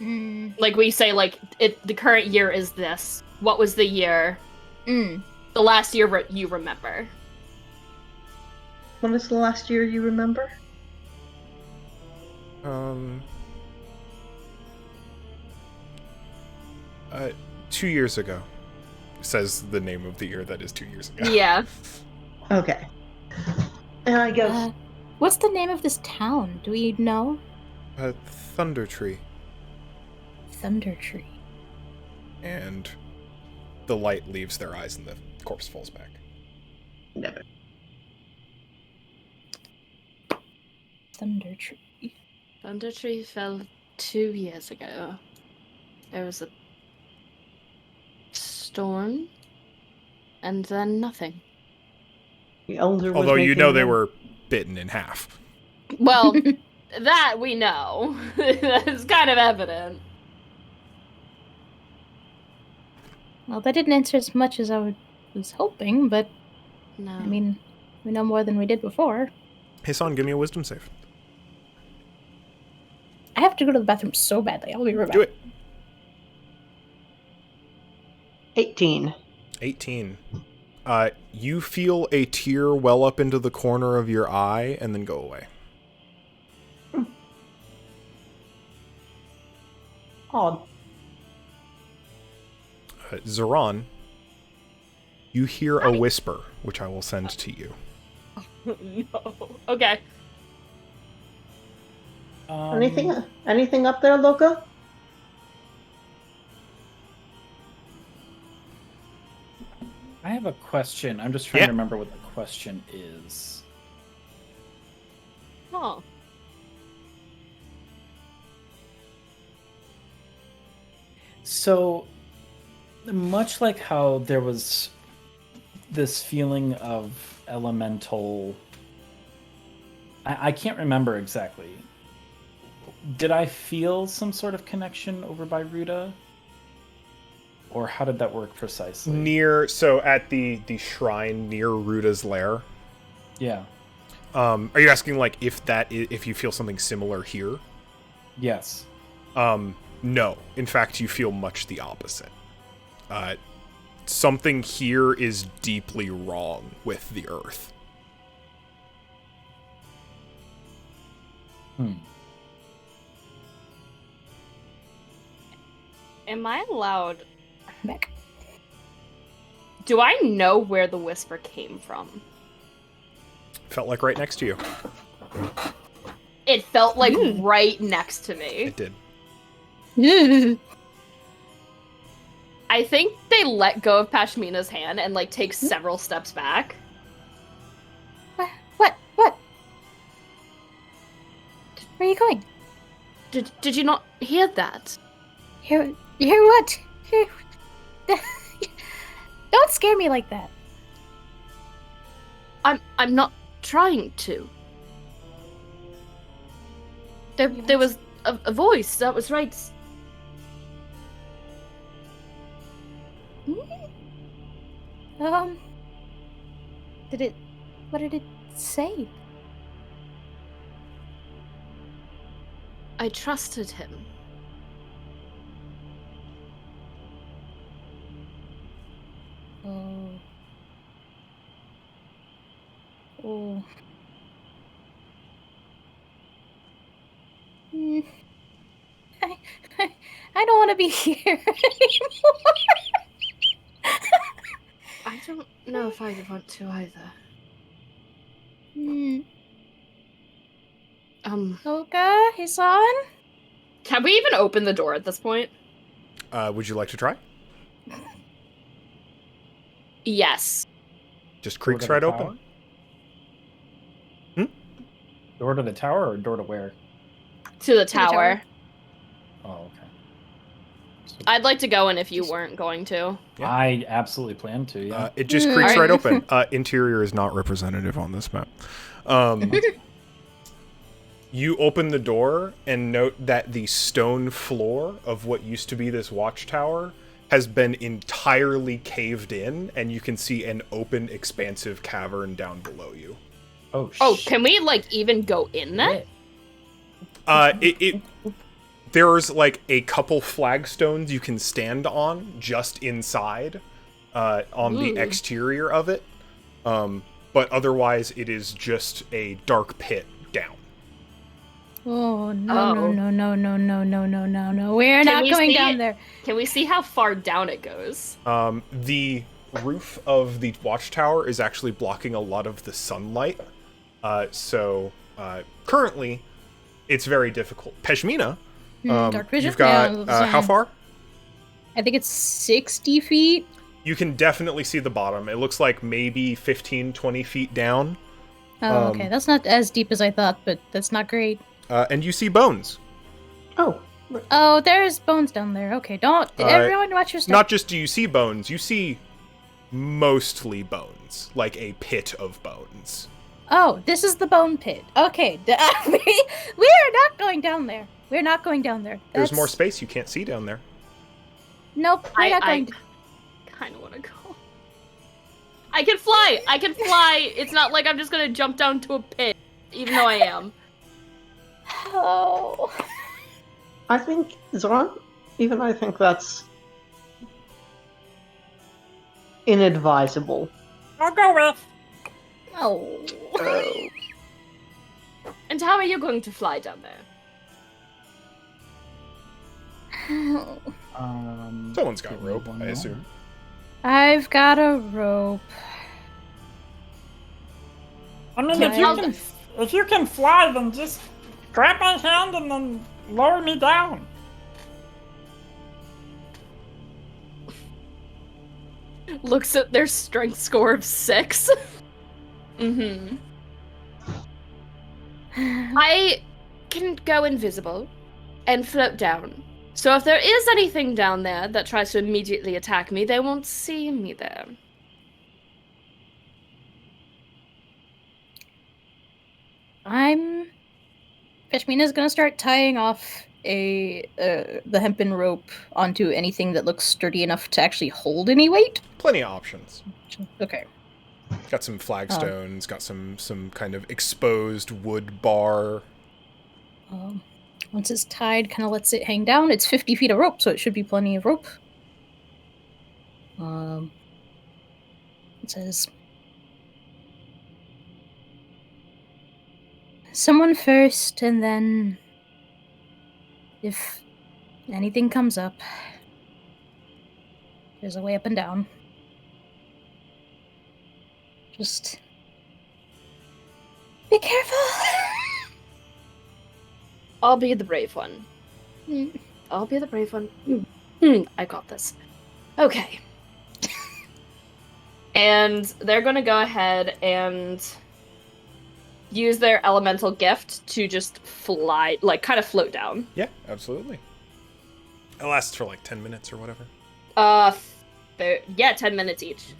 [SPEAKER 6] Like we say, like the current year is this. What was the year? The last year you remember.
[SPEAKER 4] When was the last year you remember?
[SPEAKER 1] 2 years ago. Says the name of the year that is 2 years ago.
[SPEAKER 6] Yeah.
[SPEAKER 4] Okay. And I guess...
[SPEAKER 3] what's the name of this town? Do we know?
[SPEAKER 1] Thunder Tree.
[SPEAKER 3] Thunder Tree.
[SPEAKER 1] And the light leaves their eyes and the corpse falls back.
[SPEAKER 4] Never.
[SPEAKER 3] Thunder Tree.
[SPEAKER 6] Thunder Tree fell 2 years ago. There was a storm, and then nothing.
[SPEAKER 4] The elder was
[SPEAKER 1] Although you
[SPEAKER 4] making
[SPEAKER 1] know they
[SPEAKER 4] them-
[SPEAKER 1] were bitten in half.
[SPEAKER 6] Well, that we know. It's kind of evident.
[SPEAKER 3] Well, that didn't answer as much as I was hoping, but
[SPEAKER 6] No.
[SPEAKER 3] I mean, we know more than we did before.
[SPEAKER 1] Hey, Son, give me a wisdom save.
[SPEAKER 3] I have to go to the bathroom so badly. I'll be right back.
[SPEAKER 1] Do it.
[SPEAKER 4] 18.
[SPEAKER 1] 18. You feel a tear well up into the corner of your eye and then go away.
[SPEAKER 4] Odd.
[SPEAKER 1] Zoran, you hear a whisper, which I will send to you.
[SPEAKER 6] No. Okay.
[SPEAKER 4] Anything up there, Loka?
[SPEAKER 2] I have a question. I'm just trying
[SPEAKER 1] Yeah.
[SPEAKER 2] to remember what the question is.
[SPEAKER 6] Oh.
[SPEAKER 2] So, much like how there was this feeling of elemental... I can't remember exactly. Did I feel some sort of connection over by Ruta? Or how did that work precisely?
[SPEAKER 1] At the shrine near Ruta's lair.
[SPEAKER 2] Yeah.
[SPEAKER 1] Are you asking, like, if you feel something similar here?
[SPEAKER 2] Yes.
[SPEAKER 1] No. In fact, you feel much the opposite. Something here is deeply wrong with the earth.
[SPEAKER 6] Am I allowed?
[SPEAKER 3] Back.
[SPEAKER 6] Do I know where the whisper came from?
[SPEAKER 1] Felt like right next to you.
[SPEAKER 6] It felt like right next to me.
[SPEAKER 1] It did.
[SPEAKER 6] I think they let go of Pashmina's hand and like take several steps back.
[SPEAKER 3] What? Where are you going?
[SPEAKER 6] Did you not hear that?
[SPEAKER 3] Hear what? Don't scare me like that.
[SPEAKER 6] I'm not trying to. There was a voice that was right.
[SPEAKER 3] What did it say?
[SPEAKER 6] I trusted him.
[SPEAKER 3] Oh. I don't want to be here anymore.
[SPEAKER 6] I don't know if I want to either.
[SPEAKER 3] Oka, Hisan?
[SPEAKER 6] Can we even open the door at this point?
[SPEAKER 1] Would you like to try?
[SPEAKER 6] Yes.
[SPEAKER 1] Just
[SPEAKER 2] Door
[SPEAKER 1] creaks
[SPEAKER 2] to the
[SPEAKER 1] right
[SPEAKER 2] tower?
[SPEAKER 1] open.
[SPEAKER 2] Door to the tower or door to where?
[SPEAKER 6] To the
[SPEAKER 3] the
[SPEAKER 6] tower.
[SPEAKER 3] tower.
[SPEAKER 2] Oh, okay. So
[SPEAKER 6] I'd like to go in if you weren't going to.
[SPEAKER 1] Yeah.
[SPEAKER 2] I absolutely plan to, yeah.
[SPEAKER 1] It just creaks
[SPEAKER 6] Alright.
[SPEAKER 1] right open. Interior is not representative on this map. You open the door and note that the stone floor of what used to be this watchtower has been entirely caved in, and you can see an open, expansive cavern down below you.
[SPEAKER 2] Oh,
[SPEAKER 6] Oh, can we like even go in that?
[SPEAKER 1] It There's like a couple flagstones you can stand on just inside, on the exterior of it. But otherwise, it is just a dark pit down.
[SPEAKER 3] Oh, no. We're
[SPEAKER 6] Can
[SPEAKER 3] not
[SPEAKER 6] we
[SPEAKER 3] going
[SPEAKER 6] see
[SPEAKER 3] down
[SPEAKER 6] it?
[SPEAKER 3] there.
[SPEAKER 6] Can we see how far down it goes?
[SPEAKER 1] The roof of the watchtower is actually blocking a lot of the sunlight. So currently, it's very difficult. Peshmina,
[SPEAKER 3] Dark vision?
[SPEAKER 1] you've got,
[SPEAKER 3] Yeah,
[SPEAKER 1] how far?
[SPEAKER 3] I think it's 60 feet.
[SPEAKER 1] You can definitely see the bottom. It looks like maybe 15, 20 feet down.
[SPEAKER 3] Oh, okay. That's not as deep as I thought, but that's not great.
[SPEAKER 1] And you see bones.
[SPEAKER 4] Oh,
[SPEAKER 3] Oh, there's bones down there. Okay, don't... everyone watch your step.
[SPEAKER 1] Not just do you see bones, you see mostly bones. Like a pit of bones.
[SPEAKER 3] Oh, this is the bone pit. Okay, we are not going down there. We're not going down there.
[SPEAKER 1] There's more space you can't see down there.
[SPEAKER 3] Nope, we're not
[SPEAKER 6] I
[SPEAKER 3] going...
[SPEAKER 6] kind of want to go. I can fly! I can fly! It's not like I'm just gonna jump down to a pit, even though I am.
[SPEAKER 3] Oh...
[SPEAKER 4] I think, Zoran, even I think that's inadvisable.
[SPEAKER 5] I'll go with.
[SPEAKER 3] Oh...
[SPEAKER 6] And how are you going to fly down there?
[SPEAKER 1] Someone's got
[SPEAKER 2] give me
[SPEAKER 1] rope,
[SPEAKER 2] one
[SPEAKER 1] I
[SPEAKER 2] moment.
[SPEAKER 1] assume.
[SPEAKER 3] I've got a rope.
[SPEAKER 5] I mean,
[SPEAKER 3] Can
[SPEAKER 5] if you can fly, then just grab my hand and then lower me down.
[SPEAKER 6] Looks at their strength score of 6. Mm-hmm. I can go invisible and float down. So if there is anything down there that tries to immediately attack me, they won't see me there.
[SPEAKER 3] Peshmina's gonna start tying off the hempen rope onto anything that looks sturdy enough to actually hold any weight.
[SPEAKER 1] Plenty of options.
[SPEAKER 3] Okay.
[SPEAKER 1] Got some flagstones, got some kind of exposed wood bar.
[SPEAKER 3] Once it's tied, kind of lets it hang down. It's 50 feet of rope, so it should be plenty of rope. It says, someone first, and then if anything comes up, there's a way up and down. Just be careful.
[SPEAKER 6] I'll be the brave one. I'll be the brave one. I got this. Okay. And they're gonna go ahead and use their elemental gift to just fly, like, kind of float down.
[SPEAKER 1] Yeah, absolutely. It lasts for like 10 minutes or whatever.
[SPEAKER 6] 10 minutes each.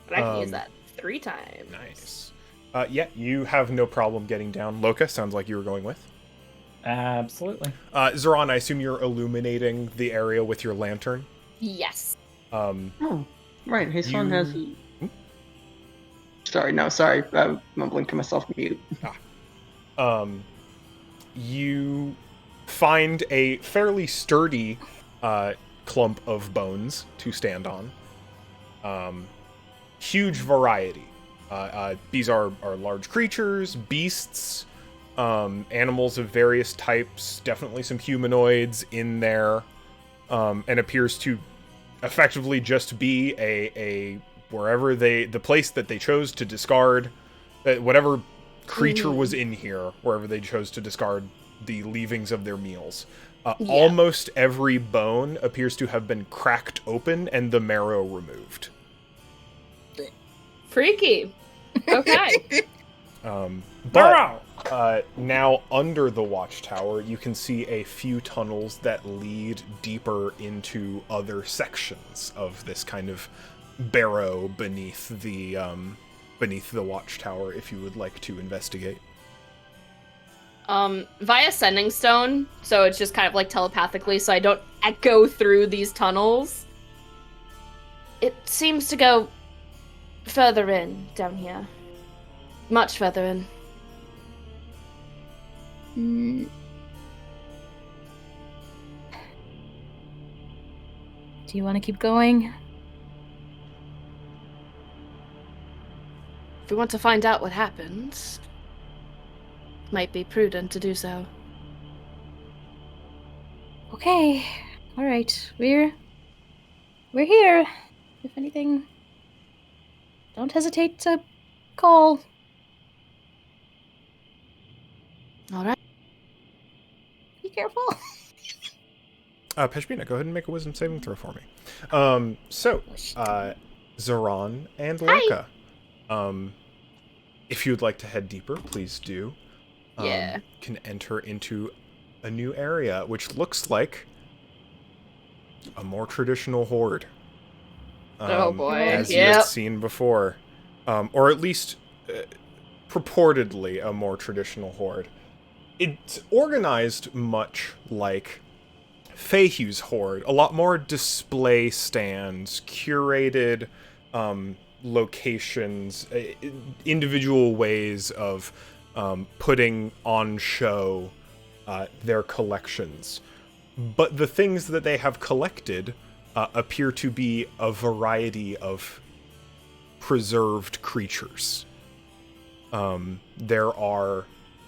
[SPEAKER 6] But I can use that 3 times.
[SPEAKER 1] Nice. Yeah, you have no problem getting down. Loka, sounds like you were going with.
[SPEAKER 2] Absolutely.
[SPEAKER 1] Zoran, I assume you're illuminating the area with your lantern.
[SPEAKER 6] Yes.
[SPEAKER 4] Oh, right. His son
[SPEAKER 1] You-
[SPEAKER 4] has. Sorry. I'm mumbling to myself. Mute.
[SPEAKER 1] You find a fairly sturdy clump of bones to stand on. Huge variety. These are large creatures, beasts, animals of various types, definitely some humanoids in there, and appears to effectively just be a wherever the place that they chose to discard, whatever creature was in here, wherever they chose to discard the leavings of their meals. Almost every bone appears to have been cracked open and the marrow removed.
[SPEAKER 6] Freaky. Okay.
[SPEAKER 1] But now under the watchtower, you can see a few tunnels that lead deeper into other sections of this kind of barrow beneath the watchtower, if you would like to investigate.
[SPEAKER 6] Via sending stone, so it's just kind of like telepathically, so I don't echo through these tunnels. It seems to go further in down here. Much further in.
[SPEAKER 3] Do you want to keep going?
[SPEAKER 6] If we want to find out what happens, it might be prudent to do so.
[SPEAKER 3] Okay. All right. We're here. If anything, don't hesitate to call.
[SPEAKER 6] All right.
[SPEAKER 3] Be careful.
[SPEAKER 1] Peshmina, go ahead and make a wisdom saving throw for me. Zoran and Loka. If you'd like to head deeper, please do.
[SPEAKER 6] Yeah.
[SPEAKER 1] Can enter into a new area, which looks like a more traditional horde.
[SPEAKER 6] Oh boy.
[SPEAKER 1] As you had seen before. Or at least purportedly a more traditional horde. It's organized much like Feyhu's horde. A lot more display stands, curated locations, individual ways of putting on show their collections. But the things that they have collected appear to be a variety of preserved creatures. There are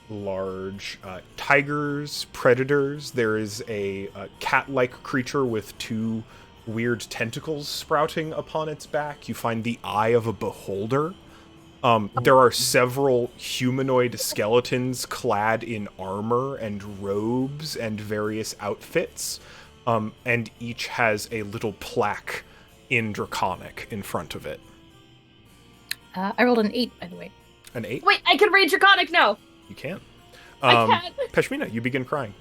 [SPEAKER 1] large tigers, predators. There is a cat-like creature with two weird tentacles sprouting upon its back. You find the eye of a beholder. There are several humanoid skeletons clad in armor and robes and various outfits, and each has a little plaque in Draconic in front of it.
[SPEAKER 3] I rolled an 8, by the way.
[SPEAKER 1] An 8?
[SPEAKER 6] Wait, I can read Draconic now.
[SPEAKER 1] You can.
[SPEAKER 6] I can.
[SPEAKER 1] Peshmina, you begin crying.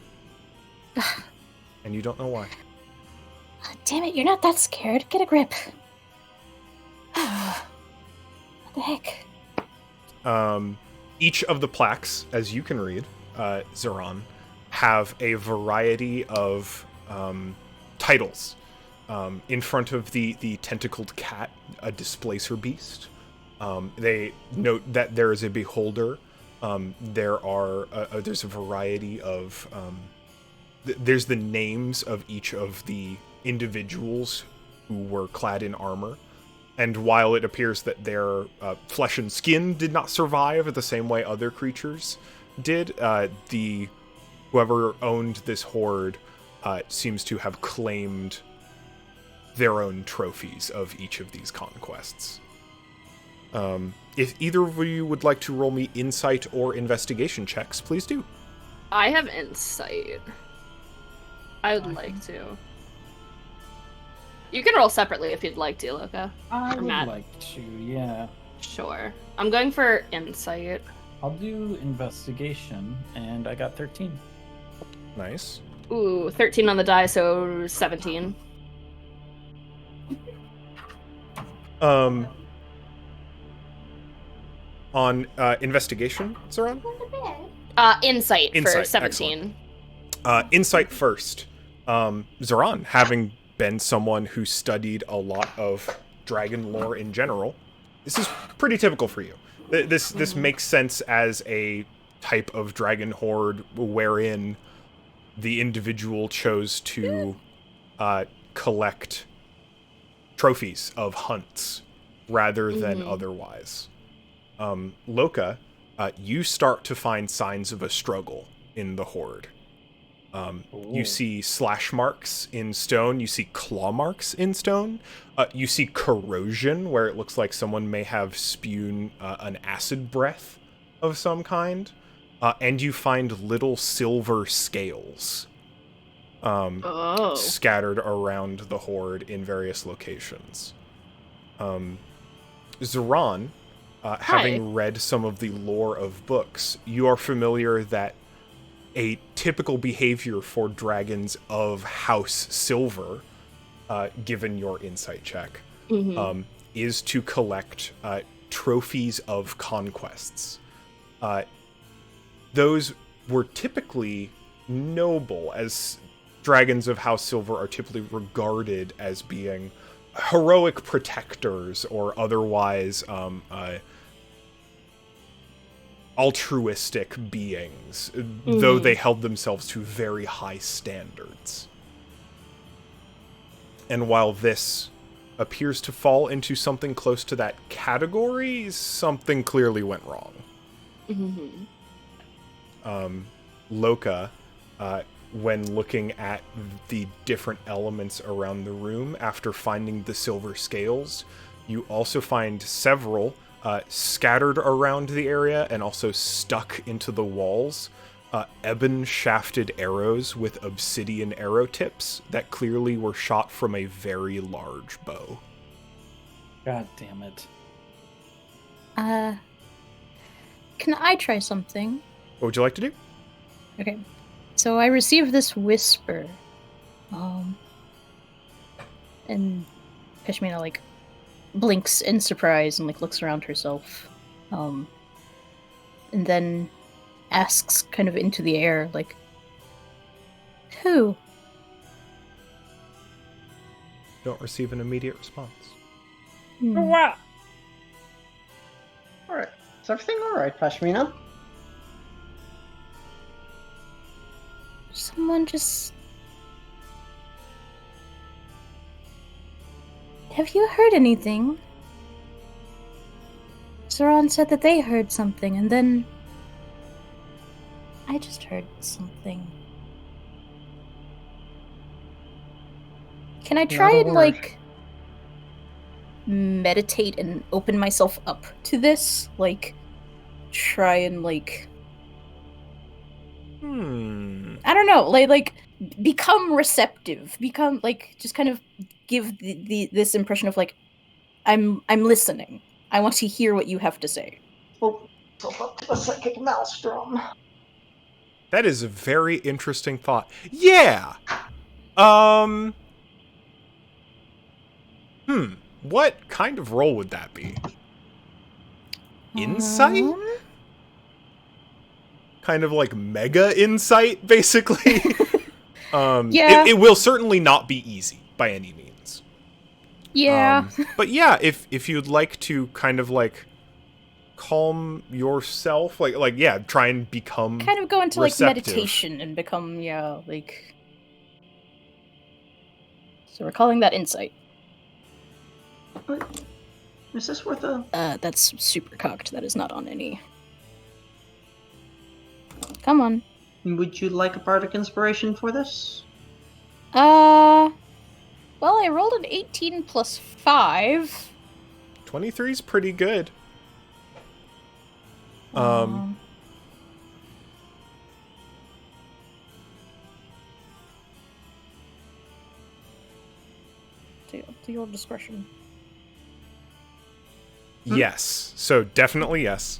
[SPEAKER 1] And you don't know why.
[SPEAKER 3] Damn it, you're not that scared. Get a grip. What the heck?
[SPEAKER 1] Each of the plaques, as you can read, Zoran, have a variety of titles. In front of the tentacled cat, a displacer beast. They note that there is a beholder. There's a variety of there's the names of each of the individuals who were clad in armor, and while it appears that their flesh and skin did not survive the same way other creatures did, whoever owned this horde seems to have claimed their own trophies of each of these conquests. If either of you would like to roll me insight or investigation checks, please do.
[SPEAKER 6] I have insight. I would like to. You can roll separately if you'd like to, Loka.
[SPEAKER 2] I
[SPEAKER 6] Or
[SPEAKER 2] would
[SPEAKER 6] Matt.
[SPEAKER 2] like to, yeah.
[SPEAKER 6] Sure. I'm going for insight.
[SPEAKER 2] I'll do investigation, and I got 13.
[SPEAKER 1] Nice.
[SPEAKER 6] Ooh, 13 on the die, so 17.
[SPEAKER 1] On investigation, Zoran?
[SPEAKER 6] Insight for
[SPEAKER 1] Insight,
[SPEAKER 6] 17.
[SPEAKER 1] Insight first. Zoran, having been someone who studied a lot of dragon lore in general, this is pretty typical for you. This makes sense as a type of dragon horde wherein the individual chose to collect trophies of hunts rather than otherwise. Loka, you start to find signs of a struggle in the horde. You see slash marks in stone. You see claw marks in stone. You see corrosion, where it looks like someone may have spewed an acid breath of some kind. And you find little silver scales scattered around the horde in various locations. Zoran, having read some of the lore of books, you are familiar that a typical behavior for dragons of House Silver, given your insight check, is to collect trophies of conquests. Those were typically noble, as dragons of House Silver are typically regarded as being heroic protectors or otherwise altruistic beings, though they held themselves to very high standards. And while this appears to fall into something close to that category, something clearly went wrong. Loka, when looking at the different elements around the room after finding the silver scales, you also find several scattered around the area and also stuck into the walls. Ebon-shafted arrows with obsidian arrow tips that clearly were shot from a very large bow.
[SPEAKER 2] God damn it.
[SPEAKER 3] Can I try something?
[SPEAKER 1] What would you like to do?
[SPEAKER 3] Okay. So I received this whisper. And Peshmina, like, blinks in surprise and, like, looks around herself. And then asks kind of into the air, like, who?
[SPEAKER 1] Don't receive an immediate response.
[SPEAKER 5] What?
[SPEAKER 4] Alright. Is everything alright, Pashmina?
[SPEAKER 3] Someone just... Have you heard anything? Zoran said that they heard something, and then... I just heard something. Can I try
[SPEAKER 4] Not a
[SPEAKER 3] and,
[SPEAKER 4] word.
[SPEAKER 3] like, meditate and open myself up to this? Like, try and, like... I don't know, like become receptive, become, like, just kind of give this impression of, like, I'm listening. I want to hear what you have to say.
[SPEAKER 4] Oh, myself up to a psychic maelstrom.
[SPEAKER 1] That is a very interesting thought. Yeah! What kind of roll would that be? Insight? Kind of like mega insight, basically.
[SPEAKER 3] Yeah.
[SPEAKER 1] It will certainly not be easy by any means.
[SPEAKER 3] Yeah.
[SPEAKER 1] But yeah, if you'd like to kind of like calm yourself, like yeah, try and become
[SPEAKER 3] Kind of go into
[SPEAKER 1] receptive.
[SPEAKER 3] like meditation and become, yeah, like... So we're calling that insight.
[SPEAKER 4] Is this worth a...
[SPEAKER 3] That's super cocked. That is not on any. Come on.
[SPEAKER 4] Would you like a bardic inspiration for this?
[SPEAKER 3] Well, I rolled an 18 plus 5.
[SPEAKER 1] 23 is pretty good.
[SPEAKER 3] To your discretion.
[SPEAKER 1] Yes. So definitely yes.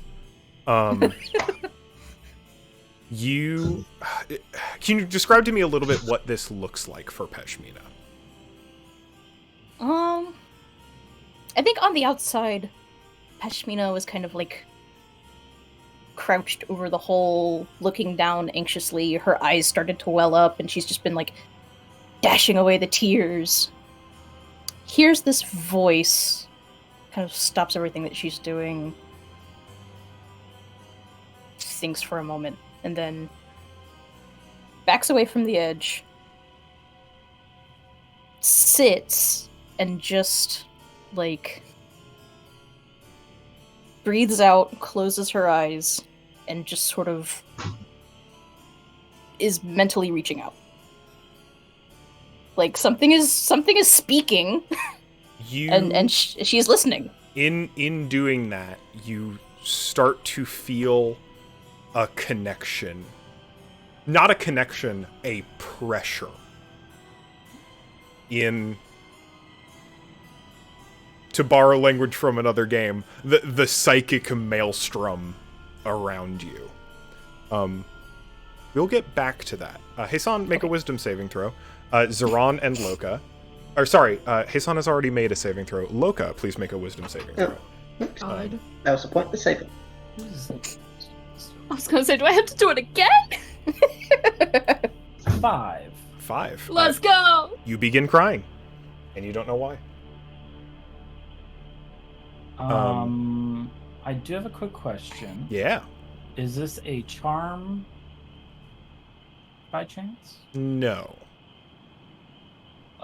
[SPEAKER 1] You can you describe to me a little bit what this looks like for Peshmina?
[SPEAKER 3] I think on the outside, Peshmina was kind of like crouched over the hole, looking down anxiously. Her eyes started to well up, and she's just been like dashing away the tears. Here's this voice, kind of stops everything that she's doing, thinks for a moment, and then backs away from the edge, sits, and just, like, breathes out, closes her eyes, and just sort of is mentally reaching out. Like, something is speaking,
[SPEAKER 1] You
[SPEAKER 3] and she's listening.
[SPEAKER 1] in doing that, you start to feel a connection. Not a connection, a pressure. To borrow language from another game, the psychic maelstrom around you. We'll get back to that. Hasan, make a wisdom saving throw. Zoran and Loka. Or sorry, Hasan has already made a saving throw. Loka, please make a wisdom saving throw.
[SPEAKER 6] God.
[SPEAKER 4] That was the point of the saving.
[SPEAKER 6] I was gonna say, do I have to do it again?
[SPEAKER 2] 5.
[SPEAKER 1] 5.
[SPEAKER 6] Let's go!
[SPEAKER 1] You begin crying, and you don't know why.
[SPEAKER 2] I do have a quick question.
[SPEAKER 1] Yeah.
[SPEAKER 2] Is this a charm by chance?
[SPEAKER 1] No.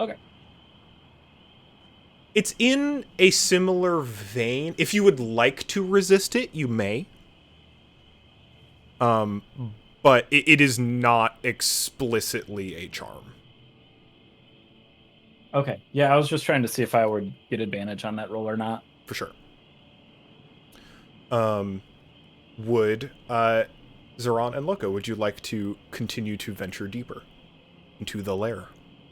[SPEAKER 2] Okay.
[SPEAKER 1] It's in a similar vein. If you would like to resist it, you may. But it is not explicitly a charm.
[SPEAKER 2] Okay. Yeah, I was just trying to see if I would get advantage on that roll or not.
[SPEAKER 1] For sure. Would Zeron and Loco, would you like to continue to venture deeper into the lair?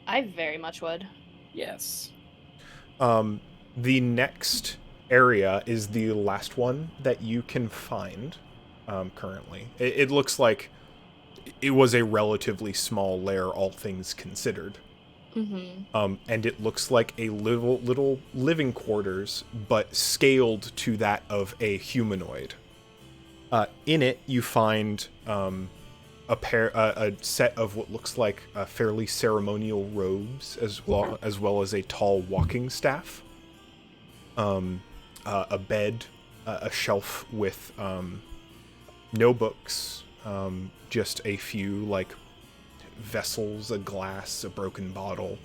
[SPEAKER 6] I very much would.
[SPEAKER 2] Yes.
[SPEAKER 1] The next area is the last one that you can find currently. It looks like it was a relatively small lair, all things considered.
[SPEAKER 6] Mm-hmm.
[SPEAKER 1] And it looks like a little living quarters, but scaled to that of a humanoid. In it, you find a set of what looks like fairly ceremonial robes, as well as a tall walking staff. A bed, a shelf with no books, just a few like vessels, a glass, a broken bottle,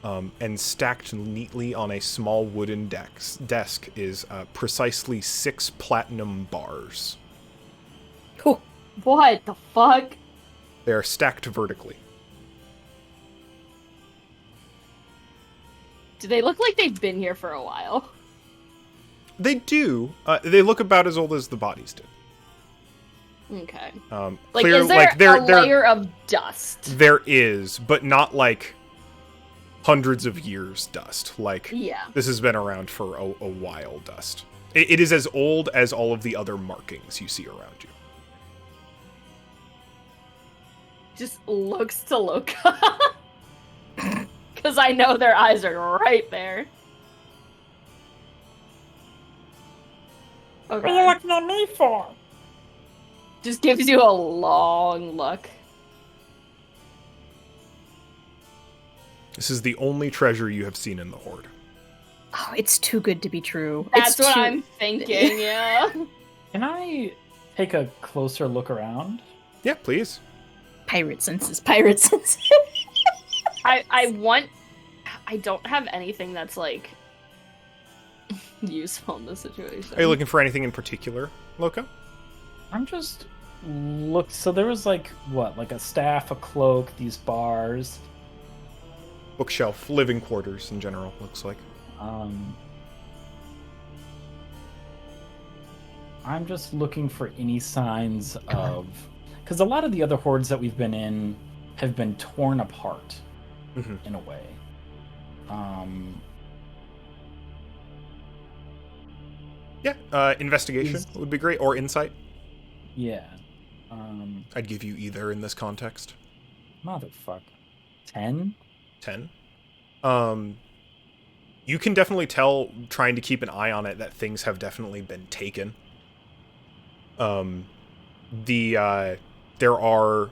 [SPEAKER 1] and stacked neatly on a small wooden desk is precisely 6 platinum bars.
[SPEAKER 3] Cool.
[SPEAKER 6] What the fuck?
[SPEAKER 1] They are stacked vertically.
[SPEAKER 6] Do they look like they've been here for a while?
[SPEAKER 1] They do. They look about as old as the bodies did.
[SPEAKER 6] Okay.
[SPEAKER 1] Like,
[SPEAKER 6] is there a layer of dust?
[SPEAKER 1] There is, but not like hundreds of years dust. Like,
[SPEAKER 6] Yeah.
[SPEAKER 1] this has been around for a while dust. It is as old as all of the other markings you see around you.
[SPEAKER 6] Just looks to Loka. Because I know their eyes are right there.
[SPEAKER 5] What are
[SPEAKER 6] Okay.
[SPEAKER 5] you looking at me for?
[SPEAKER 6] Just gives you a long look.
[SPEAKER 1] This is the only treasure you have seen in the Horde.
[SPEAKER 3] Oh, it's too good to be true.
[SPEAKER 6] That's
[SPEAKER 3] it's
[SPEAKER 6] what
[SPEAKER 3] too...
[SPEAKER 6] I'm thinking, yeah.
[SPEAKER 2] Can I take a closer look around?
[SPEAKER 1] Yeah, please.
[SPEAKER 3] Pirate senses. Pirate senses.
[SPEAKER 6] I don't have anything that's like useful in this situation.
[SPEAKER 1] Are you looking for anything in particular, Loco?
[SPEAKER 2] I'm just so there was like a staff, a cloak, these bars.
[SPEAKER 1] Bookshelf, living quarters in general, looks like.
[SPEAKER 2] I'm just looking for any signs of, because a lot of the other hordes that we've been in have been torn apart in a way.
[SPEAKER 1] Yeah, investigation would be great, or insight.
[SPEAKER 2] Yeah.
[SPEAKER 1] I'd give you either in this context.
[SPEAKER 2] Motherfucker. 10?
[SPEAKER 1] 10. You can definitely tell, trying to keep an eye on it, that things have definitely been taken. There are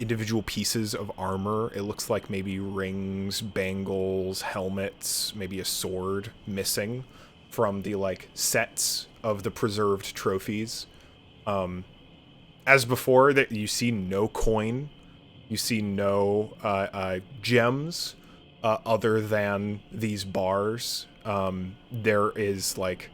[SPEAKER 1] individual pieces of armor. It looks like maybe rings, bangles, helmets, maybe a sword missing from the like sets of the preserved trophies. As before, that you see no coin, you see no gems other than these bars. There is like,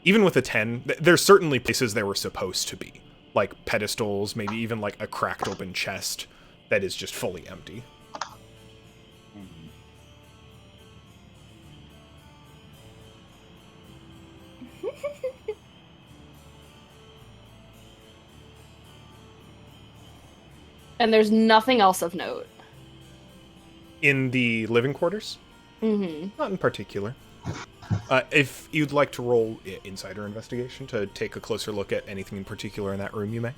[SPEAKER 1] even with a 10, there's certainly places they were supposed to be, like pedestals, maybe even like a cracked open chest that is just fully empty.
[SPEAKER 6] And there's nothing else of note.
[SPEAKER 1] In the living quarters?
[SPEAKER 6] Mm-hmm.
[SPEAKER 1] Not in particular. If you'd like to roll insider investigation to take a closer look at anything in particular in that room, you may.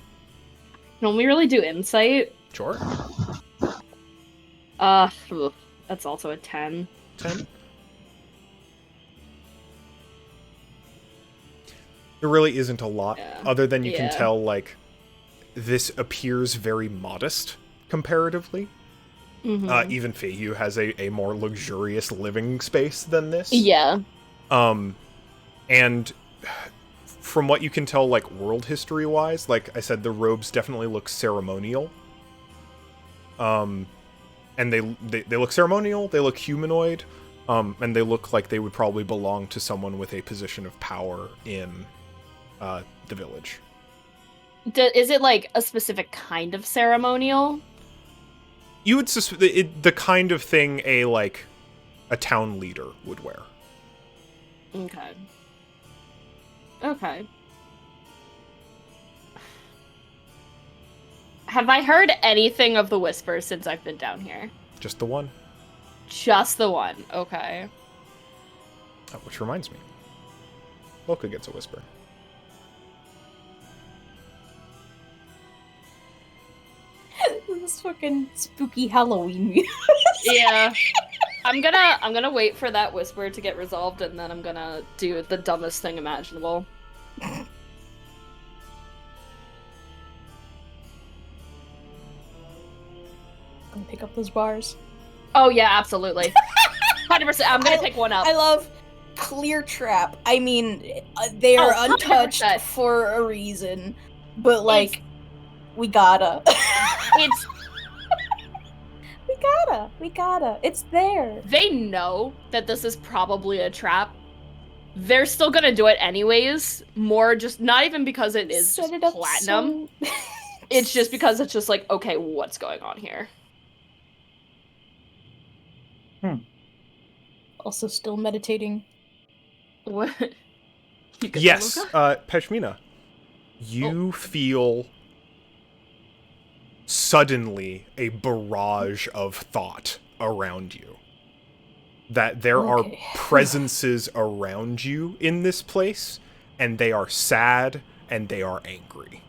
[SPEAKER 6] Can we really do insight?
[SPEAKER 1] Sure.
[SPEAKER 6] That's also a 10.
[SPEAKER 1] 10. There really isn't a lot, other than you can tell, like, this appears very modest, comparatively.
[SPEAKER 6] Mm-hmm.
[SPEAKER 1] Even Feiyu has a more luxurious living space than this.
[SPEAKER 6] Yeah.
[SPEAKER 1] And from what you can tell, like, world history-wise, like I said, the robes definitely look ceremonial. And and they look ceremonial, they look humanoid, and they look like they would probably belong to someone with a position of power in the village.
[SPEAKER 6] Is it like a specific kind of ceremonial?
[SPEAKER 1] You would the kind of thing a town leader would wear.
[SPEAKER 6] Okay. Okay. Have I heard anything of the whisper since I've been down here?
[SPEAKER 1] Just the one.
[SPEAKER 6] Just the one. Okay.
[SPEAKER 1] Which reminds me. Loka gets a whisper.
[SPEAKER 3] This fucking spooky Halloween music.
[SPEAKER 6] Yeah. I'm gonna wait for that whisper to get resolved, and then I'm gonna do the dumbest thing imaginable.
[SPEAKER 3] Gonna pick up those bars.
[SPEAKER 6] Oh yeah, absolutely. 100%. I'm gonna pick one up.
[SPEAKER 3] I love clear trap. I mean, they are
[SPEAKER 6] 100%.
[SPEAKER 3] untouched for a reason, but like, we gotta.
[SPEAKER 6] It's
[SPEAKER 3] We gotta. It's there.
[SPEAKER 6] they know that this is probably a trap. They're still gonna do it anyways. More just not even because it is
[SPEAKER 3] Set
[SPEAKER 6] just
[SPEAKER 3] it up
[SPEAKER 6] platinum.
[SPEAKER 3] so-
[SPEAKER 6] It's just because it's just like, okay, what's going on here?
[SPEAKER 3] Also, still meditating.
[SPEAKER 6] What? You good,
[SPEAKER 1] Yes,
[SPEAKER 6] Luca?
[SPEAKER 1] Peshmina. You feel suddenly a barrage of thought around you. That there are
[SPEAKER 3] Okay.
[SPEAKER 1] presences around you in this place, and they are sad and they are angry.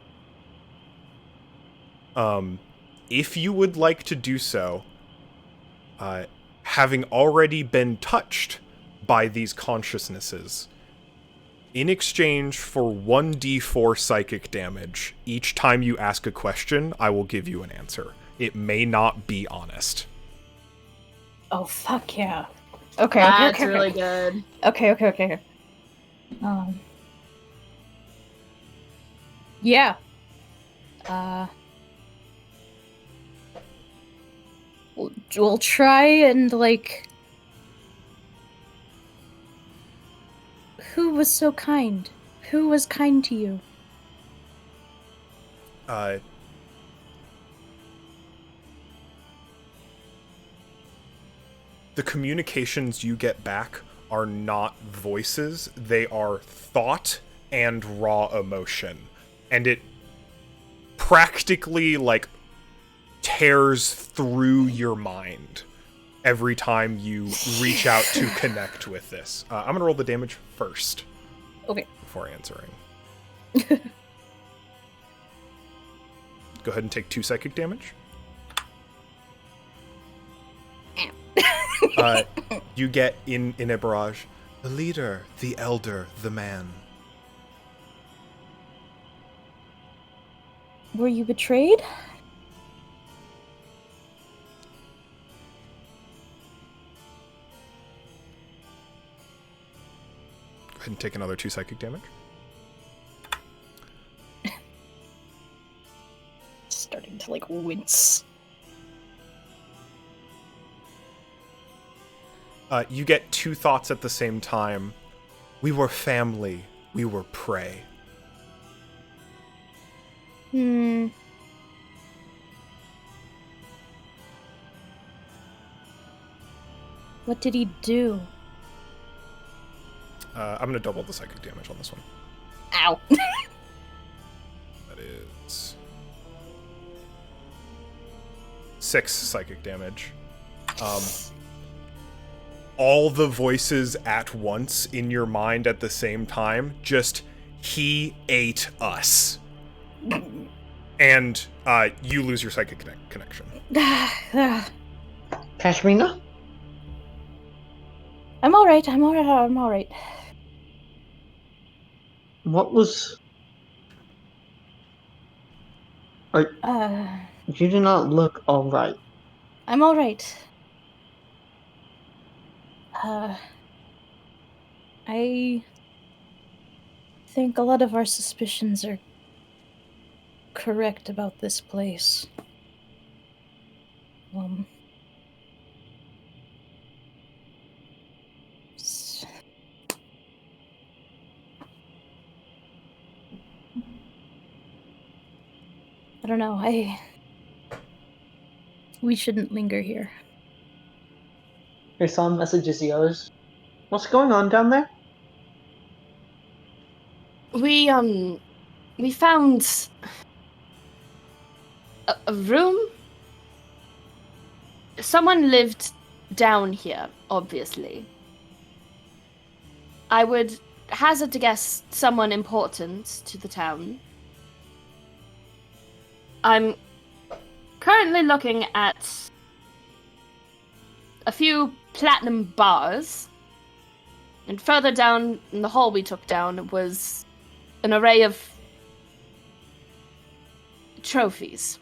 [SPEAKER 1] If you would like to do so, having already been touched by these consciousnesses, in exchange for 1d4 psychic damage, each time you ask a question, I will give you an answer. It may not be honest.
[SPEAKER 3] Oh fuck yeah. Okay.
[SPEAKER 6] That's
[SPEAKER 3] okay, okay.
[SPEAKER 6] really good.
[SPEAKER 3] Okay. Yeah. We'll try and like. Who was so kind? Who was kind to you?
[SPEAKER 1] The communications you get back are not voices, they are thought and raw emotion. And it practically, tears through your mind every time you reach out to connect with this. I'm going to roll the damage first.
[SPEAKER 3] Okay.
[SPEAKER 1] Before answering. Go ahead and take 2 psychic damage. You get in a barrage, the leader, the elder, the man.
[SPEAKER 3] Were you betrayed?
[SPEAKER 1] Go ahead and take another 2 psychic damage.
[SPEAKER 3] Starting to wince.
[SPEAKER 1] You get 2 thoughts at the same time. We were family. We were prey.
[SPEAKER 3] What did he do?
[SPEAKER 1] I'm going to double the psychic damage on this one.
[SPEAKER 3] Ow.
[SPEAKER 1] That is 6 psychic damage. All the voices at once in your mind at the same time, just, he ate us. And you lose your psychic connection.
[SPEAKER 4] Pashmina?
[SPEAKER 3] I'm alright.
[SPEAKER 4] What was... You do not look alright.
[SPEAKER 3] I'm alright. I think a lot of our suspicions are correct about this place. don't know. We shouldn't linger here.
[SPEAKER 4] Your son messages the others. What's going on down there?
[SPEAKER 6] We found a room. Someone lived down here, obviously. I would hazard to guess someone important to the town. I'm currently looking at a few platinum bars, and further down in the hall we took down was an array of trophies.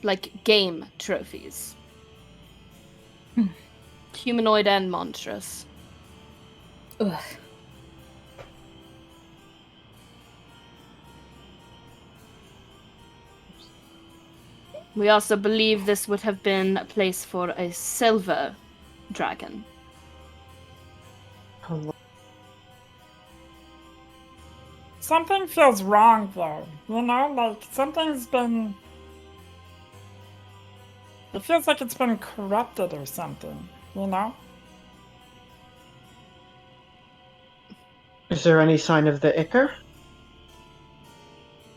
[SPEAKER 6] Like game trophies. Humanoid and monstrous.
[SPEAKER 3] Ugh.
[SPEAKER 6] We also believe this would have been a place for a silver dragon.
[SPEAKER 5] Something feels wrong, though. You know, like, something's been... It feels like it's been corrupted or something, you know?
[SPEAKER 4] Is there any sign of the Ichor?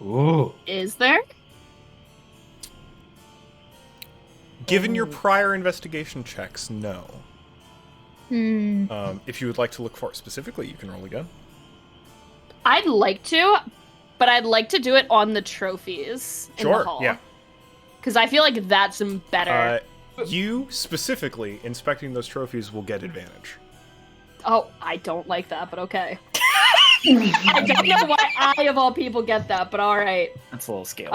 [SPEAKER 2] Ooh.
[SPEAKER 6] Is there?
[SPEAKER 1] Given your prior investigation checks, no. If you would like to look for it specifically, you can roll again.
[SPEAKER 6] I'd like to, but I'd like to do it on the trophies in the
[SPEAKER 1] Sure,
[SPEAKER 6] hall.
[SPEAKER 1] yeah.
[SPEAKER 6] Because I feel like that's better.
[SPEAKER 1] You specifically inspecting those trophies will get advantage.
[SPEAKER 6] Oh, I don't like that, but okay. I don't know why I, of all people, get that, but alright.
[SPEAKER 2] That's a little scary.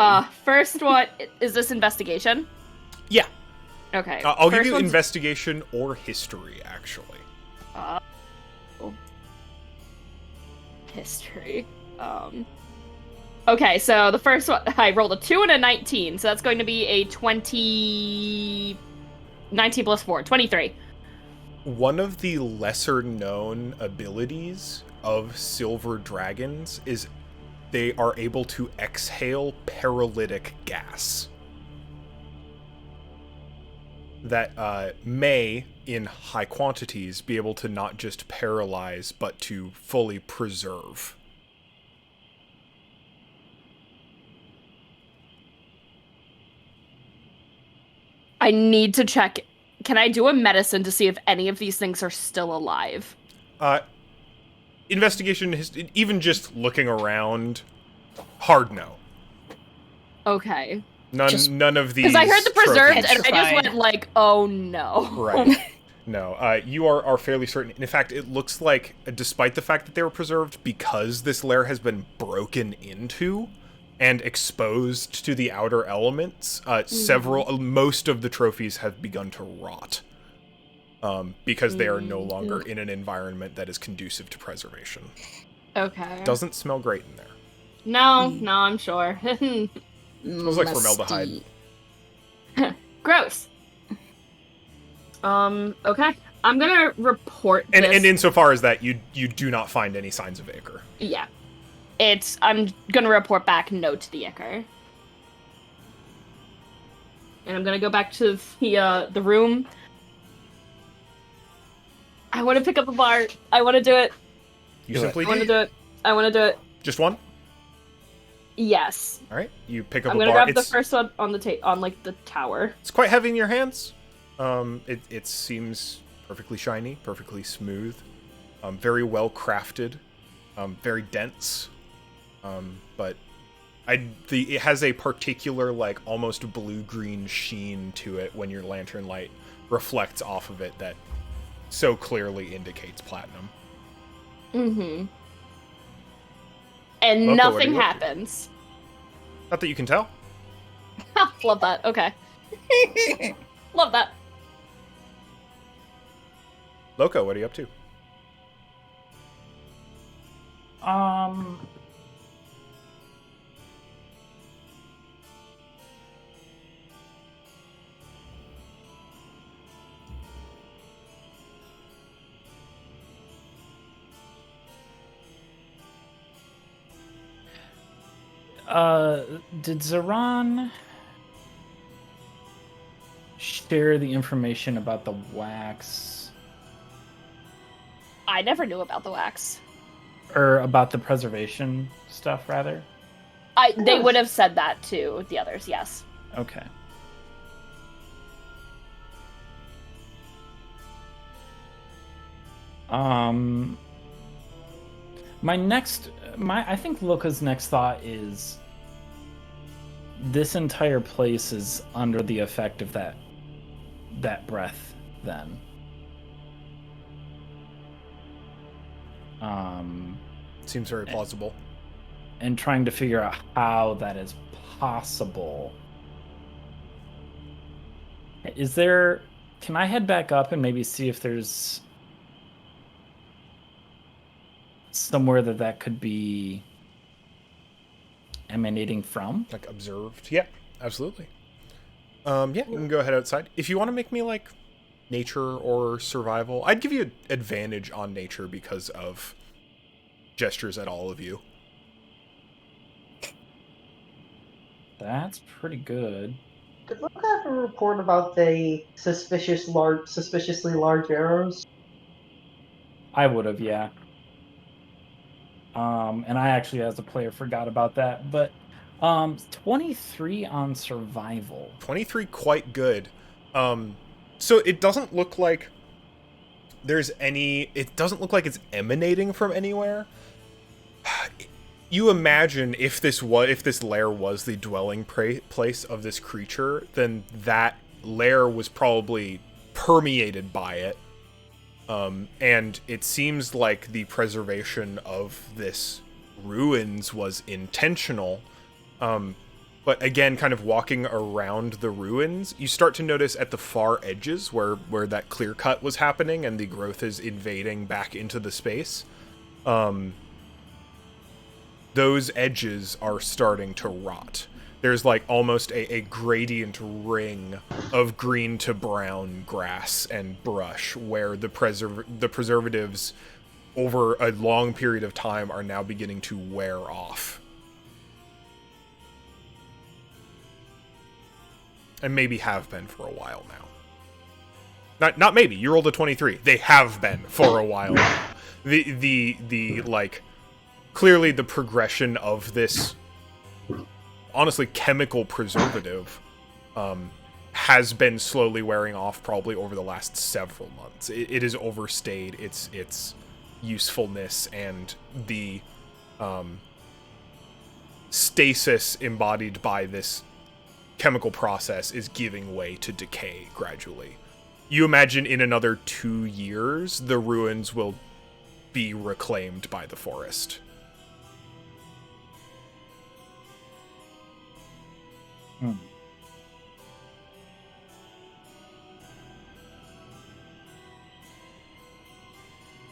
[SPEAKER 6] First one, is this investigation?
[SPEAKER 1] Yeah.
[SPEAKER 6] Okay.
[SPEAKER 1] I'll give
[SPEAKER 6] first
[SPEAKER 1] you
[SPEAKER 6] one's-
[SPEAKER 1] investigation or history, actually.
[SPEAKER 6] History. Okay, so the first one, I rolled a 2 and a 19, so that's going to be a 20... 19 plus 4, 23.
[SPEAKER 1] One of the lesser-known abilities of silver dragons is they are able to exhale paralytic gas. That may, in high quantities, be able to not just paralyze, but to fully preserve.
[SPEAKER 6] I need to check. Can I do a medicine to see if any of these things are still alive?
[SPEAKER 1] Investigation, even just looking around, hard no.
[SPEAKER 6] Okay.
[SPEAKER 1] None of these.
[SPEAKER 6] Because I heard the preserved,
[SPEAKER 1] trophies-
[SPEAKER 6] and I just went like, oh no.
[SPEAKER 1] Right. No, you are fairly certain. In fact, it looks like, despite the fact that they were preserved, because this lair has been broken into and exposed to the outer elements, most of the trophies have begun to rot. Because they are no longer in an environment that is conducive to preservation.
[SPEAKER 6] Okay.
[SPEAKER 1] Doesn't smell great in there.
[SPEAKER 6] No, I'm sure.
[SPEAKER 1] Smells like formaldehyde.
[SPEAKER 6] Gross. Okay. I'm gonna report this.
[SPEAKER 1] And insofar as that, you do not find any signs of Ichor.
[SPEAKER 6] Yeah. I'm gonna report back no to the Ichor. And I'm gonna go back to the room. I want to pick up a bar. I want to do it.
[SPEAKER 1] You simply
[SPEAKER 6] I want to do it. I want to do it.
[SPEAKER 1] Just one?
[SPEAKER 6] Yes.
[SPEAKER 1] All right. You pick up
[SPEAKER 6] I'm
[SPEAKER 1] a
[SPEAKER 6] gonna
[SPEAKER 1] bar.
[SPEAKER 6] grab the first one on the on like the tower.
[SPEAKER 1] It's quite heavy in your hands. It seems perfectly shiny, perfectly smooth, very well crafted, very dense. But it has a particular like almost blue-green sheen to it when your lantern light reflects off of it that so clearly indicates platinum.
[SPEAKER 6] Mm-hmm. And
[SPEAKER 1] Loco,
[SPEAKER 6] nothing
[SPEAKER 1] what are you up to?
[SPEAKER 6] happens.
[SPEAKER 1] Not that you can tell.
[SPEAKER 6] Love that. Okay. Love that.
[SPEAKER 1] Loco, what are you up to?
[SPEAKER 2] did Zaran share the information about the wax?
[SPEAKER 6] I never knew about the wax.
[SPEAKER 2] Or about the preservation stuff, rather?
[SPEAKER 6] They would have said that to the others, yes.
[SPEAKER 2] Okay. I think Luca's next thought is this entire place is under the effect of that breath then.
[SPEAKER 1] Seems very plausible.
[SPEAKER 2] And trying to figure out how that is possible. Can I head back up and maybe see if there's somewhere that could be emanating from?
[SPEAKER 1] Like observed? Yeah, absolutely. Yeah, you can go ahead outside. If you want to make me like nature or survival, I'd give you advantage on nature because of gestures at all of you.
[SPEAKER 2] That's pretty good.
[SPEAKER 4] Did Luca have a report about the suspiciously large arrows?
[SPEAKER 2] I would have, yeah. And I actually, as a player, forgot about that. But 23 on survival.
[SPEAKER 1] 23, quite good. So it doesn't look like there's any... It doesn't look like it's emanating from anywhere. You imagine if this lair was the dwelling place of this creature, then that lair was probably permeated by it. And it seems like the preservation of this ruins was intentional. But again, kind of walking around the ruins, you start to notice at the far edges where that clear cut was happening and the growth is invading back into the space. Those edges are starting to rot. There's like almost a gradient ring of green to brown grass and brush where the preservatives over a long period of time are now beginning to wear off. And maybe have been for a while now. Not maybe, you rolled a 23. They have been for a while now. The like, clearly the progression of this, honestly, chemical preservative has been slowly wearing off probably over the last several months. It has overstayed its usefulness, and the stasis embodied by this chemical process is giving way to decay gradually. You imagine in another 2 years, the ruins will be reclaimed by the forest.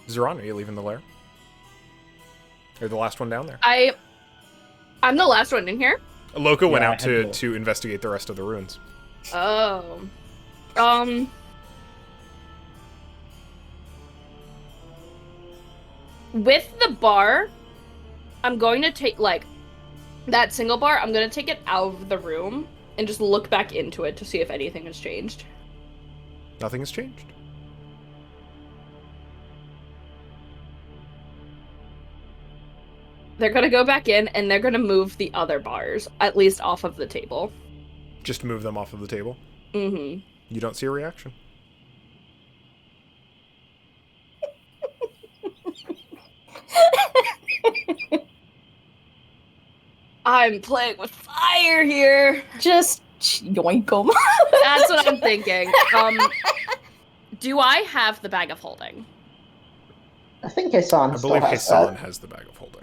[SPEAKER 1] Zeron, are you leaving the lair? You're the last one down there.
[SPEAKER 6] I'm the last one in here.
[SPEAKER 1] Loka went out to investigate the rest of the ruins.
[SPEAKER 6] Oh. With the bar, I'm going to take, like, that single bar, I'm going to take it out of the room and just look back into it to see if anything has changed.
[SPEAKER 1] Nothing has changed.
[SPEAKER 6] They're going to go back in, and they're going to move the other bars, at least off of the table.
[SPEAKER 1] Just move them off of the table?
[SPEAKER 6] Mm-hmm.
[SPEAKER 1] You don't see a reaction.
[SPEAKER 6] I'm playing with fire here.
[SPEAKER 3] Just yoink them.
[SPEAKER 6] That's what I'm thinking. Do I have the bag of holding?
[SPEAKER 4] I think Hassan
[SPEAKER 1] I
[SPEAKER 4] still
[SPEAKER 1] believe
[SPEAKER 4] has
[SPEAKER 1] Hassan
[SPEAKER 4] that.
[SPEAKER 1] has the bag of holding.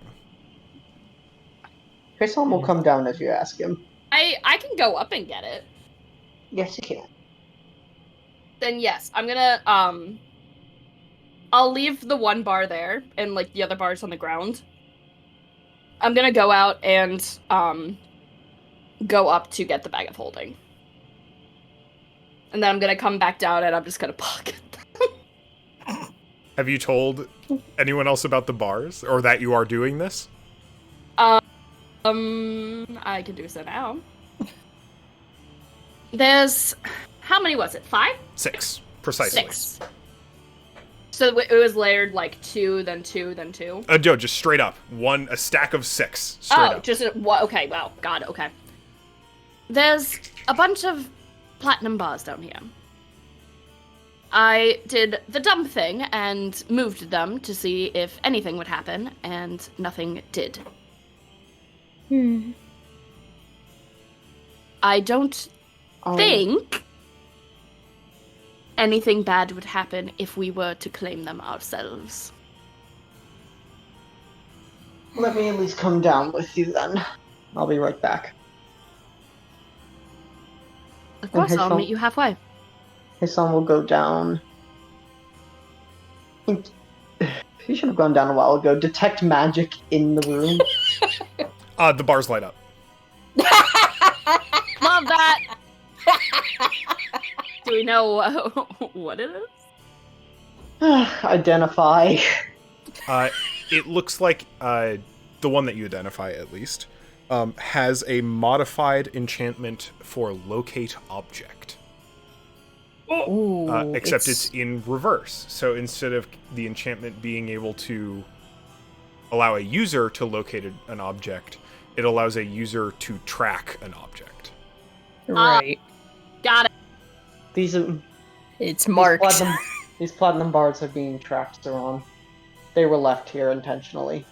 [SPEAKER 4] Hassan will come down if you ask him.
[SPEAKER 6] I can go up and get it.
[SPEAKER 4] Yes, you can.
[SPEAKER 6] Then yes, I'm gonna I'll leave the one bar there and like the other bars on the ground. I'm gonna go out and go up to get the bag of holding. And then I'm gonna come back down and I'm just gonna pocket them.
[SPEAKER 1] Have you told anyone else about the bars or that you are doing this?
[SPEAKER 6] I can do so now. There's... How many was it? 5?
[SPEAKER 1] 6, precisely.
[SPEAKER 6] 6. So it was layered like 2, then 2, then 2?
[SPEAKER 1] No, just straight up. A stack of 6. Straight up.
[SPEAKER 6] Just okay, wow, God, okay. There's a bunch of platinum bars down here. I did the dumb thing and moved them to see if anything would happen, and nothing did. I don't think anything bad would happen if we were to claim them ourselves.
[SPEAKER 4] Let me at least come down with you then. I'll be right back.
[SPEAKER 6] Of course,
[SPEAKER 4] Okay,
[SPEAKER 6] I'll
[SPEAKER 4] so-
[SPEAKER 6] meet you halfway.
[SPEAKER 4] His son will go down. He should have gone down a while ago. Detect magic in the room.
[SPEAKER 1] The bars light up.
[SPEAKER 6] Love that! Do we know what it is?
[SPEAKER 4] Identify.
[SPEAKER 1] It looks like the one that you identify, at least, has a modified enchantment for locate object.
[SPEAKER 3] Ooh,
[SPEAKER 1] Except it's in reverse. So instead of the enchantment being able to allow a user to locate an object, it allows a user to track an object.
[SPEAKER 3] right.
[SPEAKER 6] Got it.
[SPEAKER 4] These
[SPEAKER 3] It's marked.
[SPEAKER 4] These platinum bars are being tracked, Zeron. They were left here intentionally.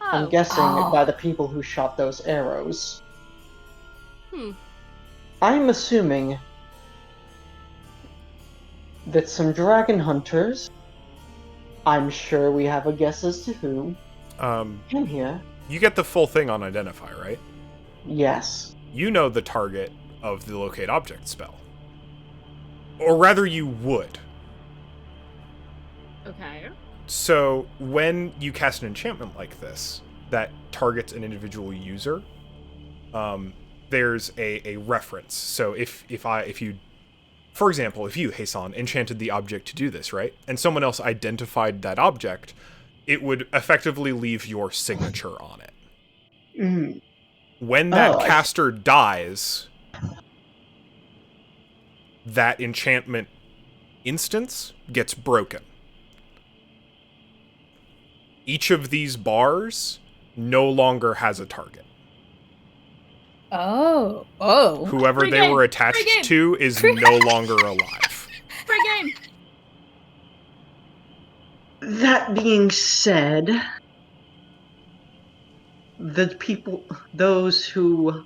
[SPEAKER 4] I'm guessing by the people who shot those arrows. I'm assuming that some dragon hunters, I'm sure we have a guess as to who, came here.
[SPEAKER 1] You get the full thing on identify, right?
[SPEAKER 4] Yes.
[SPEAKER 1] You know the target of the locate object spell. Or rather, you would.
[SPEAKER 6] Okay.
[SPEAKER 1] So when you cast an enchantment like this that targets an individual user, there's a reference. So if you, for example, if you, Hasan, enchanted the object to do this, right, and someone else identified that object, it would effectively leave your signature on it.
[SPEAKER 4] Mm.
[SPEAKER 1] When that caster dies, that enchantment instance gets broken. Each of these bars no longer has a target.
[SPEAKER 3] Oh.
[SPEAKER 1] Whoever
[SPEAKER 6] Free
[SPEAKER 1] they
[SPEAKER 6] game.
[SPEAKER 1] were attached
[SPEAKER 6] Free game.
[SPEAKER 1] to is no longer alive.
[SPEAKER 6] Free game.
[SPEAKER 4] That being said, those who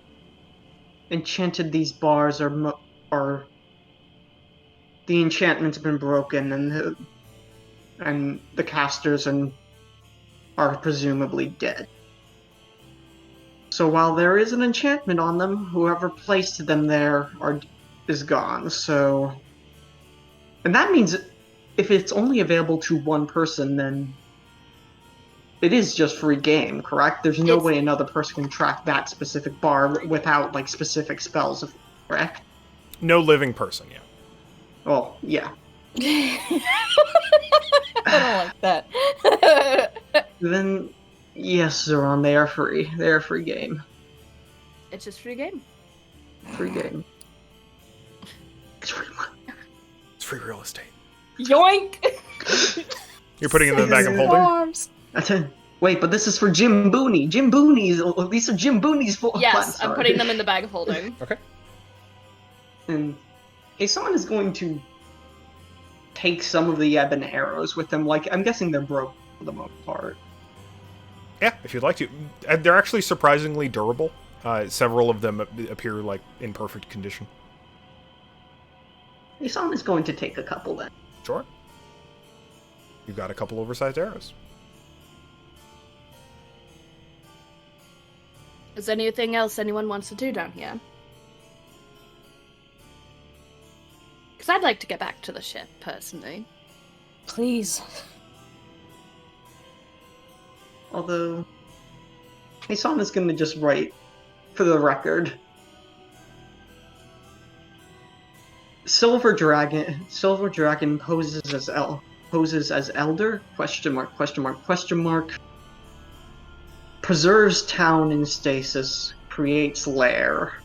[SPEAKER 4] enchanted these bars are the enchantment's been broken, and the casters are presumably dead. So while there is an enchantment on them, whoever placed them there is gone. So, and that means if it's only available to one person, then it is just free game, correct? There's no way another person can track that specific bar without like specific spells, correct?
[SPEAKER 1] No living person, yeah.
[SPEAKER 4] Oh, yeah.
[SPEAKER 3] I don't like that.
[SPEAKER 4] Then, yes, Zeron, they are free. They are free game.
[SPEAKER 6] It's just free game.
[SPEAKER 4] Free game. It's free money.
[SPEAKER 1] It's free real estate.
[SPEAKER 6] Yoink!
[SPEAKER 1] You're putting it in the bag of holding?
[SPEAKER 3] Arms.
[SPEAKER 4] Wait, but this is for Jim Booney. Jim Booney's. These are Jim Booney's.
[SPEAKER 6] Yes, I'm putting them in the bag of holding.
[SPEAKER 1] Okay.
[SPEAKER 4] And Hasan is going to take some of the ebon arrows with him. Like, I'm guessing they're broken for the most part.
[SPEAKER 1] Yeah, if you'd like to. They're actually surprisingly durable. Several of them appear like in perfect condition.
[SPEAKER 4] Hasan is going to take a couple then.
[SPEAKER 1] Sure. You've got a couple oversized arrows.
[SPEAKER 6] Is there anything else anyone wants to do down here? Because I'd like to get back to the ship, personally.
[SPEAKER 3] Please.
[SPEAKER 4] Although, Hasan is going to just write, for the record, Silver Dragon poses as elder, question mark, question mark, question mark. preserves town in stasis, creates lair.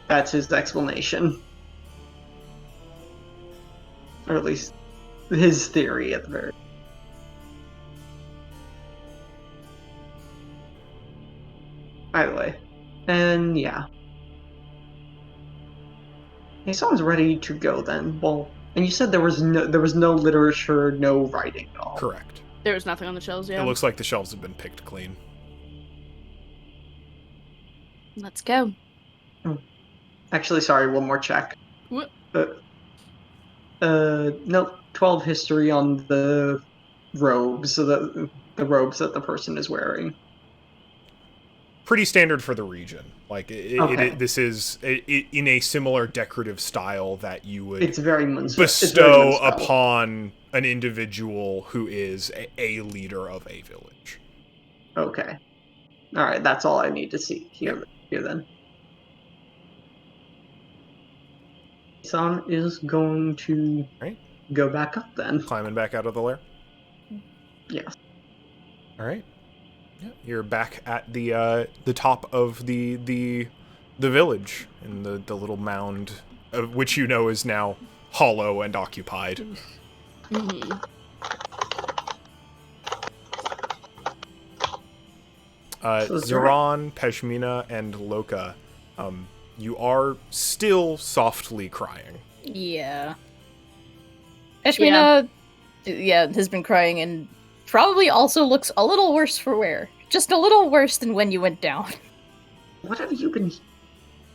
[SPEAKER 4] That's his explanation. Or at least his theory at the very. Either way. And yeah. He sounds ready to go then. Well, and you said there was no literature, no writing at all.
[SPEAKER 1] Correct.
[SPEAKER 6] There was nothing on the shelves, yeah.
[SPEAKER 1] It looks like the shelves have been picked clean.
[SPEAKER 6] Let's go.
[SPEAKER 4] Actually, sorry, one more check.
[SPEAKER 6] What?
[SPEAKER 4] No, 12 history on the robes, so the robes that the person is wearing.
[SPEAKER 1] Pretty standard for the region. Like, this is in a similar decorative style that you would
[SPEAKER 4] It's very
[SPEAKER 1] bestow upon an individual who is a leader of a village.
[SPEAKER 4] Okay. Alright, that's all I need to see here then. San is going to go back up then.
[SPEAKER 1] Climbing back out of the lair?
[SPEAKER 4] Yes.
[SPEAKER 1] Alright. Yeah, you're back at the top of the village, in the little mound, of which you know is now hollow and occupied.
[SPEAKER 6] Mm-hmm.
[SPEAKER 1] Zeron, Peshmina, and Loka, you are still softly crying.
[SPEAKER 3] Yeah. Ashmina, has been crying and probably also looks a little worse for wear. Just a little worse than when you went down.
[SPEAKER 4] What have you been...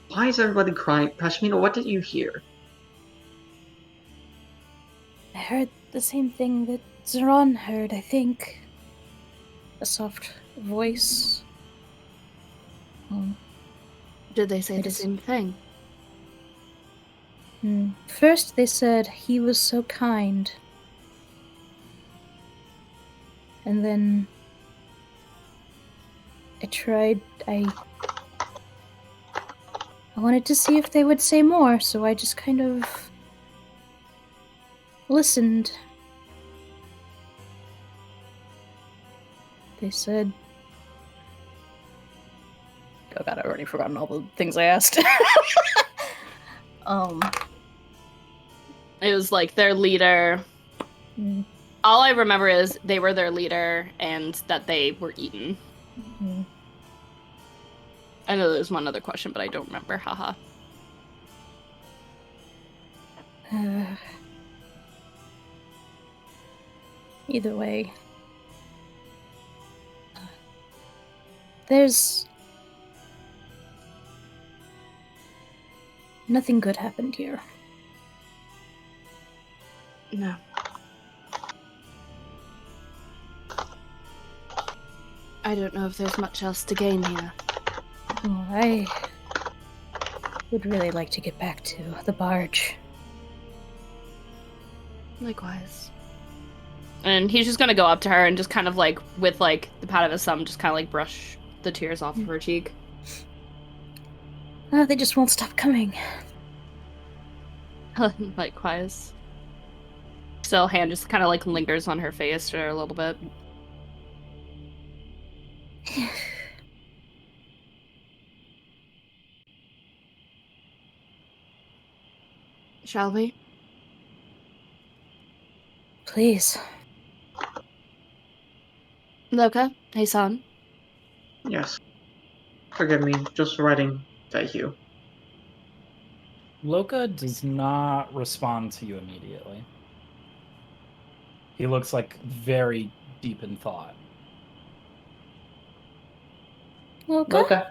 [SPEAKER 4] Why is everybody crying? Pashmina, what did you hear?
[SPEAKER 3] I heard the same thing that Zeron heard, I think. A soft voice.
[SPEAKER 6] Did they say the same thing?
[SPEAKER 3] First they said he was so kind. And then I wanted to see if they would say more, so I just kind of listened. They said... Oh god, I've already forgotten all the things I asked.
[SPEAKER 6] It was like their leader. All I remember is they were their leader and that they were eaten. I know there's one other question, but I don't remember. Haha.
[SPEAKER 3] Either way. There's... nothing good happened here.
[SPEAKER 6] No. I don't know if there's much else to gain here.
[SPEAKER 3] Oh, I would really like to get back to the barge.
[SPEAKER 6] Likewise. And he's just gonna go up to her and just kind of like, with like the pat of his thumb, just kind of like brush the tears off of her cheek.
[SPEAKER 3] They just won't stop coming.
[SPEAKER 6] Likewise. Still, hand just kind of like lingers on her face for a little bit. Shall we?
[SPEAKER 3] Please.
[SPEAKER 6] Loka, hey son.
[SPEAKER 4] Yes. Forgive me, just writing. Thank you.
[SPEAKER 2] Loka does not respond to you immediately. He looks like very deep in thought.
[SPEAKER 3] Okay.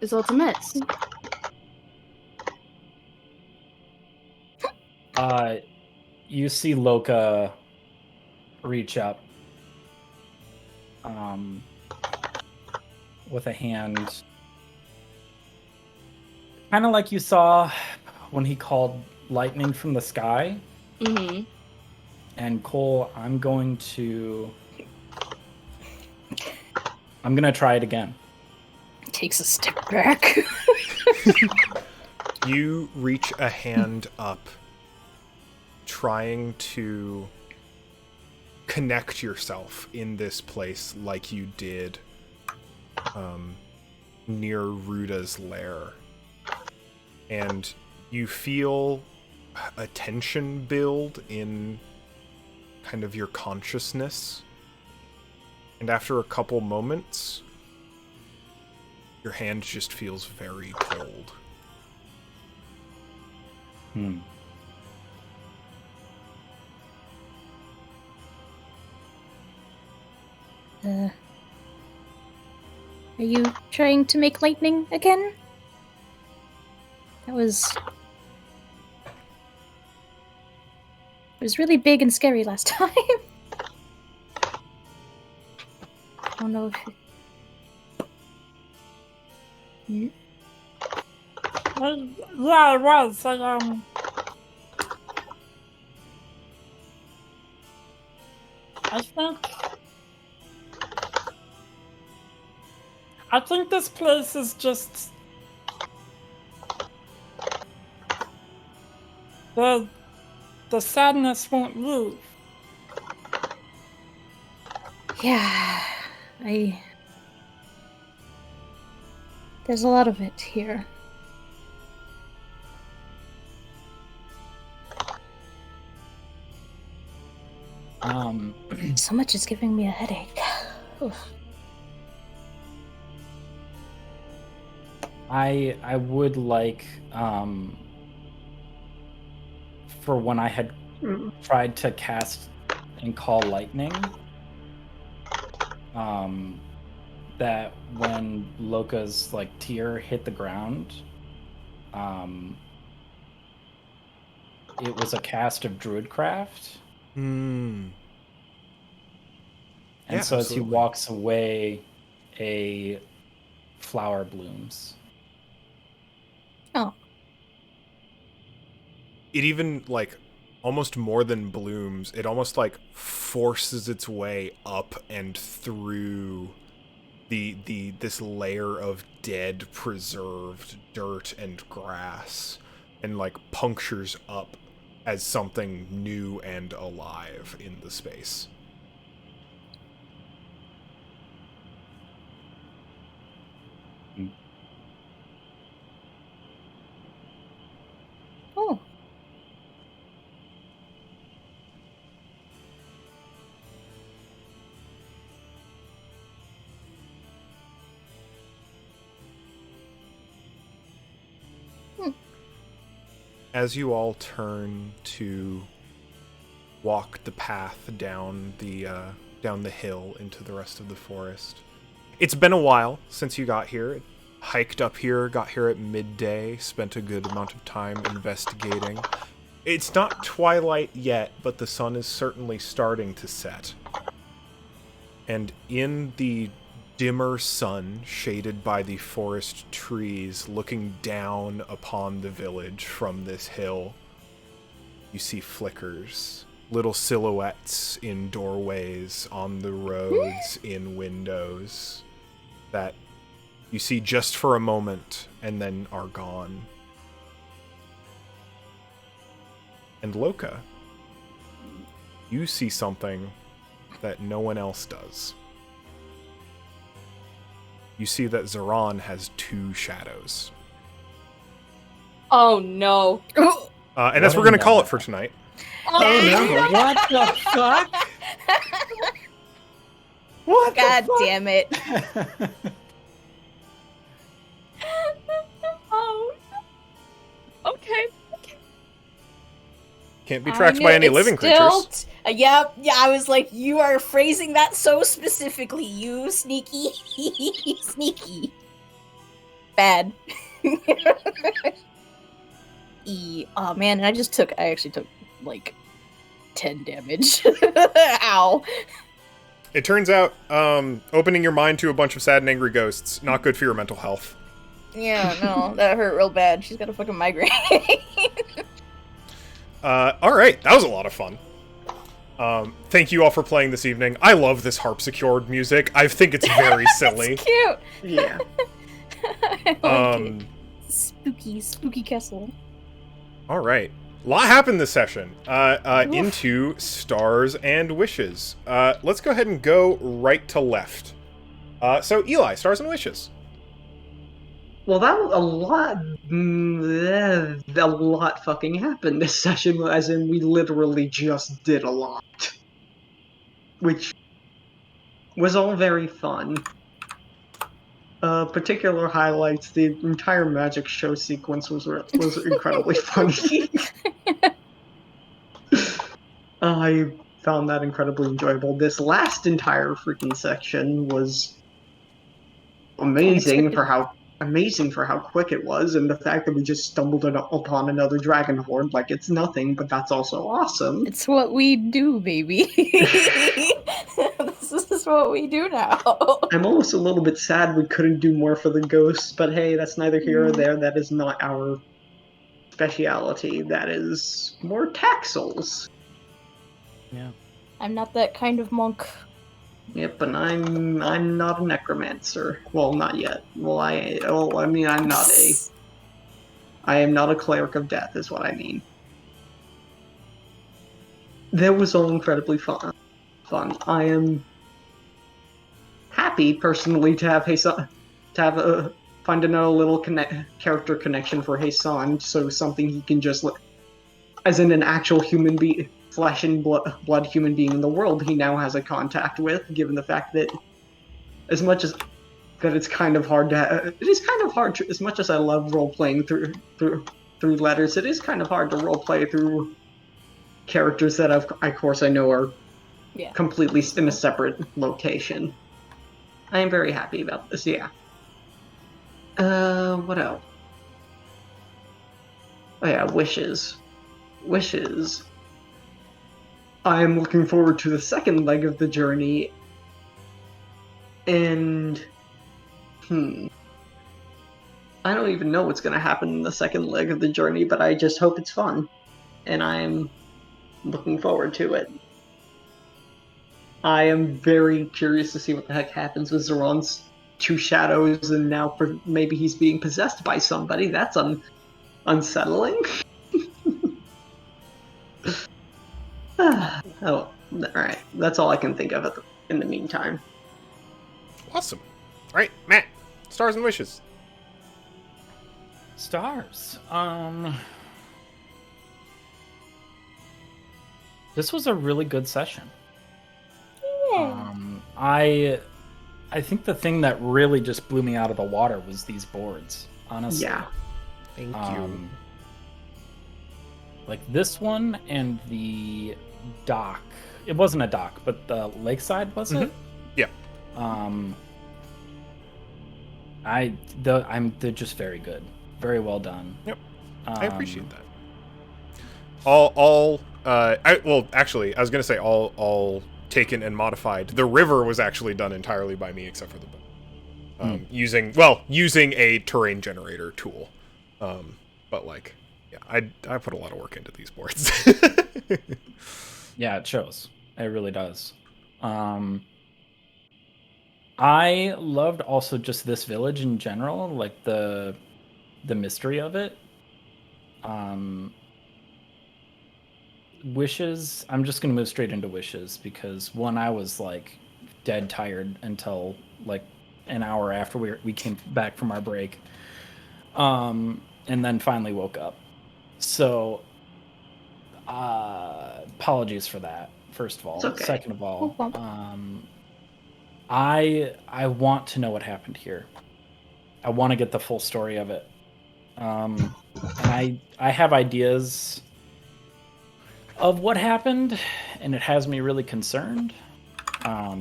[SPEAKER 6] Is ultimates.
[SPEAKER 2] You see Loka reach up with a hand, kind of like you saw when he called lightning from the sky.
[SPEAKER 6] Mm-hmm.
[SPEAKER 2] And Cole, I'm gonna try it again.
[SPEAKER 3] Takes a step back.
[SPEAKER 1] You reach a hand up, trying to connect yourself in this place like you did near Ruda's lair. And you feel a tension build in kind of your consciousness. And after a couple moments, your hand just feels very cold.
[SPEAKER 3] Are you trying to make lightning again? It was really big and scary last time. I don't know if you...
[SPEAKER 5] Yeah, it was. I think this place is just the sadness won't leave.
[SPEAKER 3] Yeah, there's a lot of it here. So much is giving me a headache. Oof.
[SPEAKER 2] I would like, for when I had tried to cast and call lightning, that when Loka's tear hit the ground, it was a cast of Druidcraft. And
[SPEAKER 1] Yeah,
[SPEAKER 2] so as he
[SPEAKER 1] absolutely.
[SPEAKER 2] walks away, a flower blooms.
[SPEAKER 3] Oh.
[SPEAKER 1] It even, almost more than blooms, it almost, forces its way up and through this layer of dead, preserved dirt and grass, and, punctures up as something new and alive in the space.
[SPEAKER 3] Oh.
[SPEAKER 1] As you all turn to walk the path down the hill into the rest of the forest, it's been a while since you got here. Hiked up here, got here at midday, spent a good amount of time investigating. It's not twilight yet, but the sun is certainly starting to set. And in the dimmer sun, shaded by the forest trees, looking down upon the village from this hill, you see flickers, little silhouettes in doorways, on the roads, in windows, that you see just for a moment and then are gone. And Loka, you see something that no one else does. You see that Zoran has two shadows.
[SPEAKER 6] Oh no.
[SPEAKER 1] And that's what we're going to call it for tonight.
[SPEAKER 5] Oh no, what the fuck?
[SPEAKER 3] What? God damn it.
[SPEAKER 6] Oh. Okay.
[SPEAKER 1] Can't be tracked by any living creatures.
[SPEAKER 3] Yep, yeah, I was like, you are phrasing that so specifically, you sneaky, sneaky. Bad. Oh man, I actually took, 10 damage. Ow.
[SPEAKER 1] It turns out, opening your mind to a bunch of sad and angry ghosts, not good for your mental health.
[SPEAKER 3] Yeah, no, that hurt real bad. She's got a fucking migraine.
[SPEAKER 1] Alright, that was a lot of fun. Thank you all for playing this evening. I love this harpsichord music. I think it's very silly.
[SPEAKER 3] It's cute.
[SPEAKER 4] Yeah.
[SPEAKER 3] I like it. spooky castle.
[SPEAKER 1] All right. A lot happened this session. Into stars and wishes. Let's go ahead and go right to left. So Eli, stars and wishes.
[SPEAKER 4] Well, that was a lot fucking happened this session, as in we literally just did a lot. Which was all very fun. Particular highlights, the entire magic show sequence was incredibly funny. I found that incredibly enjoyable. This last entire freaking section was amazing for how quick it was, and the fact that we just stumbled upon another dragon horde like it's nothing, but that's also awesome.
[SPEAKER 3] It's what we do, baby. This is what we do now.
[SPEAKER 4] I'm almost a little bit sad we couldn't do more for the ghosts, but hey, that's neither here or there. That is not our speciality. That is more Taxel's.
[SPEAKER 2] Yeah.
[SPEAKER 3] I'm not that kind of monk.
[SPEAKER 4] Yep, and I'm not a necromancer. Well, not yet. Well, I am not a cleric of death, is what I mean. That was all incredibly fun. I am happy personally to have find another little character connection for Hassan, so something he can just as in an actual human being. Flesh and blood human being in the world he now has a contact with, given the fact that as much as that it's kind of hard to it is kind of hard to, as much as I love role playing through letters, it is kind of hard to role play through characters that of course I know are completely in a separate location. I am very happy about this. What else? Oh yeah, wishes. I am looking forward to the second leg of the journey, and I don't even know what's going to happen in the second leg of the journey, but I just hope it's fun, and I am looking forward to it. I am very curious to see what the heck happens with Zeron's two shadows, and now maybe he's being possessed by somebody. That's unsettling. Oh, alright. That's all I can think of in the meantime.
[SPEAKER 1] Awesome. All right, Matt, stars and wishes.
[SPEAKER 2] Stars. This was a really good session. I think the thing that really just blew me out of the water was these boards, honestly.
[SPEAKER 4] Yeah.
[SPEAKER 1] Thank you.
[SPEAKER 2] Like this one and the dock. It wasn't a dock, but the lakeside, was it?
[SPEAKER 1] Yeah.
[SPEAKER 2] They're just very good. Very well done.
[SPEAKER 1] Yep. I appreciate that. All actually, I was gonna say all taken and modified. The river was actually done entirely by me, except for the boat. Using a terrain generator tool. But like, yeah, I put a lot of work into these boards.
[SPEAKER 2] Yeah, it shows. It really does. I loved also just this village in general, like the mystery of it. Wishes, I'm just gonna move straight into wishes because one, I was like dead tired until like an hour after we came back from our break, and then finally woke up. So apologies for that, first of all.
[SPEAKER 4] It's okay.
[SPEAKER 2] Second of all, I want to know what happened here. I want to get the full story of it. And I have ideas of what happened, and it has me really concerned. Or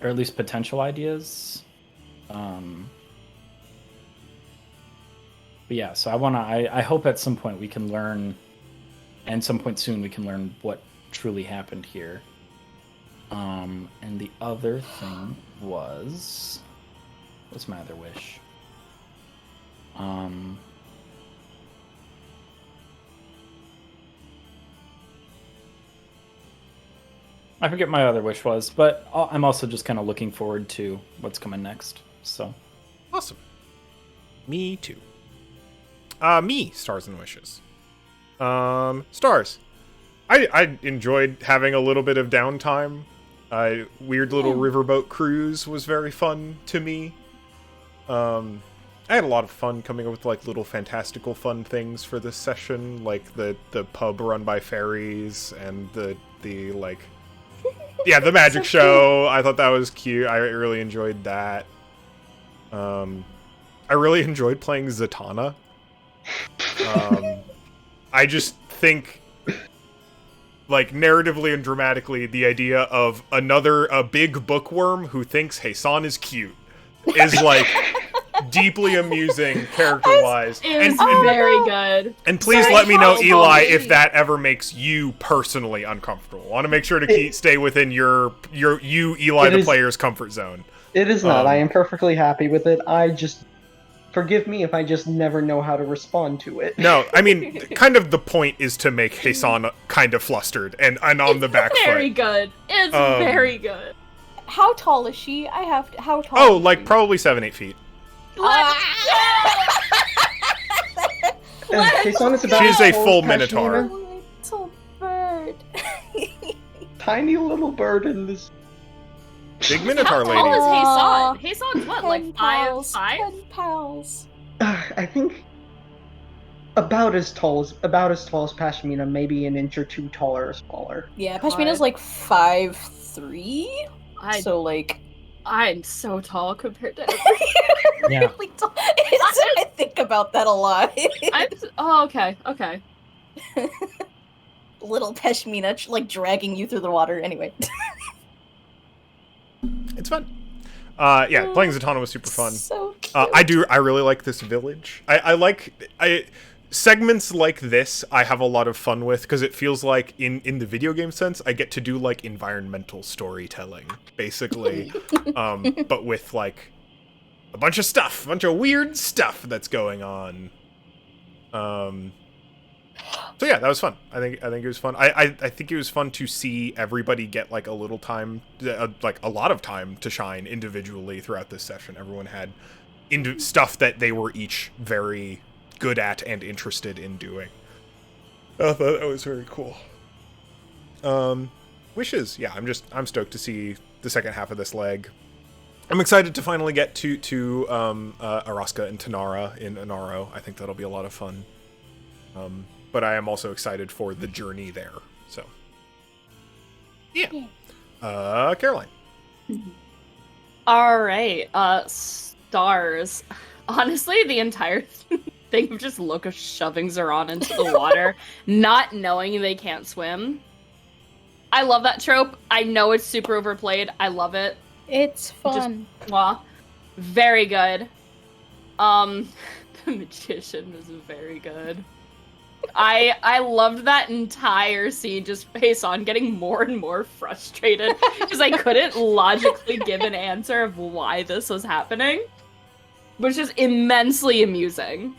[SPEAKER 2] at least potential ideas. But yeah, so I hope at some point we can learn, and some point soon we can learn what truly happened here. And the other thing what's my other wish? I forget my other wish was, but I'm also just kind of looking forward to what's coming next. So
[SPEAKER 1] Awesome. Me too. Me, Stars and Wishes. Stars. I enjoyed having a little bit of downtime. Weird little riverboat cruise was very fun to me. I had a lot of fun coming up with like little fantastical fun things for this session, like the pub run by fairies and the like the magic show. I thought that was cute. I really enjoyed that. I really enjoyed playing Zatanna. I just think, like, narratively and dramatically, the idea of a big bookworm who thinks Heisan is cute is, like, deeply amusing character-wise.
[SPEAKER 6] It was very good.
[SPEAKER 1] And please let me know, Eli, if that ever makes you personally uncomfortable. I want to make sure to stay within you, Eli, the player's comfort zone.
[SPEAKER 4] It is not. I am perfectly happy with it. Forgive me if I just never know how to respond to it.
[SPEAKER 1] No, I mean, kind of the point is to make Heisan kind of flustered and on the back foot.
[SPEAKER 6] Very good. It's very good.
[SPEAKER 3] How tall is she? How tall?
[SPEAKER 1] Oh,
[SPEAKER 3] is
[SPEAKER 1] like
[SPEAKER 3] she?
[SPEAKER 1] probably 7-8 feet.
[SPEAKER 4] Heisan is about
[SPEAKER 1] She is a
[SPEAKER 4] as
[SPEAKER 1] full
[SPEAKER 4] tall as
[SPEAKER 1] minotaur.
[SPEAKER 4] Pashmina.
[SPEAKER 3] Little bird.
[SPEAKER 4] Tiny little bird in this.
[SPEAKER 1] Big minotaur
[SPEAKER 6] How tall
[SPEAKER 1] lady.
[SPEAKER 6] is Heisan? Heisan's what, like 5'5"?
[SPEAKER 3] 10 pounds.
[SPEAKER 4] I think about as tall as Pashmina, maybe an inch or two taller or smaller.
[SPEAKER 3] Yeah, Pashmina's like 5'3".
[SPEAKER 6] I-
[SPEAKER 3] So like
[SPEAKER 6] I'm so tall compared to
[SPEAKER 2] Yeah.
[SPEAKER 3] really tall. I think about that a lot.
[SPEAKER 6] okay.
[SPEAKER 3] Little Pashmina like dragging you through the water. Anyway.
[SPEAKER 1] It's fun. Playing Zatanna was super fun.
[SPEAKER 3] So cute.
[SPEAKER 1] I really like this village. I like segments like this I have a lot of fun with because it feels like in the video game sense I get to do like environmental storytelling basically, but with like a bunch of weird stuff that's going on. So yeah, that was fun. I think it was fun. I think it was fun to see everybody get like a little time, like a lot of time to shine individually throughout this session. Everyone had stuff that they were each very good at and interested in doing. I thought that was very cool. Wishes, yeah, I'm stoked to see the second half of this leg. I'm excited to finally get to Araska and Tanara in Anaro. I think that'll be a lot of fun. But I am also excited for the journey there. So, yeah. Caroline.
[SPEAKER 6] All right. Stars. Honestly, the entire thing of just Loka shoving Zeron into the water, not knowing they can't swim. I love that trope. I know it's super overplayed. I love it.
[SPEAKER 3] It's fun.
[SPEAKER 6] Very good. The magician is very good. I loved that entire scene, just based on getting more and more frustrated because I couldn't logically give an answer of why this was happening, which is immensely amusing.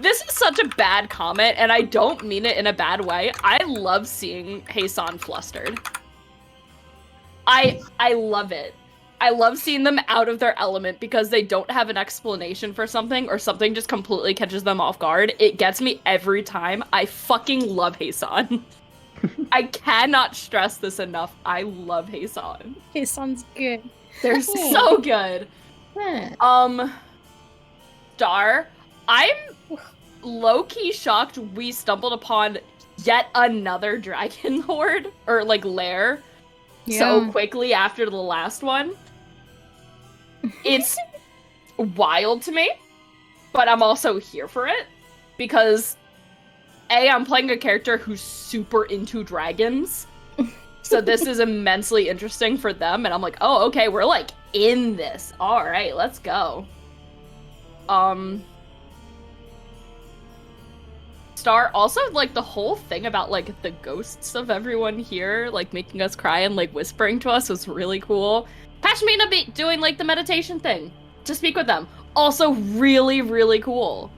[SPEAKER 6] This is such a bad comment, and I don't mean it in a bad way. I love seeing Heisan flustered. I love it. I love seeing them out of their element because they don't have an explanation for something or something just completely catches them off guard. It gets me every time. I fucking love Heisan. I cannot stress this enough. I love Heisan.
[SPEAKER 3] Heisan's good.
[SPEAKER 6] They're so good. Star, I'm low-key shocked we stumbled upon yet another dragon horde or like lair so quickly after the last one. It's wild to me, but I'm also here for it because I'm playing a character who's super into dragons, so this is immensely interesting for them, and I'm like, oh, okay, we're like in this. All right, let's go. Star, also like the whole thing about like the ghosts of everyone here like making us cry and like whispering to us was really cool. Pashmina be doing like the meditation thing to speak with them, also really, really cool.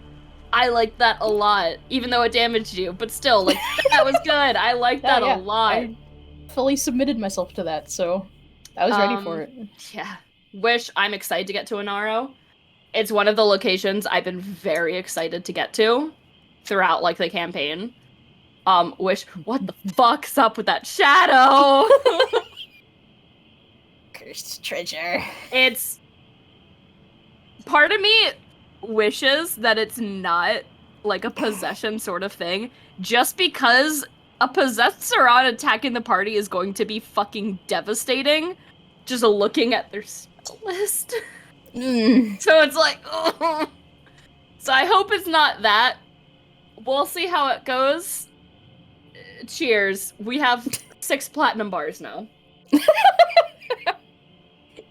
[SPEAKER 6] I liked that a lot, even though it damaged you, but still, like, that was good. I liked that a lot.
[SPEAKER 3] I fully submitted myself to that, so I was ready for it.
[SPEAKER 6] Yeah. Wish, I'm excited to get to Anaro. it's one of the locations I've been very excited to get to throughout like the campaign. What the fuck's up with that shadow?
[SPEAKER 3] Cursed treasure.
[SPEAKER 6] It's part of me wishes that it's not like a possession sort of thing, just because a possessed Sauron attacking the party is going to be fucking devastating. Just looking at their spell list. So it's like, oh. So I hope it's not that. We'll see how it goes. Cheers. We have 6 platinum bars now.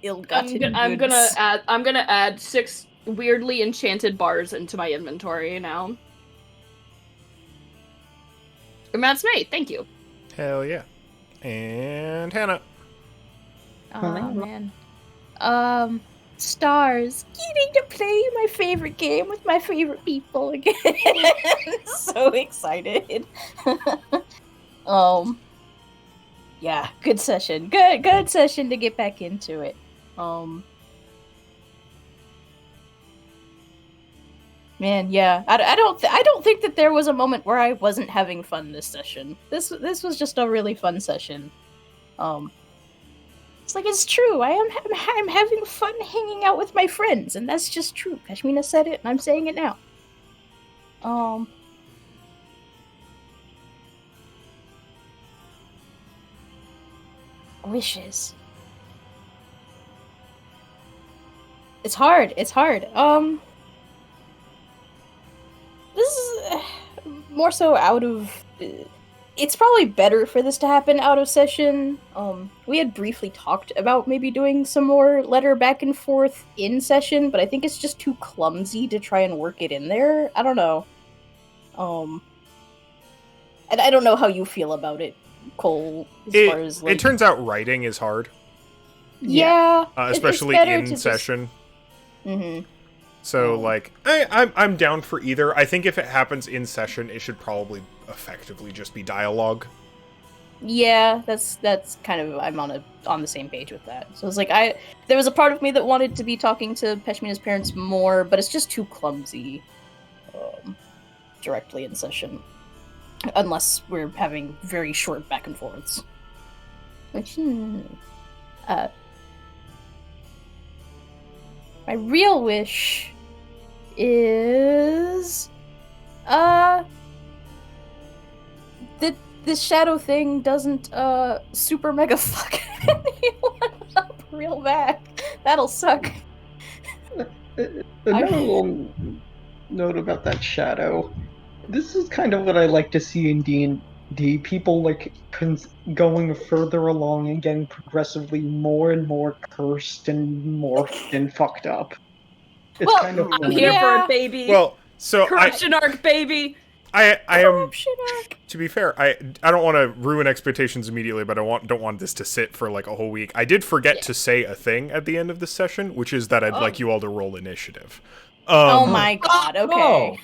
[SPEAKER 3] Ill-gotten
[SPEAKER 6] I'm
[SPEAKER 3] goods.
[SPEAKER 6] gonna add 6 weirdly enchanted bars into my inventory now. And that's me. Thank you.
[SPEAKER 1] Hell yeah. And Hannah.
[SPEAKER 3] Oh man. Stars. Getting to play my favorite game with my favorite people again. So excited. Yeah, good session. Good session to get back into it. Man, yeah. I don't think that there was a moment where I wasn't having fun this session. This was just a really fun session. It's like, it's true. I'm having fun hanging out with my friends, and that's just true. Kashmina said it, and I'm saying it now. Wishes. It's hard. This is more so out of... It's probably better for this to happen out of session. We had briefly talked about maybe doing some more letter back and forth in session, but I think it's just too clumsy to try and work it in there. I don't know. And I don't know how you feel about it, Cole, as far as, like...
[SPEAKER 1] It turns out writing is hard.
[SPEAKER 3] Yeah.
[SPEAKER 1] Especially in session.
[SPEAKER 3] Mm-hmm.
[SPEAKER 1] So, like, I'm down for either. I think if it happens in session, it should probably effectively just be dialogue.
[SPEAKER 3] Yeah, that's kind of, I'm on the same page with that. So it's like, there was a part of me that wanted to be talking to Peshmina's parents more, but it's just too clumsy directly in session. Unless we're having very short back and forths. Which, my real wish is that this shadow thing doesn't super mega fuck anyone up real bad. That'll suck.
[SPEAKER 4] Another little note about that shadow. This is kind of what I like to see in D&D. People like going further along and getting progressively more and more cursed and morphed and fucked up. It's
[SPEAKER 6] Well,
[SPEAKER 4] kind of
[SPEAKER 6] I'm here for it, baby.
[SPEAKER 1] Well, so
[SPEAKER 6] Corruption arc, baby.
[SPEAKER 1] I am, to be fair, I don't want to ruin expectations immediately, but I don't want this to sit for like a whole week. I did forget to say a thing at the end of this session, which is that I'd like you all to roll initiative.
[SPEAKER 3] Oh my god, okay.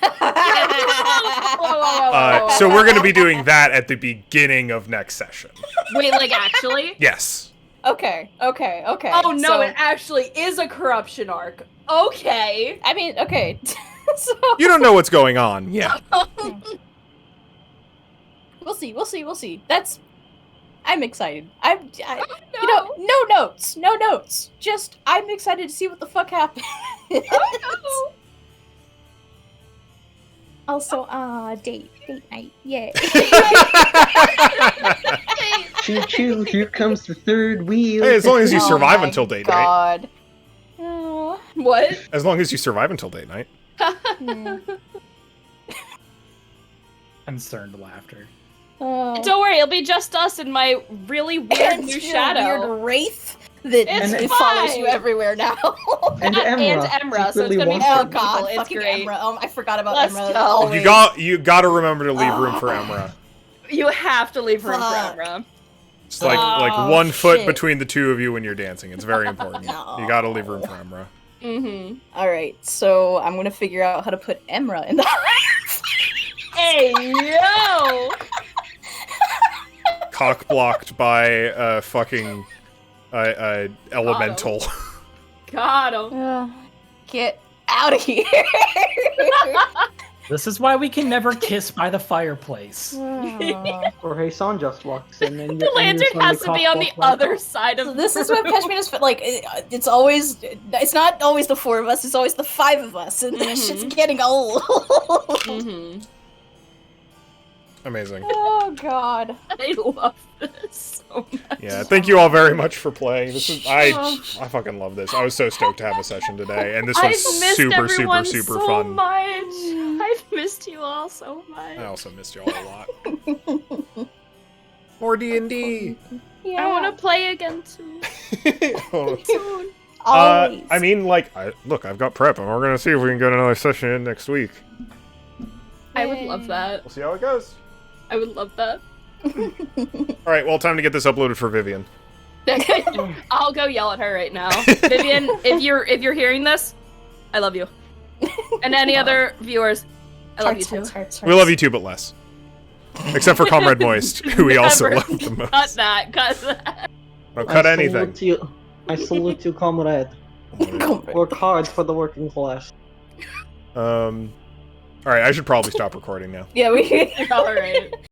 [SPEAKER 1] So we're going to be doing that at the beginning of next session.
[SPEAKER 6] Wait, like actually?
[SPEAKER 1] Yes.
[SPEAKER 3] Okay.
[SPEAKER 6] Oh no,
[SPEAKER 3] so,
[SPEAKER 6] it actually is a corruption arc. Okay.
[SPEAKER 3] I mean, okay. So,
[SPEAKER 1] You don't know what's going on. Yeah.
[SPEAKER 3] we'll see. I'm excited. You
[SPEAKER 6] no.
[SPEAKER 3] know, no notes. Just, I'm excited to see what the fuck happens.
[SPEAKER 6] Oh
[SPEAKER 3] Also, date night, yay.
[SPEAKER 4] choo-choo, here comes the third wheel.
[SPEAKER 1] Hey, as long as you
[SPEAKER 3] Oh
[SPEAKER 1] survive
[SPEAKER 3] my
[SPEAKER 1] until date night.
[SPEAKER 3] God.
[SPEAKER 6] no. What?
[SPEAKER 1] As long as you survive until date night.
[SPEAKER 2] Concerned laughter.
[SPEAKER 6] Don't worry, it'll be just us and my really weird new shadow.
[SPEAKER 3] Weird wraith that
[SPEAKER 6] It's
[SPEAKER 3] follows
[SPEAKER 6] fine.
[SPEAKER 3] you everywhere now.
[SPEAKER 4] And Emra.
[SPEAKER 6] So it's gonna be
[SPEAKER 3] Oh
[SPEAKER 6] four
[SPEAKER 3] god,
[SPEAKER 6] people. It's
[SPEAKER 3] fucking
[SPEAKER 6] great.
[SPEAKER 3] Emra. I forgot about
[SPEAKER 6] Let's
[SPEAKER 3] Emra.
[SPEAKER 6] go.
[SPEAKER 3] Always.
[SPEAKER 1] You got to remember to leave room for Emra.
[SPEAKER 6] You have to leave room
[SPEAKER 3] Fuck.
[SPEAKER 6] for Emra.
[SPEAKER 1] It's like
[SPEAKER 3] Oh,
[SPEAKER 1] 1 foot
[SPEAKER 3] shit.
[SPEAKER 1] between the two of you when you're dancing. It's very important. You got to leave room for Emra.
[SPEAKER 6] Mm-hmm.
[SPEAKER 3] Alright, so I'm gonna figure out how to put Emra in the
[SPEAKER 6] Hey, yo!
[SPEAKER 1] Cock blocked by fucking elemental.
[SPEAKER 6] Got him.
[SPEAKER 3] Get out of here.
[SPEAKER 7] This is why we can never kiss by the fireplace.
[SPEAKER 4] Or Hey-san just walks in and
[SPEAKER 6] The lantern has to be on the other side of
[SPEAKER 3] This is what Peshmina's like. It's not always the 4 of us. It's always the 5 of us, and that shit's getting old.
[SPEAKER 1] Amazing.
[SPEAKER 3] Oh god.
[SPEAKER 6] I love this so much.
[SPEAKER 1] Yeah, thank you all very much for playing. This is I fucking love this. I was so stoked to have a session today, and this
[SPEAKER 6] I've
[SPEAKER 1] was
[SPEAKER 6] missed
[SPEAKER 1] super
[SPEAKER 6] everyone
[SPEAKER 1] super
[SPEAKER 6] so
[SPEAKER 1] fun.
[SPEAKER 6] much. I've missed you all so much.
[SPEAKER 1] I also missed you all a lot. More D&D.
[SPEAKER 3] Yeah.
[SPEAKER 6] I want to play again too. Soon.
[SPEAKER 3] Always.
[SPEAKER 1] I mean, like, look, I've got prep, and we're gonna see if we can get another session in next week.
[SPEAKER 6] I would love that.
[SPEAKER 1] We'll see how it goes.
[SPEAKER 6] I would love that.
[SPEAKER 1] All right, well, time to get this uploaded for Vivian.
[SPEAKER 6] I'll go yell at her right now. Vivian, if you're hearing this, I love you. And any other viewers, I love you too.
[SPEAKER 3] Hearts.
[SPEAKER 1] We love you too, but less. Except for Comrade Moist, who we also
[SPEAKER 6] Never.
[SPEAKER 1] love the most.
[SPEAKER 6] Cut that.
[SPEAKER 1] Don't cut anything.
[SPEAKER 4] I salute you, comrade. Work hard for the working class.
[SPEAKER 1] All right, I should probably stop recording now.
[SPEAKER 3] Yeah, we.
[SPEAKER 6] All right.